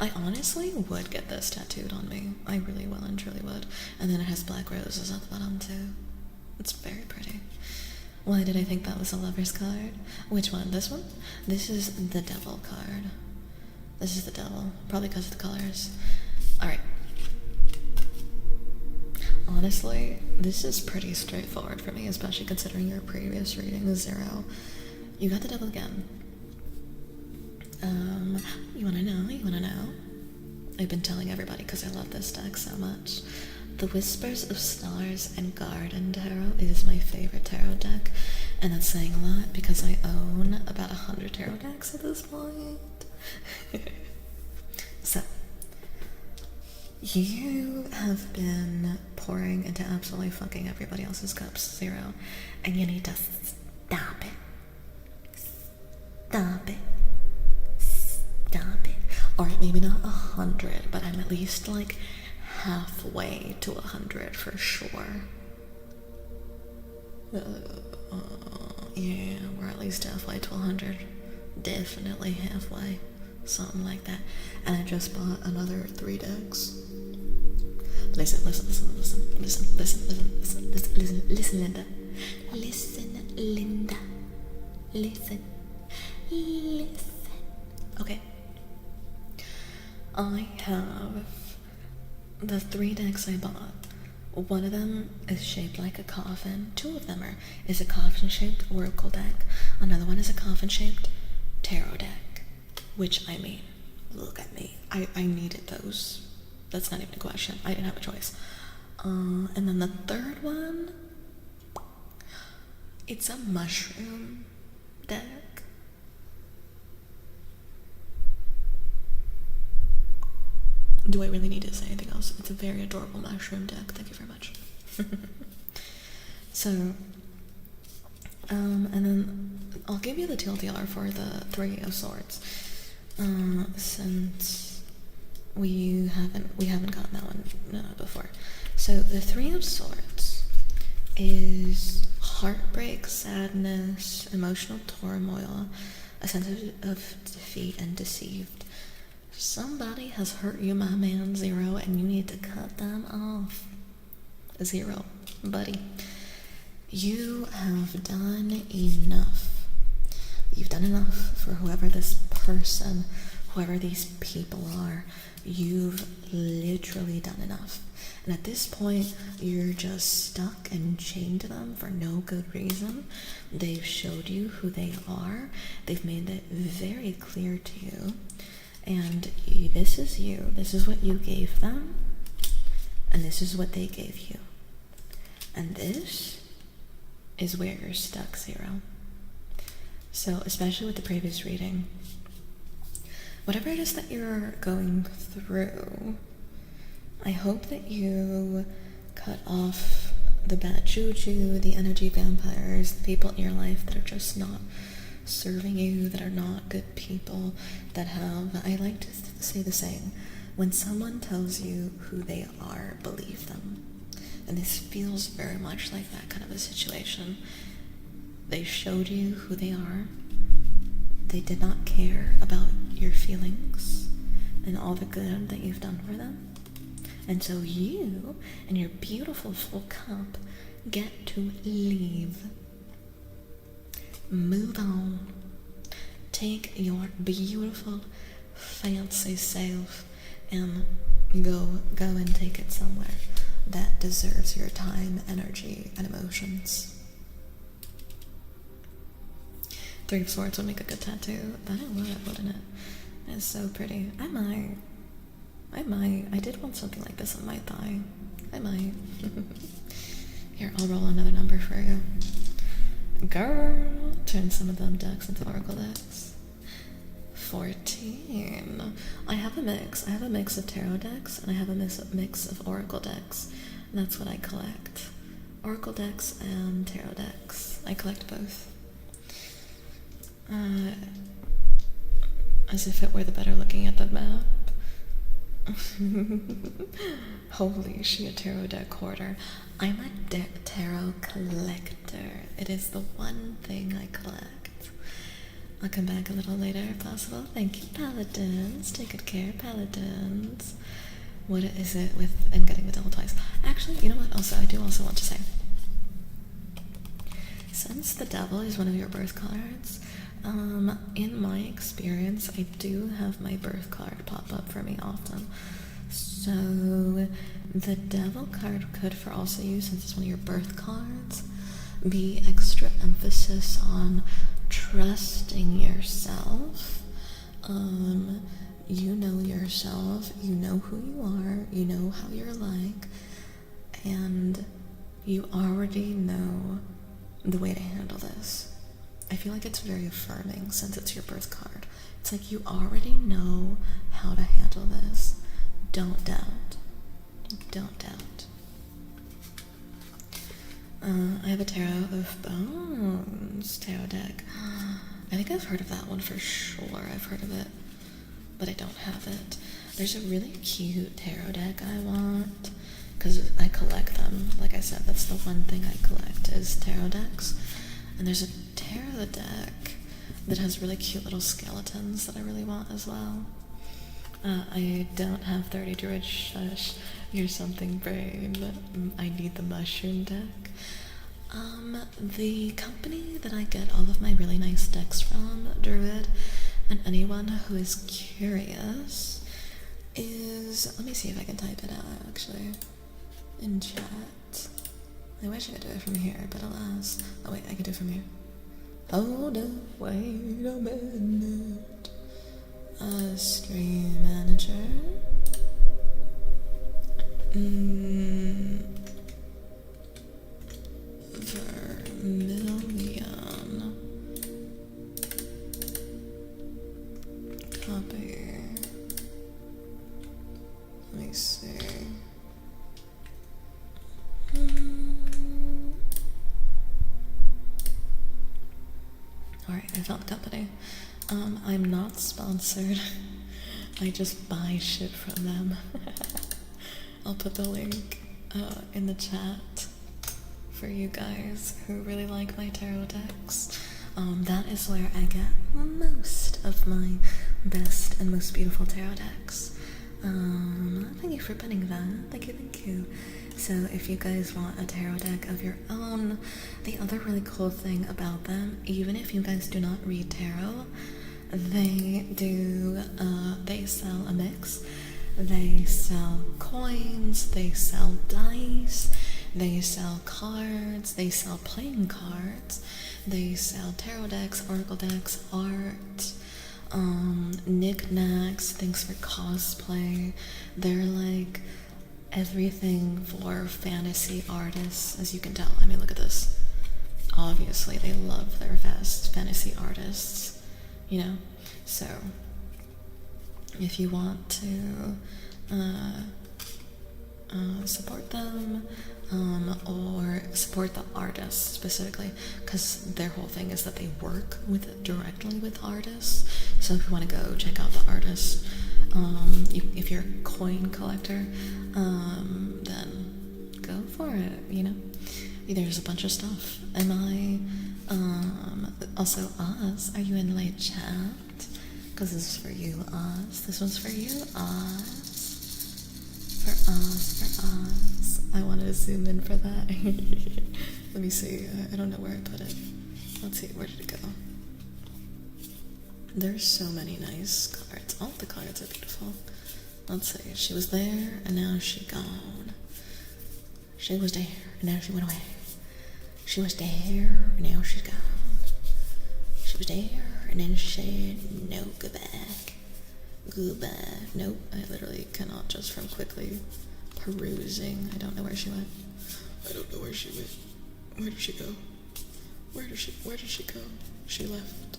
I honestly would get this tattooed on me. I really will and truly would. And then it has black roses at the bottom too. It's very pretty. Why did I think that was a lover's card? Which one? This one? This is the devil card. This is the devil. Probably because of the colors. Alright. Honestly, this is pretty straightforward for me, especially considering your previous reading is Zero. You got the devil again. You wanna know? I've been telling everybody because I love this deck so much. The Whispers of Stars and Garden Tarot is my favorite tarot deck, and that's saying a lot because I own about 100 tarot decks at this point. So, you have been pouring into absolutely fucking everybody else's cups, Zero, and you need to stop it. Stop it. Stop it. Alright, maybe not 100, but I'm at least like halfway to 100 for sure. Yeah, we're at least halfway to 100. Definitely halfway. Something like that. And I just bought another 3 decks. Listen, Linda. Listen, Linda. Listen. Listen. Okay. I have the 3 decks I bought. One of them is shaped like a coffin. 2 of them is a coffin-shaped oracle deck. Another one is a coffin-shaped tarot deck. Which, I mean, look at me. I needed those. That's not even a question. I didn't have a choice. And then the third one, it's a mushroom deck. Do I really need to say anything else? It's a very adorable mushroom deck. Thank you very much. So, and then I'll give you the TLDR for the 3 of Swords. Since we haven't gotten that one before. So the 3 of Swords is heartbreak, sadness, emotional turmoil, a sense of defeat and deceived. Somebody has hurt you, my man, 0, and you need to cut them off. 0, buddy. You have done enough. You've done enough for whoever this person, whoever these people are. You've literally done enough. And at this point, you're just stuck and chained to them for no good reason. They've showed you who they are. They've made it very clear to you. And this is you. This is what you gave them. And this is what they gave you. And this is where you're stuck, 0. So, especially with the previous reading, whatever it is that you're going through, I hope that you cut off the bad juju, the energy vampires, the people in your life that are just not serving you, that are not good people, that have, I like to say the saying, when someone tells you who they are, believe them. And this feels very much like that kind of a situation. They showed you who they are. They did not care about your feelings and all the good that you've done for them. And so you and your beautiful full cup get to leave. Move on. Take your beautiful, fancy self and go and take it somewhere that deserves your time, energy, and emotions. 3 of Swords would make a good tattoo. That would, wouldn't it? It's so pretty. I might. I did want something like this on my thigh. I might. Here, I'll roll another number for you. Girl, turn some of them decks into oracle decks. 14. I have a mix. I have a mix of tarot decks, and I have a mix of oracle decks. And that's what I collect. Oracle decks and tarot decks. I collect both. As if it were the better looking at the map. Holy shit, tarot deck hoarder. I'm a tarot collector. It is the one thing I collect. I'll come back a little later if possible. Thank you, Paladins. Take good care, Paladins. What is it with and getting the devil twice? Actually, you know what? Also, I do also want to say, since the devil is one of your birth cards, in my experience, I do have my birth card pop up for me often. So the devil card could for also you, since it's one of your birth cards, be extra emphasis on trusting yourself. You know yourself, you know who you are, you know how you're like, and you already know the way to handle this. I feel like it's very affirming since it's your birth card. It's like you already know how to handle this. Don't doubt. Don't doubt. I have a Tarot of Bones tarot deck. I think I've heard of that one for sure. I've heard of it, but I don't have it. There's a really cute tarot deck I want, because I collect them. Like I said, that's the one thing I collect is tarot decks. And there's a tarot deck that has really cute little skeletons that I really want as well. I don't have 30 Druid Shush. You're something brave. I need the mushroom deck. The company that I get all of my really nice decks from, Druid, and anyone who is curious, is, let me see if I can type it out actually, in chat. I wish I could do it from here, but alas. Oh wait, I can do it from here. Hold up, wait a minute. Stream manager. Vermilion. Copy. Let me see. Alright, I found the company. I'm not sponsored. I just buy shit from them. I'll put the link in the chat for you guys who really like my tarot decks. That is where I get most of my best and most beautiful tarot decks. Thank you for pinning that. Thank you. So if you guys want a tarot deck of your own, the other really cool thing about them, even if you guys do not read tarot, they sell a mix. They sell coins, they sell dice, they sell cards, they sell playing cards, they sell tarot decks, oracle decks, art, knickknacks, things for cosplay. They're like everything for fantasy artists, as you can tell. I mean, look at this. Obviously, they love their fantasy artists, you know? So, if you want to support them, or support the artists specifically, because their whole thing is that they work directly with artists. So if you want to go check out the artists, if you're a coin collector, then go for it, you know? There's a bunch of stuff. Also Oz, are you in late chat? Because this is for you, Oz. This one's for you, Oz. For Oz. I wanted to zoom in for that. Let me see. I don't know where I put it. Let's see. Where did it go? There's so many nice cards. All the cards are beautiful. Let's see. She was there, and now she's gone. She was there, and now she went away. She was there, and now she's gone. She was there, and then she said, no, go back. Goodbye. Nope, I literally cannot just from quickly perusing. I don't know where she went. I don't know where she went. Where did she go? Where did she go? She left.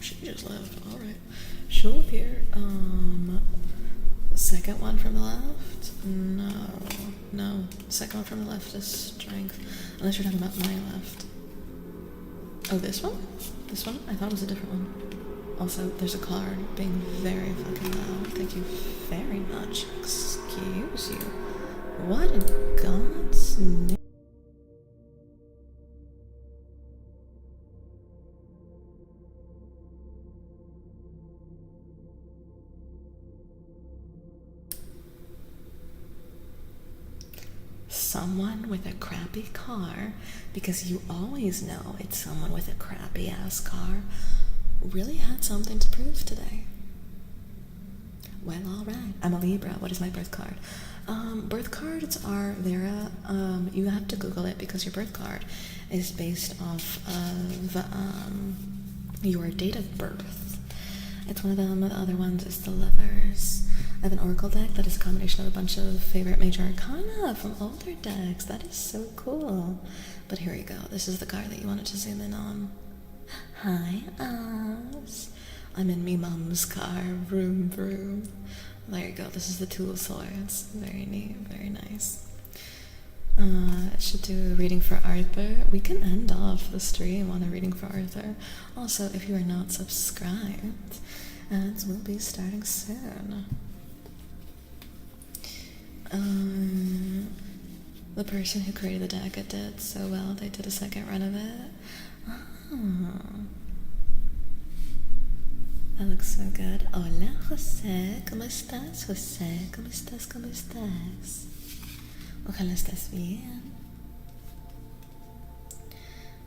She just left. Alright. She'll appear. The second one from the left? No. The second one from the left is strength. Unless you're talking about my left. Oh, this one? This one? I thought it was a different one. Also, there's a card being very fucking loud. Thank you very much. Excuse you. What in God's name? Someone with a crappy car, because you always know it's someone with a crappy ass car, really had something to prove today. Well, alright. I'm a Libra. What is my birth card? Birth cards are Vera. You have to Google it because your birth card is based off of your date of birth. It's one of them. The other ones is the Lovers. I have an oracle deck that is a combination of a bunch of favorite major arcana from older decks. That is so cool. But here we go. This is the card that you wanted to zoom in on. Hi, Oz. I'm in me mum's car. Vroom, vroom. There you go. This is the Two of Swords. Very neat. Very nice. I should do a reading for Arthur. We can end off the stream on a reading for Arthur. Also, if you are not subscribed, ads will be starting soon. The person who created the deck, it did so well. They did a second run of it. Oh. That looks so good. Hola, José. ¿Cómo estás, José? ¿Cómo estás? ¿Cómo estás? Ojalá estés bien.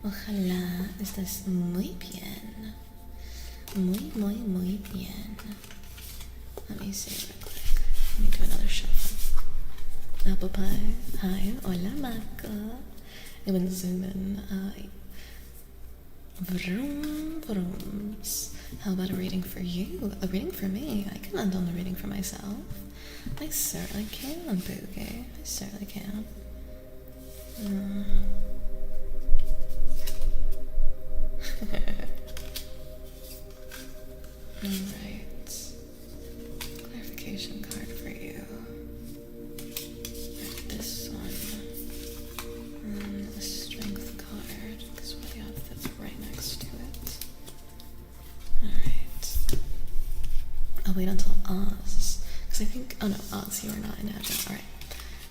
Ojalá estés muy bien. Muy bien. Let me see real quick. Let me do another shuffle. Apple pie. Hi. Hola, Marco. I'm gonna zoom in. Vroom, vrooms. How about a reading for you? A reading for me? I can end on the reading for myself. I certainly can, Boogie. I certainly can. Alright. Clarification card for you. Right, this one. And a strength card, because we have that's right next to it. Alright. I'll wait until Oz. Because I think, oh no, Oz, you are not in Agile. Alright.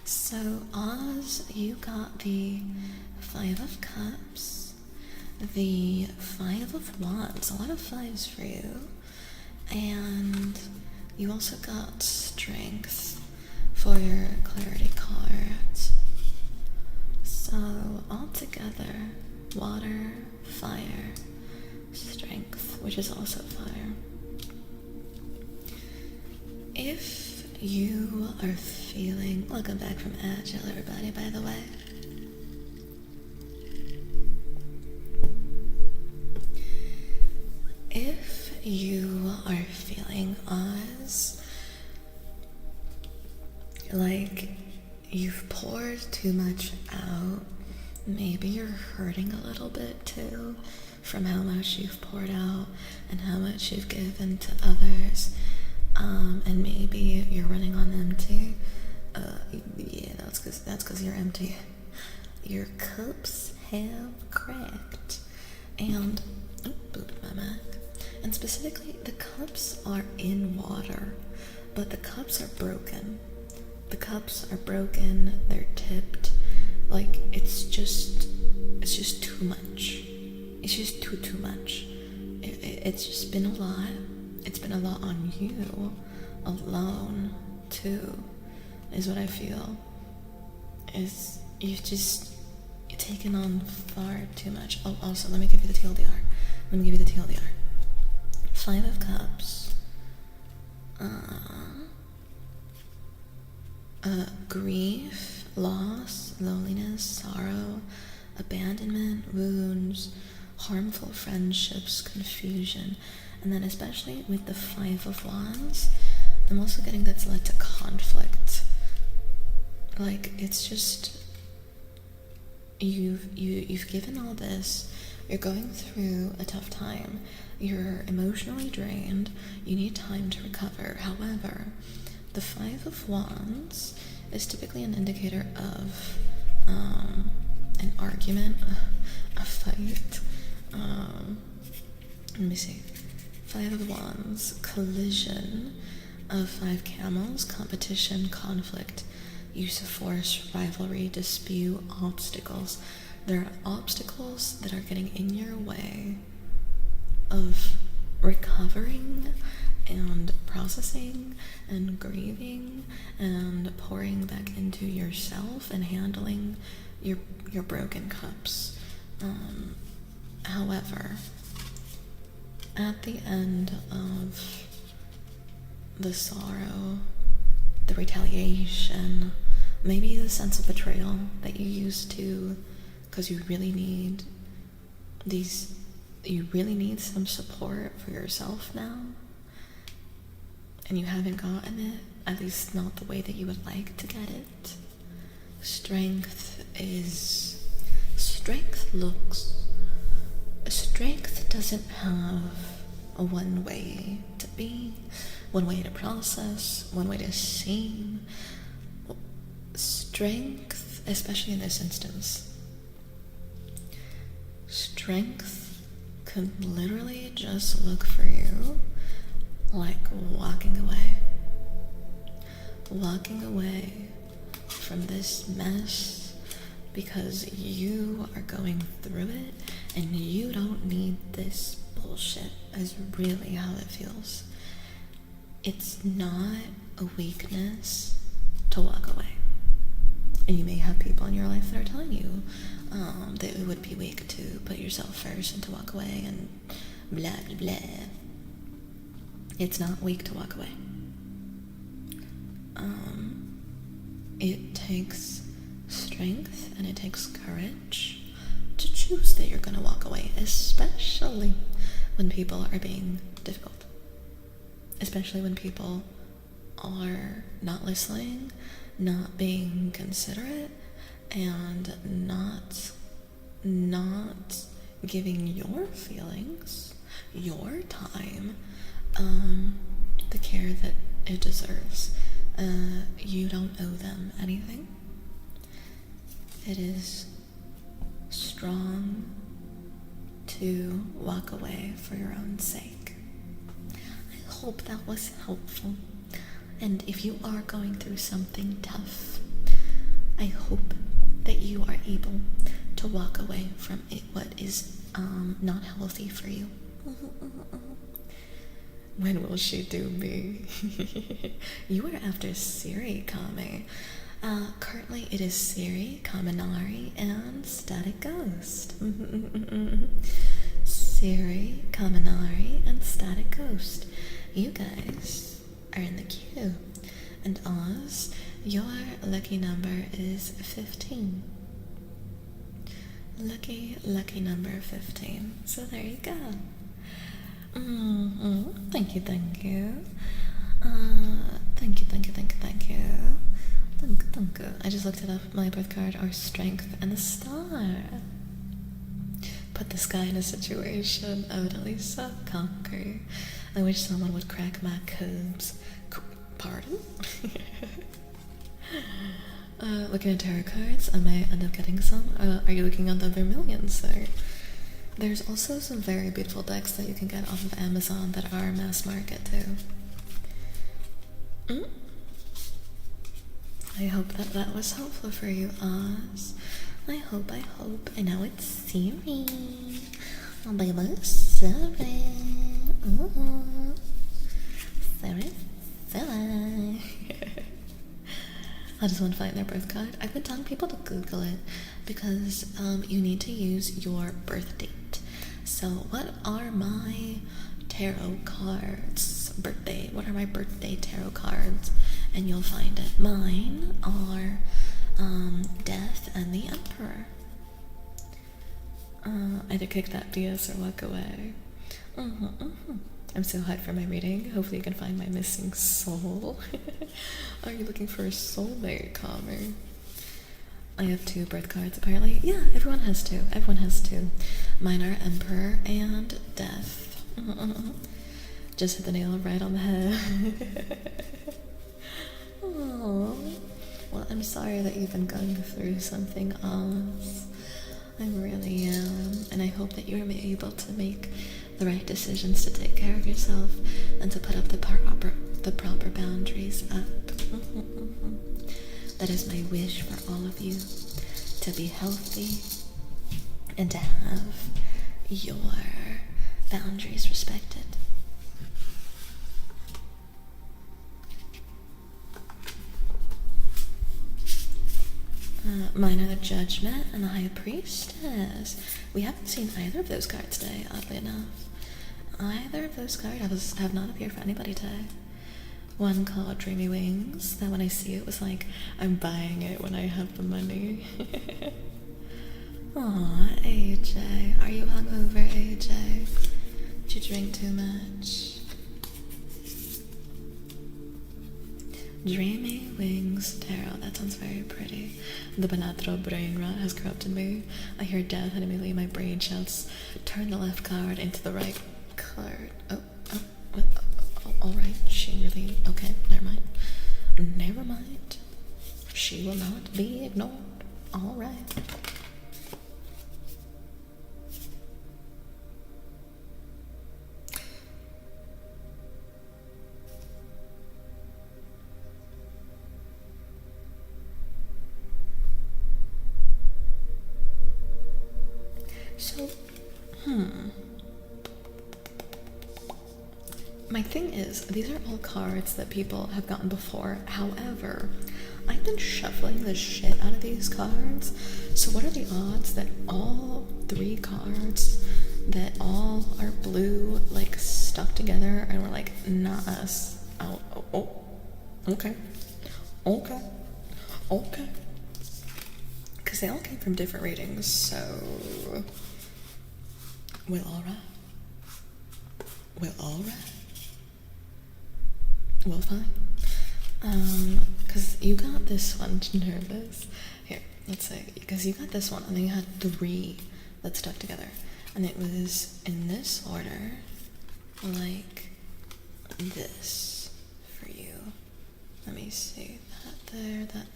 So, Oz, you got the Five of Cups, the Five of Wands, a lot of fives for you, and you also got Strength for your Clarity card. So, altogether, Water, Fire, Strength, which is also Fire. If you are feeling, welcome back from Agile, everybody, by the way. If you are feeling Oz, like you've poured too much out, maybe you're hurting a little bit too from how much you've poured out and how much you've given to others. And maybe you're running on empty. Yeah, that's because you're empty. Your cups have cracked. And, booped my Mac. And specifically, the cups are in water, but the cups are broken. The cups are broken, they're tipped. Like, it's just too much. It's just too much. It's just been a lot. It's been a lot on you alone too, is what I feel. Is you've taken on far too much. Oh, also, let me give you the TLDR. Five of Cups. Grief, loss, loneliness, sorrow, abandonment, wounds, harmful friendships, confusion. And then especially with the Five of Wands, I'm also getting that's led to conflict. Like, it's just, you've given all this, you're going through a tough time, you're emotionally drained, you need time to recover. However, the Five of Wands is typically an indicator of an argument, a fight. Let me see. Five of Wands, collision of five camels, competition, conflict, use of force, rivalry, dispute, obstacles. There are obstacles that are getting in your way of recovering and processing and grieving and pouring back into yourself and handling your broken cups. However, at the end of the sorrow, the retaliation, maybe the sense of betrayal that you used to, because you really need some support for yourself now, and you haven't gotten it, at least not the way that you would like to get it. Strength doesn't have a one way to be, one way to process, one way to see. Strength, especially in this instance, strength could literally just look for you like walking away from this mess, because you are going through it and you don't need this bullshit, is really how it feels. It's not a weakness to walk away. And you may have people in your life that are telling you that it would be weak to put yourself first and to walk away and blah, blah, blah. It's not weak to walk away. It takes strength and it takes courage to choose that you're going to walk away, especially when people are being difficult. Especially when people are not listening, not being considerate, and not giving your feelings, your time, the care that it deserves. You don't owe them anything. It is strong to walk away for your own sake. I hope that was helpful. And if you are going through something tough, I hope that you are able to walk away from it, what is not healthy for you. When will she do me? You are after Siri Kame. Currently it is Siri, Kaminari, and Static Ghost. Siri, Kaminari, and Static Ghost. You guys are in the queue. And Oz, your lucky number is 15. Lucky number 15. So there you go. Thank you. Thank you. I just looked it up. My birth card are Strength and the Star. Put this guy in a situation I would at least conquer. I wish someone would crack my cobes. Pardon? Looking at tarot cards, I might end up getting some. Are you looking on the Vermilion site? There's also some very beautiful decks that you can get off of Amazon that are mass market too. I hope that was helpful for you, Oz. I hope. And now it's Siri. Oh, baby, Siri. Siri. I just want to find their birth card. I've been telling people to Google it because you need to use your birth date. So what are my tarot cards? What are my birthday tarot cards? And you'll find it. Mine are Death and the Emperor. Either kick that BS or walk away. I'm so hyped for my reading. Hopefully you can find my missing soul. Are you looking for a soulmate, Calmer? I have 2 birth cards, apparently. Yeah, everyone has 2. Mine are Emperor and Death. Just hit the nail right on the head. Oh, well, I'm sorry that you've been going through something else. I really am. And I hope that you're able to make the right decisions to take care of yourself and to put up the proper boundaries up. That is my wish for all of you, to be healthy and to have your boundaries respected. Mine are the Judgment and the High Priestess. We haven't seen either of those cards today, oddly enough. Either of those cards have not appeared for anybody today. One called Dreamy Wings, that when I see it was like, I'm buying it when I have the money. Aw, AJ. Are you hungover, AJ? Did you drink too much? Dreamy Wings Tarot, that sounds very pretty. The Banatro brain rot has corrupted me. I hear death and immediately my brain shouts, turn the left card into the right card. Alright, she really, okay, never mind. She will not be ignored. Alright. So, my thing is, these are all cards that people have gotten before. However, I've been shuffling the shit out of these cards. So what are the odds that all 3 cards that all are blue, like, stuck together and we're like, not us. Oh, okay. Because they all came from different readings, so... Well, alright. Well, fine. Because you got this one, nervous. Here, let's say, because you got this one, and then you had 3 that stuck together. And it was in this order, like this for you. Let me see. That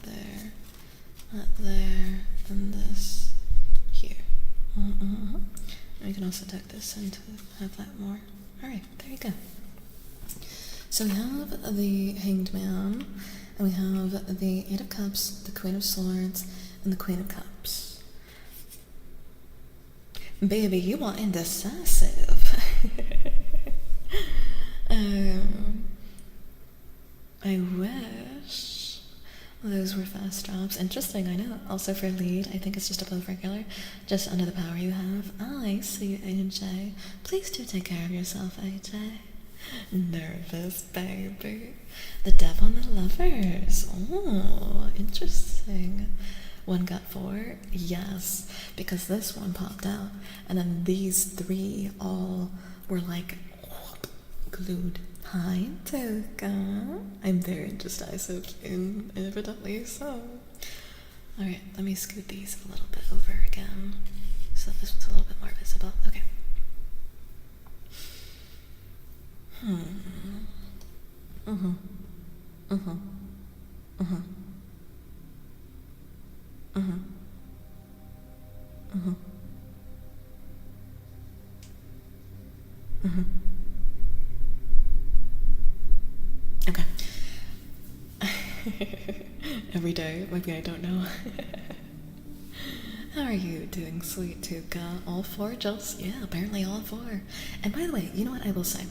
there, and this here. And we can also tuck this in to have that more. Alright, there you go. So we have the Hanged Man, and we have the 8 of Cups, the Queen of Swords, and the Queen of Cups. Baby, you are indecisive. I wish those were fast drops. Interesting, I know. Also for lead, I think it's just above regular, just under the power you have. I see you, AJ. Please do take care of yourself, AJ. Nervous, baby. The Devil and the Lovers. Oh, interesting. 1 got 4? Yes, because this one popped out, and then these 3 all were like glued. Hi, Toka. I'm very indecisive, evidently so. Alright, let me scoot these a little bit over again, so this one's a little bit more visible. Okay. Okay. Every day, maybe I don't know. How are you doing, sweet Tuka? All 4, Jules? Yeah, apparently all 4. And by the way, you know what I will say?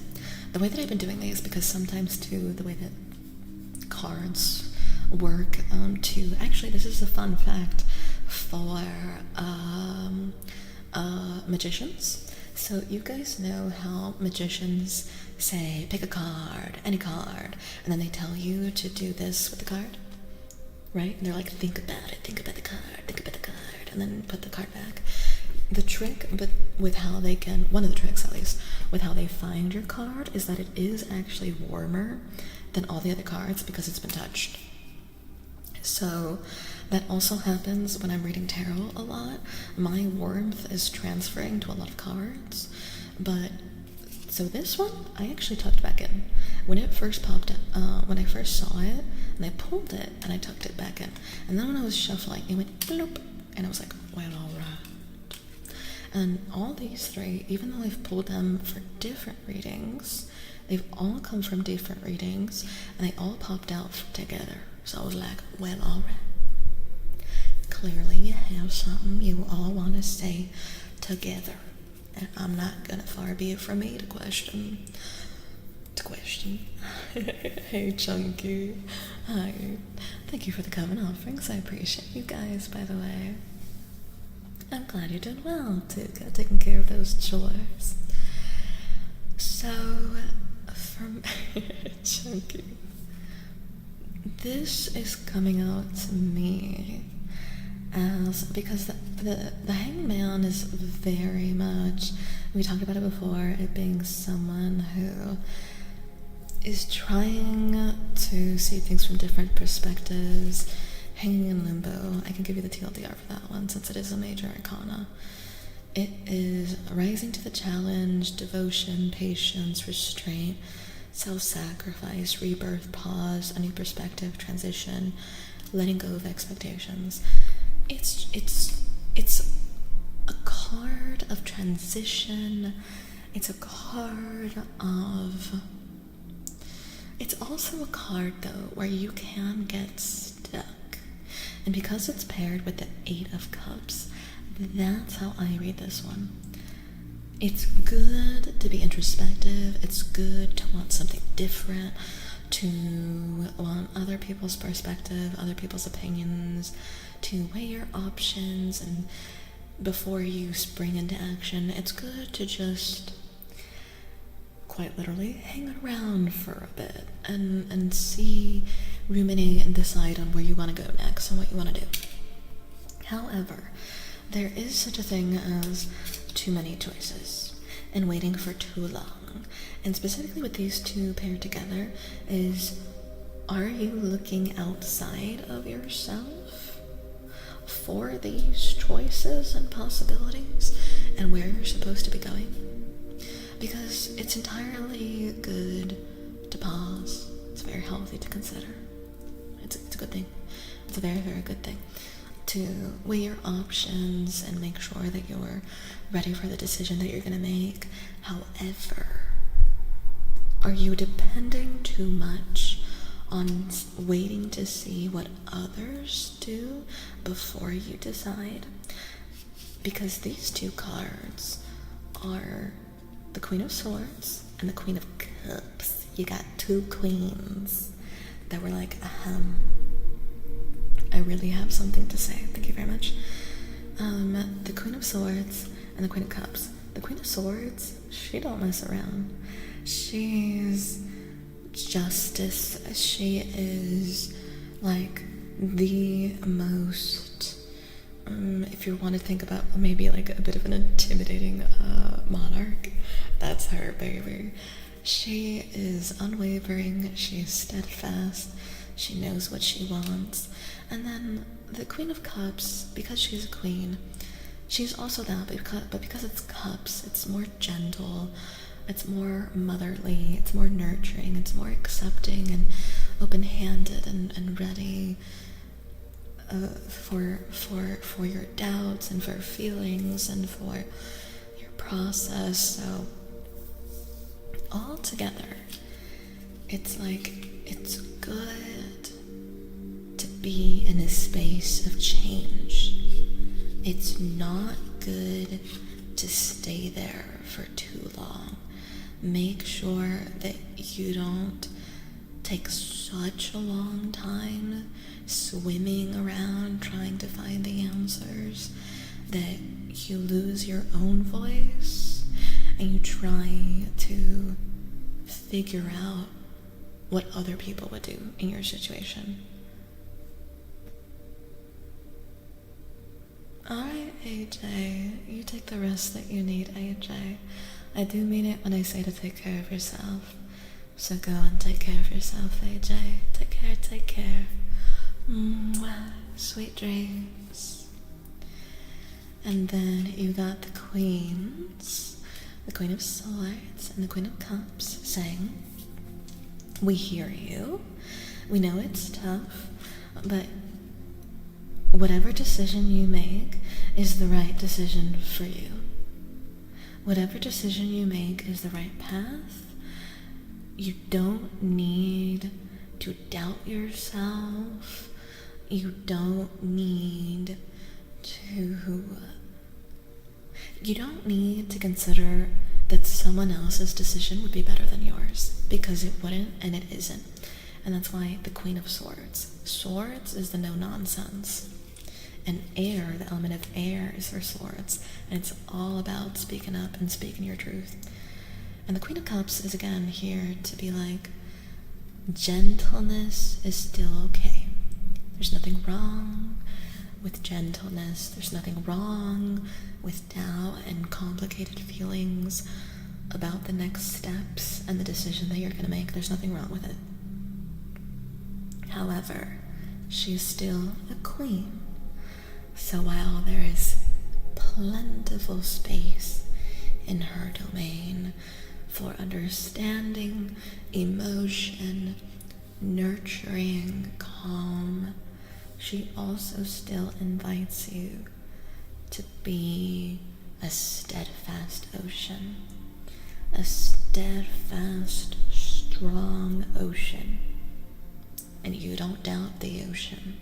The way that I've been doing these, because sometimes too, the way that cards work, too. Actually, this is a fun fact for magicians. So you guys know how magicians say, pick a card, any card, and then they tell you to do this with the card, right? And they're like, think about it, think about the card, and then put the card back. The trick, but with how they can, one of the tricks at least, with how they find your card is that it is actually warmer than all the other cards because it's been touched. So that also happens when I'm reading tarot a lot. My warmth is transferring to a lot of cards, but so this one I actually tucked back in when it first popped. When I first saw it, and I pulled it and I tucked it back in, and then when I was shuffling, it went bloop, and I was like, well, alright. And all these 3, even though I've pulled them for different readings, they've all come from different readings, and they all popped out together. So I was like, well, alright. Clearly you have something you all want to say together. And I'm not gonna, far be it from me to question. Hey, Chunky. Hi. Thank you for the Coven offerings. I appreciate you guys, by the way. I'm glad you're doing well, too. Taking care of those chores. So, from Chunky, this is coming out to me as, because the Hangman is very much, we talked about it before, it being someone who is trying to see things from different perspectives, hanging in limbo. I can give you the TLDR for that one since it is a major arcana. It is rising to the challenge, devotion, patience, restraint, self-sacrifice, rebirth, pause, a new perspective, transition, letting go of expectations. It's a card of transition. It's a card of... It's also a card, though, where you can get stuck. And because it's paired with the 8 of Cups, that's how I read this one. it's good to be introspective. It's good to want something different, to want other people's perspective, other people's opinions, to weigh your options, and before you spring into action, it's good to just quite literally hang around for a bit and see, ruminate, and decide on where you want to go next and what you want to do. However, there is such a thing as too many choices and waiting for too long. And specifically with these two paired together is, are you looking outside of yourself for these choices and possibilities and where you're supposed to be going? Because it's entirely good to pause. It's very healthy to consider. It's a good thing. It's a very, very good thing to weigh your options and make sure that you're ready for the decision that you're going to make. However, are you depending too much on waiting to see what others do before you decide? Because these two cards are the Queen of Swords and the Queen of Cups. You got two queens that were like, I really have something to say. Thank you very much. The Queen of Swords and the Queen of Cups. The Queen of Swords, she don't mess around. She's justice. She is like the most, if you want to think about maybe like a bit of an intimidating monarch, that's her, baby. She is unwavering. She is steadfast. She knows what she wants. And then the Queen of Cups, because she's a queen, she's also that, but because it's cups, it's more gentle, it's more motherly, it's more nurturing, it's more accepting and open-handed and ready for your doubts and for feelings and for your process. So all together, it's like, it's good to be in a space of change. It's not good to stay there for too long. Make sure that you don't take such a long time swimming around trying to find the answers that you lose your own voice and you try to figure out what other people would do in your situation. Alright, AJ, you take the rest that you need, AJ. I do mean it when I say to take care of yourself. So go and take care of yourself, AJ. Take care, take care. Mwah. Sweet dreams. And then you got the queens, the Queen of Swords and the Queen of Cups saying, we hear you. We know it's tough, but whatever decision you make is the right decision for you. Whatever decision you make is the right path. You don't need to doubt yourself. You don't need to consider that someone else's decision would be better than yours, because it wouldn't and it isn't. And that's why the Queen of Swords. Swords is the no nonsense. And air, the element of air, is for swords. And it's all about speaking up and speaking your truth. And the Queen of Cups is again here to be like, gentleness is still okay. There's nothing wrong with gentleness. There's nothing wrong with doubt and complicated feelings about the next steps and the decision that you're going to make. There's nothing wrong with it. However, she is still a queen. So while there is plentiful space in her domain for understanding, emotion, nurturing, calm, she also still invites you to be a steadfast ocean. A steadfast, strong ocean. And you don't doubt the ocean.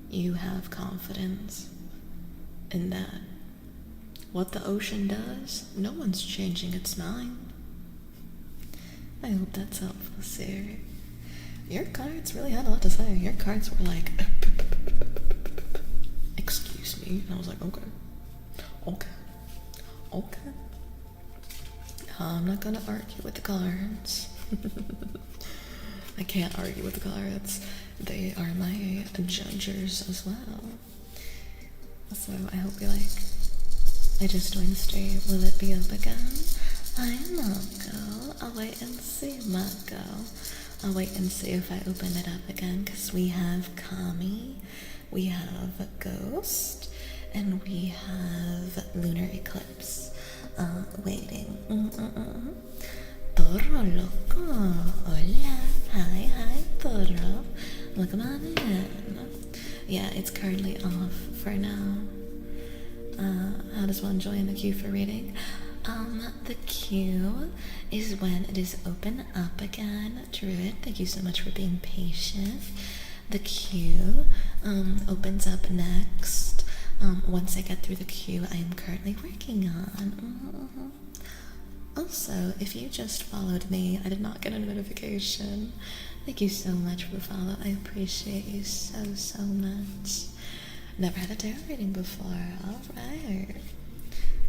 You have confidence in that. what the ocean does, no one's changing its mind. I hope that's helpful, Siri. Your cards really had a lot to say. Your cards were like, excuse me. And I was like, okay. I'm not gonna argue with the cards. I can't argue with the cards. They are my judges as well. So I hope you like. I just joined the stream. Will it be up again? Hi, Marco. I'll wait and see, Marco. I'll wait and see if I open it up again, because we have Kami, we have Ghost, and we have Lunar Eclipse waiting. Toro loco. Hola. Hi, Toro. Welcome on in. Yeah, it's currently off for now. How does one join the queue for reading? The queue is when it is open up again. Druid, thank you so much for being patient. The queue opens up next once I get through the queue I am currently working on. Also, if you just followed me, I did not get a notification. Thank you so much for the follow. I appreciate you so much. Never had a tarot reading before. Alright.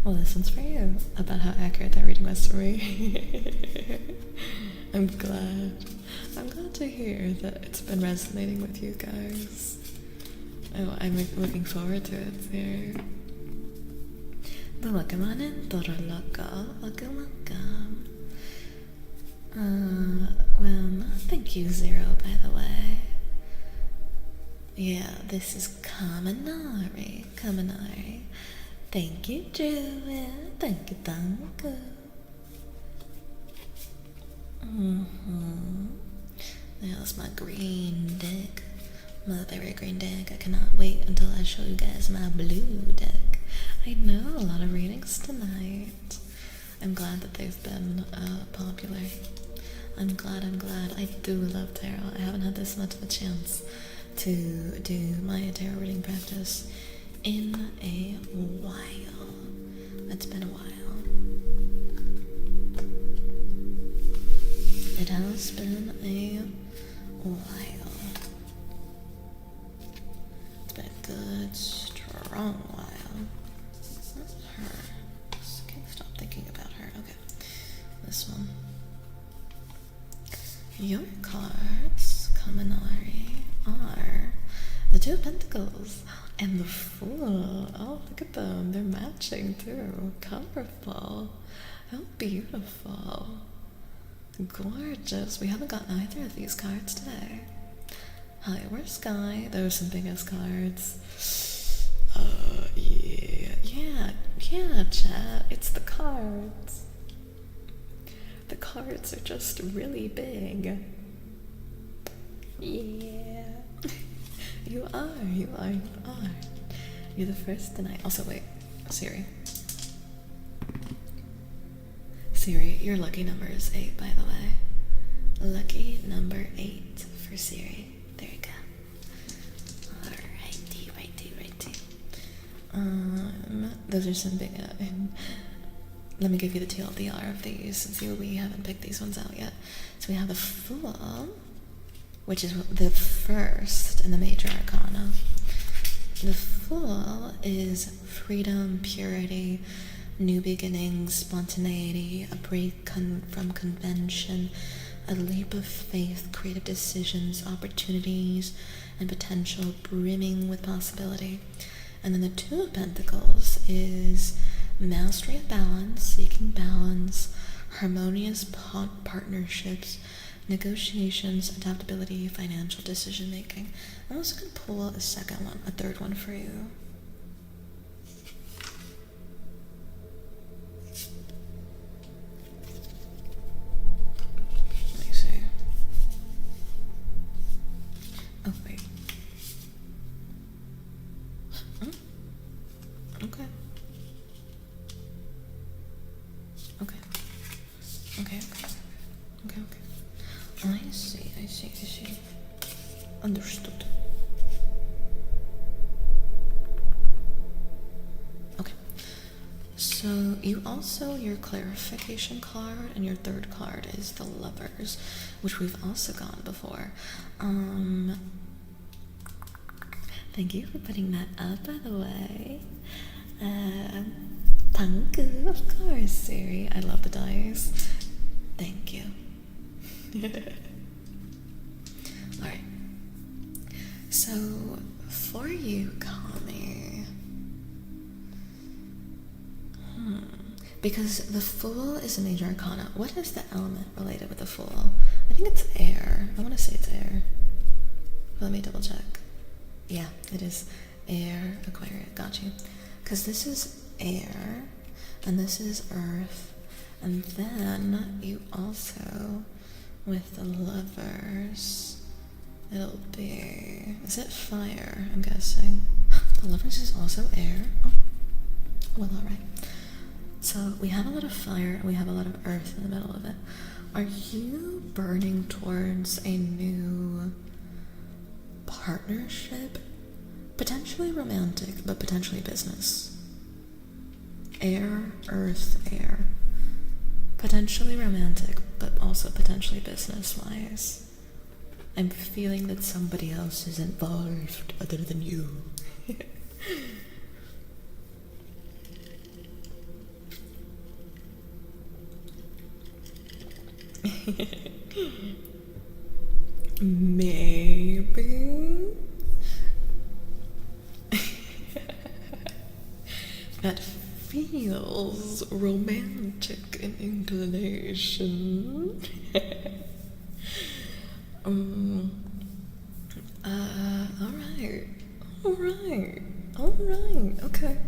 Well, this one's for you. About how accurate that reading was for me. I'm glad. I'm glad to hear that it's been resonating with you guys. Oh, I'm looking forward to it too. But welcome on in, Toro Loco. Welcome. Well, thank you, Zero, by the way. Yeah, this is Kaminari. Thank you, Druid. Thank you. Yeah, that's my green deck. My very green deck. I cannot wait until I show you guys my blue deck. I know, a lot of readings tonight. I'm glad that they've been popular. I'm glad. I do love tarot. I haven't had this much of a chance to do my tarot reading practice in a while. It's been a while. It has been a while. It's been a good, strong while. That's her. Okay, stop thinking about her. Okay. This one. Your cards, Kaminari, are the Two of Pentacles and the Fool. Oh, look at them. They're matching too. Colorful. How beautiful. Gorgeous. We haven't gotten either of these cards today. Hi, we're Sky. Those are some big ass cards. Yeah, chat. It's the cards. The cards are just really big. Yeah. You are. You're the first tonight. Also, wait. Siri, your lucky number is 8, by the way. Lucky number 8 for Siri. There you go. Alrighty. Those are some big, let me give you the TLDR of these, since we haven't picked these ones out yet. So we have the Fool, which is the first in the major arcana. The Fool is freedom, purity, new beginnings, spontaneity, a break from convention, a leap of faith, creative decisions, opportunities, and potential brimming with possibility. And then the Two of Pentacles is mastery of balance, seeking balance, harmonious partnerships, negotiations, adaptability, financial decision making. I'm also going to pull a third one for you. Let me see. Oh, wait. Okay. I see. Understood. So you also, your clarification card and your third card is the Lovers, which we've also gotten before. Thank you for putting that up, by the way. Thank you, of course, Siri. I love the dice. Thank you. Alright. So, for you, Kami, because the Fool is a major arcana. What is the element related with the Fool? I think it's air. I want to say it's air. But let me double check. Yeah, it is air, Aquarius. Got you. Because this is air, and this is earth, and then you also, with the Lovers, it'll be, is it fire, I'm guessing? The Lovers is also air. Oh, well, alright. So we have a lot of fire, and we have a lot of earth in the middle of it. Are you burning towards a new partnership? Potentially romantic, but potentially business. Air, earth, air. Potentially romantic, but also potentially business-wise. I'm feeling that somebody else is involved other than you. Maybe. That feels romantic in inclination. Alright, okay.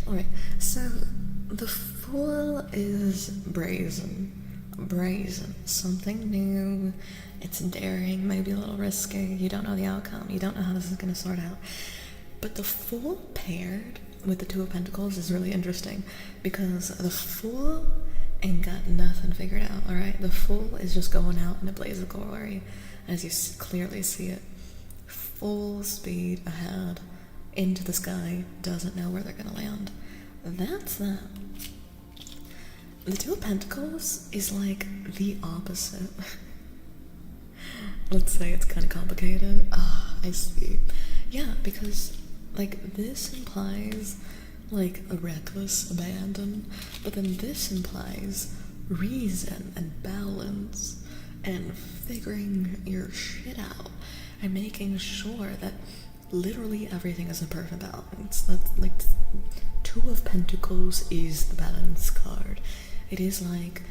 Alright, so the Fool is brazen, something new, it's daring, maybe a little risky, you don't know the outcome, you don't know how this is going to sort out. But the Fool paired with the Two of Pentacles is really interesting, because the Fool ain't got nothing figured out, alright? The Fool is just going out in a blaze of glory, as you clearly see it. Full speed ahead, into the sky, doesn't know where they're gonna land. That's that. The Two of Pentacles is like the opposite. Let's say it's kind of complicated. I see. Yeah, because like this implies like a reckless abandon, but then this implies reason and balance and figuring your shit out and making sure that literally everything is in perfect balance. That's like Two of Pentacles is the balance card. It is like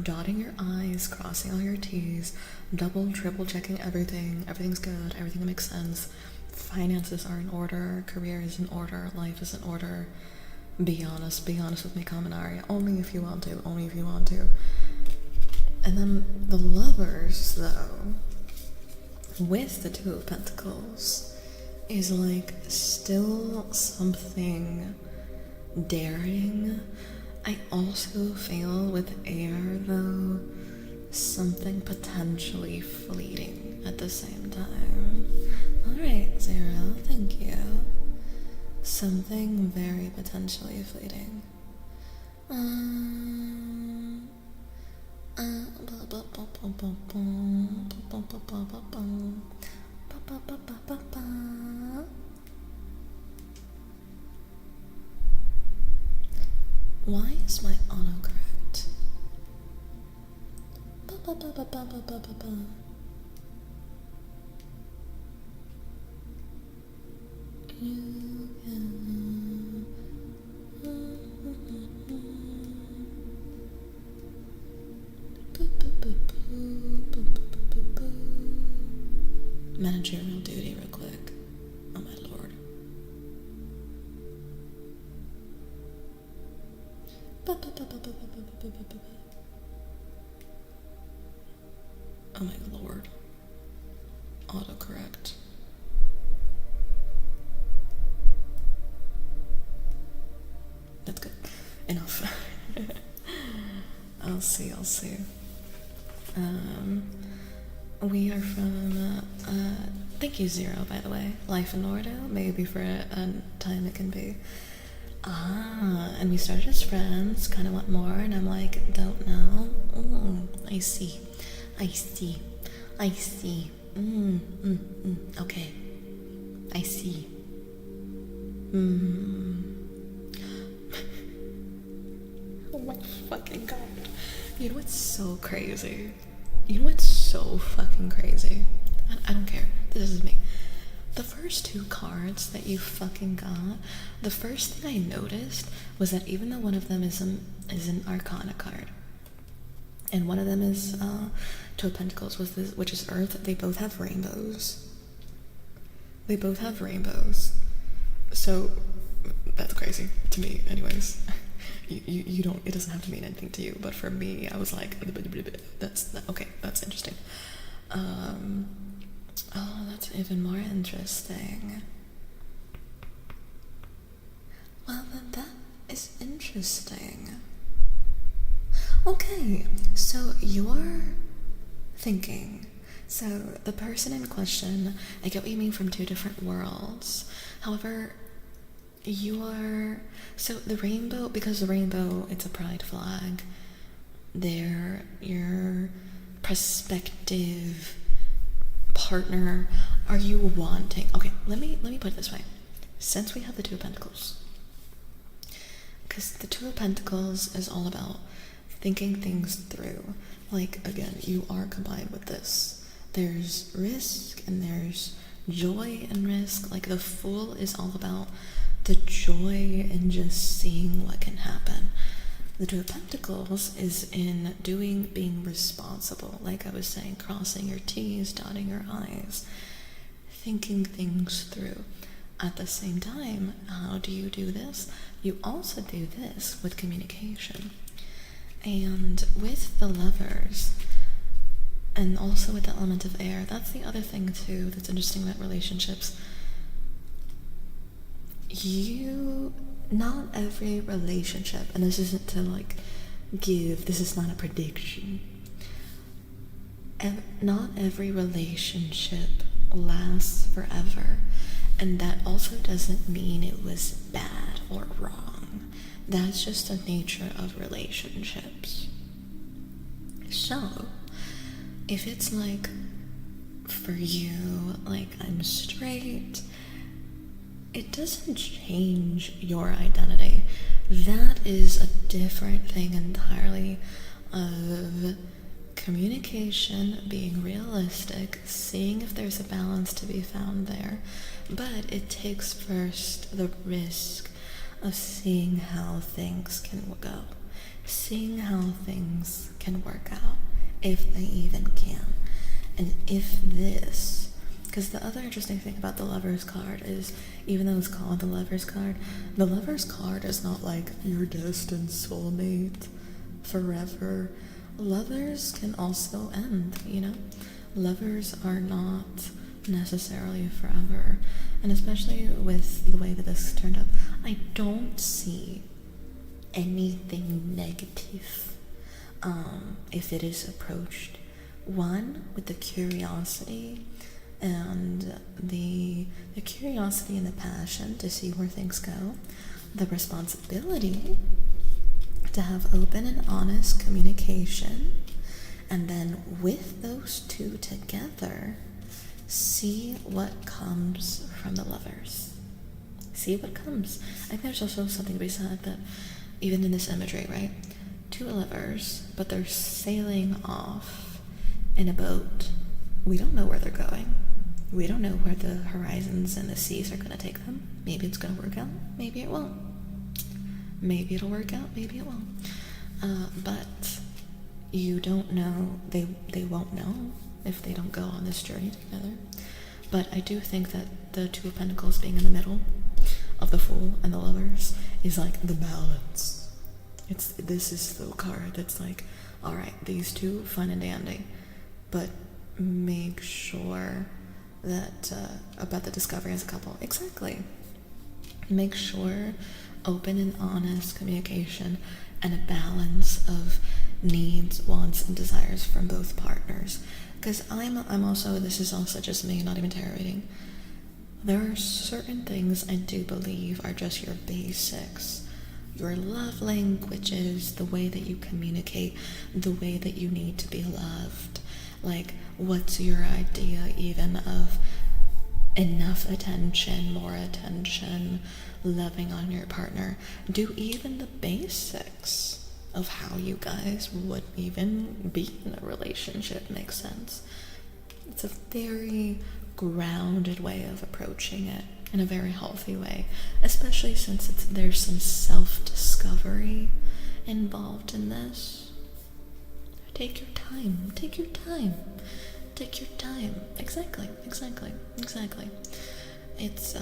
dotting your I's, crossing all your T's, double, triple checking everything. Everything's good, everything makes sense. Finances are in order, career is in order, life is in order. Be honest with me, Kaminari. Only if you want to. And then the Lovers, though, with the Two of Pentacles, is like still something daring. I also feel with air, though, something potentially fleeting at the same time. Alright, Zero, thank you. Something very potentially fleeting. Why is my autocorrect? Managerial duty real quick. Oh my lord. Oh my lord. Autocorrect. That's good. Enough. I'll see. We are from, thank you, Zero, by the way. Life in order, maybe for a time it can be. And we started as friends, kind of want more, and I'm like, don't know. I see. Okay. I see. Oh my fucking god. You know what's so crazy? You know what's so fucking crazy? I don't care. This is me. The first 2 cards that you fucking got, the first thing I noticed was that even though one of them is an Arcana card, and one of them is 2 of Pentacles, which is Earth, they both have rainbows. They both have rainbows. So, that's crazy to me, anyways. You don't, it doesn't have to mean anything to you, but for me, I was like, okay, that's interesting. Oh, that's even more interesting. Well, then that is interesting. Okay, so you're thinking. So the person in question, I get what you mean, from 2 different worlds. However, so the rainbow, because the rainbow, it's a pride flag. They're your prospective partner. Are you wanting, okay, let me put it this way. Since we have the 2 of Pentacles, because the 2 of Pentacles is all about thinking things through. Like, again, you are combined with this. There's risk and there's joy and risk. Like, the Fool is all about the joy in just seeing what can happen. The 2 of Pentacles is in being responsible. Like I was saying, crossing your T's, dotting your I's, thinking things through. At the same time, how do you do this? You also do this with communication. And with the Lovers, and also with the element of air, that's the other thing too that's interesting about relationships. Not every relationship, and this isn't to like this is not a prediction. Not every relationship lasts forever, and that also doesn't mean it was bad or wrong. That's just the nature of relationships. So, if it's like, for you, like, I'm straight, it doesn't change your identity. That is a different thing entirely, of communication, being realistic, seeing if there's a balance to be found there. But it takes first the risk of seeing how things can go, seeing how things can work out, if they even can. And if this, because the other interesting thing about the Lover's card is, even though it's called the Lover's card is not like your destined soulmate forever. Lovers can also end, you know? Lovers are not necessarily forever. And especially with the way that this turned up, I don't see anything negative if it is approached. One, with the curiosity and the curiosity and the passion to see where things go, the responsibility to have open and honest communication, and then with those 2 together, see what comes from the Lovers. See what comes. I think there's also something to be said that even in this imagery, right? 2 Lovers, but they're sailing off in a boat. We don't know where they're going. We don't know where the horizons and the seas are going to take them. Maybe it's going to work out.Maybe it won't. Maybe it'll work out. Maybe it won't. But you don't know. They won't know if they don't go on this journey together. But I do think that the 2 of Pentacles being in the middle of the Fool and the Lovers is like the balance. This is the card that's like, all right, these 2, fun and dandy, but make sure that about the discovery as a couple. Exactly. Make sure open and honest communication and a balance of needs, wants, and desires from both partners. Because I'm also, this is also just me, not even tarot reading, there are certain things I do believe are just your basics. Your love languages, the way that you communicate, the way that you need to be loved. Like, what's your idea even of enough attention, more attention, loving on your partner? Do even the basics of how you guys would even be in a relationship make sense? It's a very grounded way of approaching it, in a very healthy way, especially since there's some self-discovery involved in this. Take your time. Take your time. Take your time. Exactly. It's,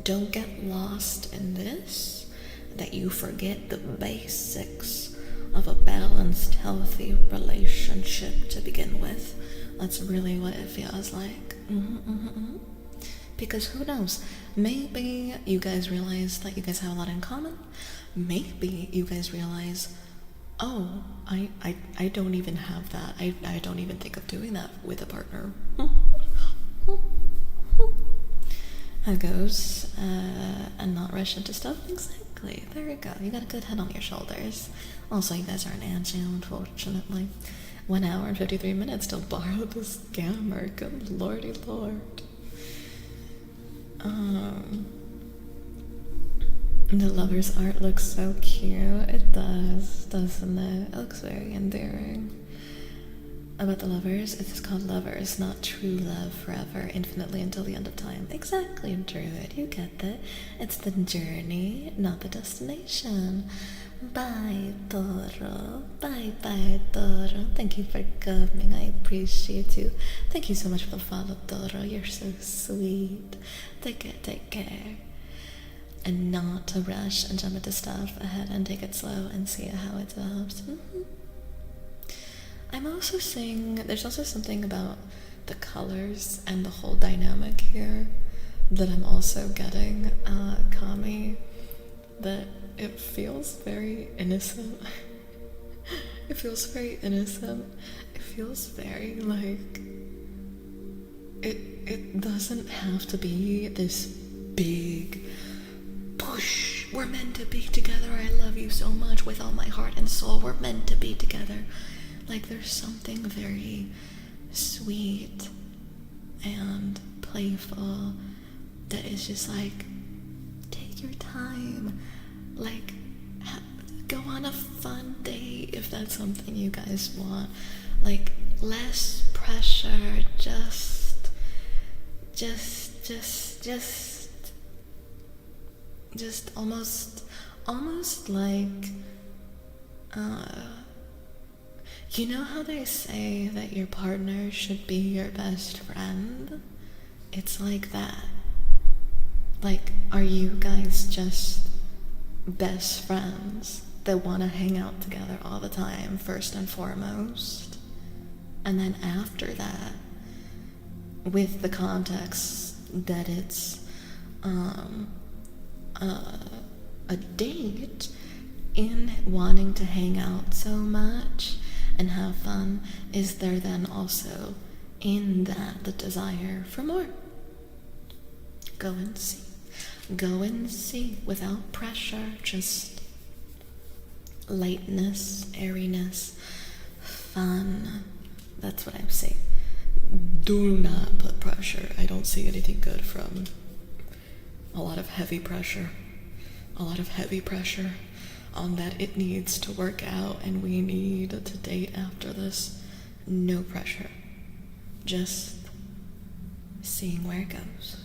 don't get lost in this, that you forget the basics of a balanced, healthy relationship to begin with. That's really what it feels like. Because who knows? Maybe you guys realize that you guys have a lot in common. Maybe you guys realize, oh, I don't even have that. I don't even think of doing that with a partner. How it goes, and not rush into stuff. Exactly. There you go. You got a good head on your shoulders. Also, you guys aren't agile, unfortunately. 1 hour and 53 minutes to borrow the scammer. Good lordy lord. The lover's art looks so cute. It does, doesn't it? It looks very endearing. About the lovers, it's called lovers, not true love forever, infinitely until the end of time. Exactly, Druid, you get that. It's the journey, not the destination. Bye, Toro. Bye, Toro. Thank you for coming. I appreciate you. Thank you so much for the follow, Toro. You're so sweet. Take care. And not to rush and jump into stuff ahead and take it slow and see how it develops. I'm also seeing, there's also something about the colors and the whole dynamic here that I'm also getting, Kami, that it feels very innocent. It feels very innocent. It feels very like, it doesn't have to be this big push. We're meant to be together. I love you so much with all my heart and soul. We're meant to be together. Like, there's something very sweet and playful that is just like, take your time. Like, go on a fun date if that's something you guys want. Like, less pressure, just almost like, you know how they say that your partner should be your best friend? It's like that. Like, are you guys just best friends that want to hang out together all the time, first and foremost? And then after that, with the context that it's a date, in wanting to hang out so much and have fun, is there then also in that the desire for more? Go and see without pressure, just lightness, airiness, fun. That's what I'm saying. Do not put pressure. I don't see anything good from a lot of heavy pressure on that it needs to work out and we need to date after this. No pressure. Just seeing where it goes.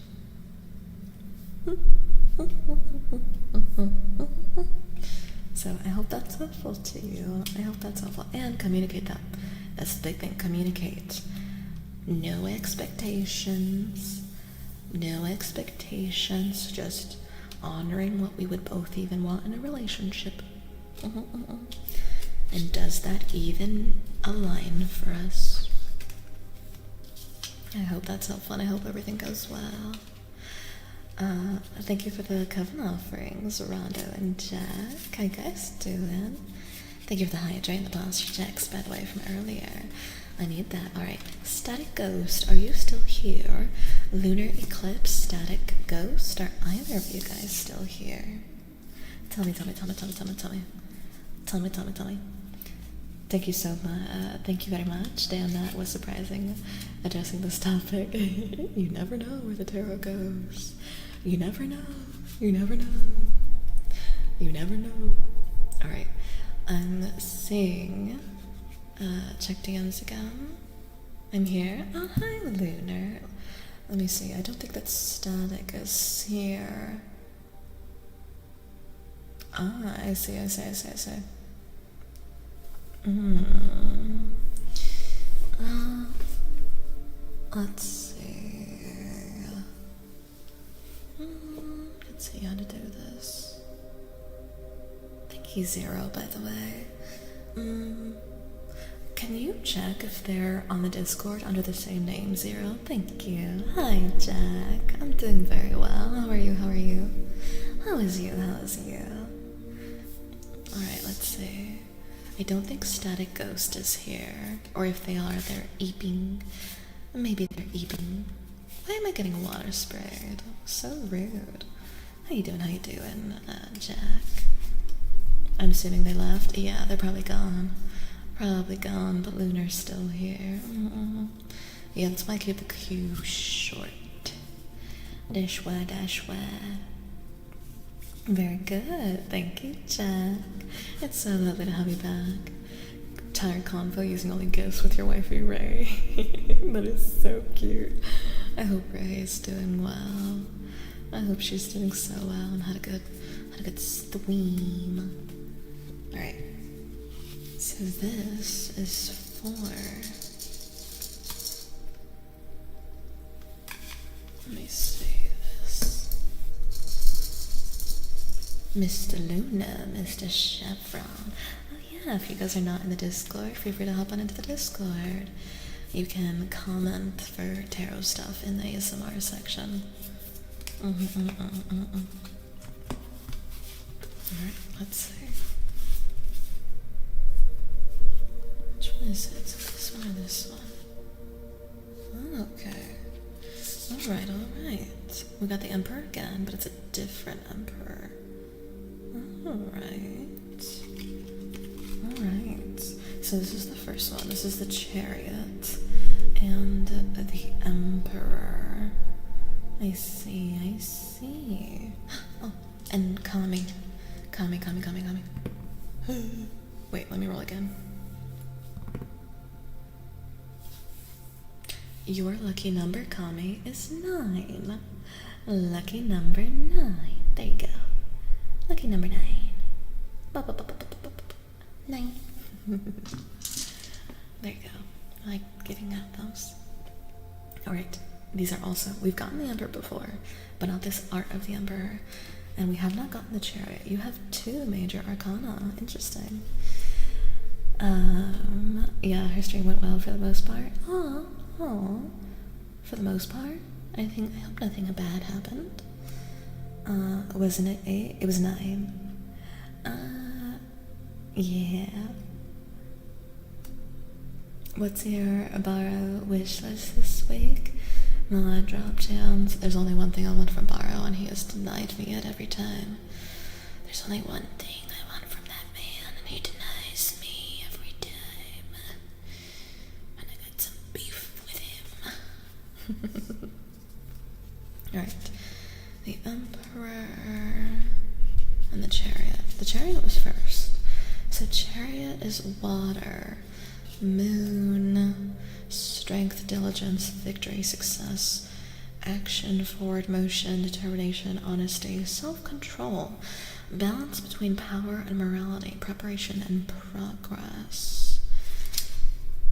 So I hope that's helpful to you. I hope that's helpful. And communicate that. That's the big thing. Communicate. No expectations. No expectations. Just honoring what we would both even want in a relationship. And does that even align for us? I hope that's helpful, and I hope everything goes well. Thank you for the coven offerings, Rondo and Jack. How you guys doing? Thank you for the hydrate and the posture checks, by the way, from earlier. I need that. Alright, Static Ghost, are you still here? Lunar eclipse, static ghost. Are either of you guys still here? Tell me. Thank you so much. Thank you very much. Damn, that was surprising. Addressing this topic. You never know where the tarot goes. You never know. You never know. You never know. Alright. I'm seeing. Check DMs again. I'm here. Oh, hi, Lunar. Let me see. I don't think that static is here. Ah, I see. Let's see. Let's see how to do this. Thank you, Zero, by the way. Can you check if they're on the Discord under the same name, Zero? Thank you. Hi, Jack. I'm doing very well. How are you? How is you? Alright, let's see. I don't think Static Ghost is here. Or if they are, they're eeping. Maybe they're eeping. Why am I getting water sprayed? So rude. How you doing, Jack? I'm assuming they left. Yeah, they're probably gone. But Lunar's still here. Yeah, let's might keep the queue short. Dashwa. Very good. Thank you, Jack. It's so lovely to have you back. Tired convo using only gifts with your wifey, Ray. That is so cute. I hope Ray is doing well. I hope she's doing so well and had a good stream. Alright. So this is for... Let me see this. Mr. Luna, Mr. Chevron. Oh yeah, if you guys are not in the Discord, feel free to hop on into the Discord. You can comment for tarot stuff in the ASMR section. Alright, let's see. Which one is it? Is it this one or this one? Okay. Alright. We got the Emperor again, but it's a different Emperor. Alright. So this is the first one. This is the Chariot. And the Emperor. I see. Oh, and Kami. Kami. Wait, let me roll again. Your lucky number, Kami, is 9. Lucky number 9. There you go. Lucky number 9. 9. There you go. I like giving out those. Alright, these are also, we've gotten the Emperor before, but not this Art of the Emperor. And we have not gotten the Chariot. You have 2 major arcana. Interesting. Yeah, her stream went well for the most part. For the most part. I hope nothing bad happened. Wasn't it 8? It was 9. Yeah. What's your borrow wish list this week? My drop downs. There's only one thing I want from Borrow, and he has denied me it every time. There's only one thing I want from that man, and he denies me every time. And I got some beef with him. Alright. The Emperor and the Chariot. The Chariot was first. So Chariot is water. Moon, strength, diligence, victory, success, action, forward motion, determination, honesty, self-control, balance between power and morality, preparation and progress.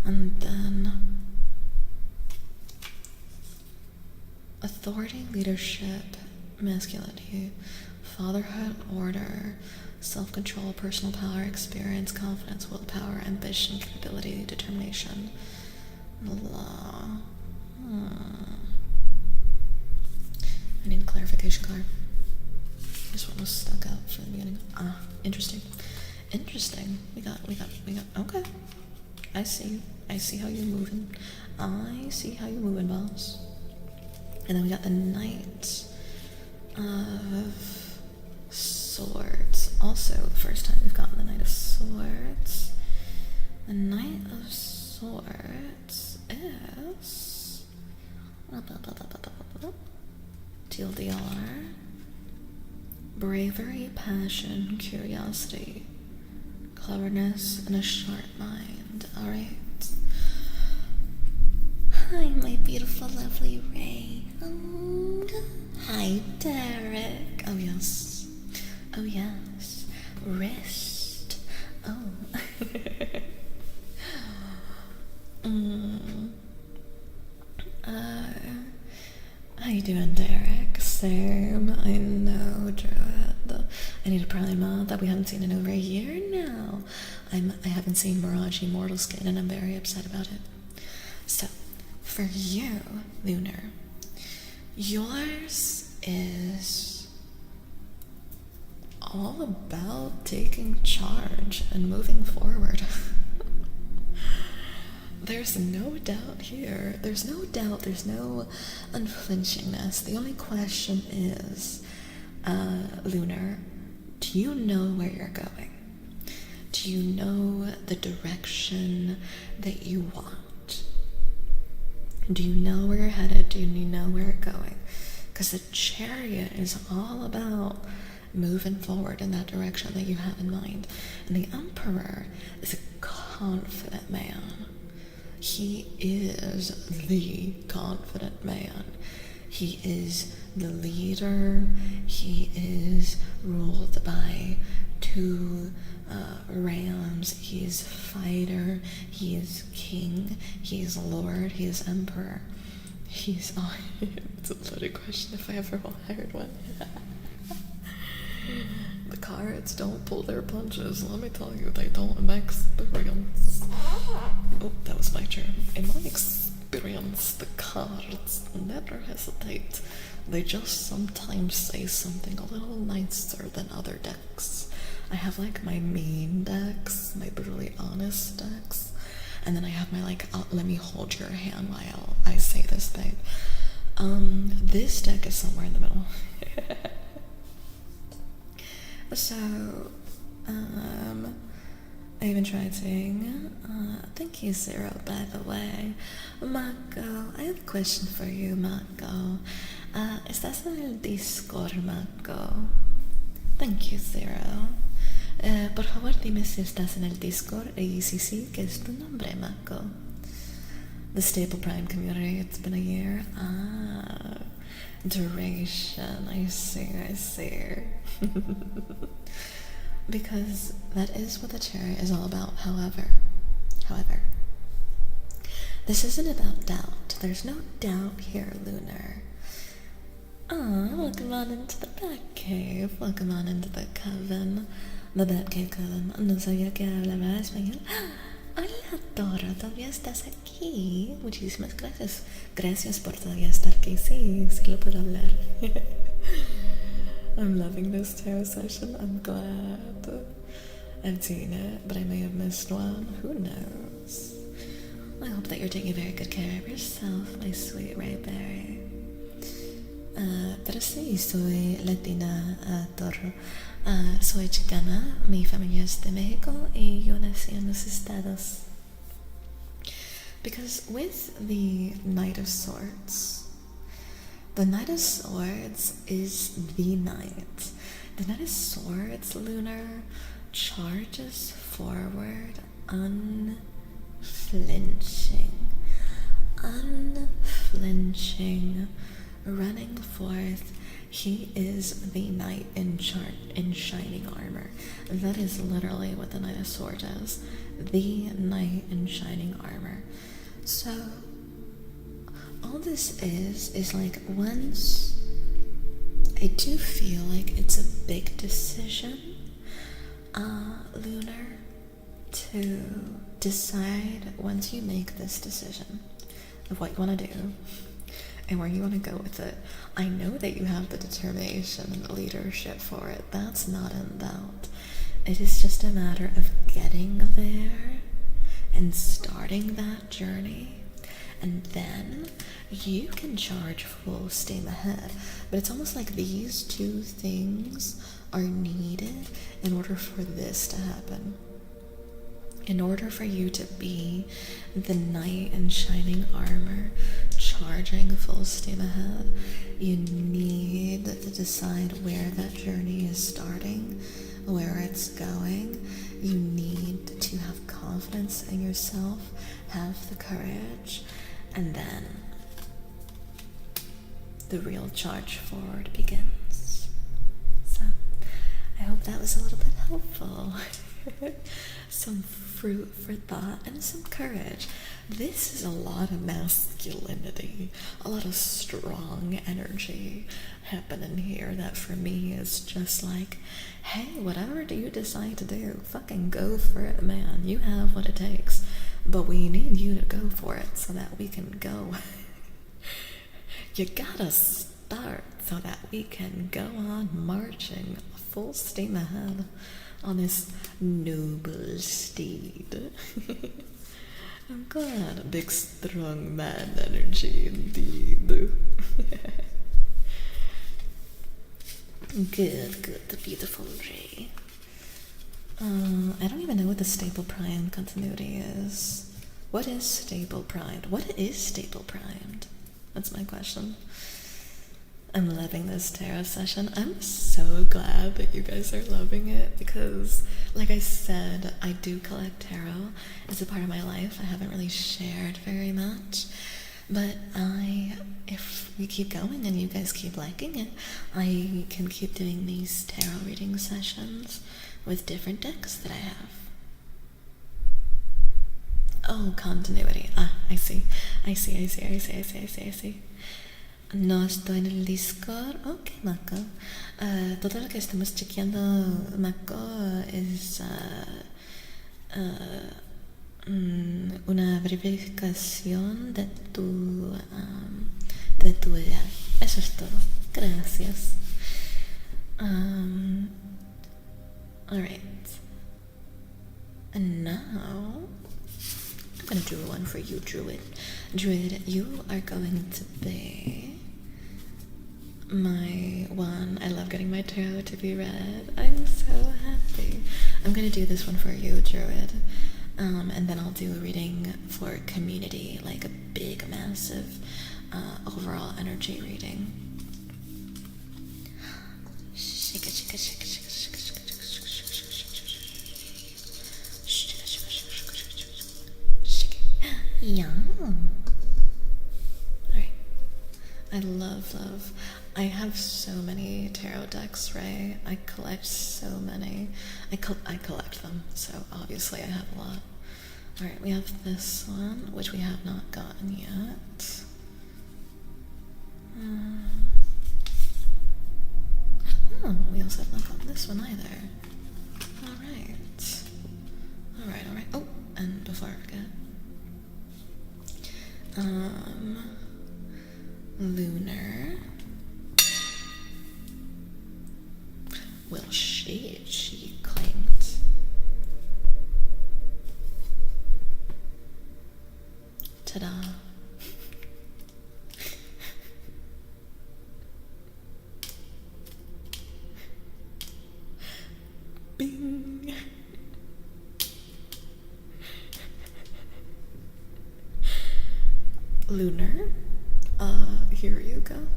And then authority, leadership, masculinity, fatherhood, order, self-control, personal power, experience, confidence, willpower, ambition, capability, determination, law. I need a clarification card. This one was stuck out from the beginning. Interesting. We got. Okay. I see how you're moving. Boss. And then we got the Knight of Swords. Also, the first time we've gotten the Knight of Swords. The Knight of Swords is TLDR. Bravery, passion, curiosity, cleverness, and a sharp mind. Alright. Hi, my beautiful, lovely Ray. Oh, hi, Derek. Oh, yes. Oh, yes. Wrist. Oh. How you doing, Derek? Same. I know, Dread. I need a primer that we haven't seen in over a year now. I haven't seen Mirage Immortal Skin, and I'm very upset about it. So, for you, Lunar, yours is all about taking charge and moving forward. There's no doubt here. There's no doubt. There's no unflinchingness. The only question is, Lunar, do you know where you're going? Do you know the direction that you want? Do you know where you're headed? Do you know where you're going? Because the Chariot is all about moving forward in that direction that you have in mind. And the Emperor is a confident man. He is the confident man. He is the leader. He is ruled by two rams. He is fighter. He is king. He is lord. He is emperor. He's oh, it's a loaded question if I ever hired one. The cards don't pull their punches. Let me tell you, they don't in my experience. Oh, that was my turn. In my experience, the cards never hesitate. They just sometimes say something a little nicer than other decks. I have like my mean decks, my brutally honest decks, and then I have my like, let me hold your hand while I say this, babe. This deck is somewhere in the middle. So, I even tried saying, thank you, Zero, by the way. Mako, I have a question for you, Mako. ¿Estás en el Discord, Mako? Thank you, Zero. Por favor, dime si estás en el Discord, y si sí, ¿qué es tu nombre, Mako? The Staple Prime community, it's been a year. Duration, I see. Because that is what the Chariot is all about. However, this isn't about doubt. There's no doubt here, Lunar. Welcome on into the Batcave. Welcome on into the Coven. The Batcave Coven. No sabía que hablaba español. Hola, Toro, todavía estás aquí. Muchísimas gracias. Gracias por todavía estar aquí. Sí lo puedo hablar. I'm loving this tarot session. I'm glad. I've seen it, but I may have missed one. Who knows? I hope that you're taking very good care of yourself, my sweet Rayberry. Pero sí, soy latina, Toro. Soy chicana, mi familia es de México, y yo nací en los Estados. Because with the Knight of Swords, the Knight of Swords is the knight. The Knight of Swords, Lunar, charges forward unflinching, running forth. He is the knight in shining armor. That is literally what the Knight of Swords is. The knight in shining armor. So, all this is like, once I do feel like it's a big decision, Lunar, to decide once you make this decision of what you want to do and where you want to go with it. I know that you have the determination and the leadership for it. That's not in doubt. It is just a matter of getting there and starting that journey and then you can charge full steam ahead. But it's almost like these two things are needed in order for this to happen. In order for you to be the knight in shining armor, charging full steam ahead, you need to decide where that journey is starting, where it's going. You need to have confidence in yourself, have the courage, and then the real charge forward begins. So, I hope that was a little bit helpful. Some fruit for thought and some courage. This is a lot of masculinity, a lot of strong energy happening here that for me is just like, hey, whatever do you decide to do, fucking go for it, man. You have what it takes, but we need you to go for it so that we can go. You gotta start so that we can go on marching full steam ahead on this noble steed. I'm glad, a big strong man energy indeed. Good, the beautiful Ray. I don't even know what the stable prime continuity is. What is stable primed? What is stable primed? That's my question. I'm loving this tarot session. I'm so glad that you guys are loving it because, like I said, I do collect tarot. It's a part of my life. I haven't really shared very much. But if we keep going and you guys keep liking it, I can keep doing these tarot reading sessions with different decks that I have. Oh, continuity. I see. No estoy en el Discord. Ok, Mako. Todo lo que estamos chequeando, Mako, es una verificación de tu edad. Eso es todo. Gracias. Alright. And now I'm gonna do one for you, Druid. Druid, you are going to be my one. I love getting my tarot to be read. I'm so happy. I'm gonna do this one for you, Druid. And then I'll do a reading for community, like a big, massive, overall energy reading. Shake it, shake it, shake it, shake it, shake it, shake it, shake it, shake it. Yeah. Alright. I love. I have so many tarot decks, right? I collect so many. I collect them, so obviously I have a lot. Alright, we have this one, which we have not gotten yet. We also have not gotten this one either. Alright. Oh, and before I forget. Lunar. Well, she claimed. Ta-da. Bing. Lunar, here you go.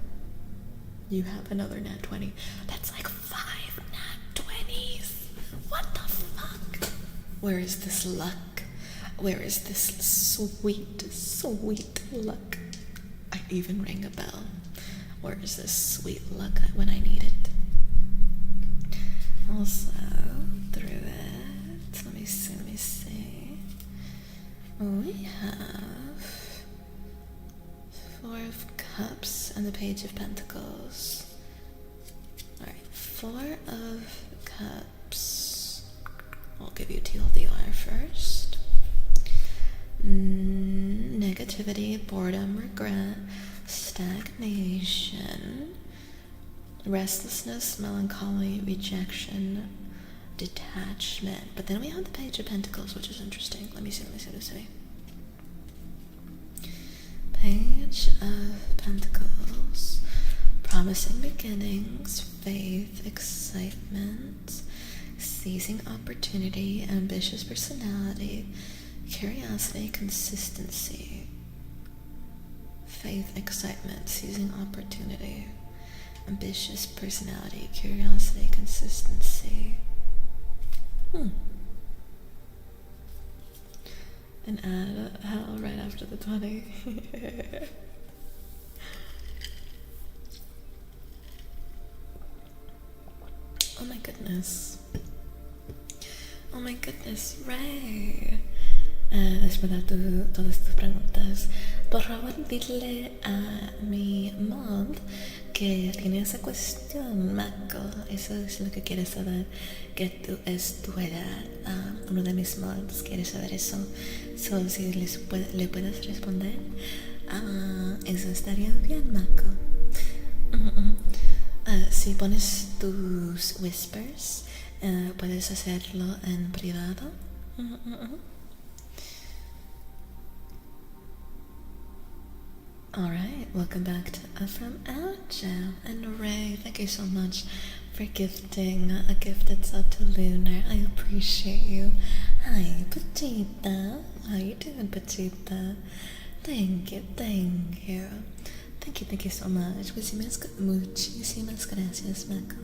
You have another nat 20. That's like 5 nat 20s. What the fuck? Where is this luck? Where is this sweet, sweet luck? I even rang a bell. Where is this sweet luck when I need it? Also, through it, let me see. We have 4 of Cups and the Page of Pentacles. Alright, 4 of Cups. I'll give you TLDR first. Negativity, boredom, regret, stagnation, restlessness, melancholy, rejection, detachment. But then we have the Page of Pentacles, which is interesting. Let me see. Page of Pentacles. Promising beginnings, faith, excitement, seizing opportunity, ambitious personality, curiosity, consistency. Faith, excitement, seizing opportunity, ambitious personality, curiosity, consistency. And add a hell right after the 20. Oh my goodness. Oh my goodness, Ray. Después de todas tus preguntas, por favor dile a mi mod que tiene esa cuestión, Mako. Eso es lo que quiere saber, que tú es tu edad. Uno de mis mods quiere saber eso. So, si le puedes responder, eso estaría bien, Mako. Si pones tus whispers, puedes hacerlo en privado. Alright, welcome back to from Aljo. And Ray, thank you so much for gifting a gifted sub to Lunar. I appreciate you. Hi, Petita. How you doing, Petita? Thank you, thank you. Thank you so much. Muchísimas gracias, Mako.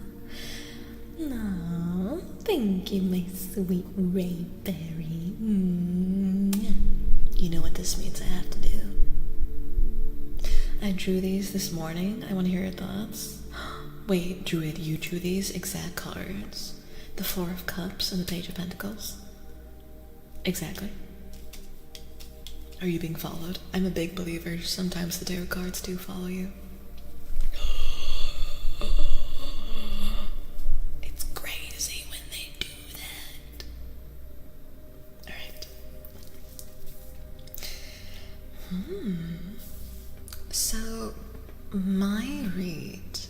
No, thank you, my sweet Rayberry. You know what this means I have to do. I drew these this morning. I want to hear your thoughts. Wait, Druid, you drew these exact cards? The Four of Cups and the Page of Pentacles? Exactly. Are you being followed? I'm a big believer. Sometimes the tarot cards do follow you. It's crazy when they do that. Alright. So, my read,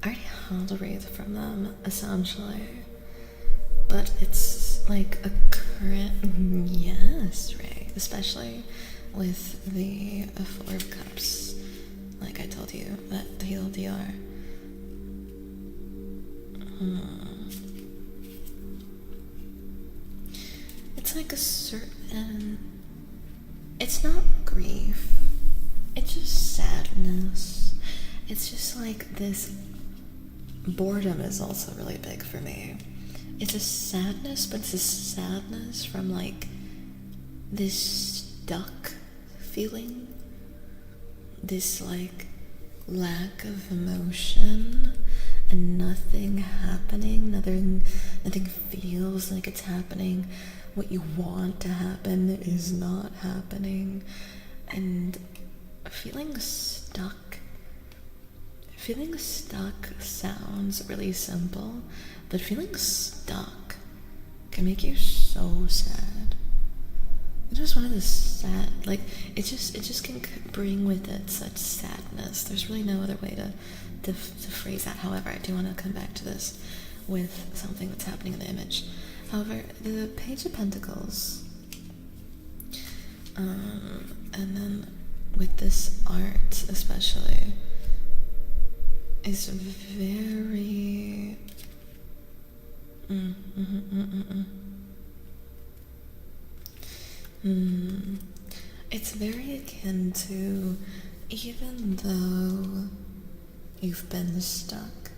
I already held a read from them, essentially. But it's like a current, yes, Ray, especially with the Four of Cups, like I told you, that TLDR. It's like a certain, it's not grief, it's just sadness. It's just like this, boredom is also really big for me. It's a sadness, but it's a sadness from like this stuck feeling, this like lack of emotion, and nothing happening, nothing feels like it's happening. What you want to happen is not happening, and feeling stuck sounds really simple, but feeling stuck can make you so sad. It's just one of the sad, like, it just can bring with it such sadness. There's really no other way to phrase that. However, I do want to come back to this with something that's happening in the image. However, the Page of Pentacles, and then with this art especially, is very it's very akin to, even though you've been stuck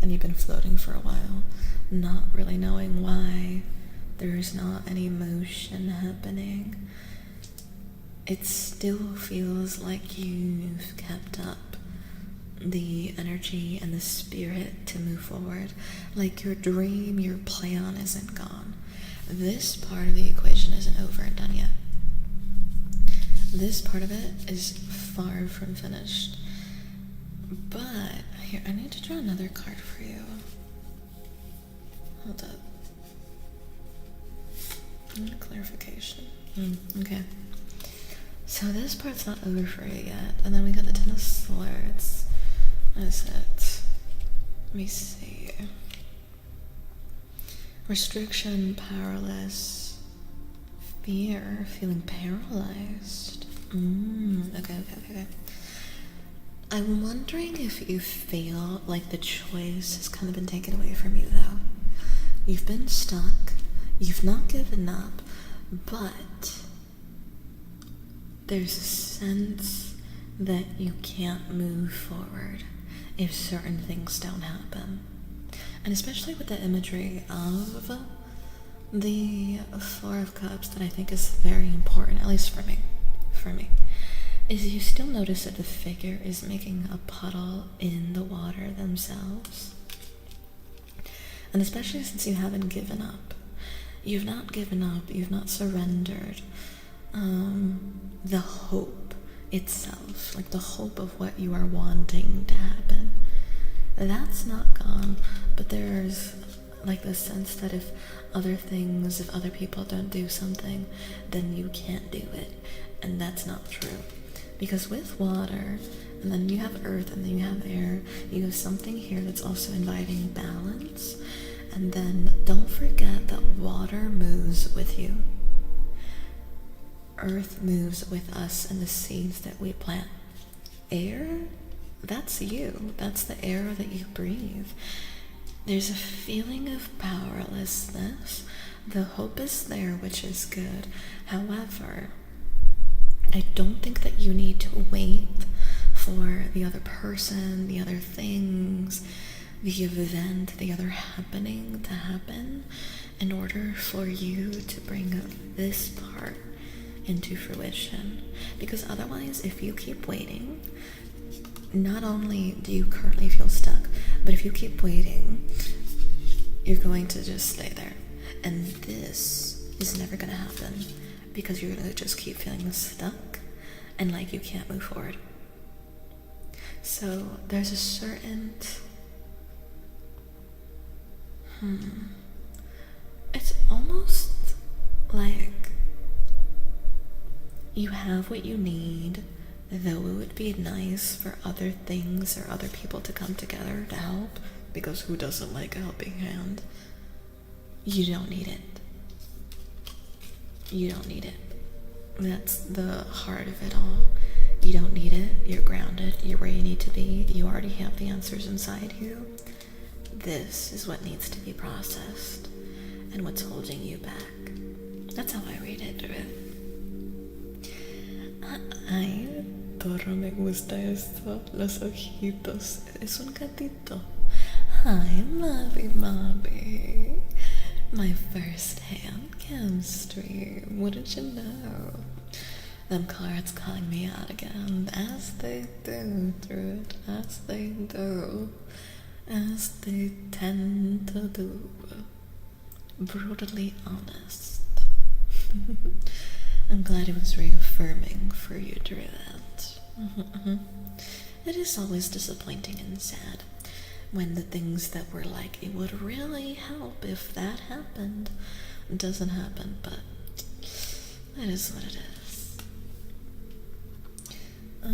and you've been floating for a while, not really knowing why there's not any motion happening, it still feels like you've kept up the energy and the spirit to move forward. Like your dream, your plan isn't gone. This part of the equation isn't over and done yet. This part of it is far from finished. But here, I need to draw another card for you. Hold up. I need a clarification. Okay. So this part's not over for you yet. And then we got the Ten of Swords. What is it? Let me see. Restriction, powerless, fear, feeling paralyzed. Okay. I'm wondering if you feel like the choice has kind of been taken away from you, though. You've been stuck, you've not given up, but there's a sense that you can't move forward if certain things don't happen. And especially with the imagery of the Four of Cups that I think is very important, at least for me, is you still notice that the figure is making a puddle in the water themselves. And especially since you haven't given up. You've not given up, you've not surrendered. The hope itself, like the hope of what you are wanting to happen, that's not gone, but there's like the sense that if other people don't do something, then you can't do it, and that's not true. Because with water, and then you have earth, and then you have air, you have something here that's also inviting balance, and then don't forget that water moves with you. Earth moves with us and the seeds that we plant. Air, that's you. That's the air that you breathe. There's a feeling of powerlessness. The hope is there, which is good. However, I don't think that you need to wait for the other person, the other things, the event, the other happening to happen in order for you to bring this part into fruition. Because otherwise, if you keep waiting, not only do you currently feel stuck, but if you keep waiting, you're going to just stay there. And this is never going to happen because you're going to just keep feeling stuck and like you can't move forward. So there's a certain it's almost like you have what you need, though it would be nice for other things or other people to come together to help, because who doesn't like a helping hand? You don't need it. You don't need it. That's the heart of it all. You don't need it. You're grounded. You're where you need to be. You already have the answers inside you. This is what needs to be processed and what's holding you back. That's how I read it, Ay, Toro, me gusta esto. Los ojitos. Es un gatito. Hi, Mabi. My first-hand chemistry. Wouldn't you know? Them cards calling me out again, as they do through it, as they do, as they tend to do. Brutally honest. I'm glad it was reaffirming for you to do that. It is always disappointing and sad when the things that were like, it would really help if that happened, doesn't happen, but that is what it is. I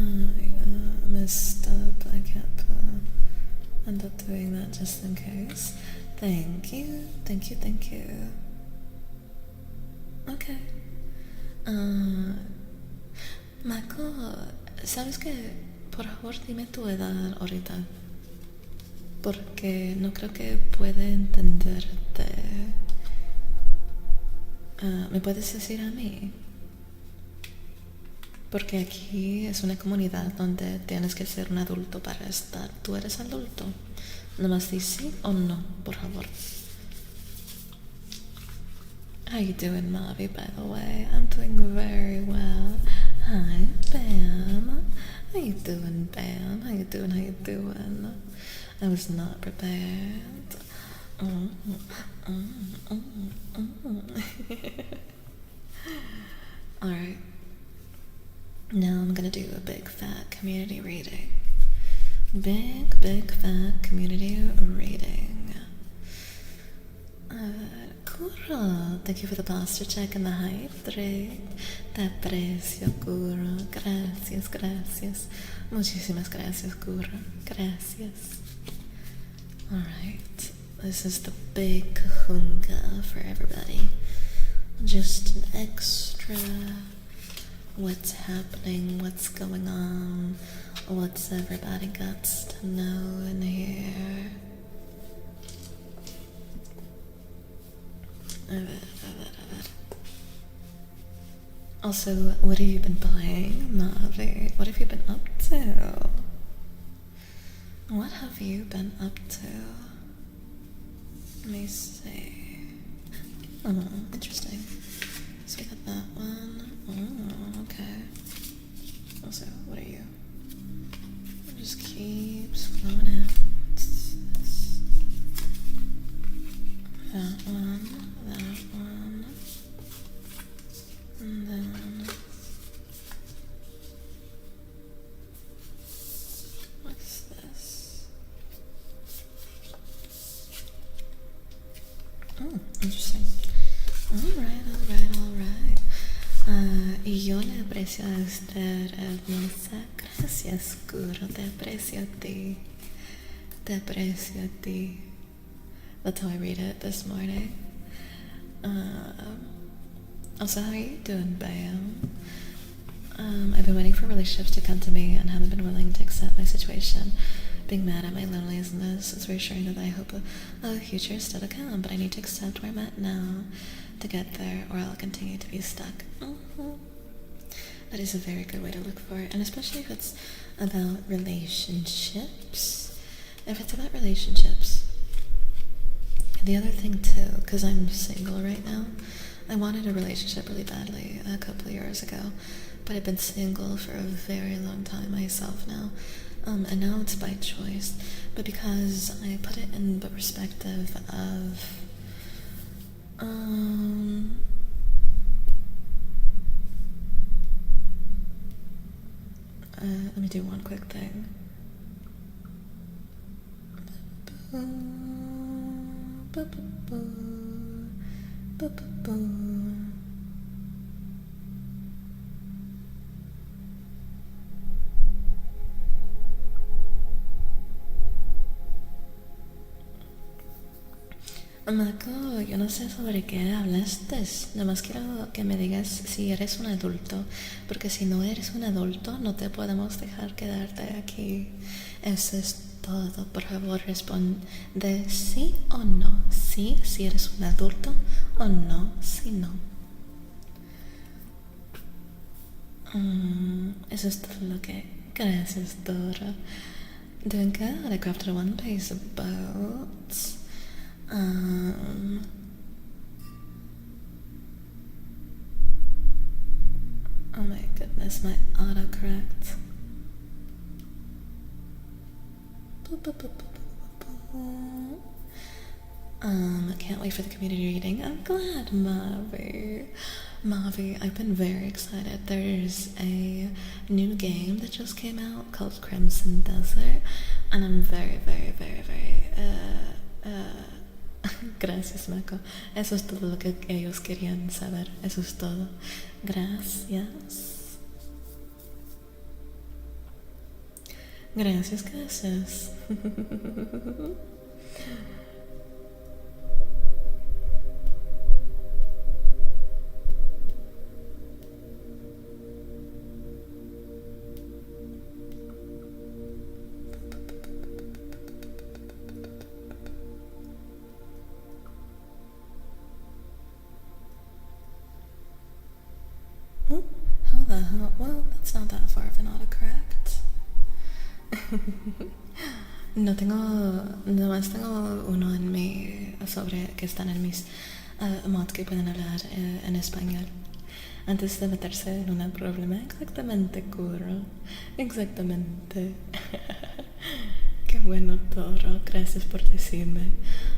messed up. I kept end up doing that just in case. Thank you. Okay. Marco, ¿sabes qué? Por favor, dime tu edad ahorita. Porque no creo que pueda entenderte. ¿Me puedes decir a mí? Porque aquí es una comunidad donde tienes que ser un adulto para estar. ¿Tú eres adulto? Nomás di sí o no, por favor. How you doing, Mavi, by the way? I'm doing very well. Hi, Bam. How you doing, Bam? How you doing? I was not prepared. Alright. Now I'm gonna do a big fat community reading. Big fat community reading. Kuro, thank you for the posture check and the hype drink. Te aprecio, Kuro. Gracias. Muchísimas gracias, Kuro. Gracias. Alright. This is the big kahunga for everybody. Just an extra what's happening, what's going on, what's everybody got to know in here. Also, what have you been playing, Mavi? What have you been up to? What have you been up to? Let me see. Oh, interesting. So we got that one. Oh, okay. Also, what are you? It just keeps flowing out. That one. And then what's this? Oh, interesting. Alright. Yo le aprecio a usted, hermosa. Gracias, Guru. Te aprecio a ti. Te aprecio a ti. That's how I read it this morning. Also, how are you doing, Bam? I've been waiting for relationships to come to me and haven't been willing to accept my situation. Being mad at my loneliness is reassuring that I hope a future is still to come, but I need to accept where I'm at now to get there, or I'll continue to be stuck. That is a very good way to look for it, and especially if it's about relationships. If it's about relationships. The other thing too, because I'm single right now, I wanted a relationship really badly a couple of years ago, but I've been single for a very long time myself now, and now it's by choice, but because I put it in the perspective of, let me do one quick thing. Marco, yo no sé sobre qué hablaste. Nomás quiero que me digas si eres un adulto, porque si no eres un adulto no te podemos dejar quedarte aquí. Eso es todo. Por favor, responde sí o no. Sí, si eres un adulto, o no, si no. Eso es todo lo que... Gracias, Dora. Doing good. I crafted a one-piece boat. Oh my goodness, my autocorrect. I can't wait for the community reading. I'm glad, Mavi. I've been very excited. There's a new game that just came out called Crimson Desert, and I'm very gracias, Marco. Eso es todo lo que ellos querían saber. Eso es todo. Gracias. Gracias. How the hell? Well, that's not that far of an autocorrect. Nomás tengo uno en mi, sobre, que están en mis mods que pueden hablar en español. Antes de meterse en un problema. Exactamente, Kuro. Exactamente. Qué bueno, Toro. Gracias por decirme.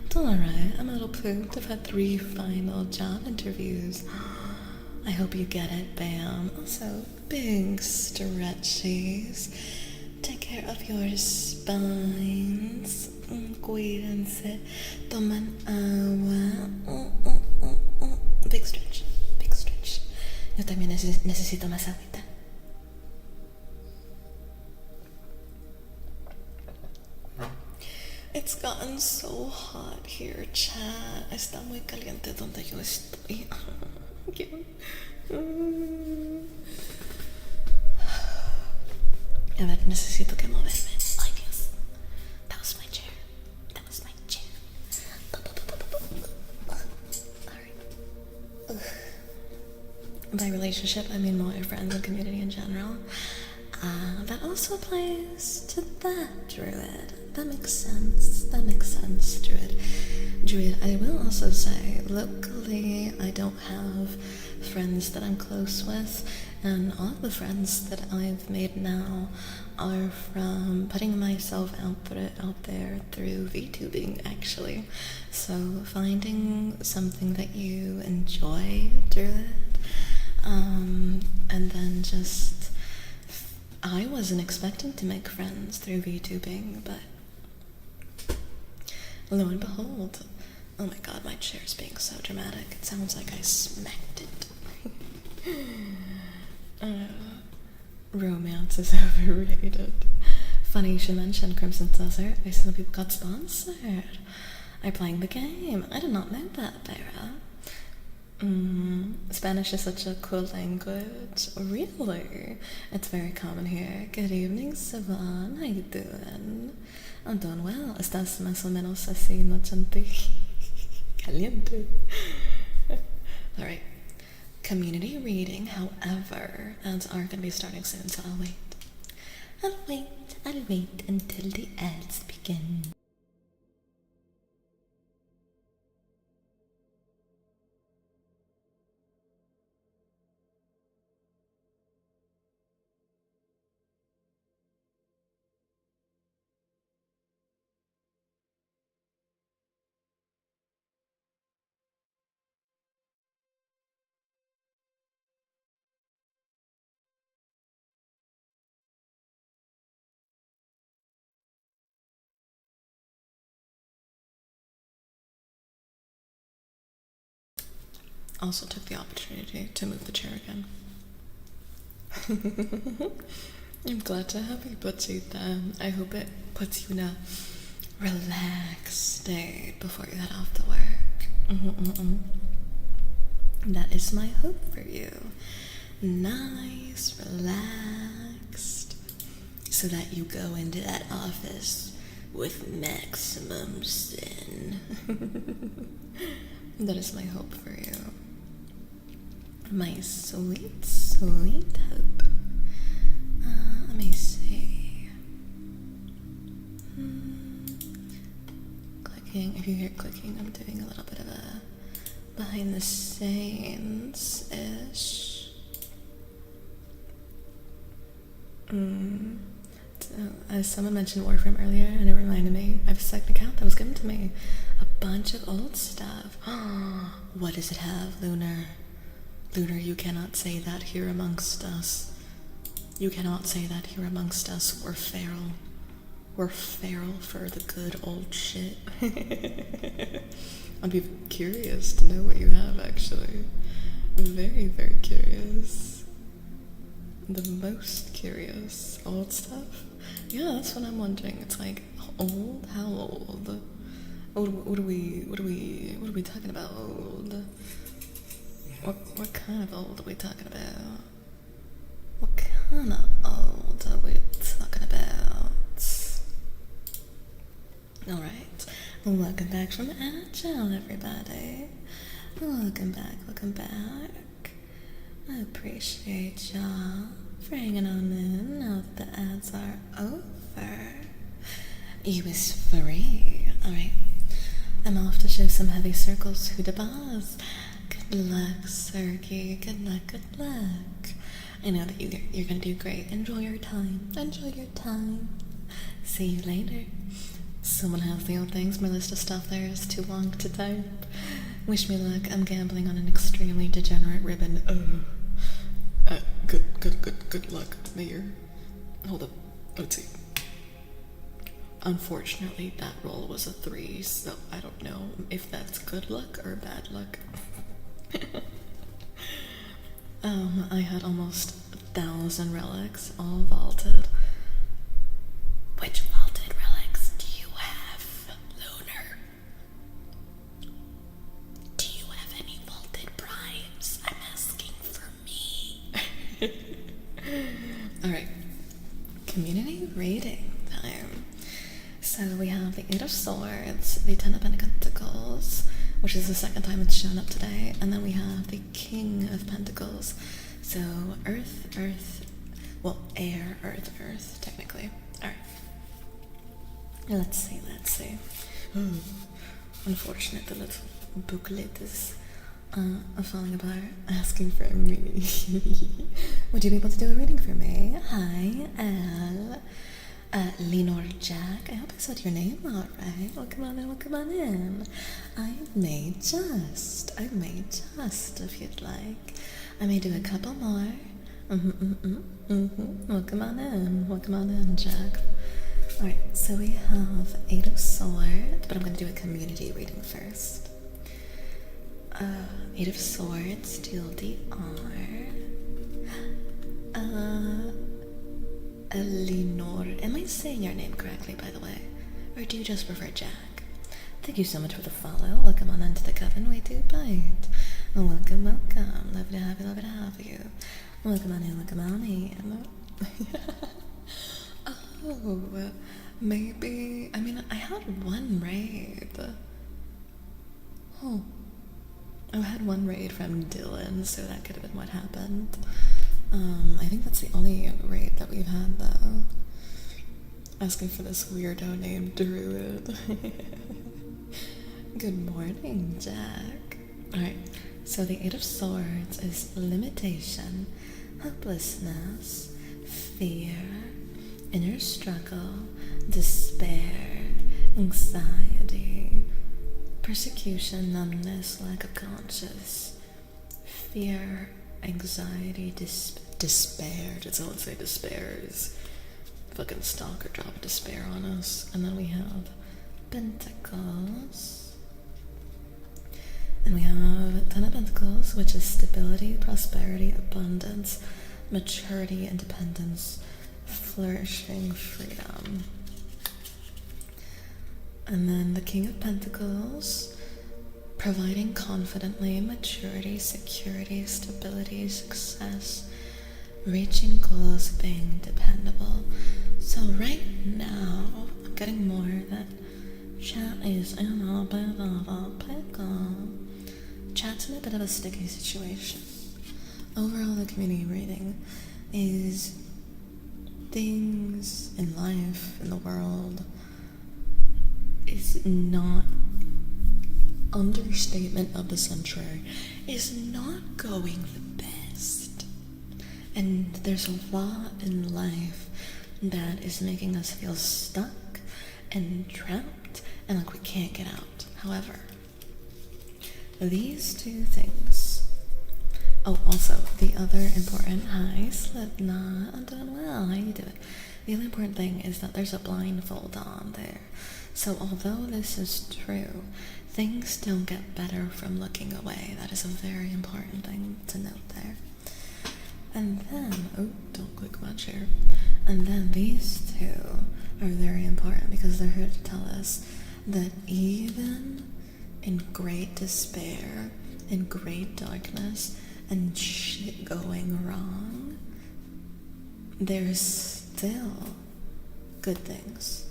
It's alright. I'm a little pooped. I've had 3 final job interviews. I hope you get it, Bam. Also, big stretchies. Take care of your spines. Cuídense. Toman agua. Big stretch. Yo también necesito más agüita. It's gotten so hot here, chat. Está muy caliente donde yo estoy. A ver, necesito que moverme. Ay, Dios. That was my chair. That was my chair. Alright. By relationship, I mean more friends and community in general. That also applies to that, Druid. That makes sense. That makes sense, Druid. Druid, I will also say, locally, I don't have friends that I'm close with, and all of the friends that I've made now are from putting myself out there through VTubing, actually. So finding something that you enjoy, Druid, and then just, I wasn't expecting to make friends through VTubing, but lo and behold, oh my god, my chair's being so dramatic. It sounds like I smacked it. Romance is overrated. Funny you should mention Crimson Desert. I see some people got sponsored. Are playing the game. I did not know that, Vera. Spanish is such a cool language. Really? It's very common here. Good evening, Savan. How you doing? I'm doing well. Estás más o menos así, no Chantico? Caliente. Alright. Community reading, however, ads are going to be starting soon, so I'll wait. I'll wait until the ads begin. Also took the opportunity to move the chair again. I'm glad to have you put you down. I hope it puts you in a relaxed state before you head off to work. That is my hope for you. Nice, relaxed, so that you go into that office with maximum zen. That is my hope for you. My sweet, sweet hope. Let me see. Clicking. If you hear clicking, I'm doing a little bit of a behind the scenes-ish. So, as someone mentioned Warframe earlier, and it reminded me, I have a second account that was given to me. A bunch of old stuff. What does it have, Lunar? Lunar, you cannot say that here amongst us. You cannot say that here amongst us. We're feral. We're feral for the good old shit. I'd be curious to know what you have, actually. Very, very curious. The most curious. Old stuff? Yeah, that's what I'm wondering. It's like, old? How old? What are we talking about? Old? What kind of old are we talking about? What kind of old are we talking about? Alright, welcome back from Agile, everybody. Welcome back. I appreciate y'all for hanging on in now that the ads are over. You is free. Alright, I'm off to show some heavy circles who to boss. Good luck, Sergey. Good luck. I know that you're gonna do great. Enjoy your time. See you later. Someone has the old things. My list of stuff there is too long to type. Wish me luck. I'm gambling on an extremely degenerate ribbon. Good luck, Mayor. Hold up. Let's see. Unfortunately, that roll was a 3, so I don't know if that's good luck or bad luck. I had almost 1,000 relics, all vaulted. Which vaulted relics do you have, Lunar? Do you have any vaulted primes? I'm asking for me. Alright. Community reading time. So we have the Eight of Swords, the Ten of Pentacles, which is the second time it's shown up today, and then we have the King of Pentacles. So air, earth, technically. Alright. Let's see. Unfortunate, the little booklet is falling apart, asking for a reading. Would you be able to do a reading for me? Hi, Lenore Jack. I hope I said your name all right. Welcome on in. I may just, if you'd like. I may do a couple more. Welcome on in, Jack. Alright, so we have Eight of Swords, but I'm going to do a community reading first. Eight of Swords, deal DR. Elinor. Am I saying your name correctly, by the way? Or do you just prefer Jack? Thank you so much for the follow. Welcome on into the Coven. We do bite. Welcome. Lovely to have you. Welcome on in. Oh, maybe. I mean, I had one raid. Oh. I had one raid from Dylan, so that could have been what happened. I think that's the only raid that we've had, though. Asking for this weirdo named Druid. Good morning, Jack. Alright, so the Eight of Swords is limitation, hopelessness, fear, inner struggle, despair, anxiety, persecution, numbness, lack of conscience, fear, anxiety, despair. Did someone say despairs? Fucking stalker drop a despair on us. And then we have Pentacles. And we have Ten of Pentacles, which is stability, prosperity, abundance, maturity, independence, flourishing, freedom. And then the King of Pentacles, providing confidently, maturity, security, stability, success, reaching goals, being dependable. So right now, I'm getting more that chat is in a bit of a pickle. Chat's in a bit of a sticky situation. Overall, the community reading is things in life, in the world, is not, understatement of the century, is not going the best. And there's a lot in life that is making us feel stuck and trapped and like we can't get out. However, these two things. Oh, also, the other important, hi, Slipknot, I'm doing well, how you doing? The other important thing is that there's a blindfold on there. So although this is true, things don't get better from looking away. That is a very important thing to note there. And then, oh, don't click much here. And then these two are very important because they're here to tell us that even in great despair, in great darkness, and shit going wrong, there's still good things.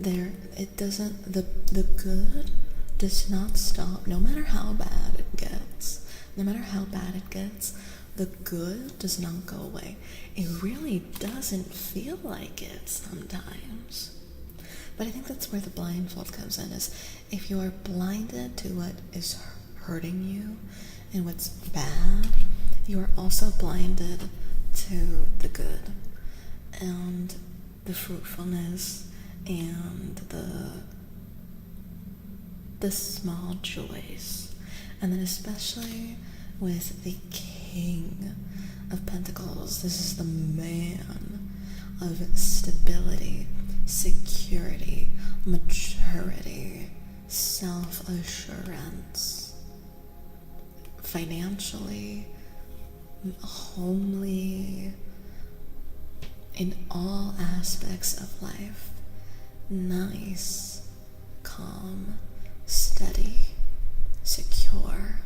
It doesn't, the good does not stop, no matter how bad it gets. No matter how bad it gets, the good does not go away. It really doesn't feel like it sometimes. But I think that's where the blindfold comes in, is if you are blinded to what is hurting you and what's bad, you are also blinded to the good and the fruitfulness and the small joys. And then especially with the King of Pentacles, this is the man of stability, security, maturity, self-assurance, financially, homely, in all aspects of life, nice, calm, steady, secure.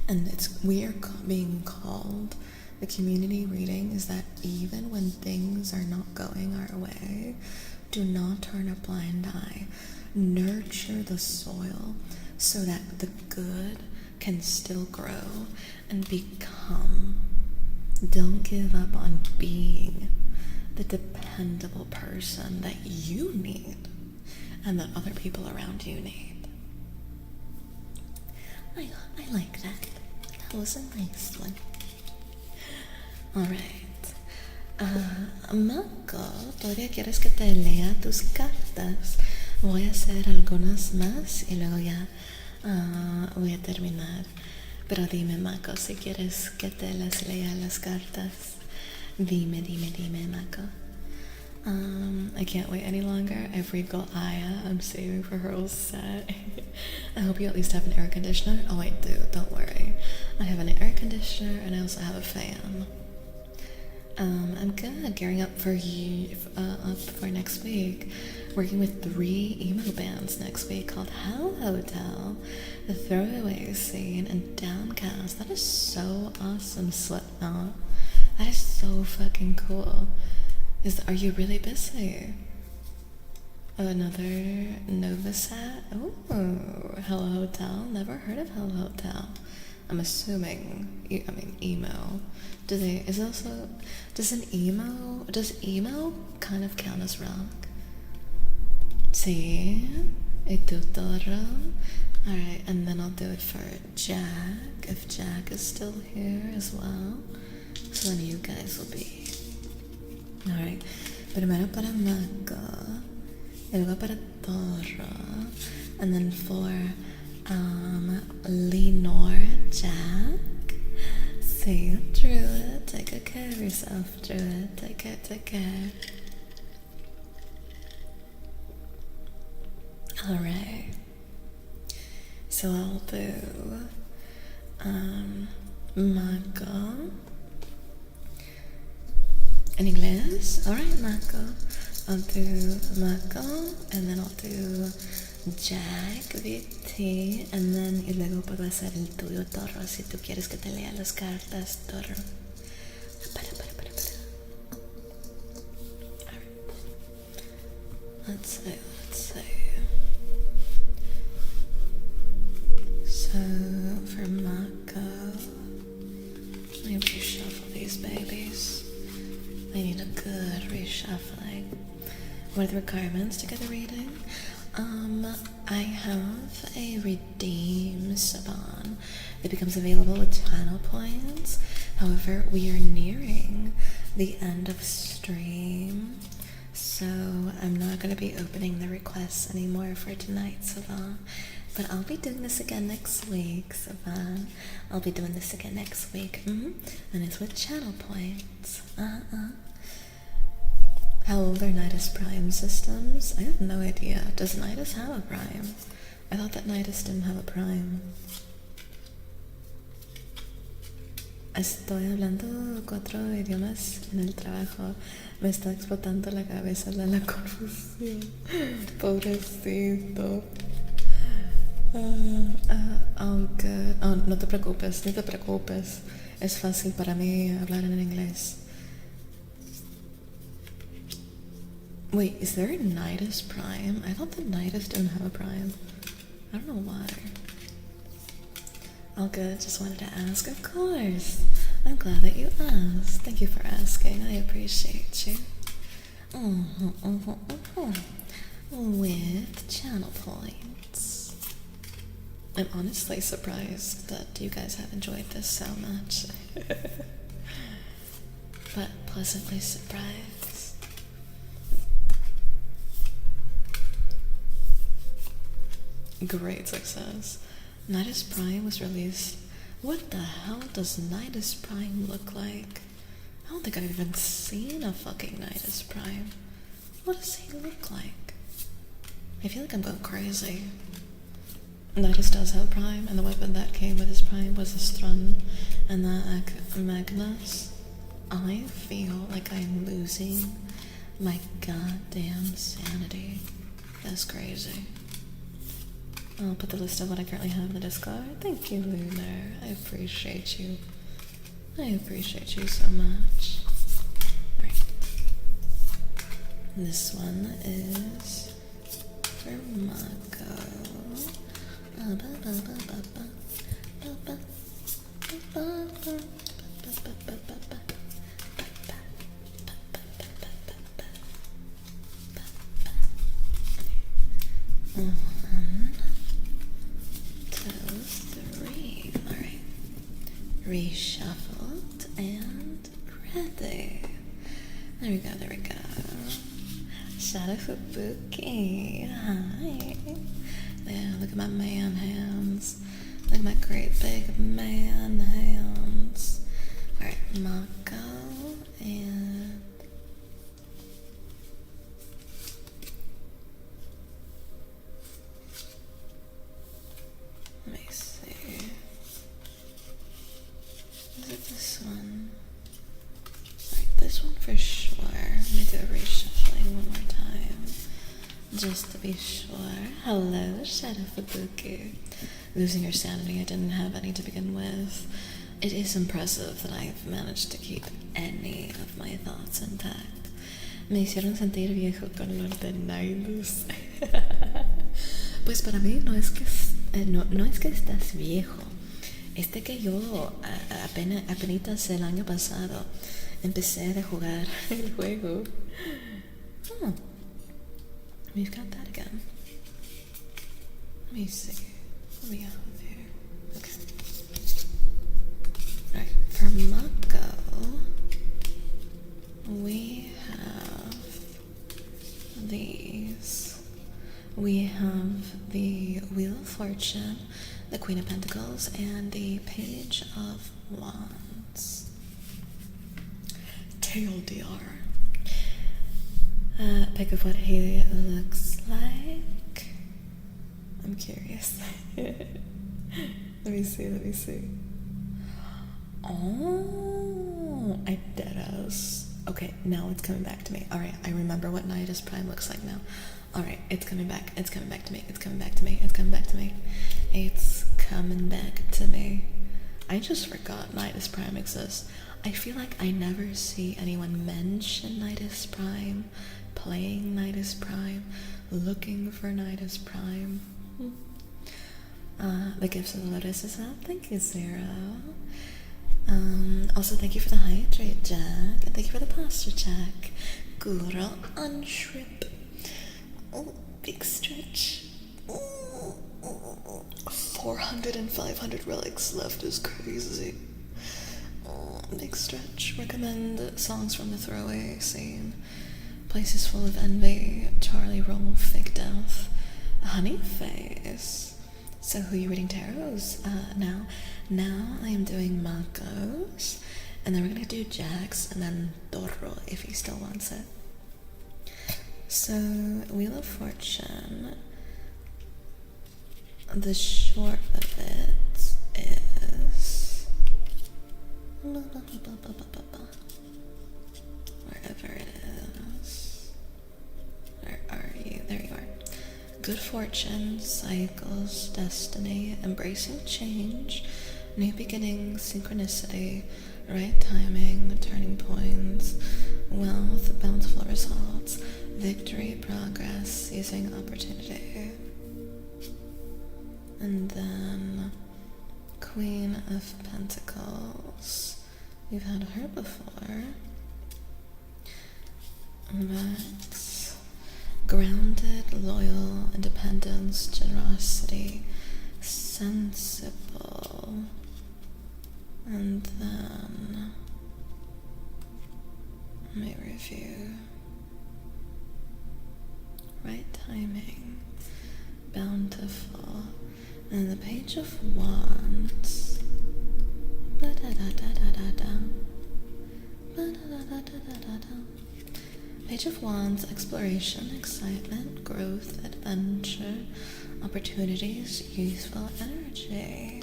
And we are being called, the community reading is that even when things are not going our way, do not turn a blind eye. Nurture the soil so that the good can still grow and become. Don't give up on being the dependable person that you need and that other people around you need. I like that. That was a nice one. Alright. Marco, ¿todavía quieres que te lea tus cartas? Voy a hacer algunas más y luego ya voy a terminar. Pero dime, Marco, si quieres que te las lea las cartas. Dime, Marco. I can't wait any longer. I've read Aya. I'm saving for her whole set. I hope you at least have an air conditioner. Oh wait, dude, don't worry. I have an air conditioner and I also have a fan. I'm good. Gearing up for next week. Working with 3 emo bands next week called Hell Hotel, The Throwaway Scene, and Downcast. That is so awesome, Slipknot. That is so fucking cool. Are you really busy? Oh, another Nova set? Oh, Hell Hotel. Never heard of Hell Hotel. I'm assuming, emo. Does emo kind of count as rock? Sí, y tu toro. Alright, and then I'll do it for Jack, if Jack is still here as well. So then you guys will be. Alright, primero para Marco, y luego para Toro, and then for Lenore, Jack. See you, Druid. Take good care of yourself, Druid. Take care. Alright. So I'll do Marco in English. Alright, Marco. I'll do Marco, and then I'll do Jack, VT, and then y luego puedo hacer el tuyo, Toro, si tú quieres que te lea las cartas, Toro. Para. Alright. Let's see. So, for Marco, let me reshuffle these babies. I need a good reshuffling. What are the requirements to get a reading? I have a redeem Saban. It becomes available with channel points. However, we are nearing the end of stream, so I'm not going to be opening the requests anymore for tonight, Saban. But I'll be doing this again next week, Saban. I'll be doing this again next week. And it's with channel points. How old are Nidus Prime systems? I have no idea. Does Nidus have a Prime? I thought that Nidus didn't have a Prime. Estoy hablando 4 idiomas en el trabajo. Me está explotando la cabeza de la confusión. Pobrecito. Oh, good. Oh, no te preocupes, ni te preocupes. Es fácil para mí hablar en inglés. Wait, is there a Nidus Prime? I thought the Nidus didn't have a Prime. I don't know why. All good, just wanted to ask. Of course. I'm glad that you asked. Thank you for asking. I appreciate you. With channel points. I'm honestly surprised that you guys have enjoyed this so much. But pleasantly surprised. Great success. Nidus Prime was released. What the hell does Nidus Prime look like? I don't think I've even seen a fucking Nidus Prime. What does he look like? I feel like I'm going crazy. Nidus does have Prime, and the weapon that came with his Prime was a Strun and the Magnus. I feel like I'm losing my goddamn sanity. That's crazy. I'll put the list of what I currently have in the Discord. Thank you, Lunar. I appreciate you. I appreciate you so much. This one is for Mako. One, two, three. Alright. Reshuffled and ready. There we go, there we go. Shadow Fubuki. Hi. Yeah, look at my man hands. Look at my great big man hands. Alright, Mako and let me see. Is it this one? Alright, this one for sure. Let me do a reshuffling one more time. Just to be sure. Hello, Shadow Fubuki. Losing your sanity, I didn't have any to begin with. It is impressive that I've managed to keep any of my thoughts intact. Me hicieron sentir viejo con los de Nidus. Pues para mí no es que no es que estás viejo. Es de que yo apenas el año pasado empecé a jugar el juego. Oh, we've got that again. Let me see. What do we have here? Okay. Alright, for Mako, we have these. We have the Wheel of Fortune, the Queen of Pentacles, and the Page of Wands. TLDR. Pick of what he looks like. I'm curious. Let me see. Oh, I deadass. Okay, now it's coming back to me. Alright, I remember what Nidus Prime looks like now. Alright, it's coming back to me. It's coming back to me. It's coming back to me. I just forgot Nidus Prime exists. I feel like I never see anyone mention Nidus Prime, playing Nidus Prime, looking for Nidus Prime. The Gifts of the Lotus is up. Thank you, Zero. Also, thank you for the hydrate, Jack. And thank you for the posture check. Gura on shrimp. Oh, big stretch. 400 and 500 relics left is crazy. Oh, big stretch. Recommend songs from the throwaway scene. Places full of envy. Charlie Roll, Fake Death. Honey Face. So who are you reading tarots now? Now I am doing Mako's, and then we're gonna do Jack's, and then Toro if he still wants it. So Wheel of Fortune, the short of it is wherever it is. Where are you? There you are. Good fortune, cycles, destiny, embracing change, new beginnings, synchronicity, right timing, turning points, wealth, bountiful results, victory, progress, seizing opportunity. And then Queen of Pentacles. We've had her before. Max. Grounded, loyal, independence, generosity, sensible, and then let me review. Right timing, bountiful, and the Page of Wands. Page of Wands, exploration, excitement, growth, adventure, opportunities, useful energy.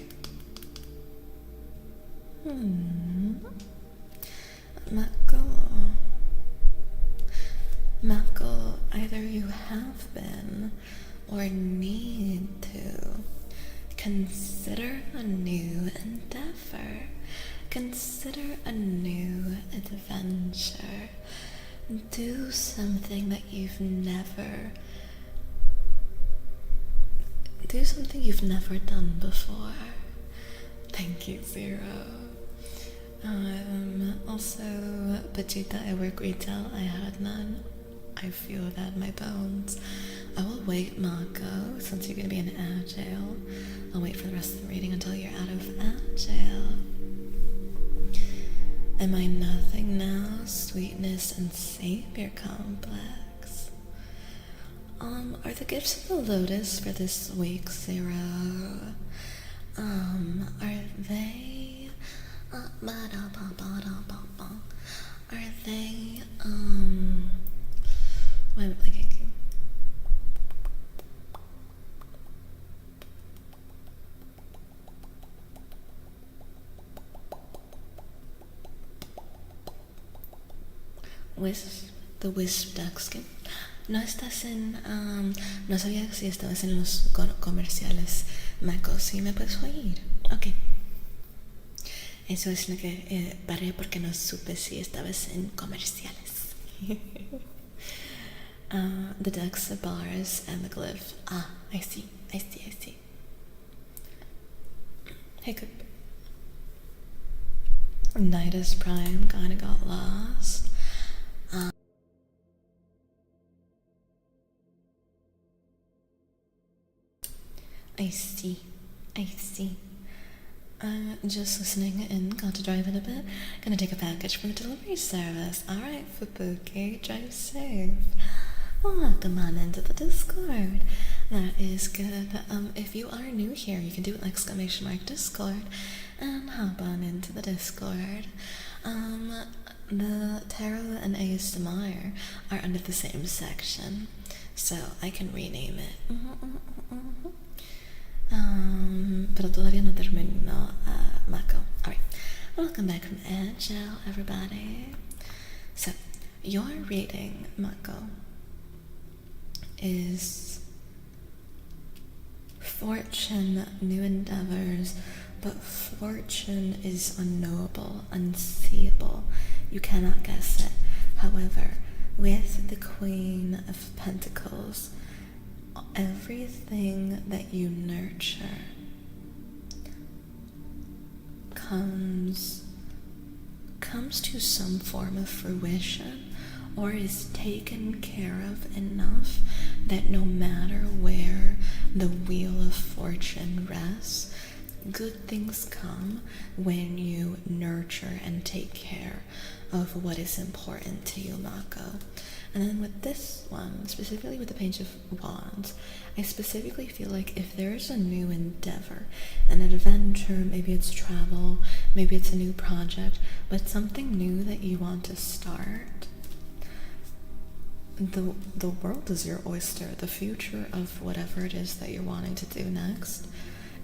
Mako, either you have been or need to consider a new endeavor. Consider a new adventure. Do something that you've never done before. Thank you, Zero. Also, Pachita, I work retail. I had none. I feel that in my bones. I will wait, Mako, since you're gonna be in agile. I'll wait for the rest of the reading until you're out of agile. Am I nothing now? Sweetness and savior complex. Are the gifts of the lotus for this week, Zero? Are they? Are they? Why am I blanking? The Wisp Duckskin. No estás en... no sabía si estabas en los comerciales. Mako, ¿sí me puedes oír? Ok. Eso es lo que paré porque no supe si estabas en comerciales. The ducks, the bars, and the glyph. Ah, I see. Hey, good. Nidus Prime kinda got lost. I see. Just listening in, got to drive in a bit. Gonna take a package from a delivery service. Alright, Fubuki, drive safe. Welcome on into the Discord. That is good. If you are new here, you can do !Discord and hop on into the Discord. The tarot and ASMR are under the same section, so I can rename it. Pero todavía no termino, Mako. Alright, welcome back from Agile, everybody. So, your reading, Mako, is fortune, new endeavors, but fortune is unknowable, unseeable. You cannot guess it. However, with the Queen of Pentacles, everything that you nurture comes to some form of fruition, or is taken care of enough that no matter where the wheel of fortune rests, good things come when you nurture and take care of what is important to you, Mako. And then with this one, specifically with the Page of Wands, I specifically feel like if there's a new endeavor, an adventure, maybe it's travel, maybe it's a new project, but something new that you want to start, the world is your oyster. The future of whatever it is that you're wanting to do next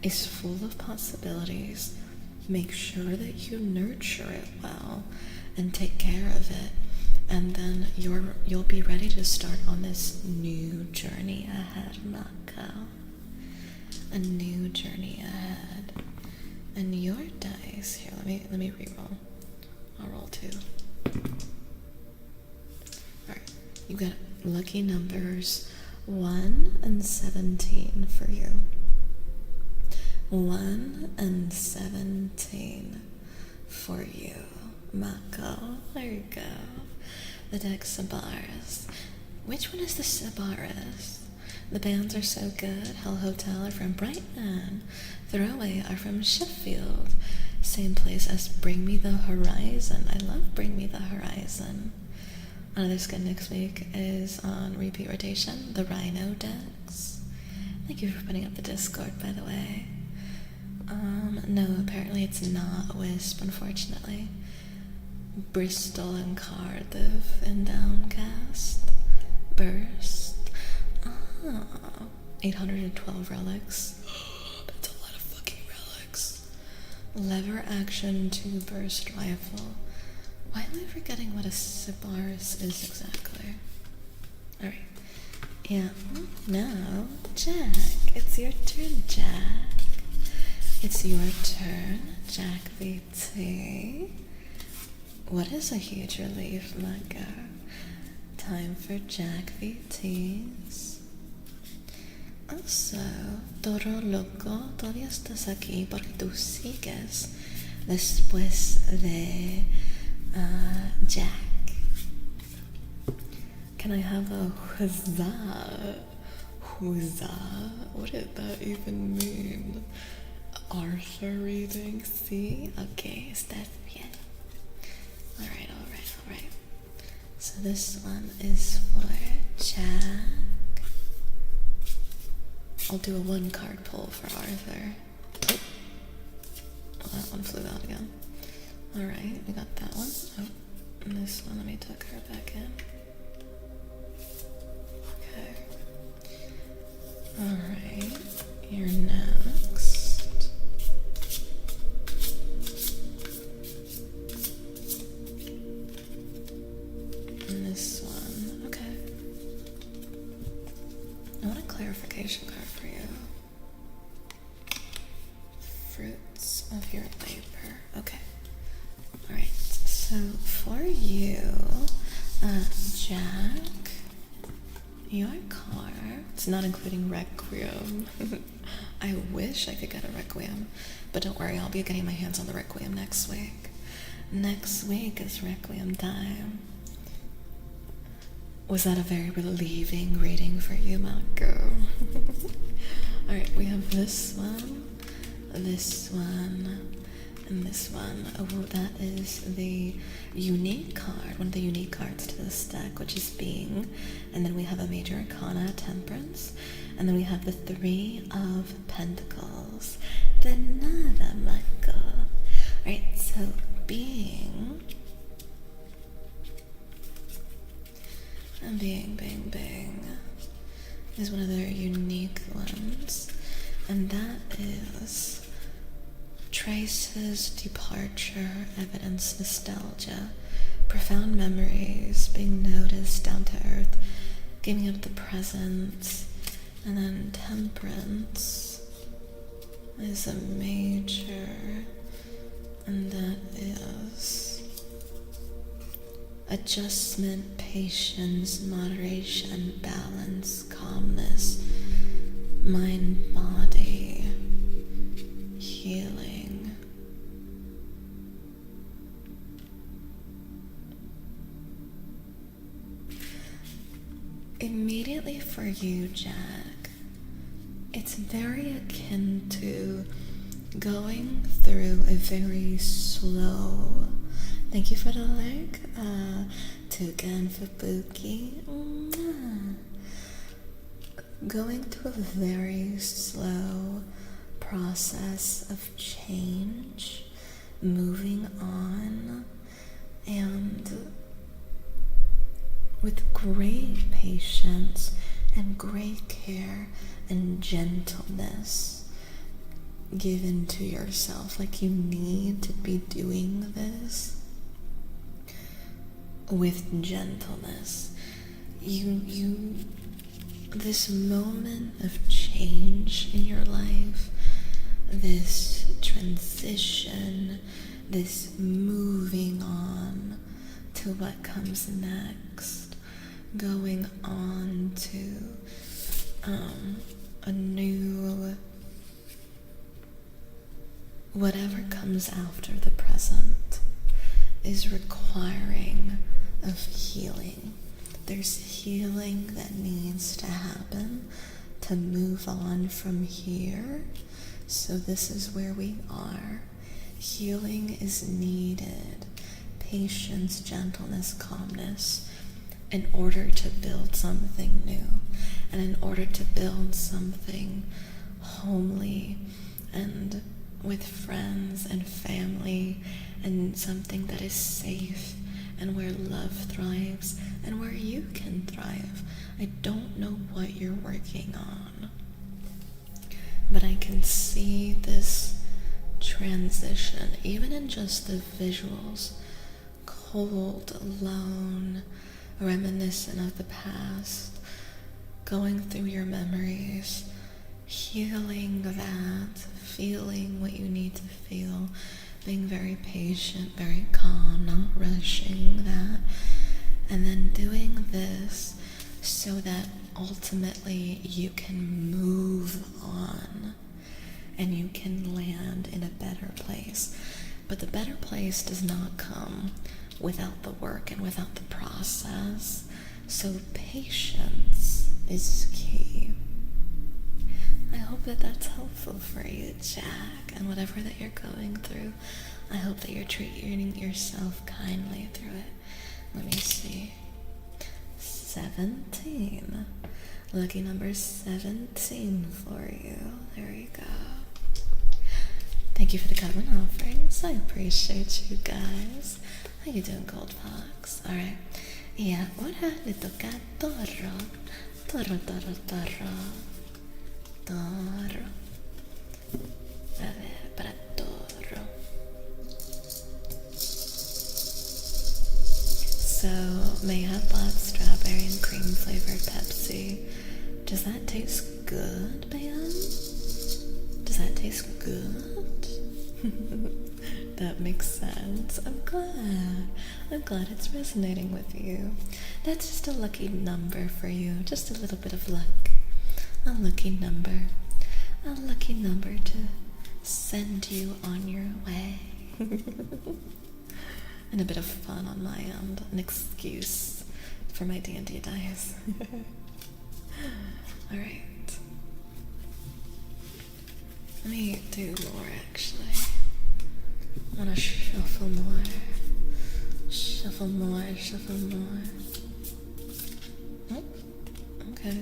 is full of possibilities. Make sure that you nurture it well and take care of it, and then you'll be ready to start on this new journey ahead, Mako. A new journey ahead. And your dice here, let me re-roll. I'll roll 2. Alright, you got lucky numbers 1 and 17 for you. 1 and 17 for you, Mako. There you go. The deck Sabaris. Which one is the Sabaris? The bands are so good. Hell Hotel are from Brighton. Throwaway are from Sheffield. Same place as Bring Me the Horizon. I love Bring Me the Horizon. Another skin next week is on repeat rotation. The Rhino decks. Thank you for putting up the Discord, by the way. No, apparently it's not a Wisp, unfortunately. Bristol and Cardiff and Downcast. Burst. 812 relics. That's a lot of fucking relics. Lever action 2 burst rifle. Why am I forgetting what a Sibaris is exactly? Alright. Yeah. Now, Jack. It's your turn, Jack. It's your turn, Jack VT. What is a huge relief, my girl? Time for Jack VTs. Also, Toro Loco, todavía estás aquí porque tú sigues después de Jack. Can I have a huzzah? Huzzah? What did that even mean? Arthur reading? See? Okay, estás bien. Alright. So this one is for Jack. I'll do a 1-card pull for Arthur. Oh, that one flew out again. Alright, we got that one. Oh, and this one, let me tuck her back in. Okay. Alright, you're next. And this one, okay. I want a clarification card for you. Fruits of your labor. Okay. Alright, so for you, Jack, your car, it's not including Requiem. I wish I could get a Requiem, but don't worry, I'll be getting my hands on the Requiem next week. Next week is Requiem time. Was that a very relieving reading for you, Marco? Alright, we have this one, and this one. Oh, that is the unique card, one of the unique cards to this deck, which is Being. And then we have a Major Arcana, Temperance. And then we have the 3 of Pentacles. The Nada, Marco. Alright, so Being. And Being is one of their unique ones, and that is traces, departure, evidence, nostalgia, profound memories, being noticed, down to earth, giving up the present. And then Temperance is a major, and that is adjustment, patience, moderation, balance, calmness, mind, body, healing. Immediately for you, Jack, it's very akin to going through a very slow. Thank you for the like. Toucan for Buki. Going through a very slow process of change, moving on, and with great patience and great care and gentleness given to yourself. Like, you need to be doing this with gentleness. This moment of change in your life, this transition, this moving on to what comes next, going on to a new, whatever comes after the present, is requiring of healing. There's healing that needs to happen to move on from here. So this is where we are. Healing is needed. Patience, gentleness, calmness, in order to build something new, and in order to build something homely and with friends and family, and something that is safe and where love thrives and where you can thrive. I don't know what you're working on, but I can see this transition, even in just the visuals. Cold, alone, reminiscent of the past, going through your memories, healing that, feeling what you need to feel, being very patient, very calm, not rushing that, and then doing this so that ultimately you can move on and you can land in a better place. But the better place does not come without the work and without the process. So patience is key. I hope that that's helpful for you, Jack, and whatever that you're going through. I hope that you're treating yourself kindly through it. Let me see. 17. Lucky number 17 for you. There you go. Thank you for the coven offerings. I appreciate you guys. How you doing, Gold Fox? Alright. Y ahora le toca a Toro. Toro. A ver, para Toro. So, may have bought strawberry and cream flavored Pepsi. Does that taste good, man? Does that taste good? That makes sense. I'm glad it's resonating with you. That's just a lucky number for you. Just a little bit of luck. A lucky number. A lucky number to send you on your way. And a bit of fun on my end. An excuse for my D&D dice. Alright. Let me do more, actually. I want to shuffle more. Shuffle more. Oh, okay.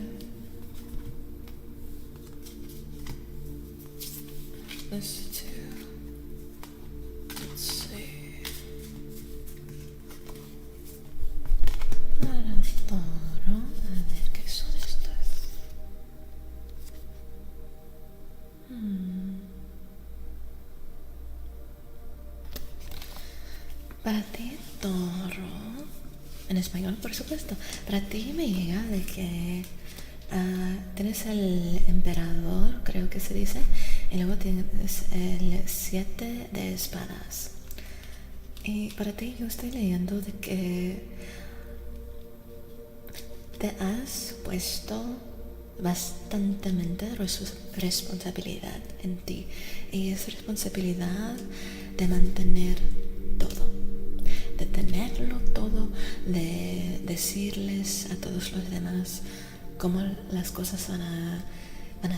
This too. Let's see. A ver, ¿qué son estas? Para ti, Toro, en español por supuesto, para ti me llega de que tienes el emperador, creo que se dice, y luego tienes el 7 de espadas. Y para ti yo estoy leyendo de que te has puesto bastantemente responsabilidad en ti, y es responsabilidad de mantener todo, de tenerlo todo, de decirles a todos los demás cómo las cosas van a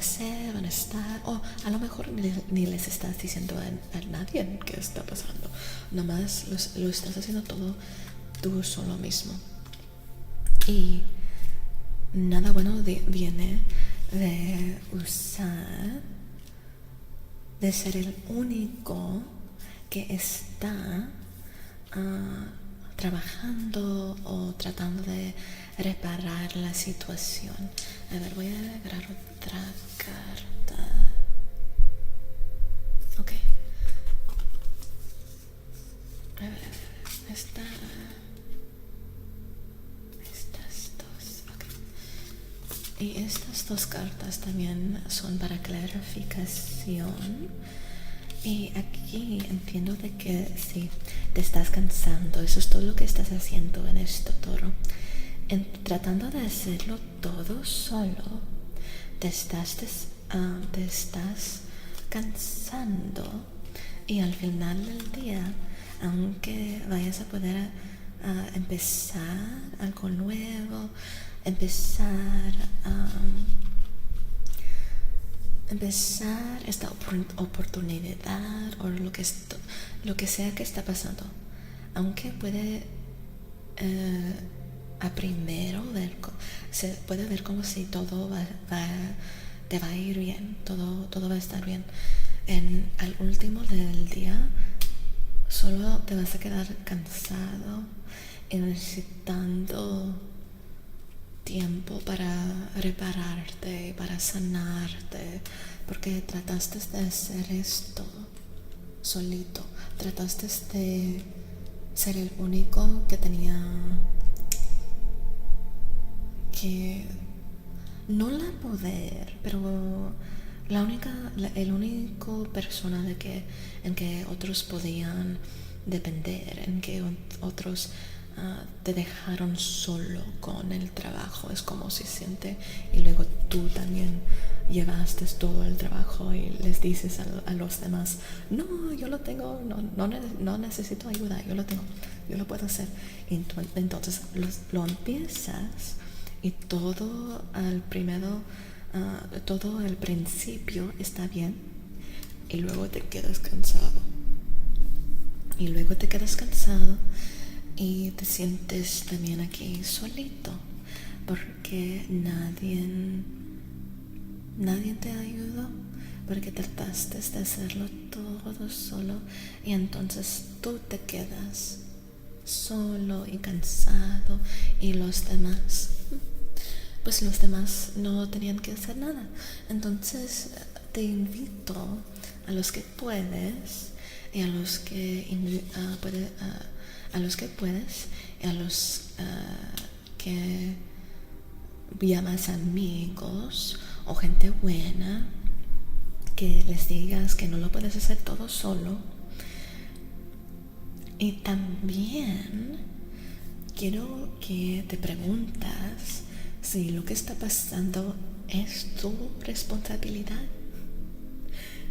ser, van a estar, o a lo mejor ni les estás diciendo a nadie qué está pasando, nomás lo estás haciendo todo tú solo mismo. Y nada bueno viene de usar, de ser el único que está trabajando o tratando de reparar la situación. A ver, voy a agregar otra carta. Ok. A ver, estas dos. Ok. Y estas dos cartas también son para clarificación. Y aquí entiendo de que sí, te estás cansando. Eso es todo lo que estás haciendo en esto, Toro. Tratando de hacerlo todo solo, te estás cansando, y al final del día, aunque vayas a poder empezar algo nuevo, empezar esta oportunidad o lo que sea que está pasando, aunque puede a primero se puede ver como si todo te va a ir bien, todo va a estar bien. Al último del día solo te vas a quedar cansado y necesitando tiempo para repararte, para sanarte, porque trataste de hacer esto solito, trataste de ser el único que tenía que no la poder, pero el único persona en que otros podían depender, en que otros te dejaron solo con el trabajo, es como se siente, y luego tú también llevaste todo el trabajo y les dices a los demás, no, yo lo tengo, no necesito ayuda, yo lo tengo, yo lo puedo hacer. Entonces lo empiezas y todo al todo al principio está bien y luego te quedas cansado. Y luego te quedas cansado y te sientes también aquí solito porque nadie te ayudó, porque trataste de hacerlo todo solo y entonces tú te quedas solo y cansado y los demás no tenían que hacer nada. Entonces te invito a los que puedes y a los que puedes y a los que llamas amigos o gente buena, que les digas que no lo puedes hacer todo solo. Y también quiero que te preguntas si lo que está pasando es tu responsabilidad.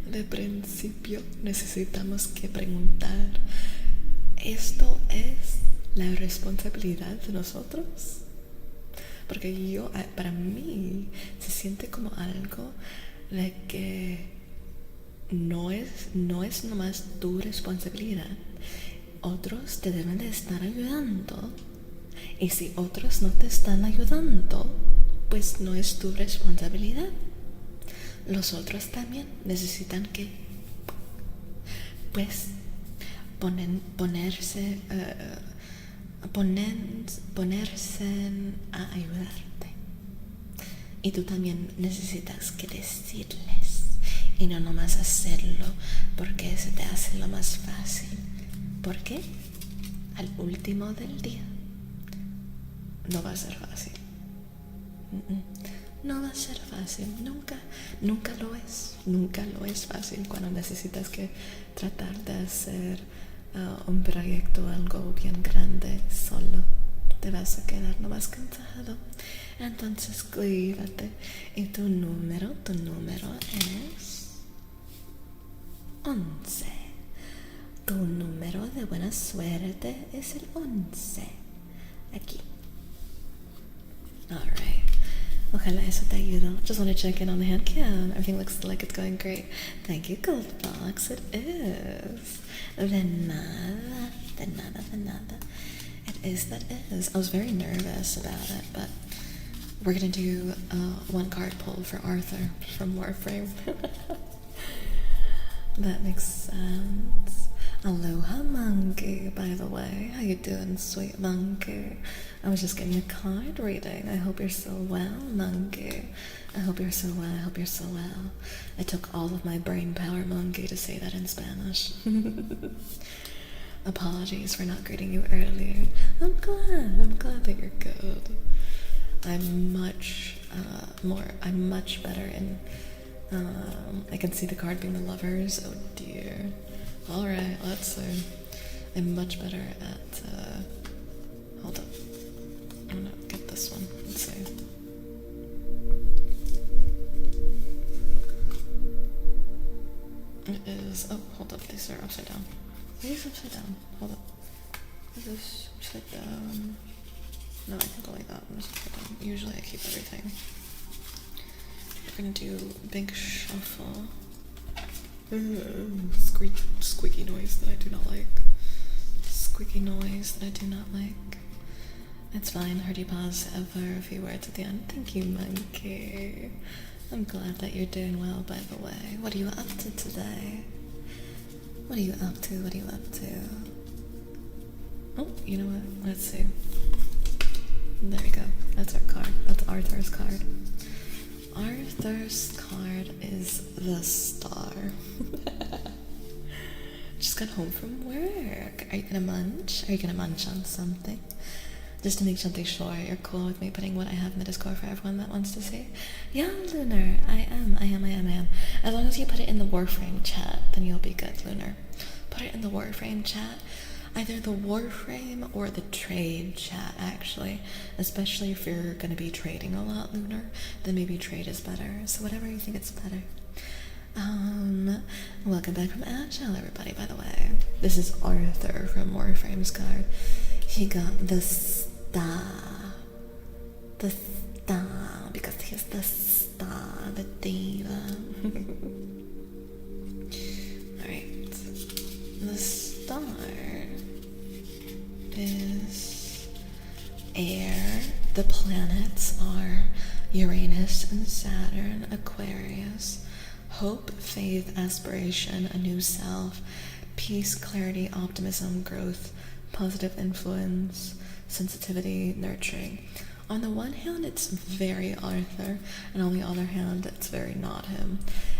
De principio necesitamos que preguntar, ¿esto es la responsabilidad de nosotros? Porque para mí se siente como algo de que no es nomás tu responsabilidad. Otros te deben de estar ayudando. Y si otros no te están ayudando, pues no es tu responsabilidad. Los otros también necesitan que pues ponerse a ayudarte. Y tú también necesitas que decirles y no nomás hacerlo porque se te hace lo más fácil. ¿Por qué? Al último del día no va a ser fácil. No va a ser fácil, nunca lo es fácil cuando necesitas que tratar de hacer un proyecto, algo bien grande solo. Te vas a quedar nomás cansado. Entonces cuídate. Y tu número es 11. Tu número de buena suerte es el 11. Aquí. Alright. Ojalá eso te ayudó. Just want to check in on the hand cam. Everything looks like it's going great. Thank you, Goldbox. It is. De nada. It is. I was very nervous about it, but we're gonna do one card pull for Arthur from Warframe. That makes sense. Aloha, monkey, by the way. How you doing, sweet monkey? I was just getting a card reading. I hope you're so well, monkey. I hope you're so well. I took all of my brain power, monkey, to say that in Spanish. Apologies for not greeting you earlier. I'm glad that you're good. I'm much better in, I can see the card being the lovers. Oh dear. Alright, let's see. I'm much better at, hold up. I'm gonna get this one. Let's see. It is, oh, hold up, these are upside down. These are upside down, hold up. Is this upside down? No, I think only that one is upside down. Usually I keep everything. We're gonna do big shuffle. Squeaky noise that I do not like. It's fine, heard you pause ever a few words at the end. Thank you, monkey. I'm glad that you're doing well, by the way. What are you up to today? What are you up to? Oh, you know what? Let's see. There we go. That's our card. That's Arthur's card. Arthur's card is the Star. Just got home from work. Are you gonna munch? Are you gonna munch on something? Just to make something sure you're cool with me putting what I have in the Discord for everyone that wants to see. Yeah, Lunar, I am. As long as you put it in the Warframe chat, then you'll be good, Lunar. Put it in the Warframe chat. Either the Warframe or the trade chat, actually. Especially if you're going to be trading a lot, Lunar, then maybe trade is better. So whatever you think it's better. Welcome back from Agile, everybody, by the way. This is Arthur from Warframe's card. He got the star. The star, because he's the star, the diva. Alright. The star is air. The planets are Uranus and Saturn, Aquarius. Hope, faith, aspiration, a new self, peace, clarity, optimism, growth, positive influence, sensitivity, nurturing. On the one hand, it's very Arthur, and on the other hand, it's very not him.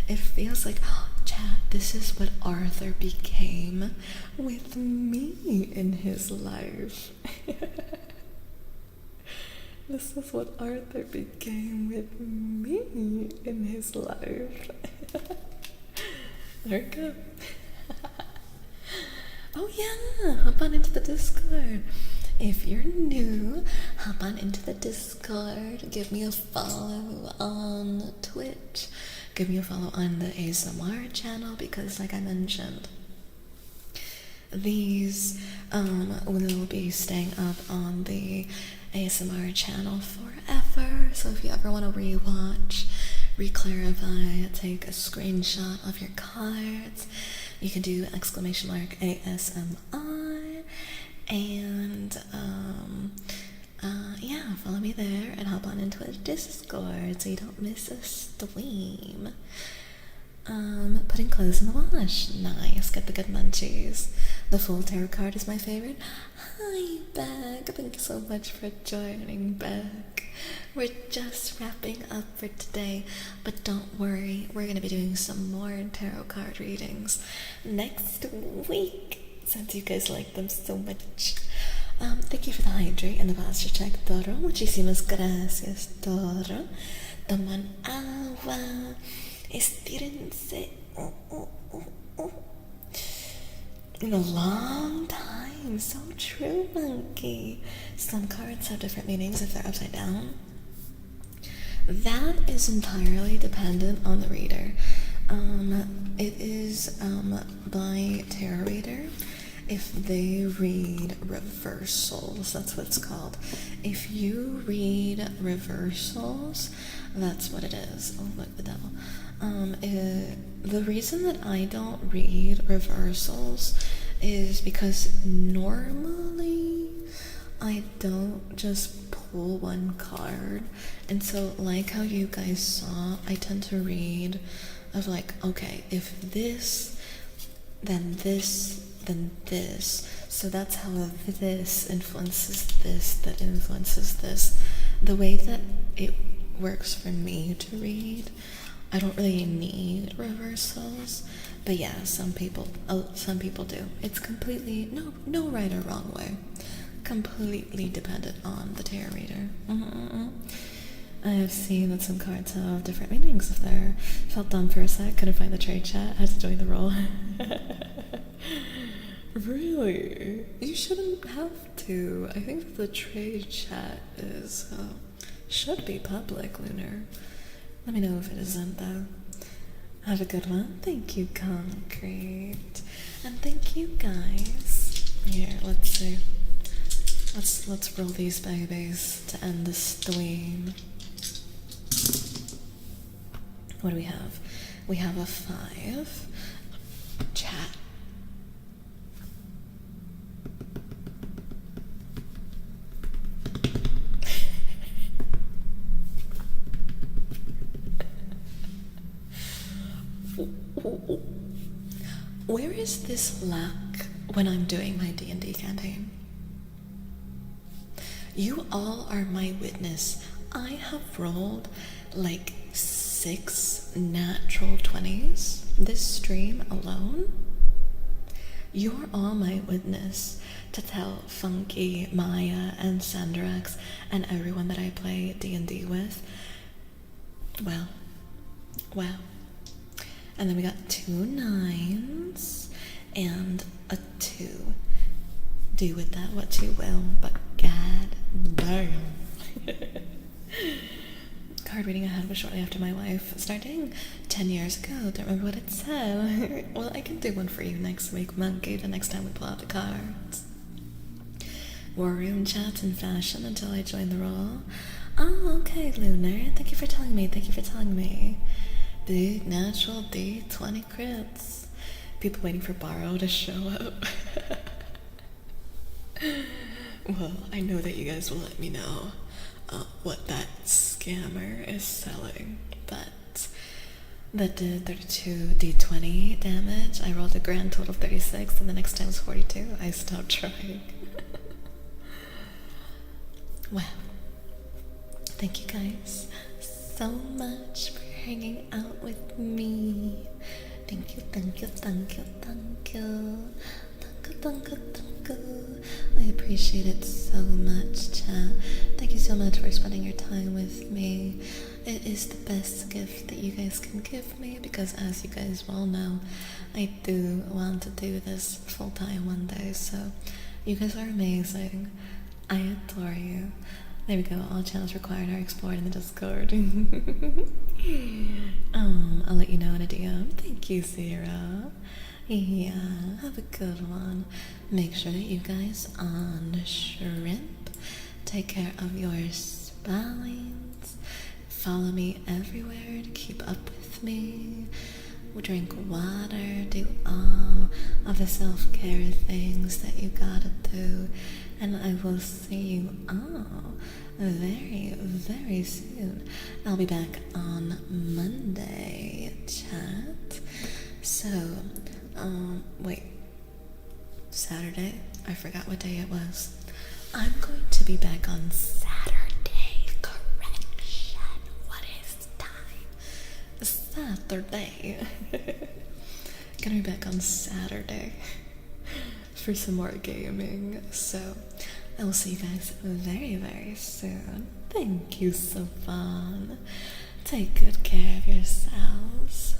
It feels like, oh, chat, this is what Arthur became with me in his life. This is what Arthur became with me in his life. There we go. Oh yeah, hop on into the Discord. If you're new, hop on into the Discord. Give me a follow on Twitch. Give me a follow on the ASMR channel because, like I mentioned, these will be staying up on the ASMR channel forever. So if you ever want to rewatch, reclarify, take a screenshot of your cards, you can do !ASMR and yeah, follow me there and hop on into a Discord so you don't miss a stream. Putting clothes in the wash. Nice. Get the good munchies. The full tarot card is my favorite. Hi, Beck. Thank you so much for joining, Beck. We're just wrapping up for today, but don't worry. We're going to be doing some more tarot card readings next week, since you guys like them so much. Thank you for the hydrate and the posture check, Toro. Muchísimas gracias, Toro. Toman agua. Estírense. In a long time. So true, monkey. Some cards have different meanings if they're upside down. That is entirely dependent on the reader. It is by tarot reader. If they read reversals, that's what it's called. If you read reversals, that's what it is. Oh, look, the devil. The reason that I don't read reversals is because normally I don't just pull one card. And so, like how you guys saw, I tend to read of like, okay, if this, then this, then this. So that's how this influences this, that influences this. The way that it works for me to read, I don't really need reversals. But yeah, some people do. It's completely, no right or wrong way. Completely dependent on the tarot reader. I have seen that some cards have different meanings if they're felt dumb for a sec, couldn't find the trade chat, had to join the roll. Really? You shouldn't have to. I think that the trade chat is should be public, Lunar. Let me know if it isn't though. Have a good one. Thank you, Concrete. And thank you guys. Here, let's see. Let's roll these babies to end the stream. What do we have? We have a 5. Chat. Where is this luck when I'm doing my D&D campaign? You all are my witness. I have rolled like 6 natural 20s this stream alone. You're all my witness to tell Funky, Maya, and Sandrax, and everyone that I play D&D with. Well. And then we got 2 9s and a 2. Do with that what you will, but god damn. Card reading I had was shortly after my wife started 10 years ago. Don't remember what it said. Well, I can do one for you next week, Monkey, the next time we pull out the cards. War room chats in fashion until I join the role. Oh, okay, Lunar. Thank you for telling me. Big natural D20 crits. People waiting for Borrow to show up. Well, I know that you guys will let me know what that scammer is selling, but that did 32 D20 damage. I rolled a grand total of 36, and the next time was 42. I stopped trying. Well, thank you guys so much for hanging out with me. Thank you. I appreciate it so much, chat. Thank you so much for spending your time with me. It is the best gift that you guys can give me, because as you guys well know, I do want to do this full time one day, so you guys are amazing. I adore you. There we go, all channels required are explored in the Discord. I'll let you know in a DM. Thank you, Zero. Yeah, have a good one. Make sure that you guys on shrimp take care of your spines. Follow me everywhere to keep up with me. Drink water, do all of the self-care things that you gotta do, and I will see you all very, very soon. I'll be back on Monday, chat. So, wait, Saturday? I forgot what day it was. I'm going to be back on Saturday. Correction. What is time? Saturday. Gonna be back on Saturday for some more gaming. So I will see you guys very, very soon. Thank you, so fun. Take good care of yourselves.